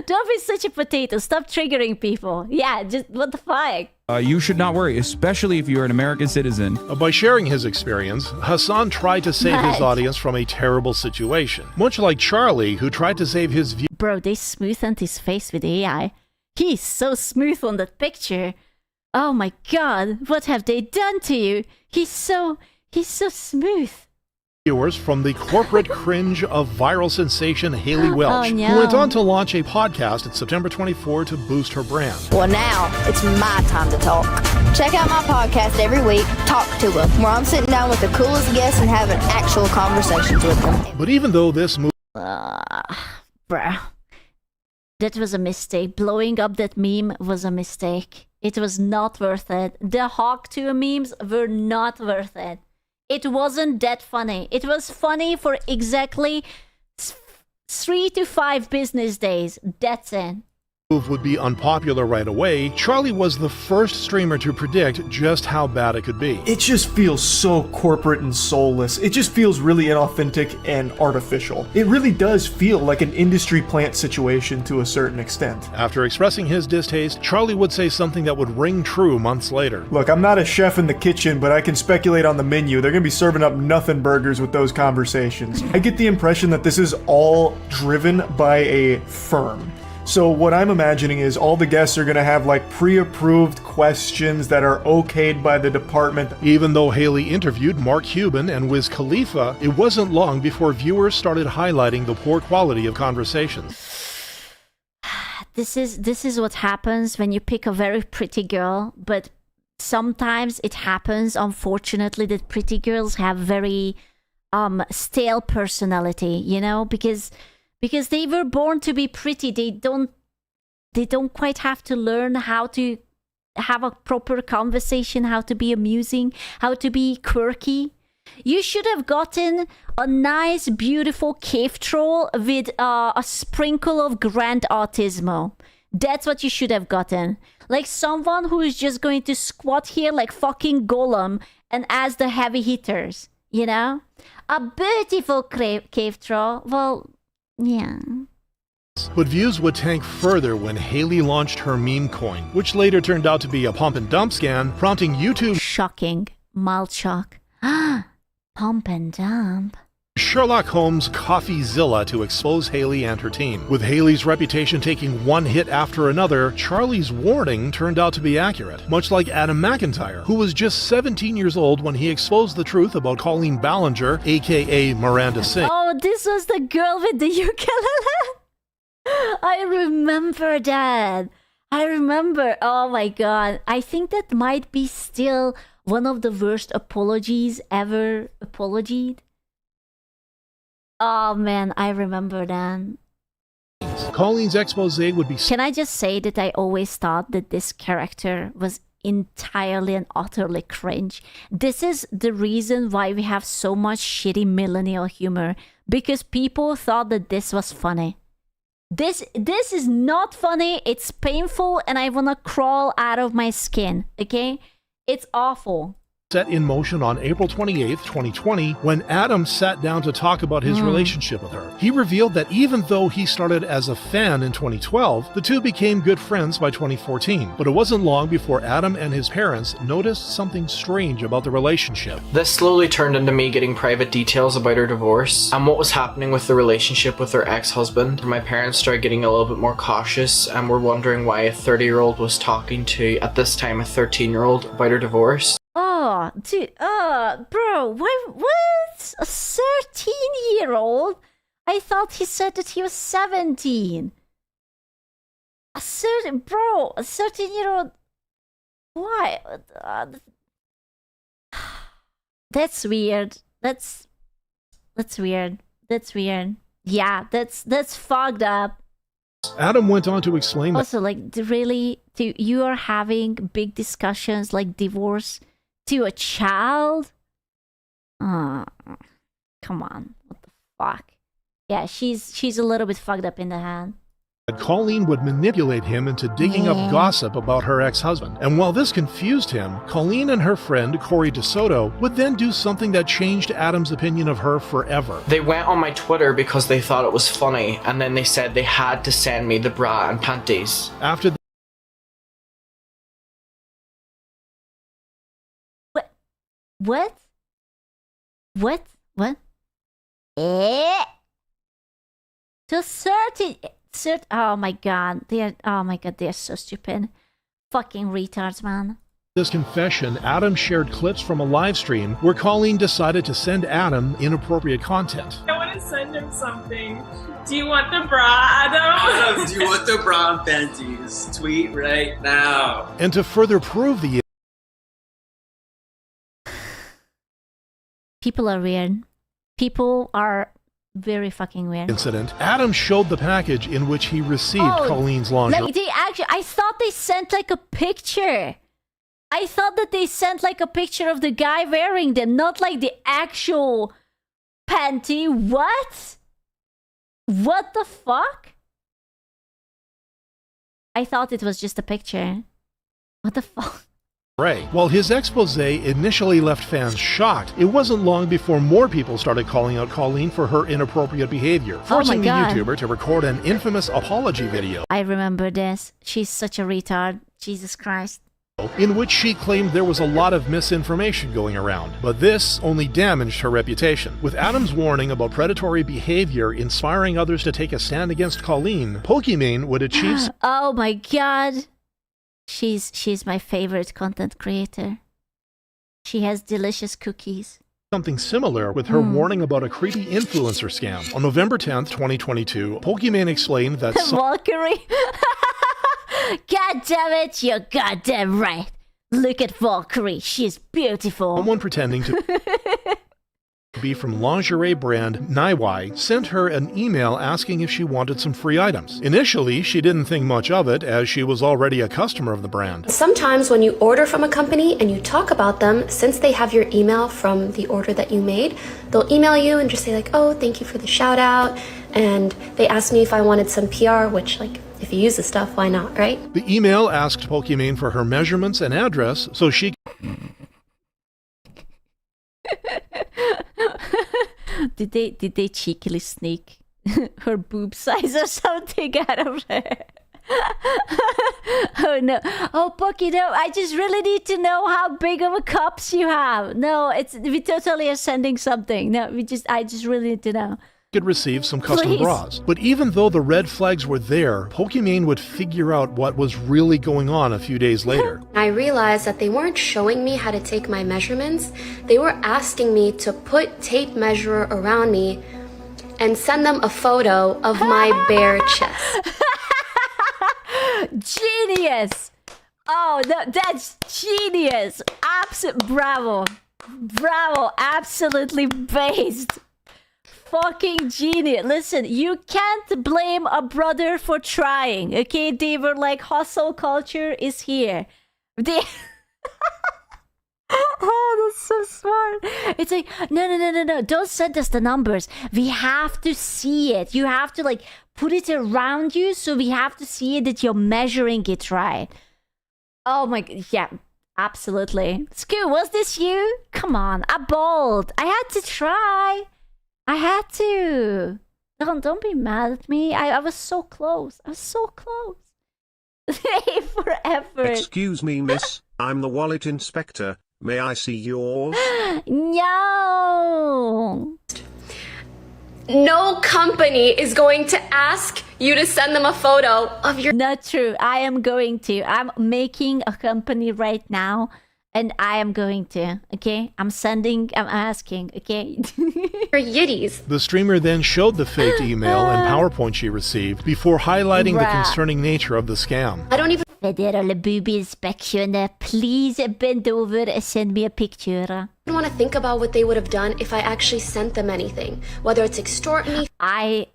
don't be such a potato. Stop triggering people. Yeah, just what the fuck? You should not worry, especially if you're an American citizen. By sharing his experience, Hassan tried to save his audience from a terrible situation. Much like Charlie, who tried to save his view. Bro, they smoothened his face with AI. He's so smooth on that picture. Oh my god, what have they done to you? He's so smooth. Viewers from the corporate cringe of viral sensation Haley Welch, no. who went on to launch a podcast in September 24 to boost her brand. Well, now it's my time to talk. Check out my podcast every week, Talk to Her, where I'm sitting down with the coolest guests and having actual conversations with them. But even though this movie... Bruh. That was a mistake. Blowing up that meme was a mistake. It was not worth it. The Hawk 2 memes were not worth it. It wasn't that funny. It was funny for exactly 3 to 5 business days. That's it. Would be unpopular right away, Charlie was the first streamer to predict just how bad it could be. It just feels so corporate and soulless. It just feels really inauthentic and artificial. It really does feel like an industry plant situation to a certain extent. After expressing his distaste, Charlie would say something that would ring true months later. Look, I'm not a chef in the kitchen, but I can speculate on the menu. They're gonna be serving up nothing burgers with those conversations. I get the impression that this is all driven by a firm. So what I'm imagining is all the guests are going to have like pre-approved questions that are okayed by the department. Even though Haley interviewed Mark Cuban and Wiz Khalifa, it wasn't long before viewers started highlighting the poor quality of conversations. This is what happens when you pick a very pretty girl, but sometimes it happens, unfortunately, that pretty girls have very stale personality, you know, because they were born to be pretty. They don't quite have to learn how to have a proper conversation, how to be amusing, how to be quirky. You should have gotten a nice, beautiful cave troll with a sprinkle of grand autismo. That's what you should have gotten. Like someone who is just going to squat here like fucking Golem and ask the heavy hitters, you know? A beautiful cave troll. Well, yeah. But views would tank further when Haley launched her meme coin, which later turned out to be a pump and dump scam, prompting YouTube Shocking. Mild shock. Pump and dump. Sherlock Holmes' CoffeeZilla to expose Haley and her team. With Haley's reputation taking one hit after another, Charlie's warning turned out to be accurate, much like Adam McIntyre, who was just 17 years old when he exposed the truth about Colleen Ballinger, aka Miranda Singh. Oh, this was the girl with the ukulele. I remember that. I remember. Oh my god. I think that might be still one of the worst apologies ever apologied. Oh man, I remember that. Colleen's expose would be... Can I just say that I always thought that this character was entirely and utterly cringe. This is the reason why we have so much shitty millennial humor, because people thought that this was funny. This is not funny, it's painful, and I wanna crawl out of my skin, okay? It's awful. Set in motion on April 28th, 2020, when Adam sat down to talk about his relationship with her. He revealed that even though he started as a fan in 2012, the two became good friends by 2014. But it wasn't long before Adam and his parents noticed something strange about the relationship. This slowly turned into me getting private details about her divorce and what was happening with the relationship with her ex-husband. My parents started getting a little bit more cautious and were wondering why a 30-year-old was talking to, at this time, a 13-year-old about her divorce. Oh, dude, bro, what? A 13-year-old? I thought he said that he was 17. A 13-year-old? Why? That's weird. That's weird. That's weird. Yeah, that's fucked up. Adam went on to explain that... Also, like, you are having big discussions like divorce to a child? Oh, come on. What the fuck? Yeah, she's a little bit fucked up in the head. Colleen would manipulate him into digging up gossip about her ex-husband. And while this confused him, Colleen and her friend, Corey DeSoto, would then do something that changed Adam's opinion of her forever. They went on my Twitter because they thought it was funny, and then they said they had to send me the bra and panties. After What? To 30, oh my god, they are so stupid. Fucking retards, man. This confession, Adam shared clips from a live stream where Colleen decided to send Adam inappropriate content. I want to send him something. Do you want the bra, Adam? Do you want the bra and panties? Tweet right now. And to further prove the People are weird. People are very fucking weird. Incident, Adam showed the package in which he received Colleen's lingerie. Like I thought they sent like a picture. I thought that they sent like a picture of the guy wearing them, not like the actual panty. What? What the fuck? I thought it was just a picture. What the fuck? While his expose initially left fans shocked, it wasn't long before more people started calling out Colleen for her inappropriate behavior, forcing the YouTuber to record an infamous apology video. I remember this. She's such a retard. Jesus Christ. In which she claimed there was a lot of misinformation going around, but this only damaged her reputation. With Adam's warning about predatory behavior inspiring others to take a stand against Colleen, Pokimane would achieve... Oh my god. She's my favorite content creator. She has delicious cookies. Something similar with her warning about a creepy influencer scam. On November 10th, 2022, Pokimane explained that... Valkyrie? God damn it, you're goddamn right. Look at Valkyrie, she's beautiful. Someone pretending to be from lingerie brand Naiwai sent her an email asking if she wanted some free items. Initially, she didn't think much of it as she was already a customer of the brand. Sometimes when you order from a company and you talk about them, since they have your email from the order that you made, they'll email you and just say like, oh, thank you for the shout out. And they asked me if I wanted some PR, which like, if you use the stuff, why not, right? The email asked Pokimane for her measurements and address so she... Did they cheekily sneak her boob size or something. I don't know. Oh no. Oh Pokey, no, I just really need to know how big of a cups you have. No, we totally are sending something. No, I just really need to know. Could receive some custom Please. bras. But even though the red flags were there, Pokimane would figure out what was really going on a few days later. I realized that they weren't showing me how to take my measurements. They were asking me to put tape measure around me and send them a photo of my bare chest. Genius! Oh, that's genius! Bravo! Bravo! Absolutely based! Fucking genius! Listen, you can't blame a brother for trying, okay? They were like, hustle culture is here. Oh, that's so smart. It's like, no. Don't send us the numbers. We have to see it. You have to, like, put it around you so we have to see that you're measuring it right. Oh my god. Yeah, absolutely. Scoo, was this you? Come on. I bawled. I had to try. I had to. Don't be mad at me. I was so close. I was so close. For effort. Excuse me, miss. I'm the wallet inspector. May I see yours? No. No company is going to ask you to send them a photo of your... Not true. I am going to. I'm making a company right now. And I am going to, okay? I'm asking, okay? Your yitties. The streamer then showed the faked email and PowerPoint she received before highlighting the concerning nature of the scam. I don't even... Federal booby inspection, please bend over and send me a picture. I don't want to think about what they would have done if I actually sent them anything. Whether it's extort me... I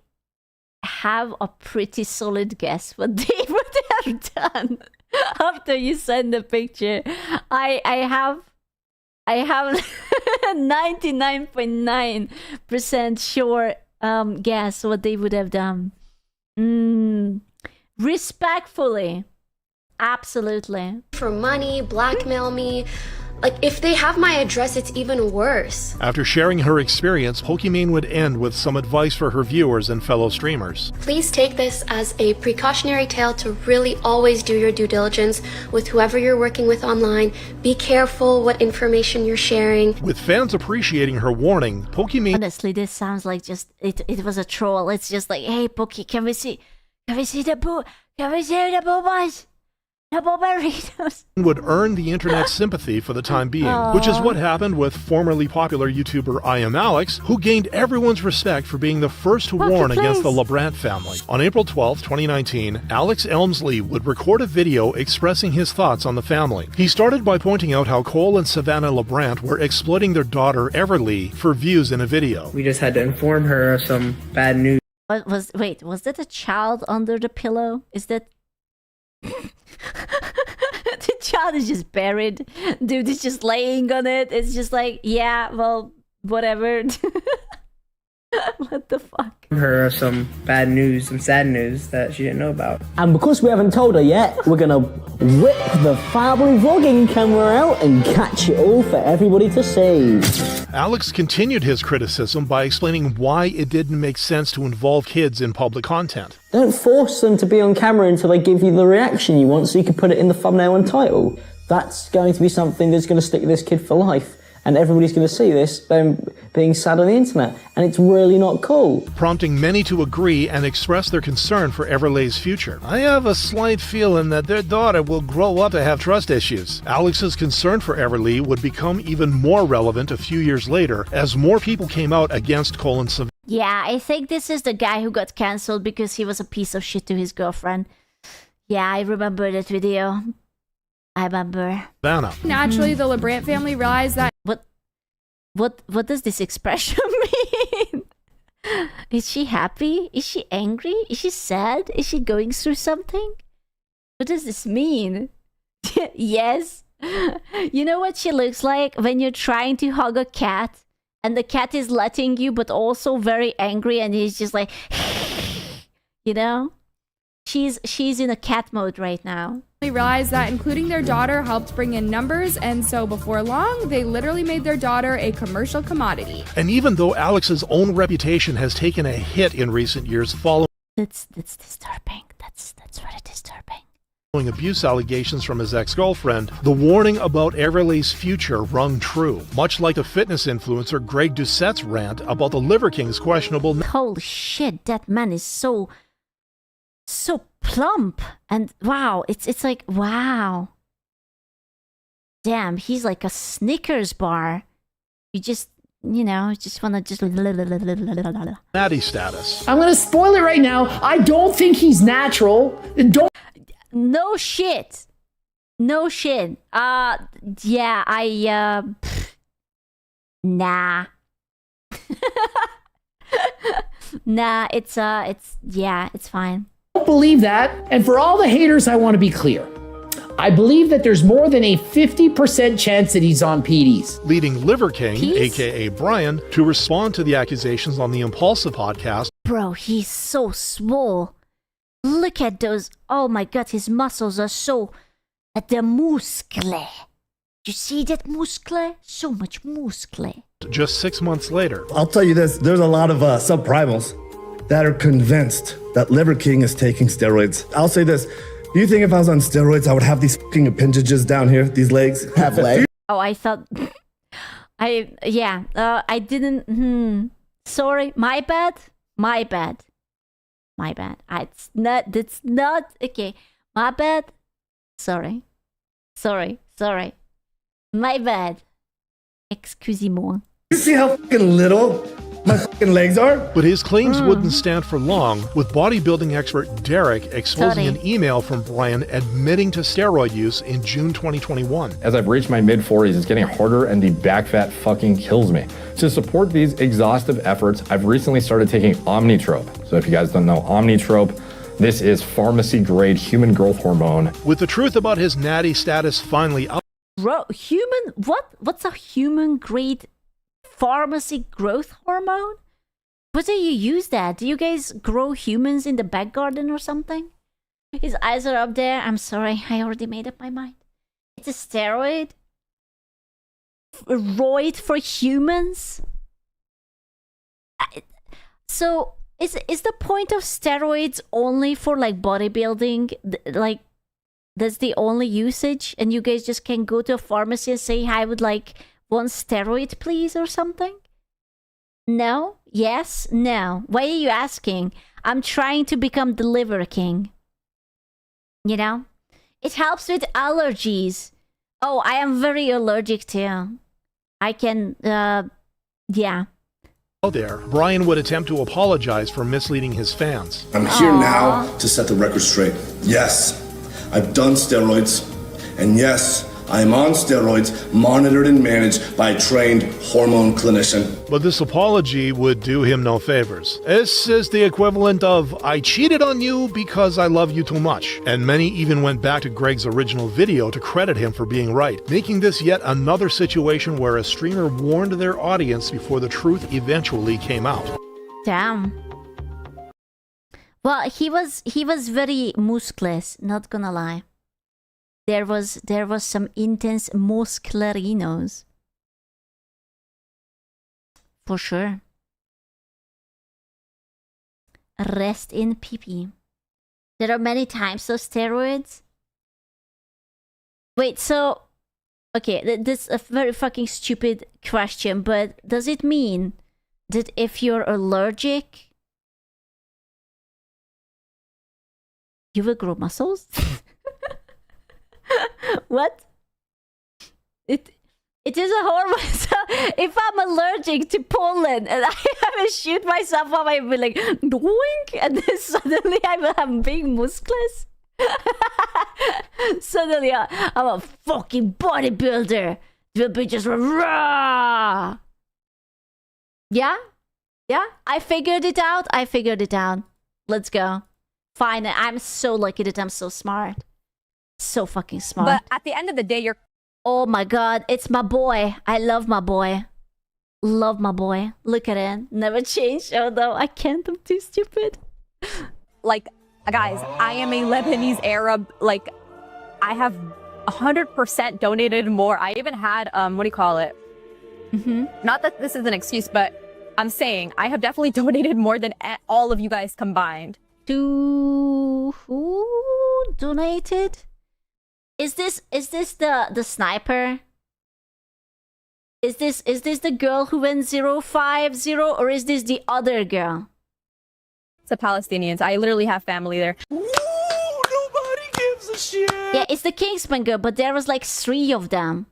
have a pretty solid guess what they would have done. After you send the picture, I have 99.9% sure guess what they would have done. Respectfully, absolutely. For money, blackmail me. Like, if they have my address, it's even worse. After sharing her experience, Pokimane would end with some advice for her viewers and fellow streamers. Please take this as a precautionary tale to really always do your due diligence with whoever you're working with online. Be careful what information you're sharing. With fans appreciating her warning, Pokimane... Honestly, this sounds like just... It was a troll. It's just like, hey, Poki, can we see the boobas? The burritos. Would earn the internet's sympathy for the time being, which is what happened with formerly popular YouTuber I Am Alex, who gained everyone's respect for being the first to warn against the LeBrant family. On April 12, 2019, Alex Elmsley would record a video expressing his thoughts on the family. He started by pointing out how Cole and Savannah LeBrant were exploiting their daughter Everly for views in a video. We just had to inform her of some bad news. Was that a child under the pillow? Is that... The child is just buried. Dude is just laying on it. It's just like, yeah, well, whatever. What the fuck? Her of some bad news, some sad news that she didn't know about. And because we haven't told her yet, we're gonna whip the family vlogging camera out and catch it all for everybody to see. Alex continued his criticism by explaining why it didn't make sense to involve kids in public content. Don't force them to be on camera until they give you the reaction you want so you can put it in the thumbnail and title. That's going to be something that's going to stick with this kid for life. And everybody's going to see this being sad on the internet. And it's really not cool. Prompting many to agree and express their concern for Everlay's future. I have a slight feeling that their daughter will grow up to have trust issues. Alex's concern for Everly would become even more relevant a few years later as more people came out against Cole and Savannah. Yeah, I think this is the guy who got cancelled because he was a piece of shit to his girlfriend. Yeah, I remember that video. I remember. Naturally, the LeBrant family realized that... What does this expression mean? Is she happy? Is she angry? Is she sad? Is she going through something? What does this mean? Yes. You know what she looks like when you're trying to hug a cat and the cat is letting you but also very angry and he's just like... You know? She's in a cat mode right now. realized that including their daughter helped bring in numbers, and so before long, they literally made their daughter a commercial commodity. And even though Alex's own reputation has taken a hit in recent years following That's disturbing. That's really disturbing. abuse allegations from his ex-girlfriend, the warning about Everleigh's future rung true, much like the fitness influencer Greg Doucette's rant about the Liver King's questionable... Holy shit, that man is so plump, and wow, it's like, wow. Damn, he's like a Snickers bar. You just, just wanna just... natty status. I'm gonna spoil it right now. I don't think he's natural. No shit. No shit. Yeah, nah. Nah, it's fine. I don't believe that. And for all the haters, I want to be clear. I believe that there's more than a 50% chance that he's on PEDs. Leading Liver King, aka Brian, to respond to the accusations on the Impulsive podcast. Bro, he's so swole. Look at those. Oh my god, his muscles are so... the muscle. You see that muscle? So much muscle. Just 6 months later. I'll tell you this, there's a lot of subprimals that are convinced that Liver King is taking steroids. I'll say this, do you think if I was on steroids, I would have these fucking appendages down here, these legs? Have legs? Oh, I thought... I didn't... Sorry, my bad. It's not... Okay, my bad. Sorry. My bad. Excusez-moi. You see how fucking little my fucking legs are? But his claims wouldn't stand for long, with bodybuilding expert Derek exposing an email from Brian admitting to steroid use in June 2021. As I've reached my mid-40s, it's getting harder and the back fat fucking kills me. To support these exhaustive efforts, I've recently started taking Omnitrope. So if you guys don't know Omnitrope, this is pharmacy-grade human growth hormone. With the truth about his natty status finally out. Bro, what's a human-grade pharmacy growth hormone? What do you use that? Do you guys grow humans in the back garden or something? His eyes are up there. I'm sorry, I already made up my mind. It's a steroid? A roid for humans? So, is the point of steroids only for like bodybuilding? Like, that's the only usage? And you guys just can go to a pharmacy and say, I would like one steroid, please, or something? No? Yes? No? Why are you asking? I'm trying to become the Liver King. You know? It helps with allergies. Oh, I am very allergic too. I can, yeah. There, Brian would attempt to apologize for misleading his fans. I'm here now to set the record straight. Yes, I've done steroids. And yes, I am on steroids, monitored and managed by a trained hormone clinician. But this apology would do him no favors. This is the equivalent of, I cheated on you because I love you too much. And many even went back to Greg's original video to credit him for being right, making this yet another situation where a streamer warned their audience before the truth eventually came out. Damn. Well, he was very muscless, not gonna lie. There was some intense musclerinos. For sure. Rest in pee-pee. There are many types of steroids. Wait, so... Okay, this is a very fucking stupid question, but does it mean that if you're allergic, you will grow muscles? What? It is a hormone. So if I'm allergic to pollen and I have to shoot myself up, I will be like doink, and then suddenly I will have big muscles. Suddenly I'm a fucking bodybuilder. It will be just raw. Yeah? I figured it out. Let's go. Fine. I'm so lucky that I'm so smart. So fucking smart. But at the end of the day, you're... Oh my god, it's my boy. I love my boy. Love my boy. Look at it. Never changed. Oh no, I can't. I'm too stupid. Like, guys, I am a Lebanese Arab. Like, I have 100% donated more. I even had, what do you call it? Not that this is an excuse, but I'm saying I have definitely donated more than all of you guys combined. To who donated? Is this the sniper? Is this the girl who went 050, or is this the other girl? It's the Palestinians. I literally have family there. Nobody gives a shit. Yeah, it's the Kingsman girl, but there was like 3 of them.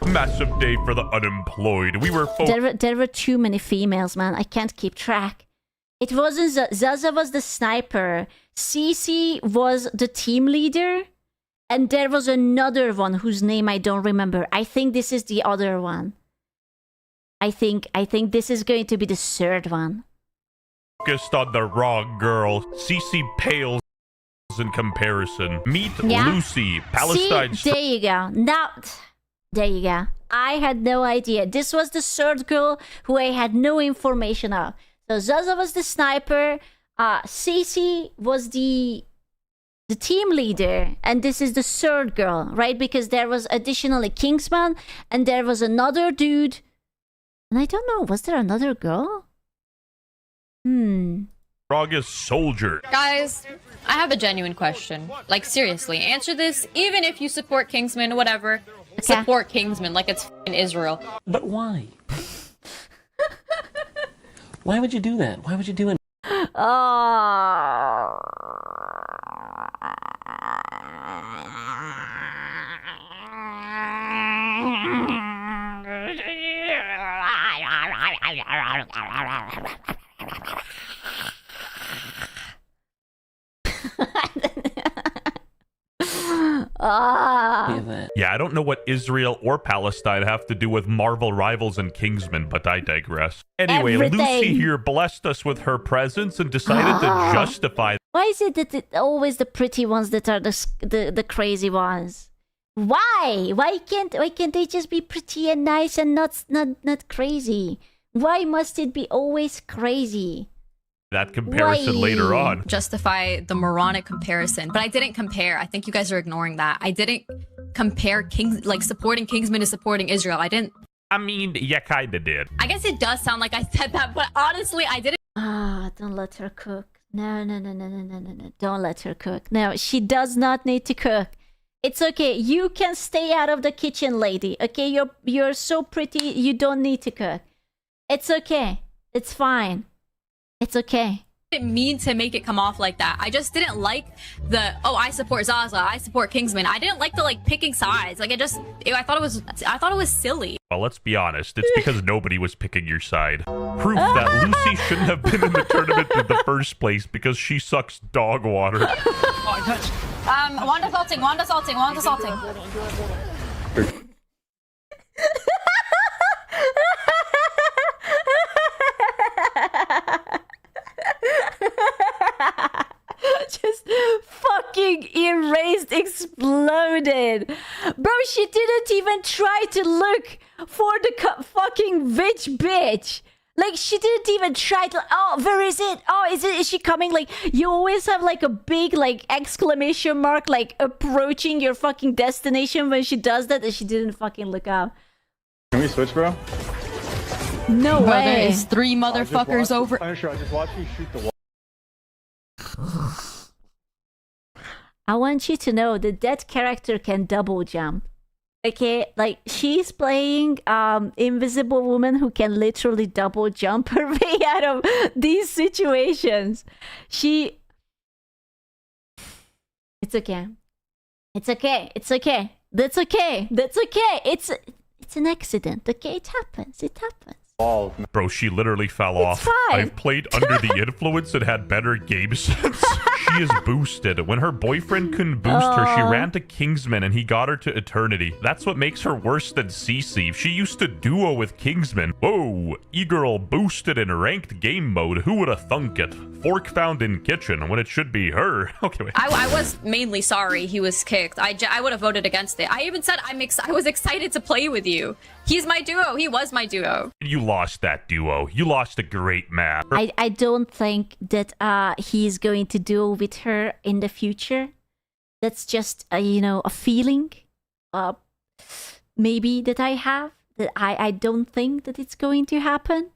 Massive day for the unemployed. We were There were too many females, man. I can't keep track. It wasn't Zaza was the sniper. Cece was the team leader. And there was another one whose name I don't remember. I think this is the other one. I think this is going to be the 3rd one. focused on the wrong girl. Cece pales in comparison. Meet Lucy, Palestine. See, there you go. Now, there you go. I had no idea. This was the 3rd girl who I had no information of. So Zaza was the sniper. Cece was the team leader, and this is the 3rd girl, right? Because there was additionally Kingsman, and there was another dude, and I don't know, was there another girl? Strongest soldier. Guys, I have a genuine question. Like, seriously, answer this. Even if you support Kingsman, whatever, support Kingsman like it's in Israel. But why? Why would you do that? Why would you do it? Oh. Yeah, I don't know what Israel or Palestine have to do with Marvel Rivals and Kingsman, but I digress. Anyway, Everything. Lucy here blessed us with her presence and decided to justify. Why is it that it's always the pretty ones that are the crazy ones? Why? Why can't they just be pretty and nice and not crazy? Why must it be always crazy? That comparison later on. Justify the moronic comparison, but I didn't compare. I think you guys are ignoring that. I didn't compare supporting Kingsman to supporting Israel. I didn't. I mean, you kinda did. I guess it does sound like I said that, but honestly, I didn't. Don't let her cook. No. Don't let her cook. No, she does not need to cook. It's okay. You can stay out of the kitchen, lady. Okay, you're so pretty. You don't need to cook. It's okay. It's fine. It's okay. I didn't mean to make it come off like that. I just didn't like the I support Zaza, I support Kingsman. I didn't like the picking sides. I thought it was silly. Well, let's be honest. It's because nobody was picking your side. Proof that Lucy shouldn't have been in the tournament in the first place because she sucks dog water. Wanda salting. Just fucking exploded. Bro, she didn't even try to look for the fucking witch bitch. Like, she didn't even try to, where is it? Is she coming? Like, you always have like a big exclamation mark, approaching your fucking destination when she does that, and she didn't fucking look up. Can we switch, bro? No way. There is 3 motherfuckers over. Punisher, I just watched you shoot the wall. I want you to know that that character can double jump. Okay, she's playing Invisible Woman who can literally double jump her way out of these situations. It's okay. It's okay. It's okay. That's okay. That's okay. It's an accident. Okay, it happens. It happens. Bro, she literally fell off. fine. I've played under the influence and had better game sense. She is boosted. When her boyfriend couldn't boost her, she ran to Kingsman and he got her to Eternity. That's what makes her worse than Cece. She used to duo with Kingsman. Whoa, e-girl boosted in ranked game mode. Who would have thunk it? Fork found in kitchen when it should be her. Okay, wait. I was mainly sorry he was kicked. I would have voted against it. I even said I was excited to play with you. He's my duo. He was my duo. You lost that duo. You lost a great man. I don't think that he's going to duel with her in the future. That's just you know, a feeling, maybe that I have, that I don't think that it's going to happen.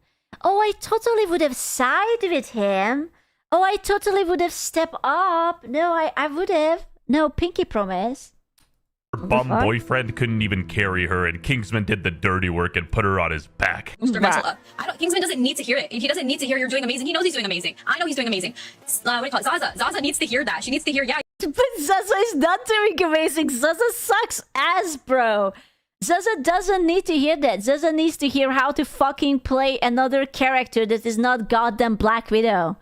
Oh, I totally would have sided with him. Oh, I totally would have stepped up. No, I would have. No, pinky promise. Her bum boyfriend couldn't even carry her, and Kingsman did the dirty work and put her on his back. Kingsman doesn't need to hear it. He doesn't need to hear you're doing amazing. He knows he's doing amazing. I know he's doing amazing. What do you call it? Zaza needs to hear that. She needs to hear, yeah. But Zaza is not doing amazing. Zaza sucks ass, bro. Zaza doesn't need to hear that. Zaza needs to hear how to fucking play another character that is not goddamn Black Widow.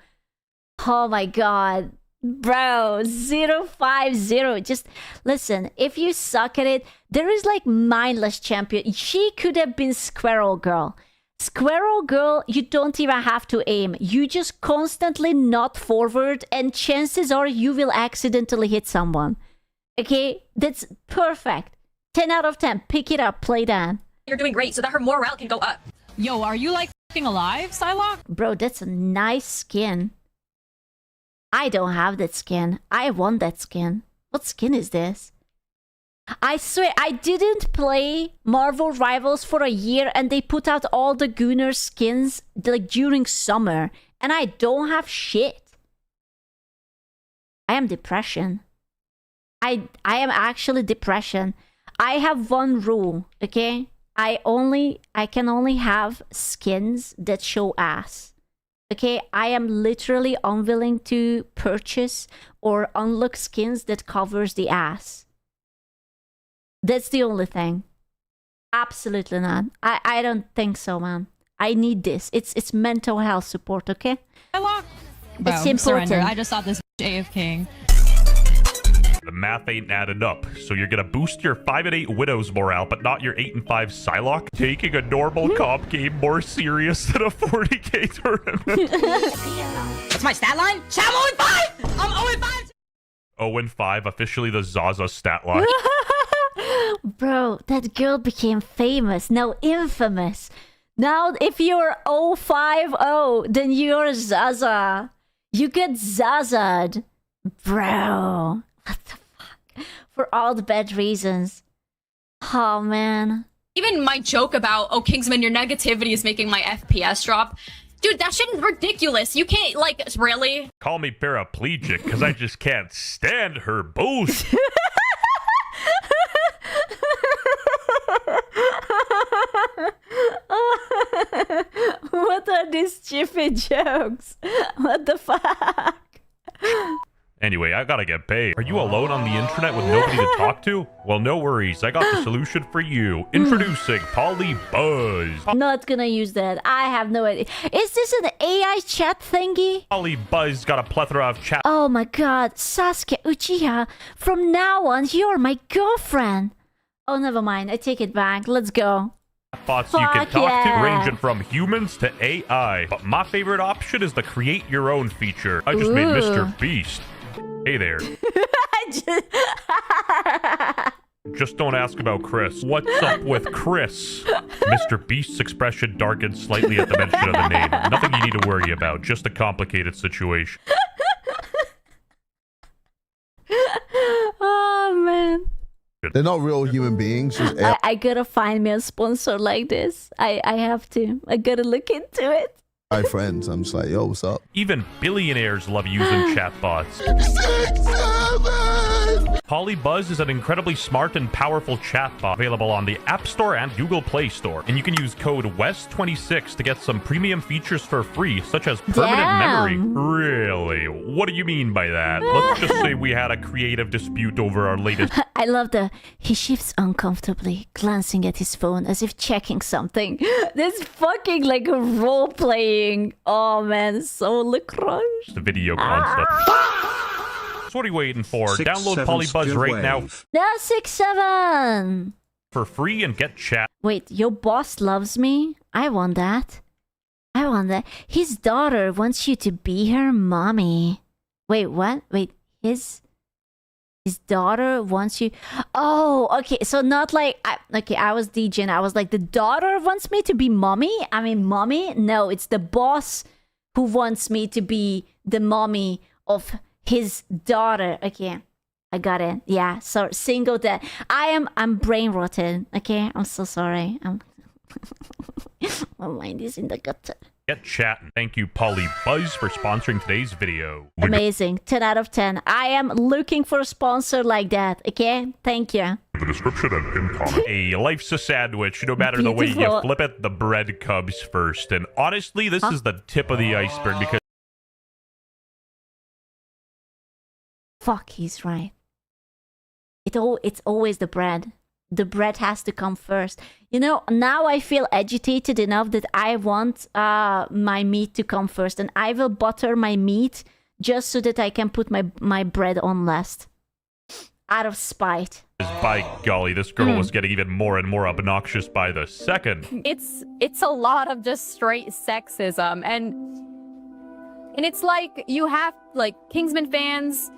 Oh my god. Bro, 050. Just listen, if you suck at it, there is like mindless champion. She could have been Squirrel Girl. Squirrel Girl, you don't even have to aim. You just constantly nod forward and chances are you will accidentally hit someone. Okay? That's perfect. 10 out of 10. Pick it up. Play that. You're doing great so that her morale can go up. Yo, are you like fucking alive, Psylocke? Bro, that's a nice skin. I don't have that skin. I want that skin. What skin is this? I swear, I didn't play Marvel Rivals for a year and they put out all the Gunner skins like during summer. And I don't have shit. I am depression. I am actually depression. I have one rule, okay? I can only have skins that show ass. Okay, I am literally unwilling to purchase or unlock skins that covers the ass. That's the only thing. Absolutely not. I don't think so, man. I need this. It's mental health support, okay? It's important. Surrender. I just saw this AFK. The math ain't adding up, so you're gonna boost your 5 and 8 Widows morale, but not your 8 and 5 Psylocke? Taking a normal comp game more serious than a 40k tournament. What's my stat line? Chat, I'm 0 and 5! I'm 0 and 5! 0 and 5, officially the Zaza stat line. Bro, that girl became famous, now infamous. Now, if you're 050, then you're Zaza. You get Zaza'd. Bro. What the fuck? For all the bad reasons. Oh, man. Even my joke about, oh, Kingsman, your negativity is making my FPS drop. Dude, that shit is ridiculous. You can't, like, really? Call me paraplegic, because I just can't stand her bullshit. What are these stupid jokes? What the fuck? Anyway, I gotta get paid. Are you alone on the internet with nobody to talk to? Well, no worries. I got the solution for you. Introducing Polly Buzz. Not gonna use that. I have no idea. Is this an AI chat thingy? Polly Buzz got a plethora of chat. Oh my god, Sasuke Uchiha. From now on, you're my girlfriend. Oh, never mind. I take it back. Let's go. Bots you can talk to, ranging from humans to AI. But my favorite option is the create your own feature. I just made Mr. Beast. Hey there. Just don't ask about Chris. What's up with Chris? Mr. Beast's expression darkened slightly at the mention of the name. Nothing you need to worry about, just a complicated situation. Oh, man. They're not real human beings. Just I gotta find me a sponsor like this. I have to. I gotta look into it. my friends. I'm just like, yo, what's up? Even billionaires love using chatbots. Polly Buzz is an incredibly smart and powerful chatbot available on the App Store and Google Play Store. And you can use code WEST26 to get some premium features for free, such as permanent memory. Really? What do you mean by that? Let's just say we had a creative dispute over our latest... I love the... He shifts uncomfortably, glancing at his phone as if checking something. This fucking like role-playing. Oh man, so lacrosse. The video concept. So what are you waiting for? Download Polybuzz right now. No, 6-7. For free and get chat. Wait, your boss loves me? I want that. I want that. His daughter wants you to be her mommy. Wait, what? Wait, his daughter wants you... Oh, okay. So not like... I was DJing. I was like, the daughter wants me to be mommy? I mean, mommy? No, it's the boss who wants me to be the mommy of his daughter. Okay. I got it. Yeah, so single dad. I'm brain rotten. Okay, I'm so sorry. My mind is in the gutter. Get chatting. Thank you, Polly Buzz, for sponsoring today's video. Amazing. 10 out of 10. I am looking for a sponsor like that. Okay, thank you. The description and pinned comment. Hey, life's a sandwich. No matter the way you flip it, the bread comes first. And honestly, this is the tip of the iceberg because... Fuck, he's right. It's always the bread. The bread has to come first. You know, now I feel agitated enough that I want my meat to come first. And I will butter my meat just so that I can put my bread on last. Out of spite. By golly, this girl was getting even more and more obnoxious by the second. It's a lot of just straight sexism, and it's like you have like Kingsman fans,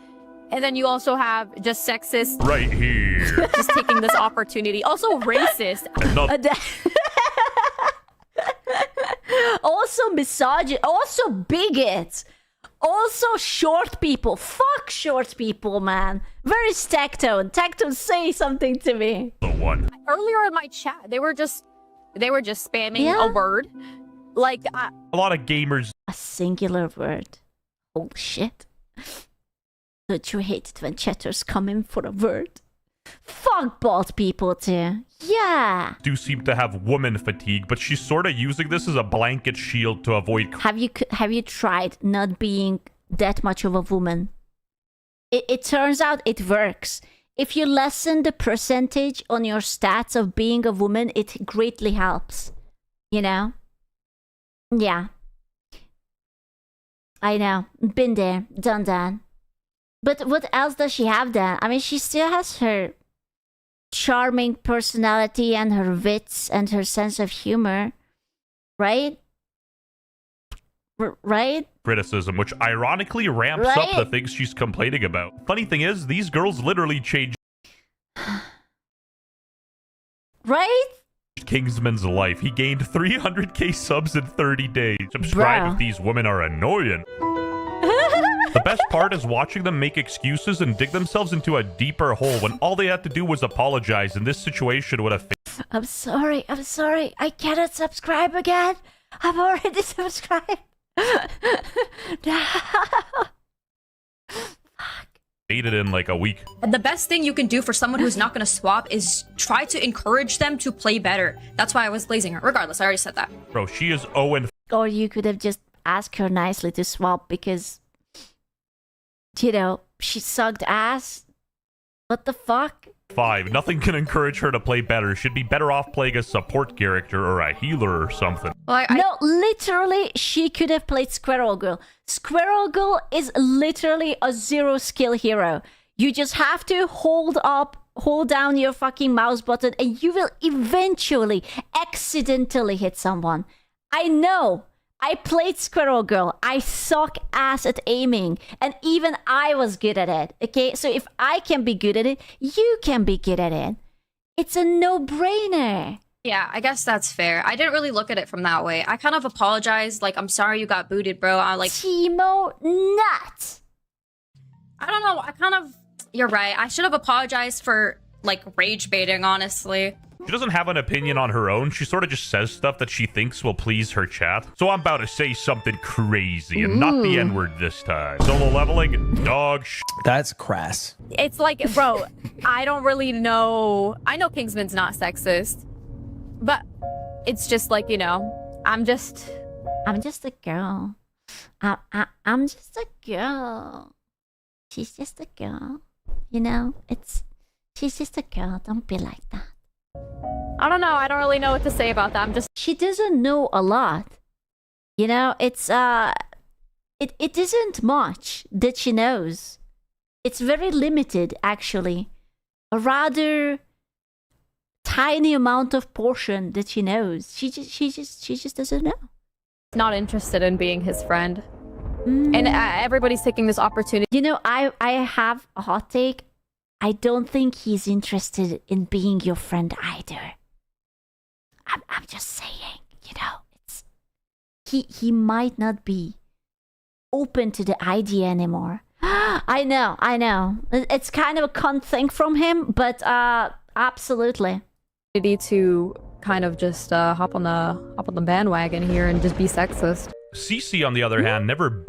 and then you also have just sexist right here, just taking this opportunity. Also racist. Also misogynist. Also bigots. Also short people. Fuck short people, man. Where is Tactone? Tactone, say something to me. The one. Earlier in my chat, they were just spamming a word. Like a lot of gamers. A singular word. Oh shit. Don't you hate it when chatters come in for a word? Fuck bald people too. Yeah. Do seem to have woman fatigue, but she's sort of using this as a blanket shield to avoid. Have you tried not being that much of a woman? It turns out it works. If you lessen the percentage on your stats of being a woman, it greatly helps. You know? Yeah. I know. Been there. Done that. But what else does she have then? I mean, she still has her charming personality and her wits and her sense of humor. Right? Right? Criticism, which ironically ramps up the things she's complaining about. Funny thing is, these girls literally changed Kingsman's life. He gained 300k subs in 30 days. Subscribe if these women are annoying. The best part is watching them make excuses and dig themselves into a deeper hole when all they had to do was apologize, and this situation would have... I'm sorry. I cannot subscribe again. I've already subscribed. No. Faded in like a week. The best thing you can do for someone who's not going to swap is try to encourage them to play better. That's why I was blazing her. Regardless, I already said that. Bro, she is 0-. Or you could have just asked her nicely to swap because... You know, she sucked ass. What the fuck? 5. Nothing can encourage her to play better. She'd be better off playing a support character or a healer or something. Well, no, literally, she could have played Squirrel Girl. Squirrel Girl is literally a 0 skill hero. You just have to hold down your fucking mouse button and you will eventually accidentally hit someone. I know. I played Squirrel Girl. I suck ass at aiming. And even I was good at it. Okay? So if I can be good at it, you can be good at it. It's a no-brainer. Yeah, I guess that's fair. I didn't really look at it from that way. I kind of apologized. Like, I'm sorry you got booted, bro. I like... Timo Nut. I don't know. You're right. I should have apologized for, like, rage baiting, honestly. She doesn't have an opinion on her own. She sort of just says stuff that she thinks will please her chat. So I'm about to say something crazy and not the N-word this time. Solo leveling, dog sh... That's crass. It's like, bro, I don't really know. I know Kingsman's not sexist, but it's just like, you know, I'm just a girl. I'm just a girl. She's just a girl. You know, she's just a girl. Don't be like that. I don't know. I don't really know what to say about that. She doesn't know a lot. You know, it isn't much that she knows. It's very limited, actually. A rather tiny amount of portion that she knows. She just doesn't know. Not interested in being his friend. And everybody's taking this opportunity. You know, I have a hot take. I don't think he's interested in being your friend either. I'm just saying, you know, he might not be open to the idea anymore. I know. It's kind of a cunt thing from him, but absolutely. To kind of just hop on the bandwagon here and just be sexist. Cece, on the other hand, never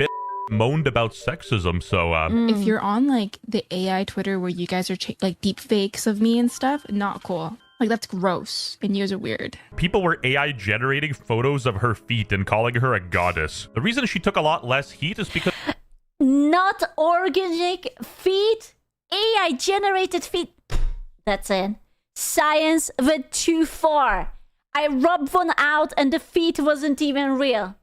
moaned about sexism, so If you're on like the AI Twitter where you guys are like deep fakes of me and stuff, not cool. Like that's gross, and you guys are weird. people were AI generating photos of her feet and calling her a goddess. The reason she took a lot less heat is because not organic feet, AI generated feet. That's it. Science went too far. I rubbed one out and the feet wasn't even real.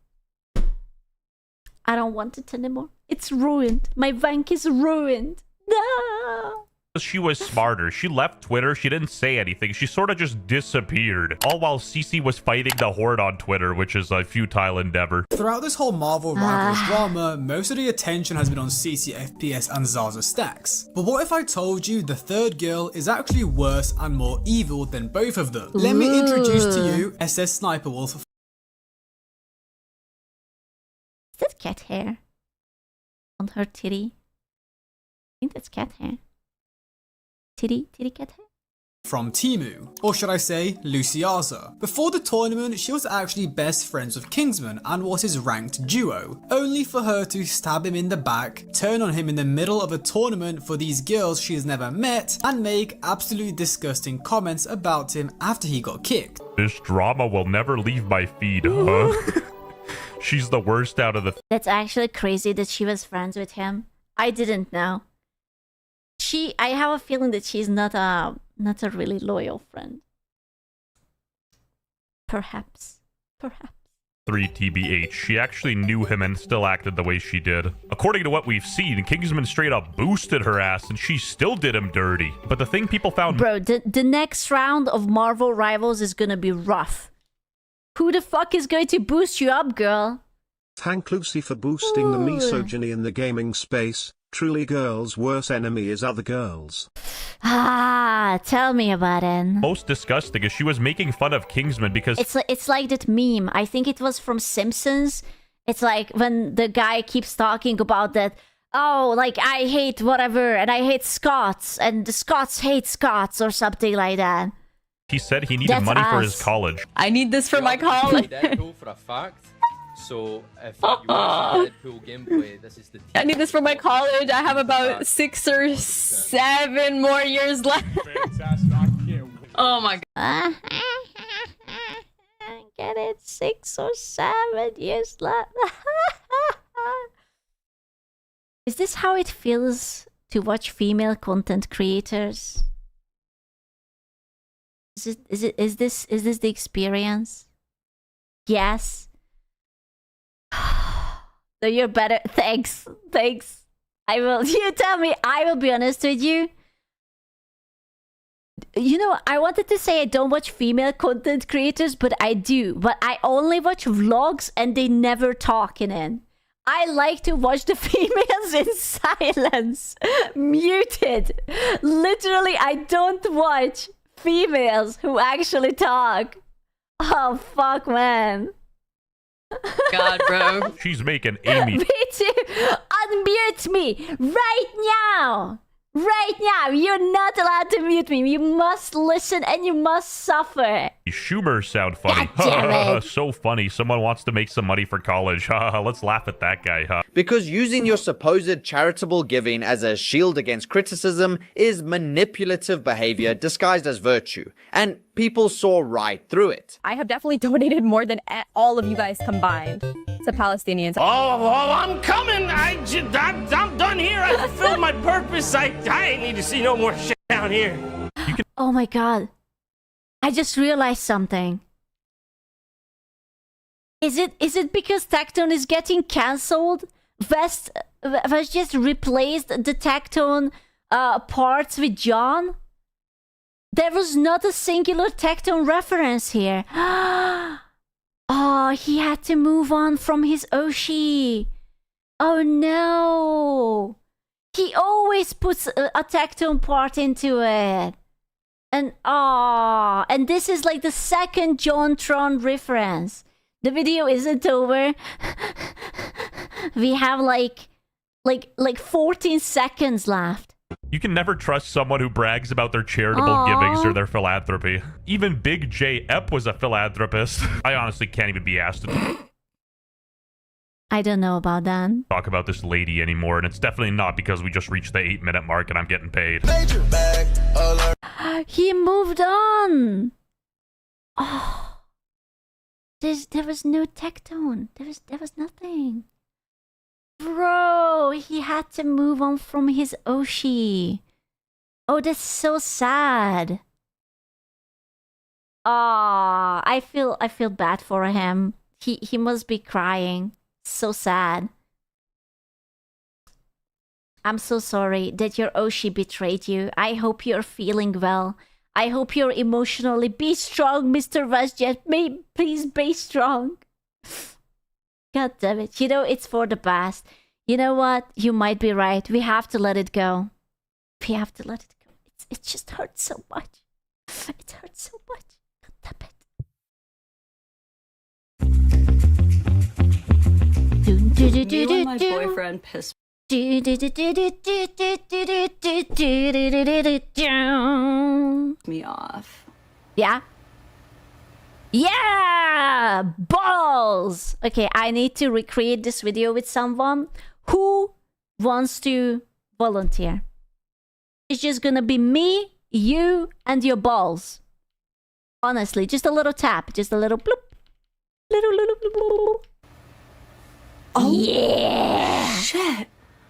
I don't want it anymore. It's ruined. My wank is ruined. No. she was smarter. She left Twitter. She didn't say anything. She sort of just disappeared. All while Cece was fighting the Horde on Twitter, which is a futile endeavor. Throughout this whole Marvel Rivals drama, most of the attention has been on CC, FPS, and Zaza stacks. But what if I told you the third girl is actually worse and more evil than both of them? Let me introduce to you SS Sniper Wolf. Is that cat hair on her titty? I think that's cat hair. Titty cat hair? From Timu, or should I say Luciaza. Before the tournament, she was actually best friends with Kingsman and was his ranked duo, only for her to stab him in the back, turn on him in the middle of a tournament for these girls she has never met, and make absolutely disgusting comments about him after he got kicked. This drama will never leave my feed, huh? She's the worst out of the... That's actually crazy that she was friends with him. I didn't know. I have a feeling that she's not a really loyal friend. Perhaps. 3 TBH. She actually knew him and still acted the way she did. According to what we've seen, Kingsman straight up boosted her ass and she still did him dirty. But the thing people found... Bro, the next round of Marvel Rivals is gonna be rough. Who the fuck is going to boost you up, girl? Thank Lucy for boosting the misogyny in the gaming space. Truly, girls' worst enemy is other girls. Tell me about it. Most disgusting is she was making fun of Kingsman because... It's like that meme. I think it was from Simpsons. It's like when the guy keeps talking about that, oh, like, I hate whatever, and I hate Scots, and the Scots hate Scots, or something like that. He said he needed money for his college. I need this for my college. Deadpool for a fact. So if you watch Deadpool gameplay, this is the... I need this for my college. I have about 6 or 7 more years left. Oh my god. Get it? 6 or 7 years left. Is this how it feels to watch female content creators? Is this the experience? Yes. So you're better. Thanks. I will. You tell me. I will be honest with you. You know, I wanted to say I don't watch female content creators, but I do. But I only watch vlogs and they never talk in it. I like to watch the females in silence. Muted. Literally, I don't watch females who actually talk. Oh, fuck, man. God, bro. She's making Amy. Me too. Unmute me right now. Right now. You're not allowed to mute me. You must listen and you must suffer. Schumer sound funny. So funny. Someone wants to make some money for college. Let's laugh at that guy, huh? Because using your supposed charitable giving as a shield against criticism is manipulative behavior disguised as virtue. And people saw right through it. I have definitely donated more than all of you guys combined to Palestinians. Oh, I'm coming. I'm done here. I fulfilled my purpose. I need to see no more shit down here. Oh my god. I just realized something. Is it because Tectone is getting cancelled? Vest just replaced the Tectone parts with John? There was not a singular Tectone reference here. Oh, he had to move on from his Oshi. Oh no. He always puts a Tectone part into it. And this is like the second JonTron reference. The video isn't over. We have like Like 14 seconds left. You can never trust someone who brags about their charitable givings or their philanthropy. Even Big J Epp was a philanthropist. I honestly can't even be asked to I don't know about that. talk about this lady anymore, and it's definitely not because we just reached the 8-minute mark and I'm getting paid. He moved on. Oh, there was no tech tone. There was nothing. Bro, he had to move on from his Oshi. Oh, that's so sad. Ah, I feel bad for him. He must be crying. So sad. I'm so sorry that your Oshi betrayed you. I hope you're feeling well. I hope you're emotionally. Be strong, Mr. Vasjet. Please be strong. God damn it. You know, it's for the best. You know what? You might be right. We have to let it go. We have to let it go. It just hurts so much. It hurts so much. God damn it. You and my boyfriend pissed me off. Yeah? Yeah! Balls! Okay, I need to recreate this video with someone who wants to volunteer. It's just gonna be me, you, and your balls. Honestly, just a little tap. Just a little bloop. Little bloop, bloop. Oh, yeah! Shit.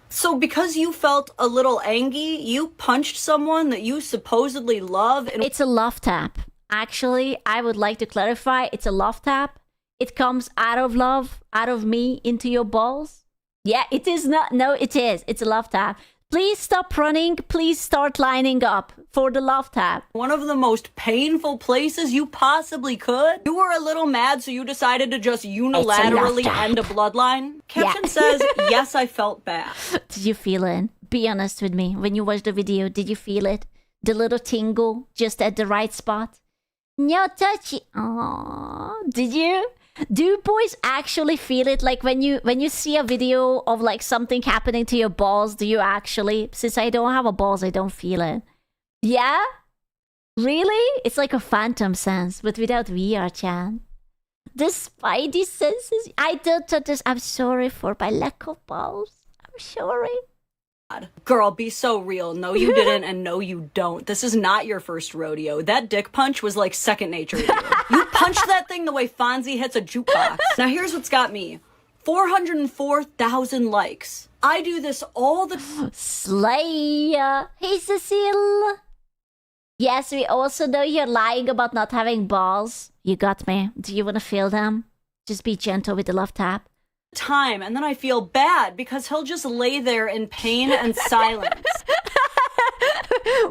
So because you felt a little angry, you punched someone that you supposedly love and— It's a love tap. Actually, I would like to clarify, it's a love tap. It comes out of love, out of me, into your balls. Yeah, it is not. No, it is. It's a love tap. Please stop running. Please start lining up for the love tap. one of the most painful places you possibly could. You were a little mad, so you decided to just unilaterally end a bloodline. Caption says, yes, I felt bad. Did you feel it? Be honest with me. When you watched the video, did you feel it? The little tingle just at the right spot? No touchy. Aww. Did you? Do boys actually feel it? Like when you see a video of like something happening to your balls, do you actually? Since I don't have a balls, I don't feel it. Yeah? Really? It's like a phantom sense, but without VR, Chan. The spidey senses. I don't understand. I'm sorry for my lack of balls. I'm sorry. Girl, be so real. No, you didn't, and no, you don't. This is not your first rodeo. That dick punch was like second nature to you. You punched that thing the way Fonzie hits a jukebox. Now here's what's got me. 404,000 likes. I do this all the— Slay! Hey, Cecile! Yes, we also know you're lying about not having balls. You got me. Do you want to feel them? Just be gentle with the love tap. time, and then I feel bad because he'll just lay there in pain and silence.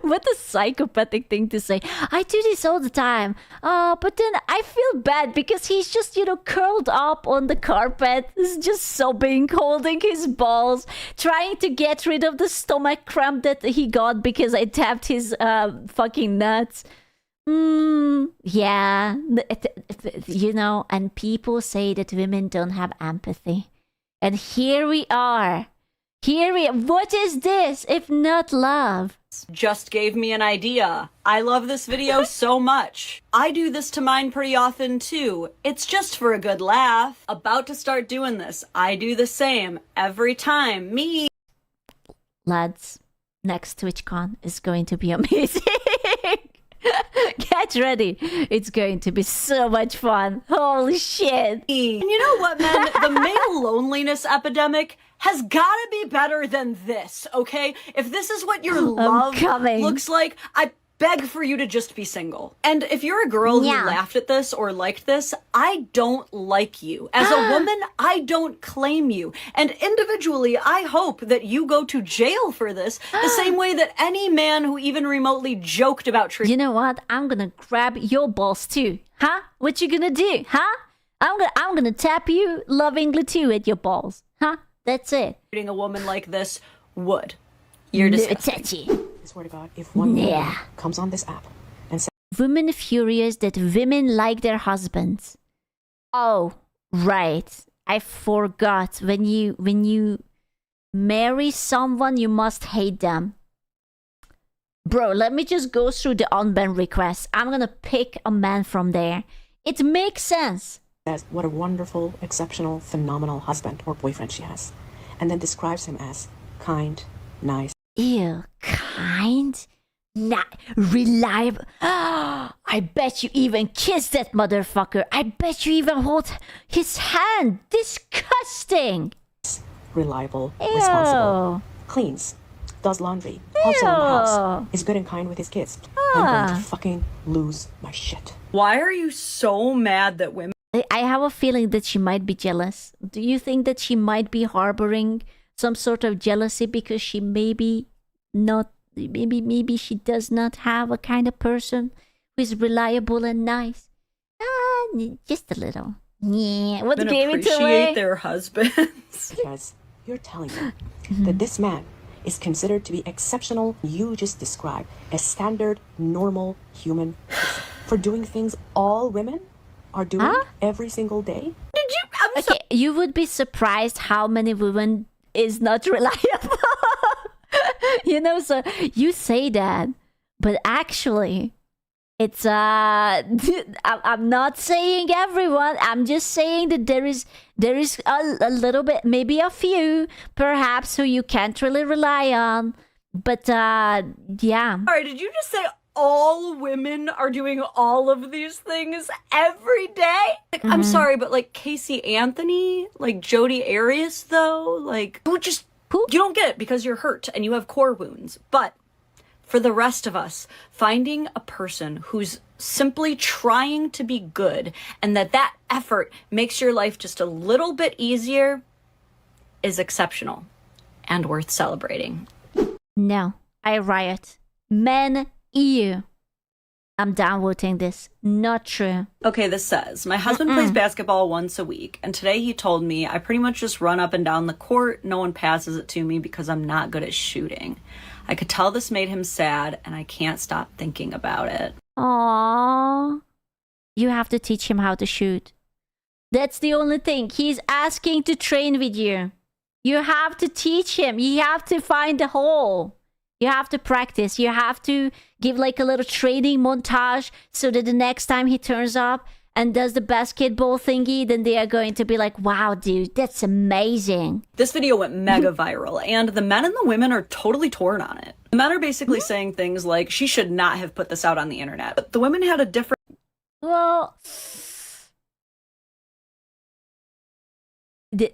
What a psychopathic thing to say. I do this all the time. But then I feel bad because he's just, curled up on the carpet. He's just sobbing, holding his balls, trying to get rid of the stomach cramp that he got because I tapped his fucking nuts. Yeah. And people say that women don't have empathy. And here we are. What is this if not love? Just gave me an idea. I love this video so much. I do this to mine pretty often too. It's just for a good laugh. About to start doing this. I do the same every time. Me. Lads, next TwitchCon is going to be amazing. Get ready. It's going to be so much fun. Holy shit. And you know what, man? The male loneliness epidemic has gotta be better than this, okay? If this is what your love looks like, I beg for you to just be single. And if you're a girl who laughed at this or liked this, I don't like you. As a woman, I don't claim you. And individually, I hope that you go to jail for this the same way that any man who even remotely joked about You know what? I'm gonna grab your balls too. Huh? What you gonna do? Huh? I'm gonna tap you lovingly too at your balls. Huh? That's it. Treating a woman like this would. You're disgusting. I swear to God, if one woman comes on this app and says, women furious that women like their husbands. Oh, right. I forgot when you marry someone, you must hate them. Bro, let me just go through the unbanned requests. I'm gonna pick a man from there. It makes sense. As what a wonderful, exceptional, phenomenal husband or boyfriend she has. And then describes him as kind, nice. Ew, kind? Not reliable. I bet you even kissed that motherfucker. I bet you even hold his hand. Disgusting. Reliable, Ew. responsible, cleans, does laundry, helps around the house, is good and kind with his kids. I'm going to fucking lose my shit. Why are you so mad that women... I have a feeling that she might be jealous. Do you think that she might be harboring some sort of jealousy because she maybe she does not have a kind of person who is reliable and nice? Just a little. Yeah, what's giving to appreciate their husbands? Because you're telling me that this man is considered to be exceptional, you just described as standard, normal human person for doing things all women are doing every single day? Did you? Okay, you would be surprised how many women is not reliable. You know, so you say that, but actually, it's I'm not saying everyone. I'm just saying that there is a little bit, maybe a few, perhaps, who you can't really rely on. But yeah. All right, did you just say all women are doing all of these things every day? Like, I'm sorry, but like Casey Anthony, like Jodi Arias, though, like you don't get it because you're hurt and you have core wounds. But for the rest of us, finding a person who's simply trying to be good and that effort makes your life just a little bit easier is exceptional and worth celebrating. No, I riot. Men, EU. I'm downvoting this. Not true. Okay, this says, my husband plays basketball once a week, and today he told me I pretty much just run up and down the court. No one passes it to me because I'm not good at shooting. I could tell this made him sad, and I can't stop thinking about it. Aww. You have to teach him how to shoot. That's the only thing. He's asking to train with you. You have to teach him. You have to find the hole. You have to practice. You have to give like a little training montage so that the next time he turns up and does the basketball thingy, then they are going to be like, wow, dude, that's amazing. This video went mega viral, and the men and the women are totally torn on it. The men are basically saying things like, she should not have put this out on the internet. But the women had a different... Well...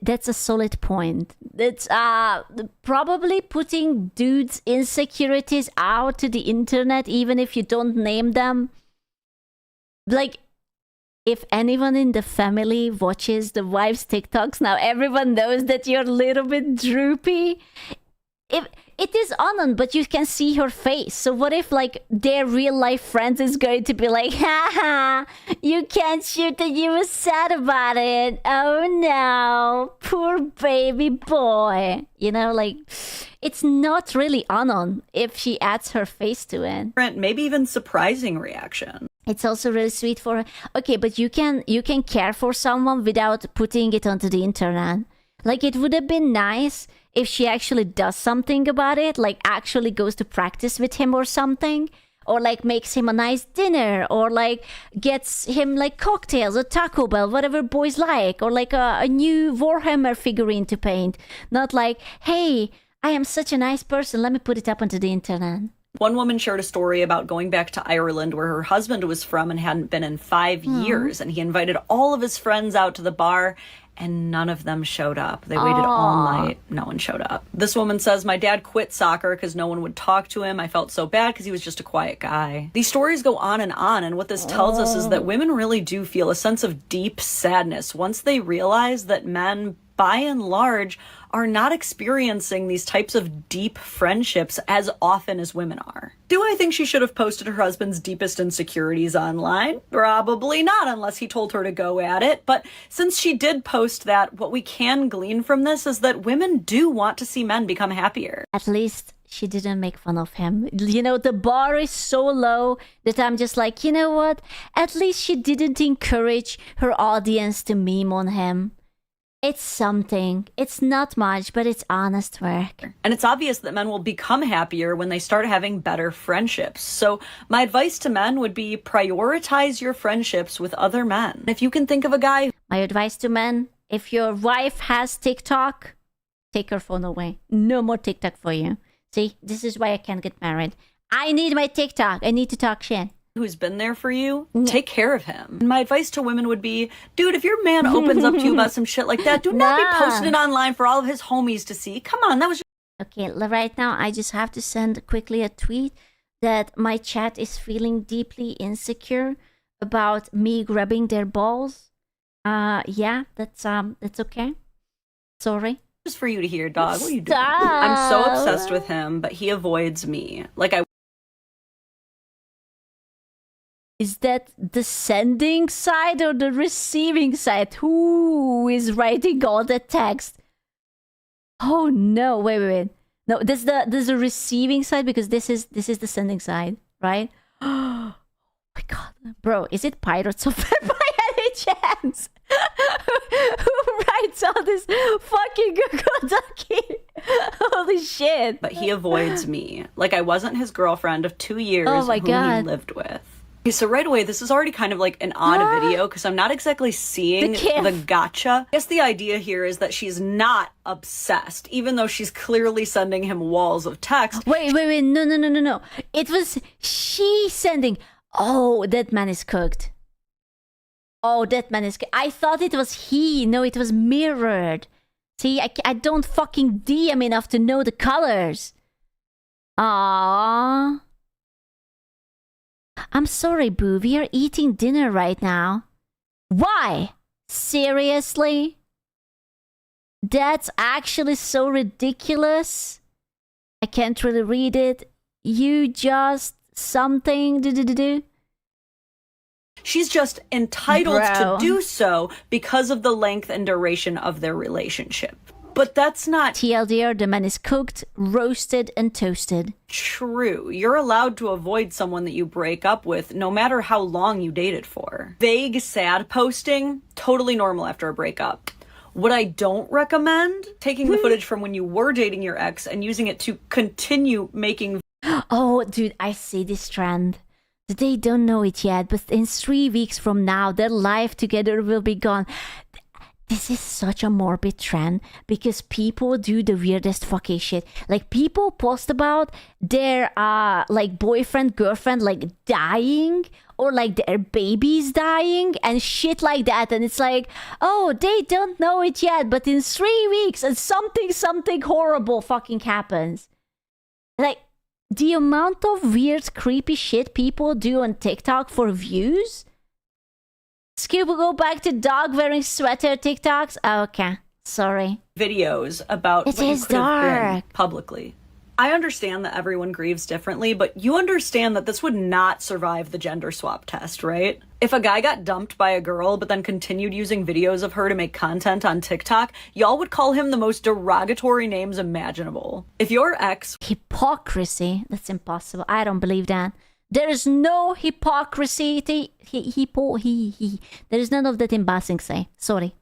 That's a solid point. That's probably putting dudes' insecurities out to the internet, even if you don't name them. Like, if anyone in the family watches the wives' TikToks, now everyone knows that you're a little bit droopy. If it is Anon, but you can see her face. So what if like their real life friends is going to be like, haha, you can't shoot and you were sad about it. Oh no, poor baby boy. You know, like it's not really Anon if she adds her face to it. Maybe even surprising reaction. It's also really sweet for her. Okay, but you can care for someone without putting it onto the internet. Like it would have been nice if she actually does something about it, like actually goes to practice with him or something, or like makes him a nice dinner, or like gets him like cocktails or Taco Bell, whatever boys like, or like a new Warhammer figurine to paint. Not like, hey, I am such a nice person, let me put it up onto the internet. One woman shared a story about going back to Ireland where her husband was from and hadn't been in 5 years, and he invited all of his friends out to the bar and none of them showed up. They waited all night. No one showed up. This woman says, my dad quit soccer because no one would talk to him. I felt so bad because he was just a quiet guy. These stories go on, and what this tells us is that women really do feel a sense of deep sadness once they realize that men, by and large, are not experiencing these types of deep friendships as often as women are. Do I think she should have posted her husband's deepest insecurities online? Probably not, unless he told her to go at it. But since she did post that, what we can glean from this is that women do want to see men become happier. At least she didn't make fun of him. You know, the bar is so low that I'm just like, you know what? At least she didn't encourage her audience to meme on him. It's something. It's not much, but it's honest work. And it's obvious that men will become happier when they start having better friendships. So my advice to men would be prioritize your friendships with other men. If you can think of a guy... My advice to men, if your wife has TikTok, take her phone away. No more TikTok for you. See, this is why I can't get married. I need my TikTok. I need to talk shit. Who's been there for you, take care of him. My advice to women would be, dude, if your man opens up to you about some shit like that, do not be posting it online for all of his homies to see. Come on, that was... Okay, right now I just have to send quickly a tweet that my chat is feeling deeply insecure about me grabbing their balls. Yeah, that's okay. Sorry. Just for you to hear, dog. What are you doing? I'm so obsessed with him, but he avoids me. Like I... Is that the sending side or the receiving side? Who is writing all the text? Oh no! Wait. No, this is the receiving side because this is the sending side, right? Oh my god, bro! Is it Pirates of by any chance? Who writes all this fucking Google Document? Holy shit! But he avoids me. Like I wasn't his girlfriend of 2 years oh my who god. he lived with. Okay, so right away, this is already kind of like an odd video because I'm not exactly seeing the gotcha. I guess the idea here is that she's not obsessed, even though she's clearly sending him walls of text. Wait. No. It was she sending. Oh, that man is cooked. Oh, that man is cooked. I thought it was he. No, it was mirrored. See, I don't fucking DM enough to know the colors. Aww. I'm sorry, boo. We are eating dinner right now. Why? Seriously? That's actually so ridiculous. I can't really read it. You just something do. She's just entitled to do so because of the length and duration of their relationship. But that's not... TLDR, the man is cooked, roasted, and toasted. True. You're allowed to avoid someone that you break up with, no matter how long you dated for. Vague, sad posting, totally normal after a breakup. What I don't recommend, taking the footage from when you were dating your ex and using it to continue making... Oh, dude, I see this trend. They don't know it yet, but in 3 weeks from now, their life together will be gone. This is such a morbid trend because people do the weirdest fucking shit. Like people post about their like boyfriend, girlfriend like dying or like their babies dying and shit like that. And it's like, oh, they don't know it yet, but in 3 weeks and something horrible fucking happens. Like the amount of weird, creepy shit people do on TikTok for views. Scuba, go back to dog wearing sweater TikToks? Oh, okay. Sorry. Videos about it what is you could have been dark. Publicly. I understand that everyone grieves differently, but you understand that this would not survive the gender swap test, right? If a guy got dumped by a girl but then continued using videos of her to make content on TikTok, y'all would call him the most derogatory names imaginable. If your ex... Hypocrisy? That's impossible. I don't believe that. There is no hypocrisy. There is none of that in Basingse. Sorry.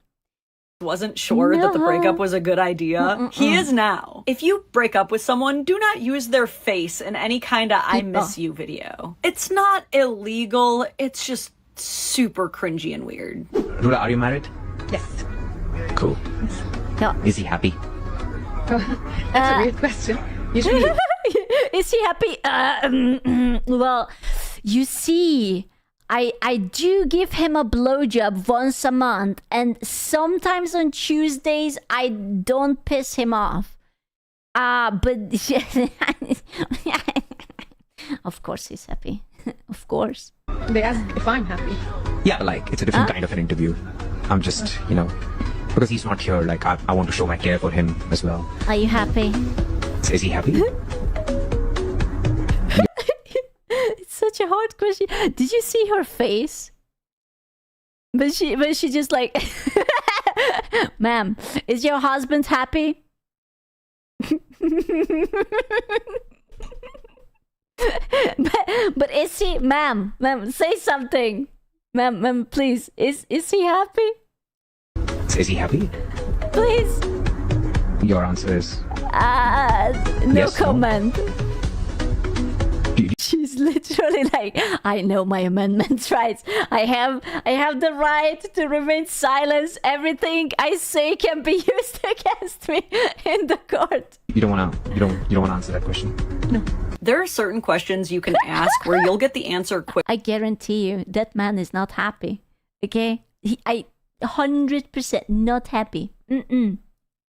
Wasn't sure that the breakup was a good idea. He is now. If you break up with someone, do not use their face in any kind of I miss you video. It's not illegal. It's just super cringy and weird. Rula, are you married? Yes. Cool. No. Is he happy? That's a weird question. Usually... Is he happy? Well, you see, I do give him a blowjob once a month, and sometimes on Tuesdays I don't piss him off. But of course he's happy. Of course. They ask if I'm happy. Yeah, but like it's a different kind of an interview. I'm just, because he's not here, like I want to show my care for him as well. Are you happy? Is he happy? It's such a hard question. Did you see her face? But she just like, ma'am, is your husband happy? but is he, ma'am, say something. Ma'am, please, is he happy? Is he happy? Please. Your answer is No yes, no? comment. She's literally like, I know my amendment rights. I have the right to remain silent. Everything I say can be used against me in the court. you don't wanna answer that question. No. There are certain questions you can ask where you'll get the answer quick. I guarantee you that man is not happy. Okay? I 100% not happy.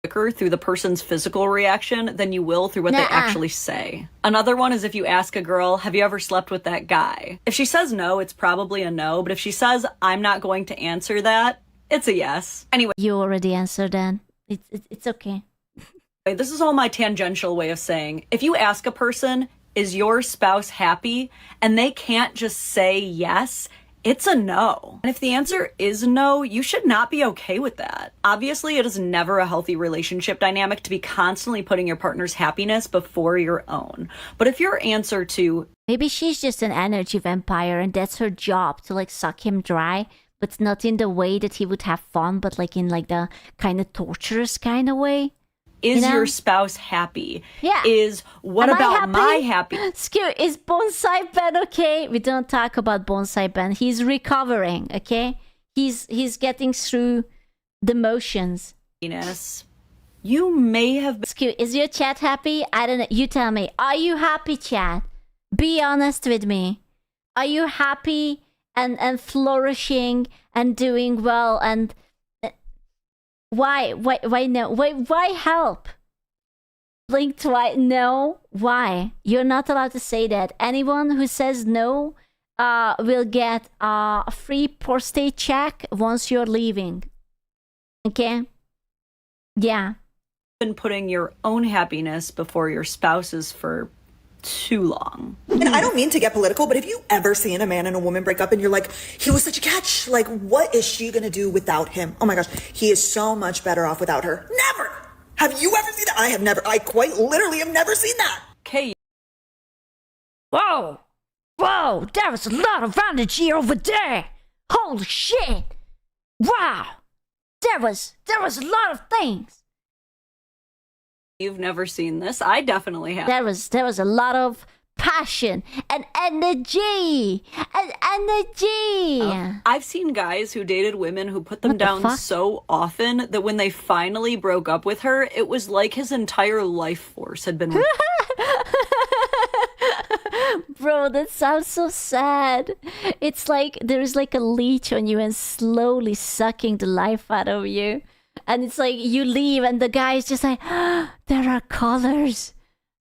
Quicker through the person's physical reaction than you will through what they actually say. Another one is if you ask a girl, have you ever slept with that guy? If she says no, it's probably a no, but if she says, I'm not going to answer that, it's a yes. Anyway. You already answered then. It's okay. This is all my tangential way of saying, if you ask a person, is your spouse happy? And they can't just say yes, it's a no. And if the answer is no, you should not be okay with that. Obviously, it is never a healthy relationship dynamic to be constantly putting your partner's happiness before your own. But if your answer to... Maybe she's just an energy vampire and that's her job, to like suck him dry, but not in the way that he would have fun, but like in like the kind of torturous kind of way. Is your spouse happy? Yeah. Is what Am I about happy? my happy? Excuse, is Bonsai Ben okay? We don't talk about Bonsai Ben. He's recovering, okay? He's getting through the motions. You may have been... Excuse, is your chat happy? I don't know. You tell me. Are you happy, chat? Be honest with me. Are you happy and flourishing and doing well and... Why no? Why help? Blink twice. No. Why? You're not allowed to say that. Anyone who says no will get a free prostate check once you're leaving. Okay? Yeah. Been putting your own happiness before your spouse's for too long. And I don't mean to get political, but have you ever seen a man and a woman break up and you're like, he was such a catch. Like, what is she going to do without him? Oh my gosh, he is so much better off without her. Never! Have you ever seen that? I have never. I quite literally have never seen that. Okay. Whoa! Whoa! There was a lot of energy over there! Holy shit! Wow! There was a lot of things! You've never seen this. I definitely have. There was a lot of passion and energy and energy. I've seen guys who dated women who put them down so often that when they finally broke up with her, it was like his entire life force had been... Bro, that sounds so sad. It's like there's like a leech on you and slowly sucking the life out of you. And it's like you leave and the guy is just like, oh, there are colors.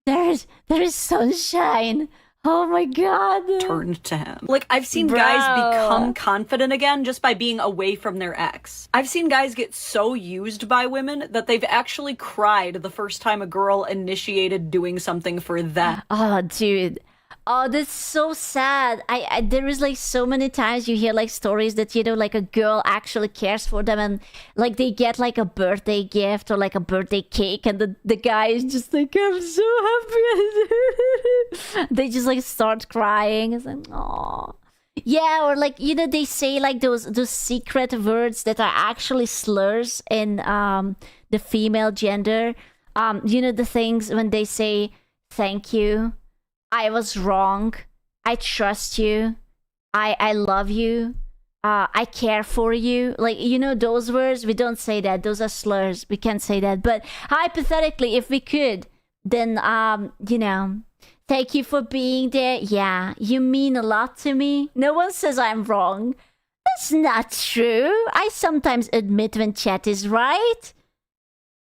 There is sunshine. Oh my god. Turned to him. Like, I've seen guys become confident again just by being away from their ex. I've seen guys get so used by women that they've actually cried the first time a girl initiated doing something for them. Oh, dude. Oh, that's so sad. I there is like so many times you hear like stories that, you know, like a girl actually cares for them and like they get like a birthday gift or like a birthday cake and the guy is just like, I'm so happy. They just like start crying. It's like, oh. Yeah, or like, you know, they say like those secret words that are actually slurs in the female gender. You know, the things when they say thank you. I was wrong. I trust you. I love you. I care for you. Like, you know, those words, we don't say that. Those are slurs. We can't say that. But hypothetically, if we could, then, you know, thank you for being there. Yeah, you mean a lot to me. No one says I'm wrong. That's not true. I sometimes admit when chat is right.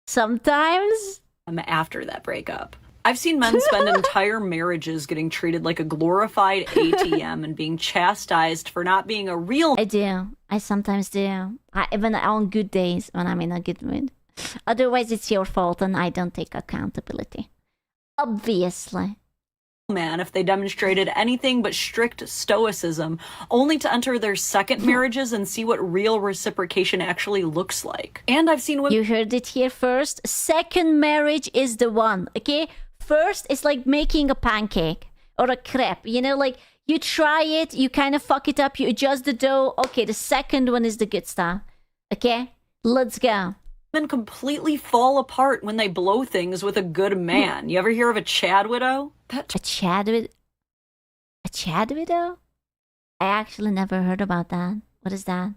Sometimes. After that breakup. I've seen men spend entire marriages getting treated like a glorified ATM and being chastised for not being a real... I do. I sometimes do. Even on good days when I'm in a good mood. Otherwise, it's your fault and I don't take accountability. Obviously. Man, if they demonstrated anything but strict stoicism, only to enter their second marriages and see what real reciprocation actually looks like. And I've seen women... You heard it here first. Second marriage is the one, okay? First, it's like making a pancake or a crepe. You know, like you try it, you kind of fuck it up, you adjust the dough. Okay, the second one is the good stuff. Okay, let's go. Men completely fall apart when they blow things with a good man. You ever hear of a Chad widow? A Chad widow? I actually never heard about that. What is that?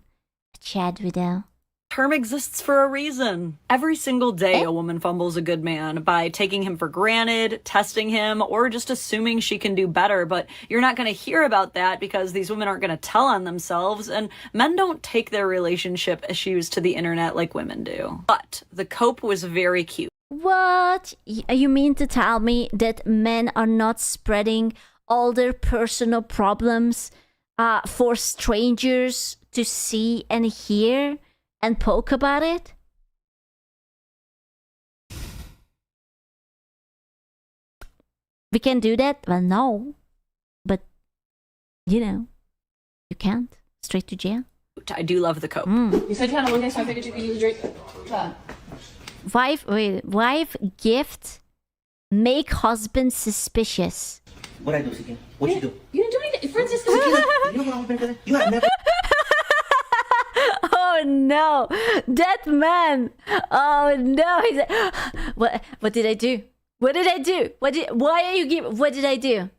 A Chad widow. Term exists for a reason. Every single day a woman fumbles a good man by taking him for granted, testing him, or just assuming she can do better. But you're not going to hear about that because these women aren't going to tell on themselves, and men don't take their relationship issues to the internet like women do. But the cope was very cute. What? You mean to tell me that men are not spreading all their personal problems for strangers to see and hear and poke about it? We can do that? Well, no. But, you know, you can't. Straight to jail. I do love the cope. You said you had a long day, so I figured you could use a drink. Wife gift make husband suspicious. What I do, Sikia? What you do? You didn't do anything. Francisco. You know what I've been doing? You have never. Oh no, that man! Oh no, he's what did I do? What did I do? Why are you giving? What did I do?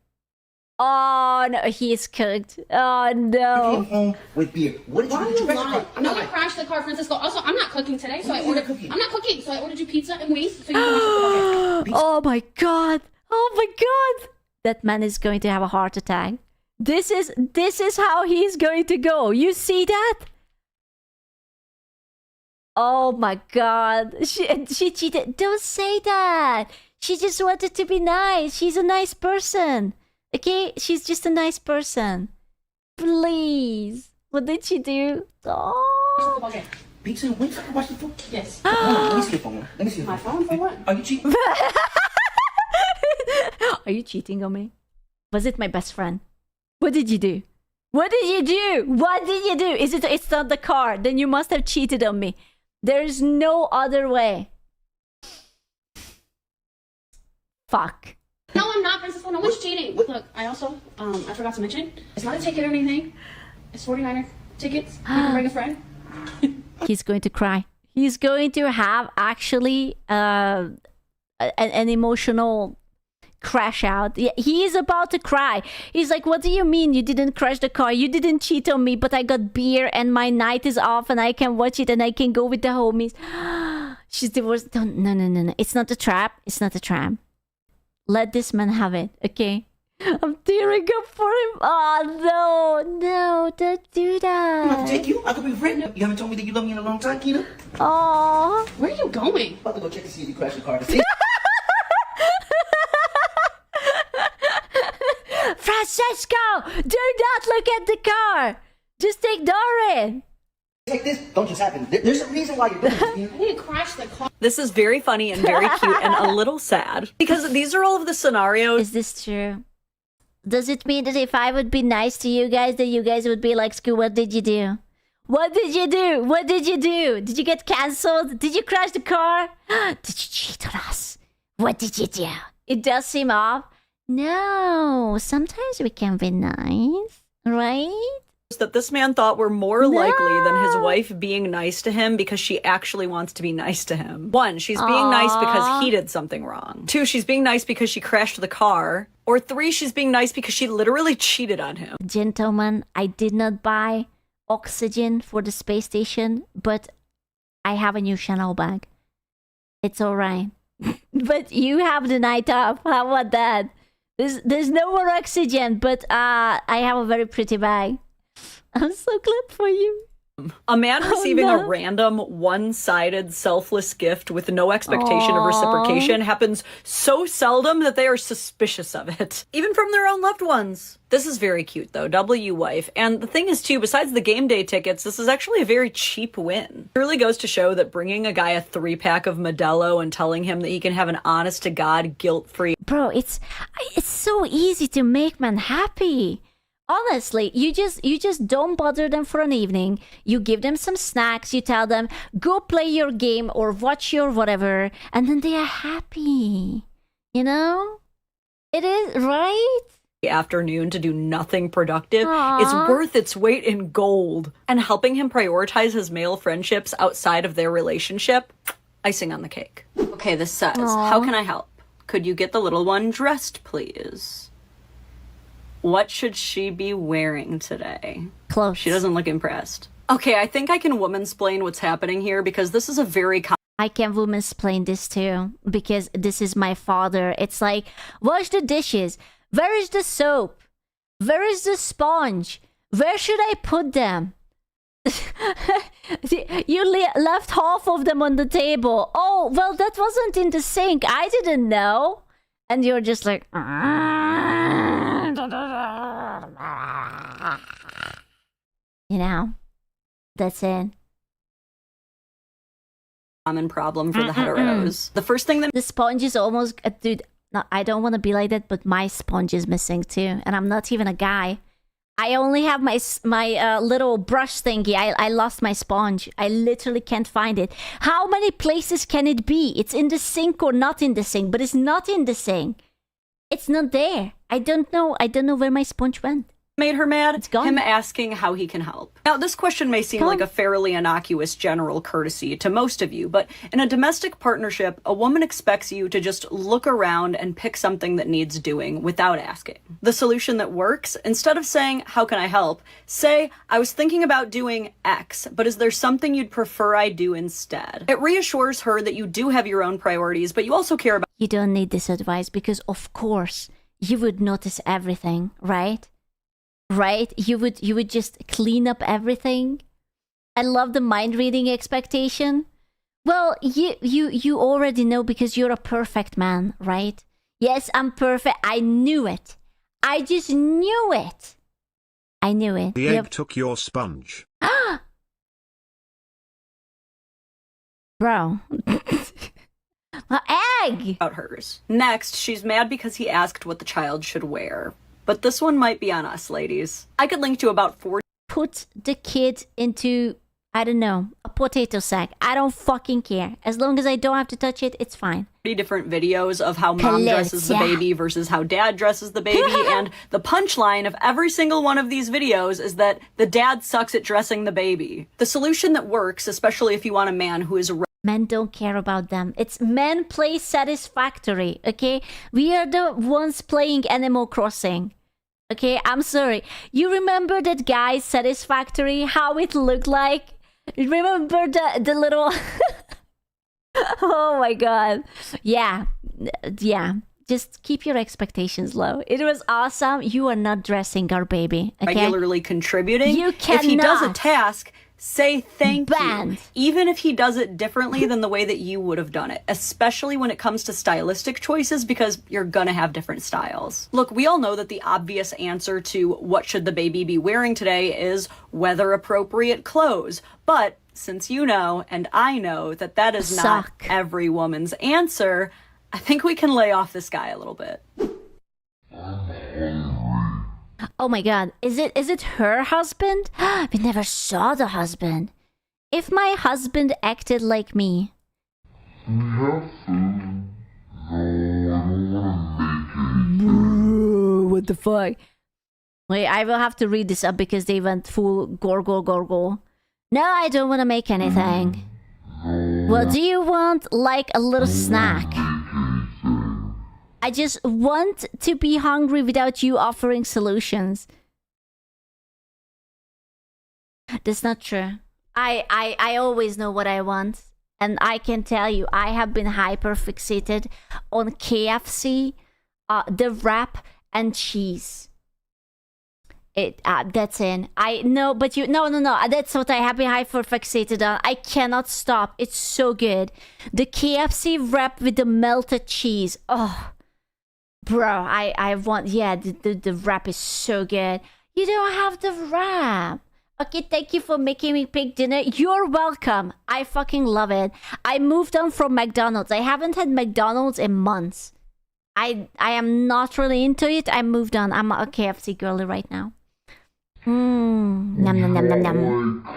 Oh no, he's cooked. Oh no. Came home with beer. What did you do? I'm not gonna crash the car, Francisco. Also, I'm not cooking today, so I'm not cooking, so I ordered you pizza and wings. So you can Oh my god! Oh my god! That man is going to have a heart attack. This is how he's going to go. You see that? Oh my god. She cheated. Don't say that. She just wanted to be nice. She's a nice person. Okay? She's just a nice person. Please. What did she do? Oh. Pizza and wings? I can watch the phone? Yes. Let me see your phone. Let me see your My phone for what? Are you cheating? Are you cheating on me? Was it my best friend? What did you do? What did you do? What did you do? It's not the car. Then you must have cheated on me. There's no other way. Fuck. No, I'm not, Francisco. No one's cheating. Look, I also, I forgot to mention, it's not a ticket or anything. It's 49er tickets. You can bring a friend. He's going to cry. He's going to have actually an emotional crash out. He is about to cry. He's like, what do you mean you didn't crash the car? You didn't cheat on me, but I got beer and my night is off and I can watch it and I can go with the homies. She's divorced. No. It's not a trap. It's not a trap. Let this man have it, okay? I'm tearing up for him. Oh, no, don't do that. I'm about to take you. I could be a friend. You haven't told me that you love me in a long time, Keena. Oh. Where are you going? I'm about to go check to see if you crashed the car. Francesco, do not look at the car. Just ignore it. Like this don't just happen. There's a reason why you're doing this. I didn't crash the car. This is very funny and very cute and a little sad because these are all of the scenarios. Is this true? Does it mean that if I would be nice to you guys, that you guys would be like, Scoo, what did you do? What did you do? What did you do? Did you get cancelled? Did you crash the car? Did you cheat on us? What did you do? It does seem off. No, sometimes we can be nice, right? That this man thought were more likely than his wife being nice to him because she actually wants to be nice to him. 1, she's being nice because he did something wrong. 2, she's being nice because she crashed the car. Or 3, she's being nice because she literally cheated on him. Gentlemen, I did not buy oxygen for the space station, but I have a new Chanel bag. It's alright. But you have the night off. How about that? There's no more oxygen, but I have a very pretty bag. I'm so glad for you. A man receiving a random, one-sided, selfless gift with no expectation of reciprocation happens so seldom that they are suspicious of it, even from their own loved ones. This is very cute, though. W wife. And the thing is, too, besides the game day tickets, this is actually a very cheap win. It really goes to show that bringing a guy a 3-pack of Modelo and telling him that he can have an honest-to-God, guilt-free... Bro, it's so easy to make men happy. Honestly, you just don't bother them for an evening. You give them some snacks. You tell them, go play your game or watch your whatever. And then they are happy. You know? It is, right? afternoon to do nothing productive is worth its weight in gold. And helping him prioritize his male friendships outside of their relationship, icing on the cake. Okay, this says, how can I help? Could you get the little one dressed, please? What should she be wearing today? Clothes. She doesn't look impressed. Okay, I think I can womansplain what's happening here because this is a very I can womansplain this too because this is my father. It's like, wash the dishes. Where is the soap? Where is the sponge? Where should I put them? You left half of them on the table. Oh, well, that wasn't in the sink. I didn't know. And you're just like... You know? That's it. Common problem for the heteros. The first thing that... The sponge is almost... dude, no, I don't want to be like that, but my sponge is missing too. And I'm not even a guy. I only have my little brush thingy. I lost my sponge. I literally can't find it. How many places can it be? It's in the sink or not in the sink, but it's not in the sink. It's not there. I don't know. I don't know where my sponge went. Made her mad? It's gone. Him asking how he can help. Now, this question may seem like a fairly innocuous general courtesy to most of you, but in a domestic partnership, a woman expects you to just look around and pick something that needs doing without asking. The solution that works, instead of saying, how can I help, say, I was thinking about doing X, but is there something you'd prefer I do instead? It reassures her that you do have your own priorities, but you also care about... You don't need this advice because, of course, you would notice everything, right? Right? You would just clean up everything. I love the mind reading expectation. Well, you already know because you're a perfect man, right? Yes, I'm perfect. I knew it. I just knew it. I knew it. The egg took your sponge. Bro. My egg! About hers. Next, she's mad because he asked what the child should wear. But this one might be on us, ladies. I could link to about 40... Put the kid into, I don't know, a potato sack. I don't fucking care. As long as I don't have to touch it, it's fine. Different videos of how mom dresses the baby versus how dad dresses the baby. And the punchline of every single one of these videos is that the dad sucks at dressing the baby. The solution that works, especially if you want a man who is... Men don't care about them. It's men play Satisfactory, okay? We are the ones playing Animal Crossing. Okay, I'm sorry. You remember that guy's Satisfactory? How it looked like? Remember the little... Oh my god. Yeah. Just keep your expectations low. It was awesome. You are not dressing our baby, okay? Regularly contributing. You cannot. If he does a task... Say thank you, even if he does it differently than the way that you would have done it, especially when it comes to stylistic choices, because you're gonna have different styles. Look, we all know that the obvious answer to what should the baby be wearing today is weather appropriate clothes. But since you know, and I know, that that is not every woman's answer, I think we can lay off this guy a little bit. Oh my god, is it her husband? We never saw the husband. If my husband acted like me... What the fuck? Wait, I will have to read this up because they went full gorgle. No, I don't want to make anything. What do you want? Like a little snack? I just want to be hungry without you offering solutions. That's not true. I always know what I want. And I can tell you, I have been hyper fixated on KFC, the wrap, and cheese. That's in. I know, but no. That's what I have been hyper fixated on. I cannot stop. It's so good. The KFC wrap with the melted cheese. Oh. Bro, I want... Yeah, the wrap is so good. You don't have the wrap. Okay, thank you for making me pick dinner. You're welcome. I fucking love it. I moved on from McDonald's. I haven't had McDonald's in months. I am not really into it. I moved on. I'm a KFC girly right now. Nom nom nom nom nom.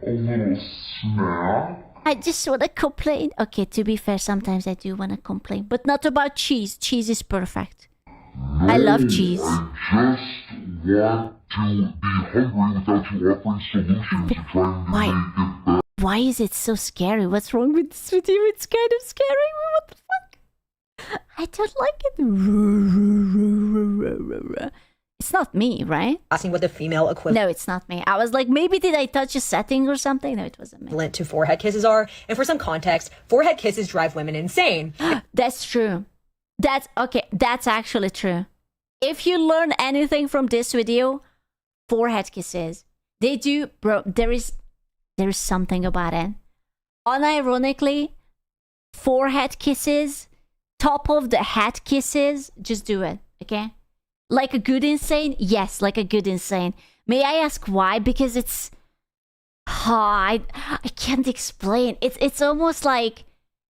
A little snack? I just want to complain. Okay, to be fair, sometimes I do want to complain. But not about cheese. Cheese is perfect. I love cheese. I just want to be hungry without you offering solutions and trying to make it better. Why is it so scary? What's wrong with this video? It's kind of scary. What the fuck? I don't like it. It's not me, right? Asking what the female equivalent. No, it's not me. I was like, maybe did I touch a setting or something? No, it wasn't me. To forehead kisses are. And for some context, forehead kisses drive women insane. That's true. That's okay. That's actually true. If you learn anything from this video, forehead kisses. They do, bro. There is something about it. Unironically, forehead kisses, top of the head kisses, just do it, okay? Like a good insane? Yes, like a good insane. May I ask why? Because it's... I can't explain. It's almost like...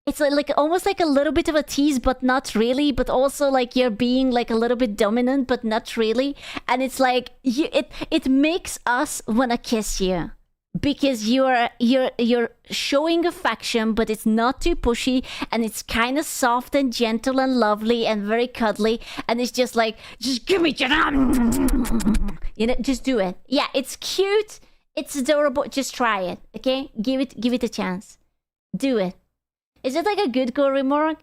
It's like almost like a little bit of a tease, but not really. But also like you're being like a little bit dominant, but not really. And it's like it makes us wanna kiss you because you're showing affection, but it's not too pushy, and it's kind of soft and gentle and lovely and very cuddly. And it's just like, just give me, you know, just do it. Yeah, it's cute, it's adorable. Just try it, okay? Give it a chance. Do it. Is it like a good girl remark?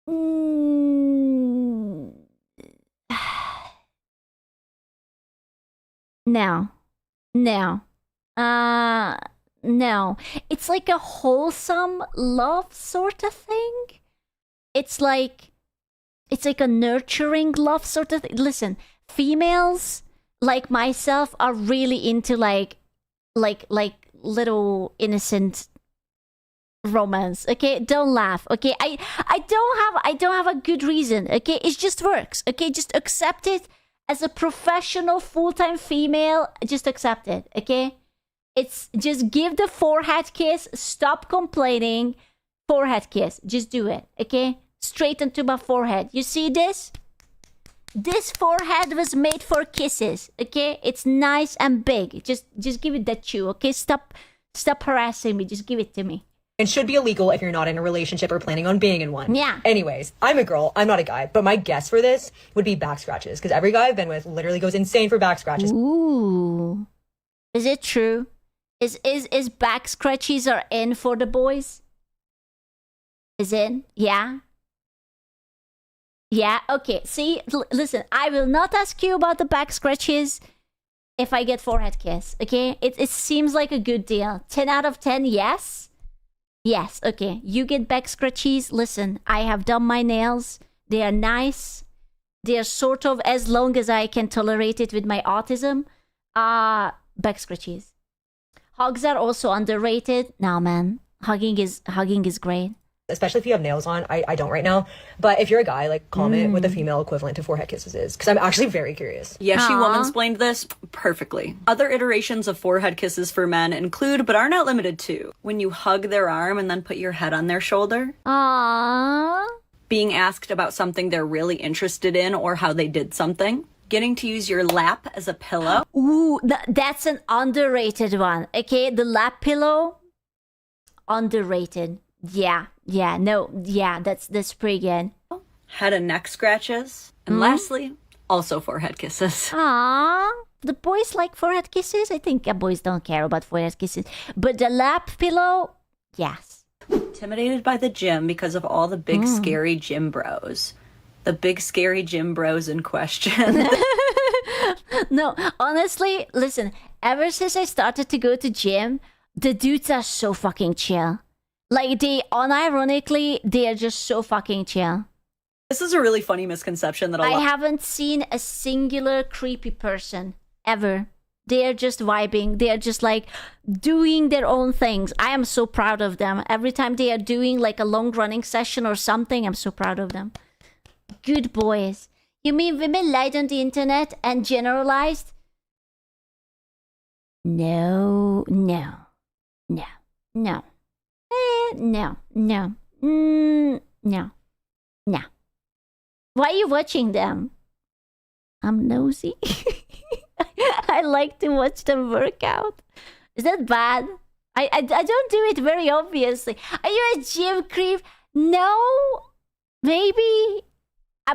No. No. It's like a wholesome love sort of thing. It's like a nurturing love sort of thing. Listen, females like myself are really into like little innocent romance, okay? Don't laugh, okay? I don't have a good reason, okay? It just works, okay? Just accept it as a professional full-time female. Just accept it, okay? It's just give the forehead kiss. Stop complaining. Forehead kiss. Just do it, okay? Straight into my forehead. You see this? This forehead was made for kisses, okay? It's nice and big. Just give it that chew, okay? Stop harassing me. Just give it to me. And should be illegal if you're not in a relationship or planning on being in one. Yeah. Anyways, I'm a girl, I'm not a guy, but my guess for this would be back scratches, because every guy I've been with literally goes insane for back scratches. Ooh. Is it true? Is back scratches are in for the boys? Is in? Yeah? Yeah, okay. See, listen, I will not ask you about the back scratches if I get forehead kiss, okay? It seems like a good deal. 10 out of 10, yes? Yes, okay. You get back scratches. Listen, I have done my nails. They are nice. They are sort of as long as I can tolerate it with my autism. Back scratches. Hugs are also underrated. Nah, man. Hugging is great. Especially if you have nails on. I don't right now. But if you're a guy, like, comment what the female equivalent to forehead kisses is. Because I'm actually very curious. Yeah, she woman-splained this perfectly. Other iterations of forehead kisses for men include, but are not limited to, when you hug their arm and then put your head on their shoulder. Aww. Being asked about something they're really interested in or how they did something. Getting to use your lap as a pillow. Ooh, that's an underrated one. Okay, the lap pillow, underrated. Yeah, that's pretty good. Head and neck scratches. And lastly, also forehead kisses. Aww, the boys like forehead kisses? I think boys don't care about forehead kisses. But the lap pillow, yes. Intimidated by the gym because of all the big scary gym bros. The big scary gym bros in question. No, honestly, listen, ever since I started to go to gym, the dudes are so fucking chill. Like, they are just so fucking chill. This is a really funny misconception that I haven't seen a singular creepy person ever. They are just vibing. They are just like doing their own things. I am so proud of them. Every time they are doing like a long running session or something, I'm so proud of them. Good boys. You mean women lied on the internet and generalized? No. No. Why are you watching them? I'm nosy. I like to watch them work out. Is that bad? I don't do it very obviously. Are you a gym creep? No. Maybe.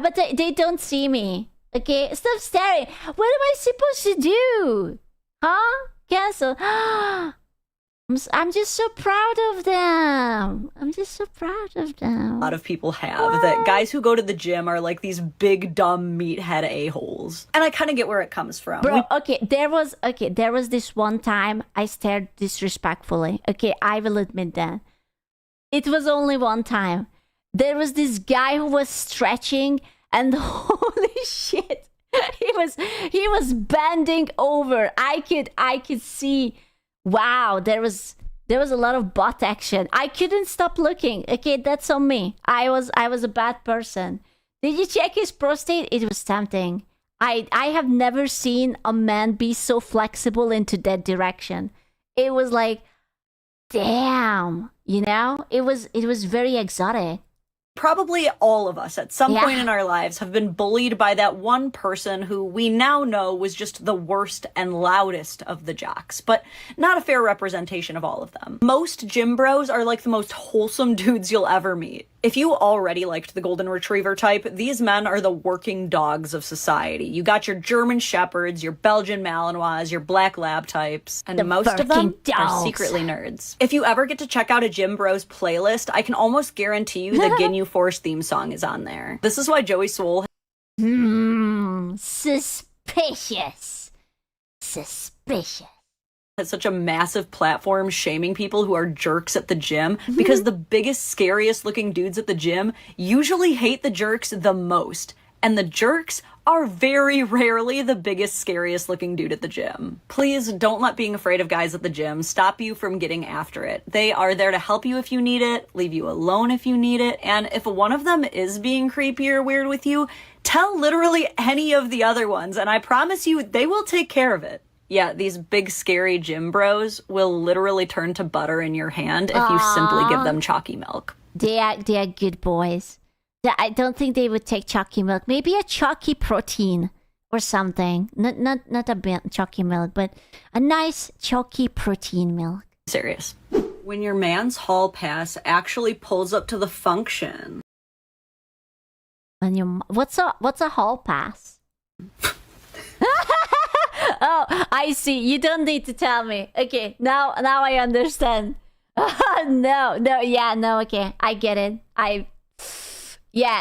But they don't see me. Okay, stop staring. What am I supposed to do? Huh? Cancel. I'm just so proud of them. I'm just so proud of them. A lot of people have that guys who go to the gym are like these big dumb meathead a-holes. And I kind of get where it comes from. Bro, there was this one time I stared disrespectfully. Okay, I will admit that. It was only one time. There was this guy who was stretching and holy shit. He was bending over. I could see. Wow, there was a lot of butt action. I couldn't stop looking. Okay, that's on me. I was a bad person. Did you check his prostate? It was tempting. I have never seen a man be so flexible into that direction. It was like, damn, you know? It was very exotic. Probably all of us at some point in our lives have been bullied by that one person who we now know was just the worst and loudest of the jocks, but not a fair representation of all of them. Most gym bros are like the most wholesome dudes you'll ever meet. If you already liked the golden retriever type, these men are the working dogs of society. You got your German shepherds, your Belgian Malinois, your black lab types, and most of them are secretly nerds. If you ever get to check out a Gym Bros playlist, I can almost guarantee you the Ginyu Force theme song is on there. This is why Joey Swole Suspicious. has such a massive platform shaming people who are jerks at the gym, because the biggest, scariest looking dudes at the gym usually hate the jerks the most. And the jerks are very rarely the biggest, scariest looking dude at the gym. Please don't let being afraid of guys at the gym stop you from getting after it. They are there to help you if you need it, leave you alone if you need it, and if one of them is being creepy or weird with you, tell literally any of the other ones, and I promise you they will take care of it. Yeah, these big scary gym bros will literally turn to butter in your hand if you simply give them chalky milk. They are good boys. I don't think they would take chalky milk. Maybe a chalky protein or something. Not a chalky milk, but a nice chalky protein milk. Serious. When your man's hall pass actually pulls up to the function. What's a hall pass? Oh, I see. You don't need to tell me. Okay, now I understand. No, okay. I get it.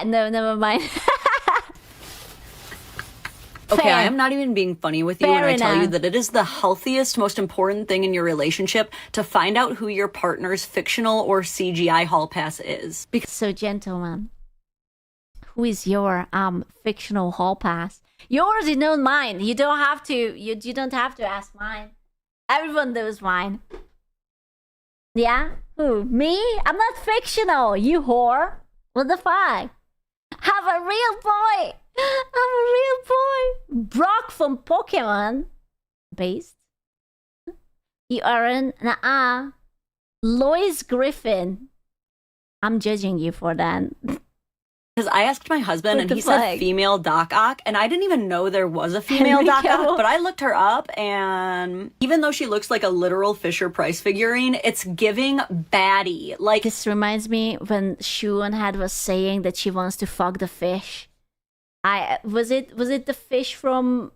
Never mind. Okay, I am not even being funny with you when I tell you that it is the healthiest, most important thing in your relationship to find out who your partner's fictional or CGI hall pass is. So, gentlemen, who is your fictional hall pass? Yours is not mine. You don't have to. You don't have to ask mine. Everyone knows mine. Yeah? Who? Me? I'm not fictional. You whore. What the fuck? I'm a real boy. Brock from Pokemon. Based. You aren't. Lois Griffin. I'm judging you for that. Because I asked my husband and he said female Doc Ock, and I didn't even know there was a female Doc Ock, but I looked her up, and even though she looks like a literal Fisher-Price figurine, it's giving baddie. Like, this reminds me when Shuonhead was saying that she wants to fuck the fish. Was it the fish from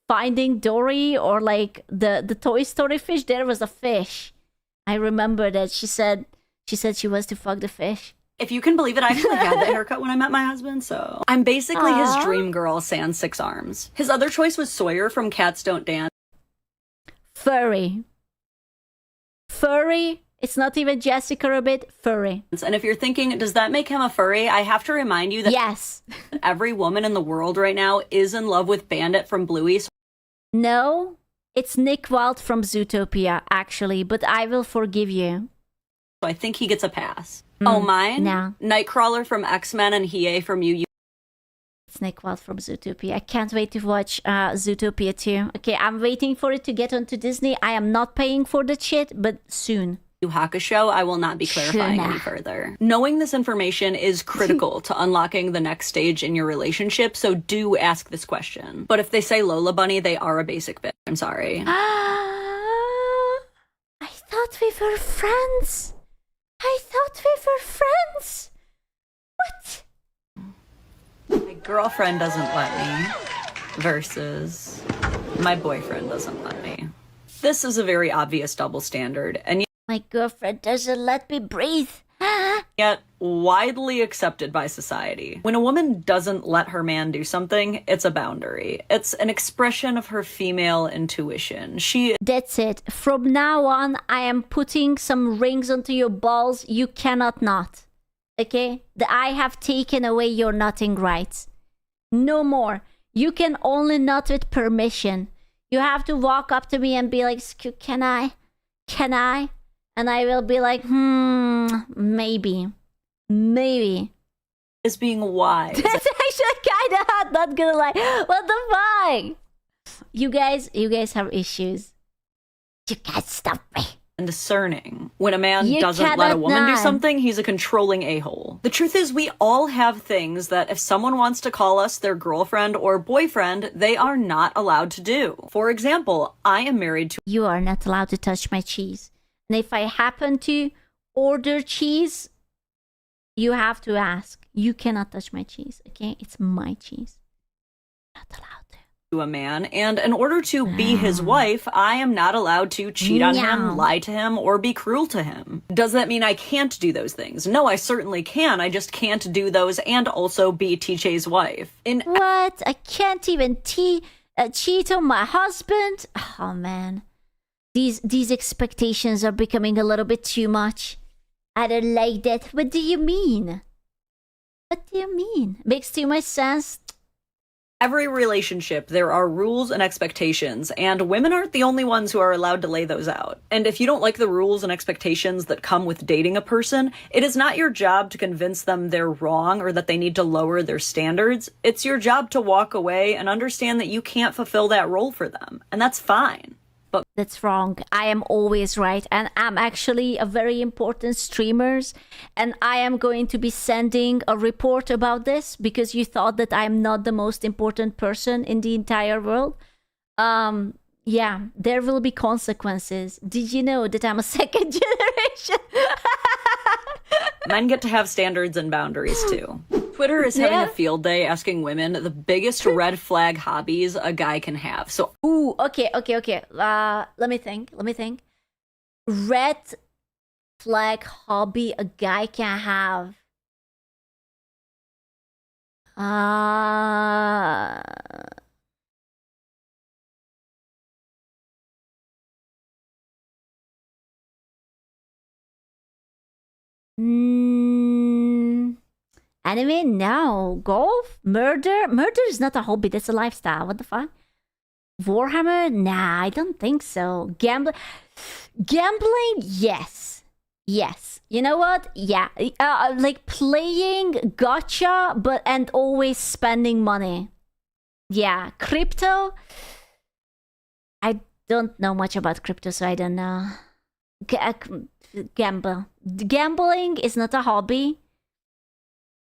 Finding Dory, or like the Toy Story fish? There was a fish. I remember that she said she wants to fuck the fish. If you can believe it, I actually had that haircut when I met my husband, so I'm basically his dream girl sans 6 arms. His other choice was Sawyer from Cats Don't Dance. Furry. It's not even Jessica Rabbit. Furry. And if you're thinking, does that make him a furry? I have to remind you that yes, every woman in the world right now is in love with Bandit from Bluey. No, it's Nick Wilde from Zootopia, actually, but I will forgive you. So I think he gets a pass. Oh, mine? No. Nightcrawler from X-Men and Hiei from Yu. It's Nick Wilde from Zootopia. I can't wait to watch Zootopia 2. Okay, I'm waiting for it to get onto Disney. I am not paying for the shit, but soon. Yu Hakusho, I will not be clarifying any further. Knowing this information is critical to unlocking the next stage in your relationship, so do ask this question. But if they say Lola Bunny, they are a basic bitch. I'm sorry. I thought we were friends. What? girlfriend doesn't let me versus my boyfriend doesn't let me. This is a very obvious double standard, and my girlfriend doesn't let me breathe. Yet widely accepted by society. When a woman doesn't let her man do something, it's a boundary. It's an expression of her female intuition. That's it. From now on, I am putting some rings onto your balls. You cannot not. Okay? I have taken away your nutting rights. No more. You can only nut with permission. You have to walk up to me and be like, can I? Can I? And I will be like, maybe. Is being wise. That's actually kind of hot, not gonna lie. What the fuck? You guys have issues. You can't stop me. And discerning. When a man doesn't let a woman do something, he's a controlling a-hole. The truth is, we all have things that if someone wants to call us their girlfriend or boyfriend, they are not allowed to do. For example, I am married to— You are not allowed to touch my cheese. And if I happen to order cheese, you have to ask. You cannot touch my cheese, okay? It's my cheese. Not allowed to a man, and in order to be his wife, I am not allowed to cheat on him, lie to him, or be cruel to him. Does that mean I can't do those things? No, I certainly can. I just can't do those and also be TJ's wife. What? I can't even cheat on my husband? Oh, man. These expectations are becoming a little bit too much. I don't like that. What do you mean? What do you mean? Makes too much sense. Every relationship, there are rules and expectations, and women aren't the only ones who are allowed to lay those out. And if you don't like the rules and expectations that come with dating a person, it is not your job to convince them they're wrong or that they need to lower their standards. It's your job to walk away and understand that you can't fulfill that role for them, and that's fine. But that's wrong. I am always right. And I'm actually a very important streamer. And I am going to be sending a report about this because you thought that I'm not the most important person in the entire world. Yeah, there will be consequences. Did you know that I'm a second generation? Men get to have standards and boundaries too. Twitter is having a field day asking women the biggest red flag hobbies a guy can have. So, okay. Let me think. Red flag hobby a guy can have. Anime? No. Golf? Murder? Murder is not a hobby. That's a lifestyle. What the fuck? Warhammer? Nah, I don't think so. Gambling? Yes. You know what? Yeah. Like playing gacha, and always spending money. Yeah. Crypto? I don't know much about crypto, so I don't know. Gambling is not a hobby.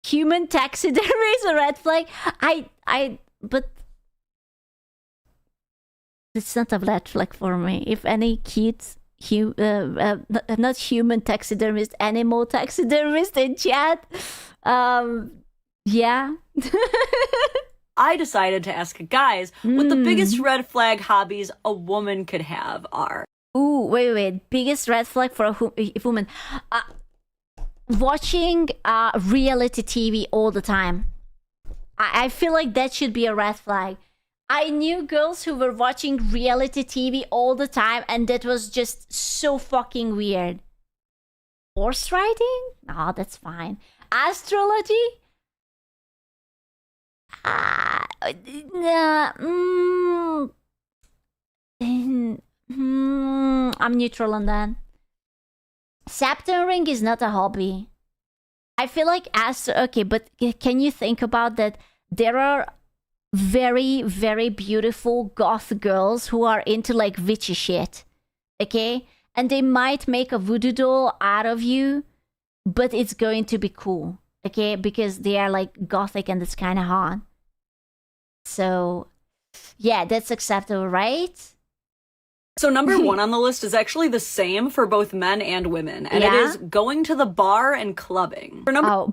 Human taxidermy is a red flag. But it's not a red flag for me. If any cute, not human taxidermist, animal taxidermist in chat, yeah. I decided to ask guys what the biggest red flag hobbies a woman could have are. Ooh, wait. Biggest red flag for a woman. Watching reality TV all the time. I feel like that should be a red flag. I knew girls who were watching reality TV all the time, and that was just so fucking weird. Horse riding? Oh, that's fine. Astrology? I'm neutral on that. Saturn ring is not a hobby. I feel like okay, but can you think about that? There are very, very beautiful goth girls who are into like witchy shit. Okay? And they might make a voodoo doll out of you, but it's going to be cool. Okay? Because they are like gothic and it's kind of hot. So, yeah, that's acceptable, right? So number one on the list is actually the same for both men and women, and it is going to the bar and clubbing. For number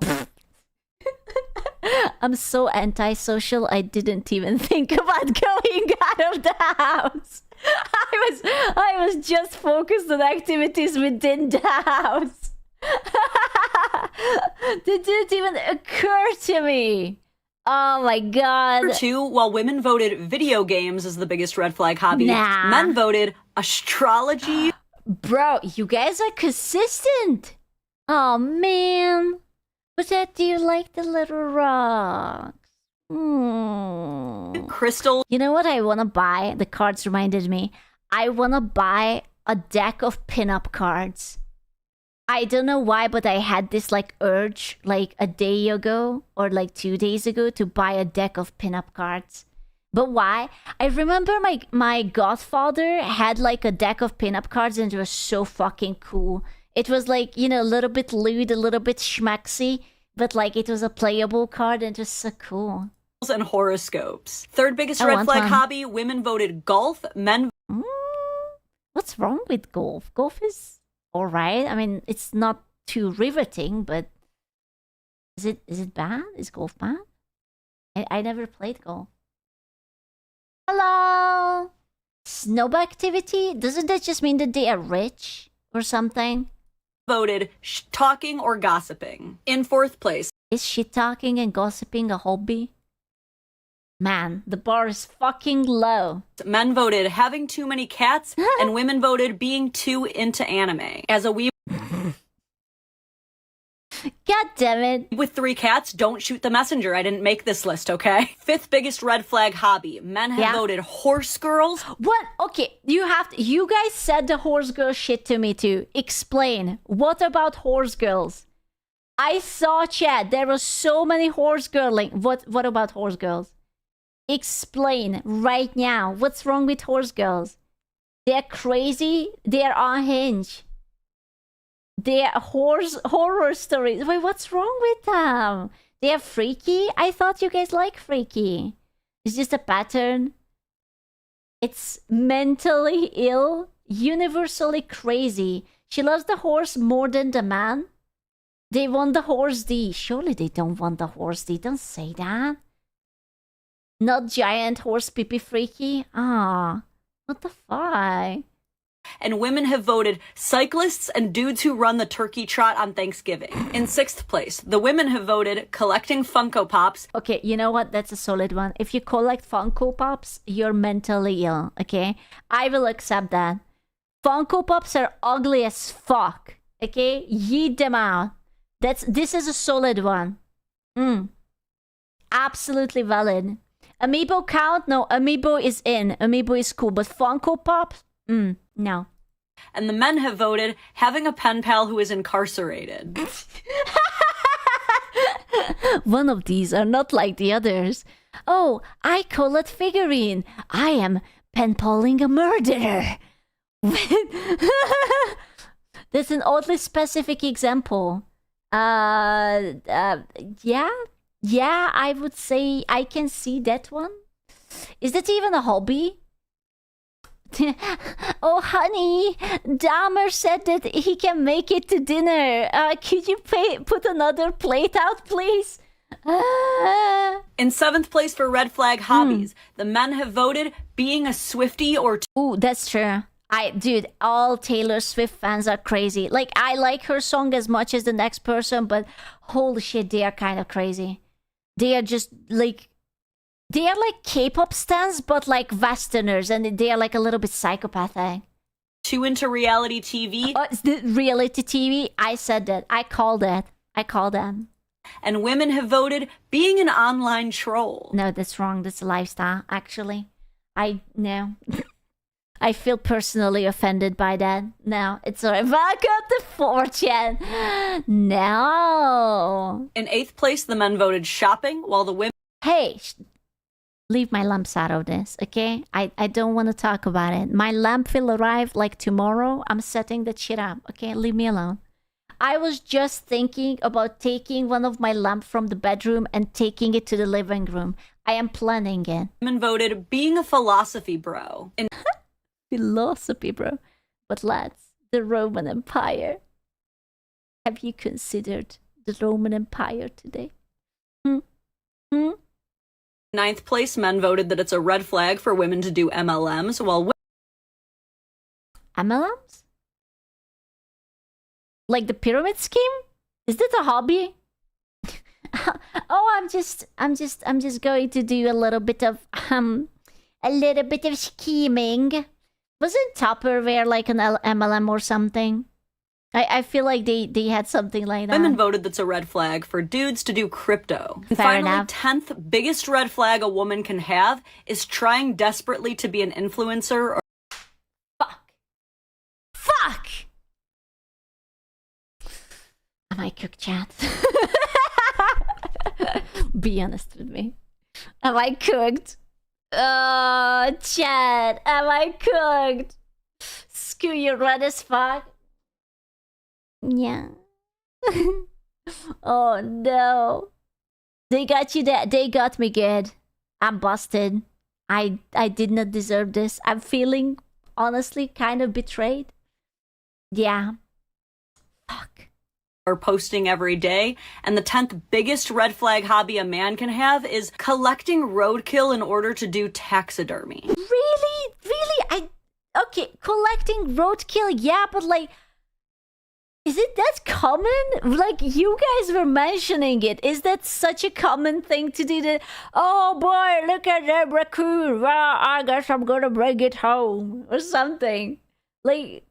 I'm so antisocial, I didn't even think about going out of the house. I was just focused on activities within the house. That didn't even occur to me. Oh my god. Number 2, while women voted video games as the biggest red flag hobby, men voted astrology. Bro, you guys are consistent. Oh man. But that do you like the little rocks? Crystal. You know what I want to buy? The cards reminded me. I want to buy a deck of pinup cards. I don't know why, but I had this like urge like a day ago or like 2 days ago to buy a deck of pinup cards. But why? I remember my godfather had like a deck of pinup cards and it was so fucking cool. It was like, you know, a little bit lewd, a little bit schmaxy, but like it was a playable card and just so cool. And horoscopes. Third biggest red flag hobby, women voted golf, men... What's wrong with golf? Golf is alright. I mean, it's not too riveting, but is it bad? Is golf bad? I never played golf. Hello! Snob activity? Doesn't that just mean that they are rich or something? Voted talking or gossiping. In fourth place. Is shit talking and gossiping a hobby? Man, the bar is fucking low. Men voted having too many cats, and women voted being too into anime. As a weeb... God damn it. With 3 cats, don't shoot the messenger. I didn't make this list, okay? Fifth biggest red flag hobby. Men have voted horse girls. What? Okay, you guys said the horse girl shit to me too. Explain. What about horse girls? I saw chat. There were so many horse girling. What about horse girls? Explain right now. What's wrong with horse girls? They're crazy. They're unhinged. They're horror stories. Wait, what's wrong with them? They're freaky? I thought you guys like freaky. It's just a pattern. It's mentally ill, universally crazy. She loves the horse more than the man. They want the horse D. Surely they don't want the horse D. Don't say that. Not giant horse pee freaky. Ah, what the fuck? And women have voted cyclists and dudes who run the turkey trot on Thanksgiving. In sixth place, the women have voted collecting Funko Pops. Okay, you know what? That's a solid one. If you collect Funko Pops, you're mentally ill, okay? I will accept that. Funko Pops are ugly as fuck, okay? Yeet them out. This is a solid one. Absolutely valid. Amiibo count? No, Amiibo is in. Amiibo is cool, but Funko Pops? No. And the men have voted having a pen pal who is incarcerated. One of these are not like the others. Oh, I call it figurine. I am pen paling a murderer. That's an oddly specific example. Yeah, I would say I can see that one. Is that even a hobby? Oh, honey, Dahmer said that he can make it to dinner. Could you put another plate out, please? In seventh place for red flag hobbies, the men have voted being a Swiftie or... Ooh, that's true. Dude, all Taylor Swift fans are crazy. Like, I like her song as much as the next person, but holy shit, they are kind of crazy. They are just, like... They are like K-pop stans, but like Westerners, and they are like a little bit psychopathic. Too into reality TV. Oh, it's the reality TV? I said that. I called that. I called them. And women have voted being an online troll. No, that's wrong. That's a lifestyle, actually. No. I feel personally offended by that. No, it's alright. Welcome to 4chan. No. In eighth place, the men voted shopping, while the women... Hey, leave my lamps out of this, okay? I don't want to talk about it. My lamp will arrive like tomorrow. I'm setting that shit up, okay? Leave me alone. I was just thinking about taking one of my lamps from the bedroom and taking it to the living room. I am planning it. Women voted being a philosophy bro. Philosophy bro. But lads, the Roman Empire. Have you considered the Roman Empire today? Ninth place, men voted that it's a red flag for women to do MLMs, while MLMs? Like the pyramid scheme? Is that a hobby? Oh, I'm just going to do a little bit of scheming. Wasn't Tupperware like an MLM or something? I feel like they had something like that. women voted that's a red flag for dudes to do crypto. And Fair finally, enough. 10th biggest red flag a woman can have is trying desperately to be an influencer or Fuck! Am I cooked, chat? Be honest with me. Am I cooked? Oh, chat, am I cooked? Screw you, red as fuck. Yeah. Oh no. They got you there. They got me good. I'm busted. I did not deserve this. I'm feeling honestly kind of betrayed. Yeah. are posting every day. And the 10th biggest red flag hobby a man can have is collecting roadkill in order to do taxidermy. Really? Really? Okay, collecting roadkill, yeah, but like, is it that common? Like, you guys were mentioning it. Is that such a common thing to do? That, oh boy, look at that raccoon. Well, I guess I'm gonna bring it home. Or something. Like,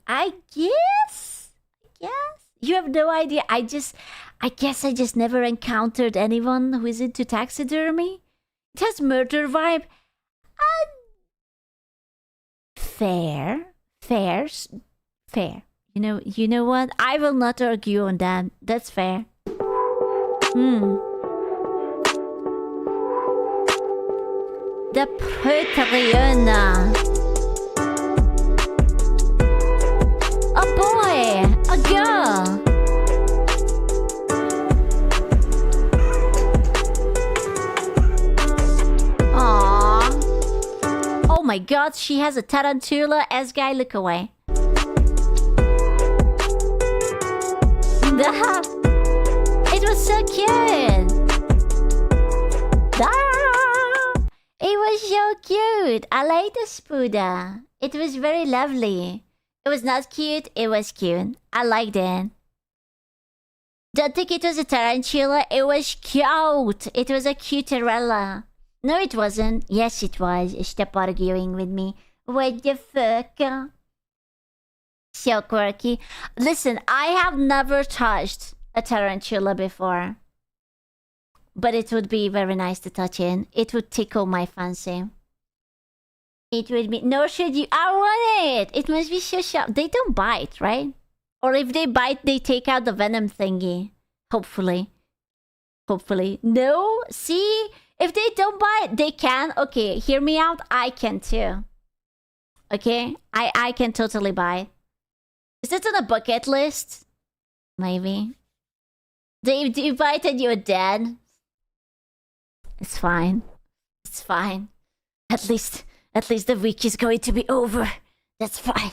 I guess? You have no idea. I guess I just never encountered anyone who is into taxidermy. It has murder vibe. Fair. You know what? I will not argue on that. That's fair. The Patreon. A boy, a girl. Aww. Oh my god, she has a tarantula. S-guy, look away. It was so cute. It was so cute. I like the Spuda. It was very lovely. It was not cute. It was cute. I liked it. Don't think it was a tarantula. It was cute. It was a cuterella. No, it wasn't. Yes, it was. Stop arguing with me. What the fuck? So quirky. Listen, I have never touched a tarantula before. But it would be very nice to touch it. It would tickle my fancy. It would be... No, should you... I want it! It must be so sharp. They don't bite, right? Or if they bite, they take out the venom thingy. Hopefully. No? See? If they don't bite, they can. Okay, hear me out. I can too. Okay? I can totally bite. Is it on a bucket list? Maybe. Dave, do you bite and you're dead? It's fine. At least the week is going to be over. That's fine.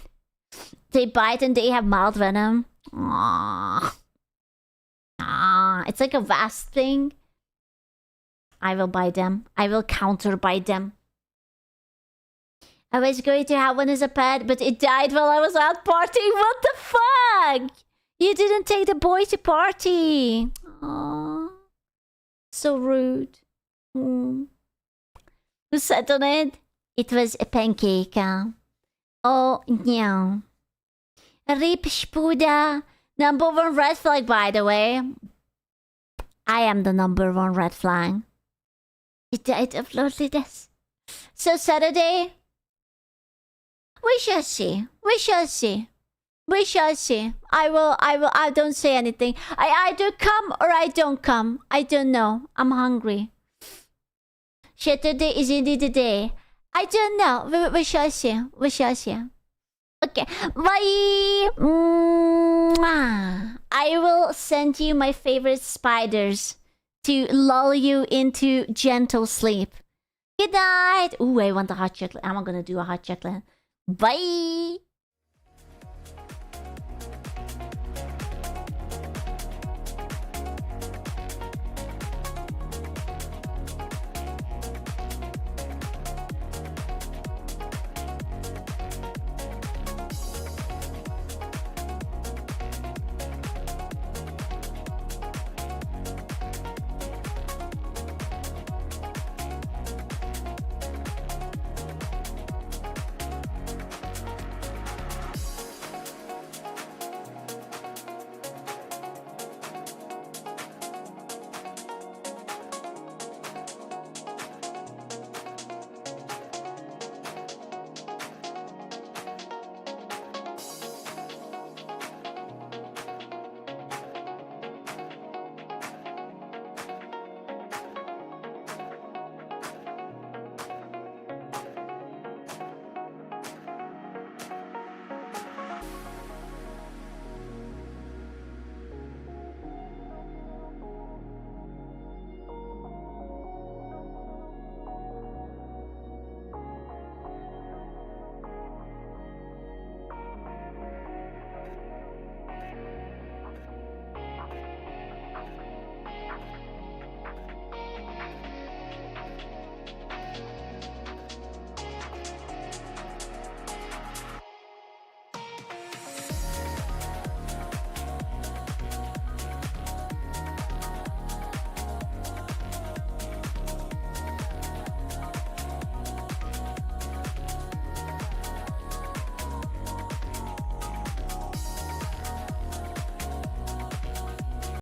They bite and they have mild venom. Aww. It's like a vast thing. I will buy them. I will counter buy them. I was going to have one as a pet, but it died while I was out partying. What the fuck? You didn't take the boy to party. Aww. So rude. Who sat on it? It was a pancake. Oh, yeah. Rip Spuda. Number 1 red flag, by the way. I am the number 1 red flag. It died of loneliness. So Saturday... We shall see. I don't say anything. I either come or I don't come. I don't know. I'm hungry. Saturday is indeed the day. I don't know. We shall see. Okay. Bye. Mwah. I will send you my favorite spiders to lull you into gentle sleep. Good night. Ooh, I want a hot chocolate. I'm gonna do a hot chocolate. Bye.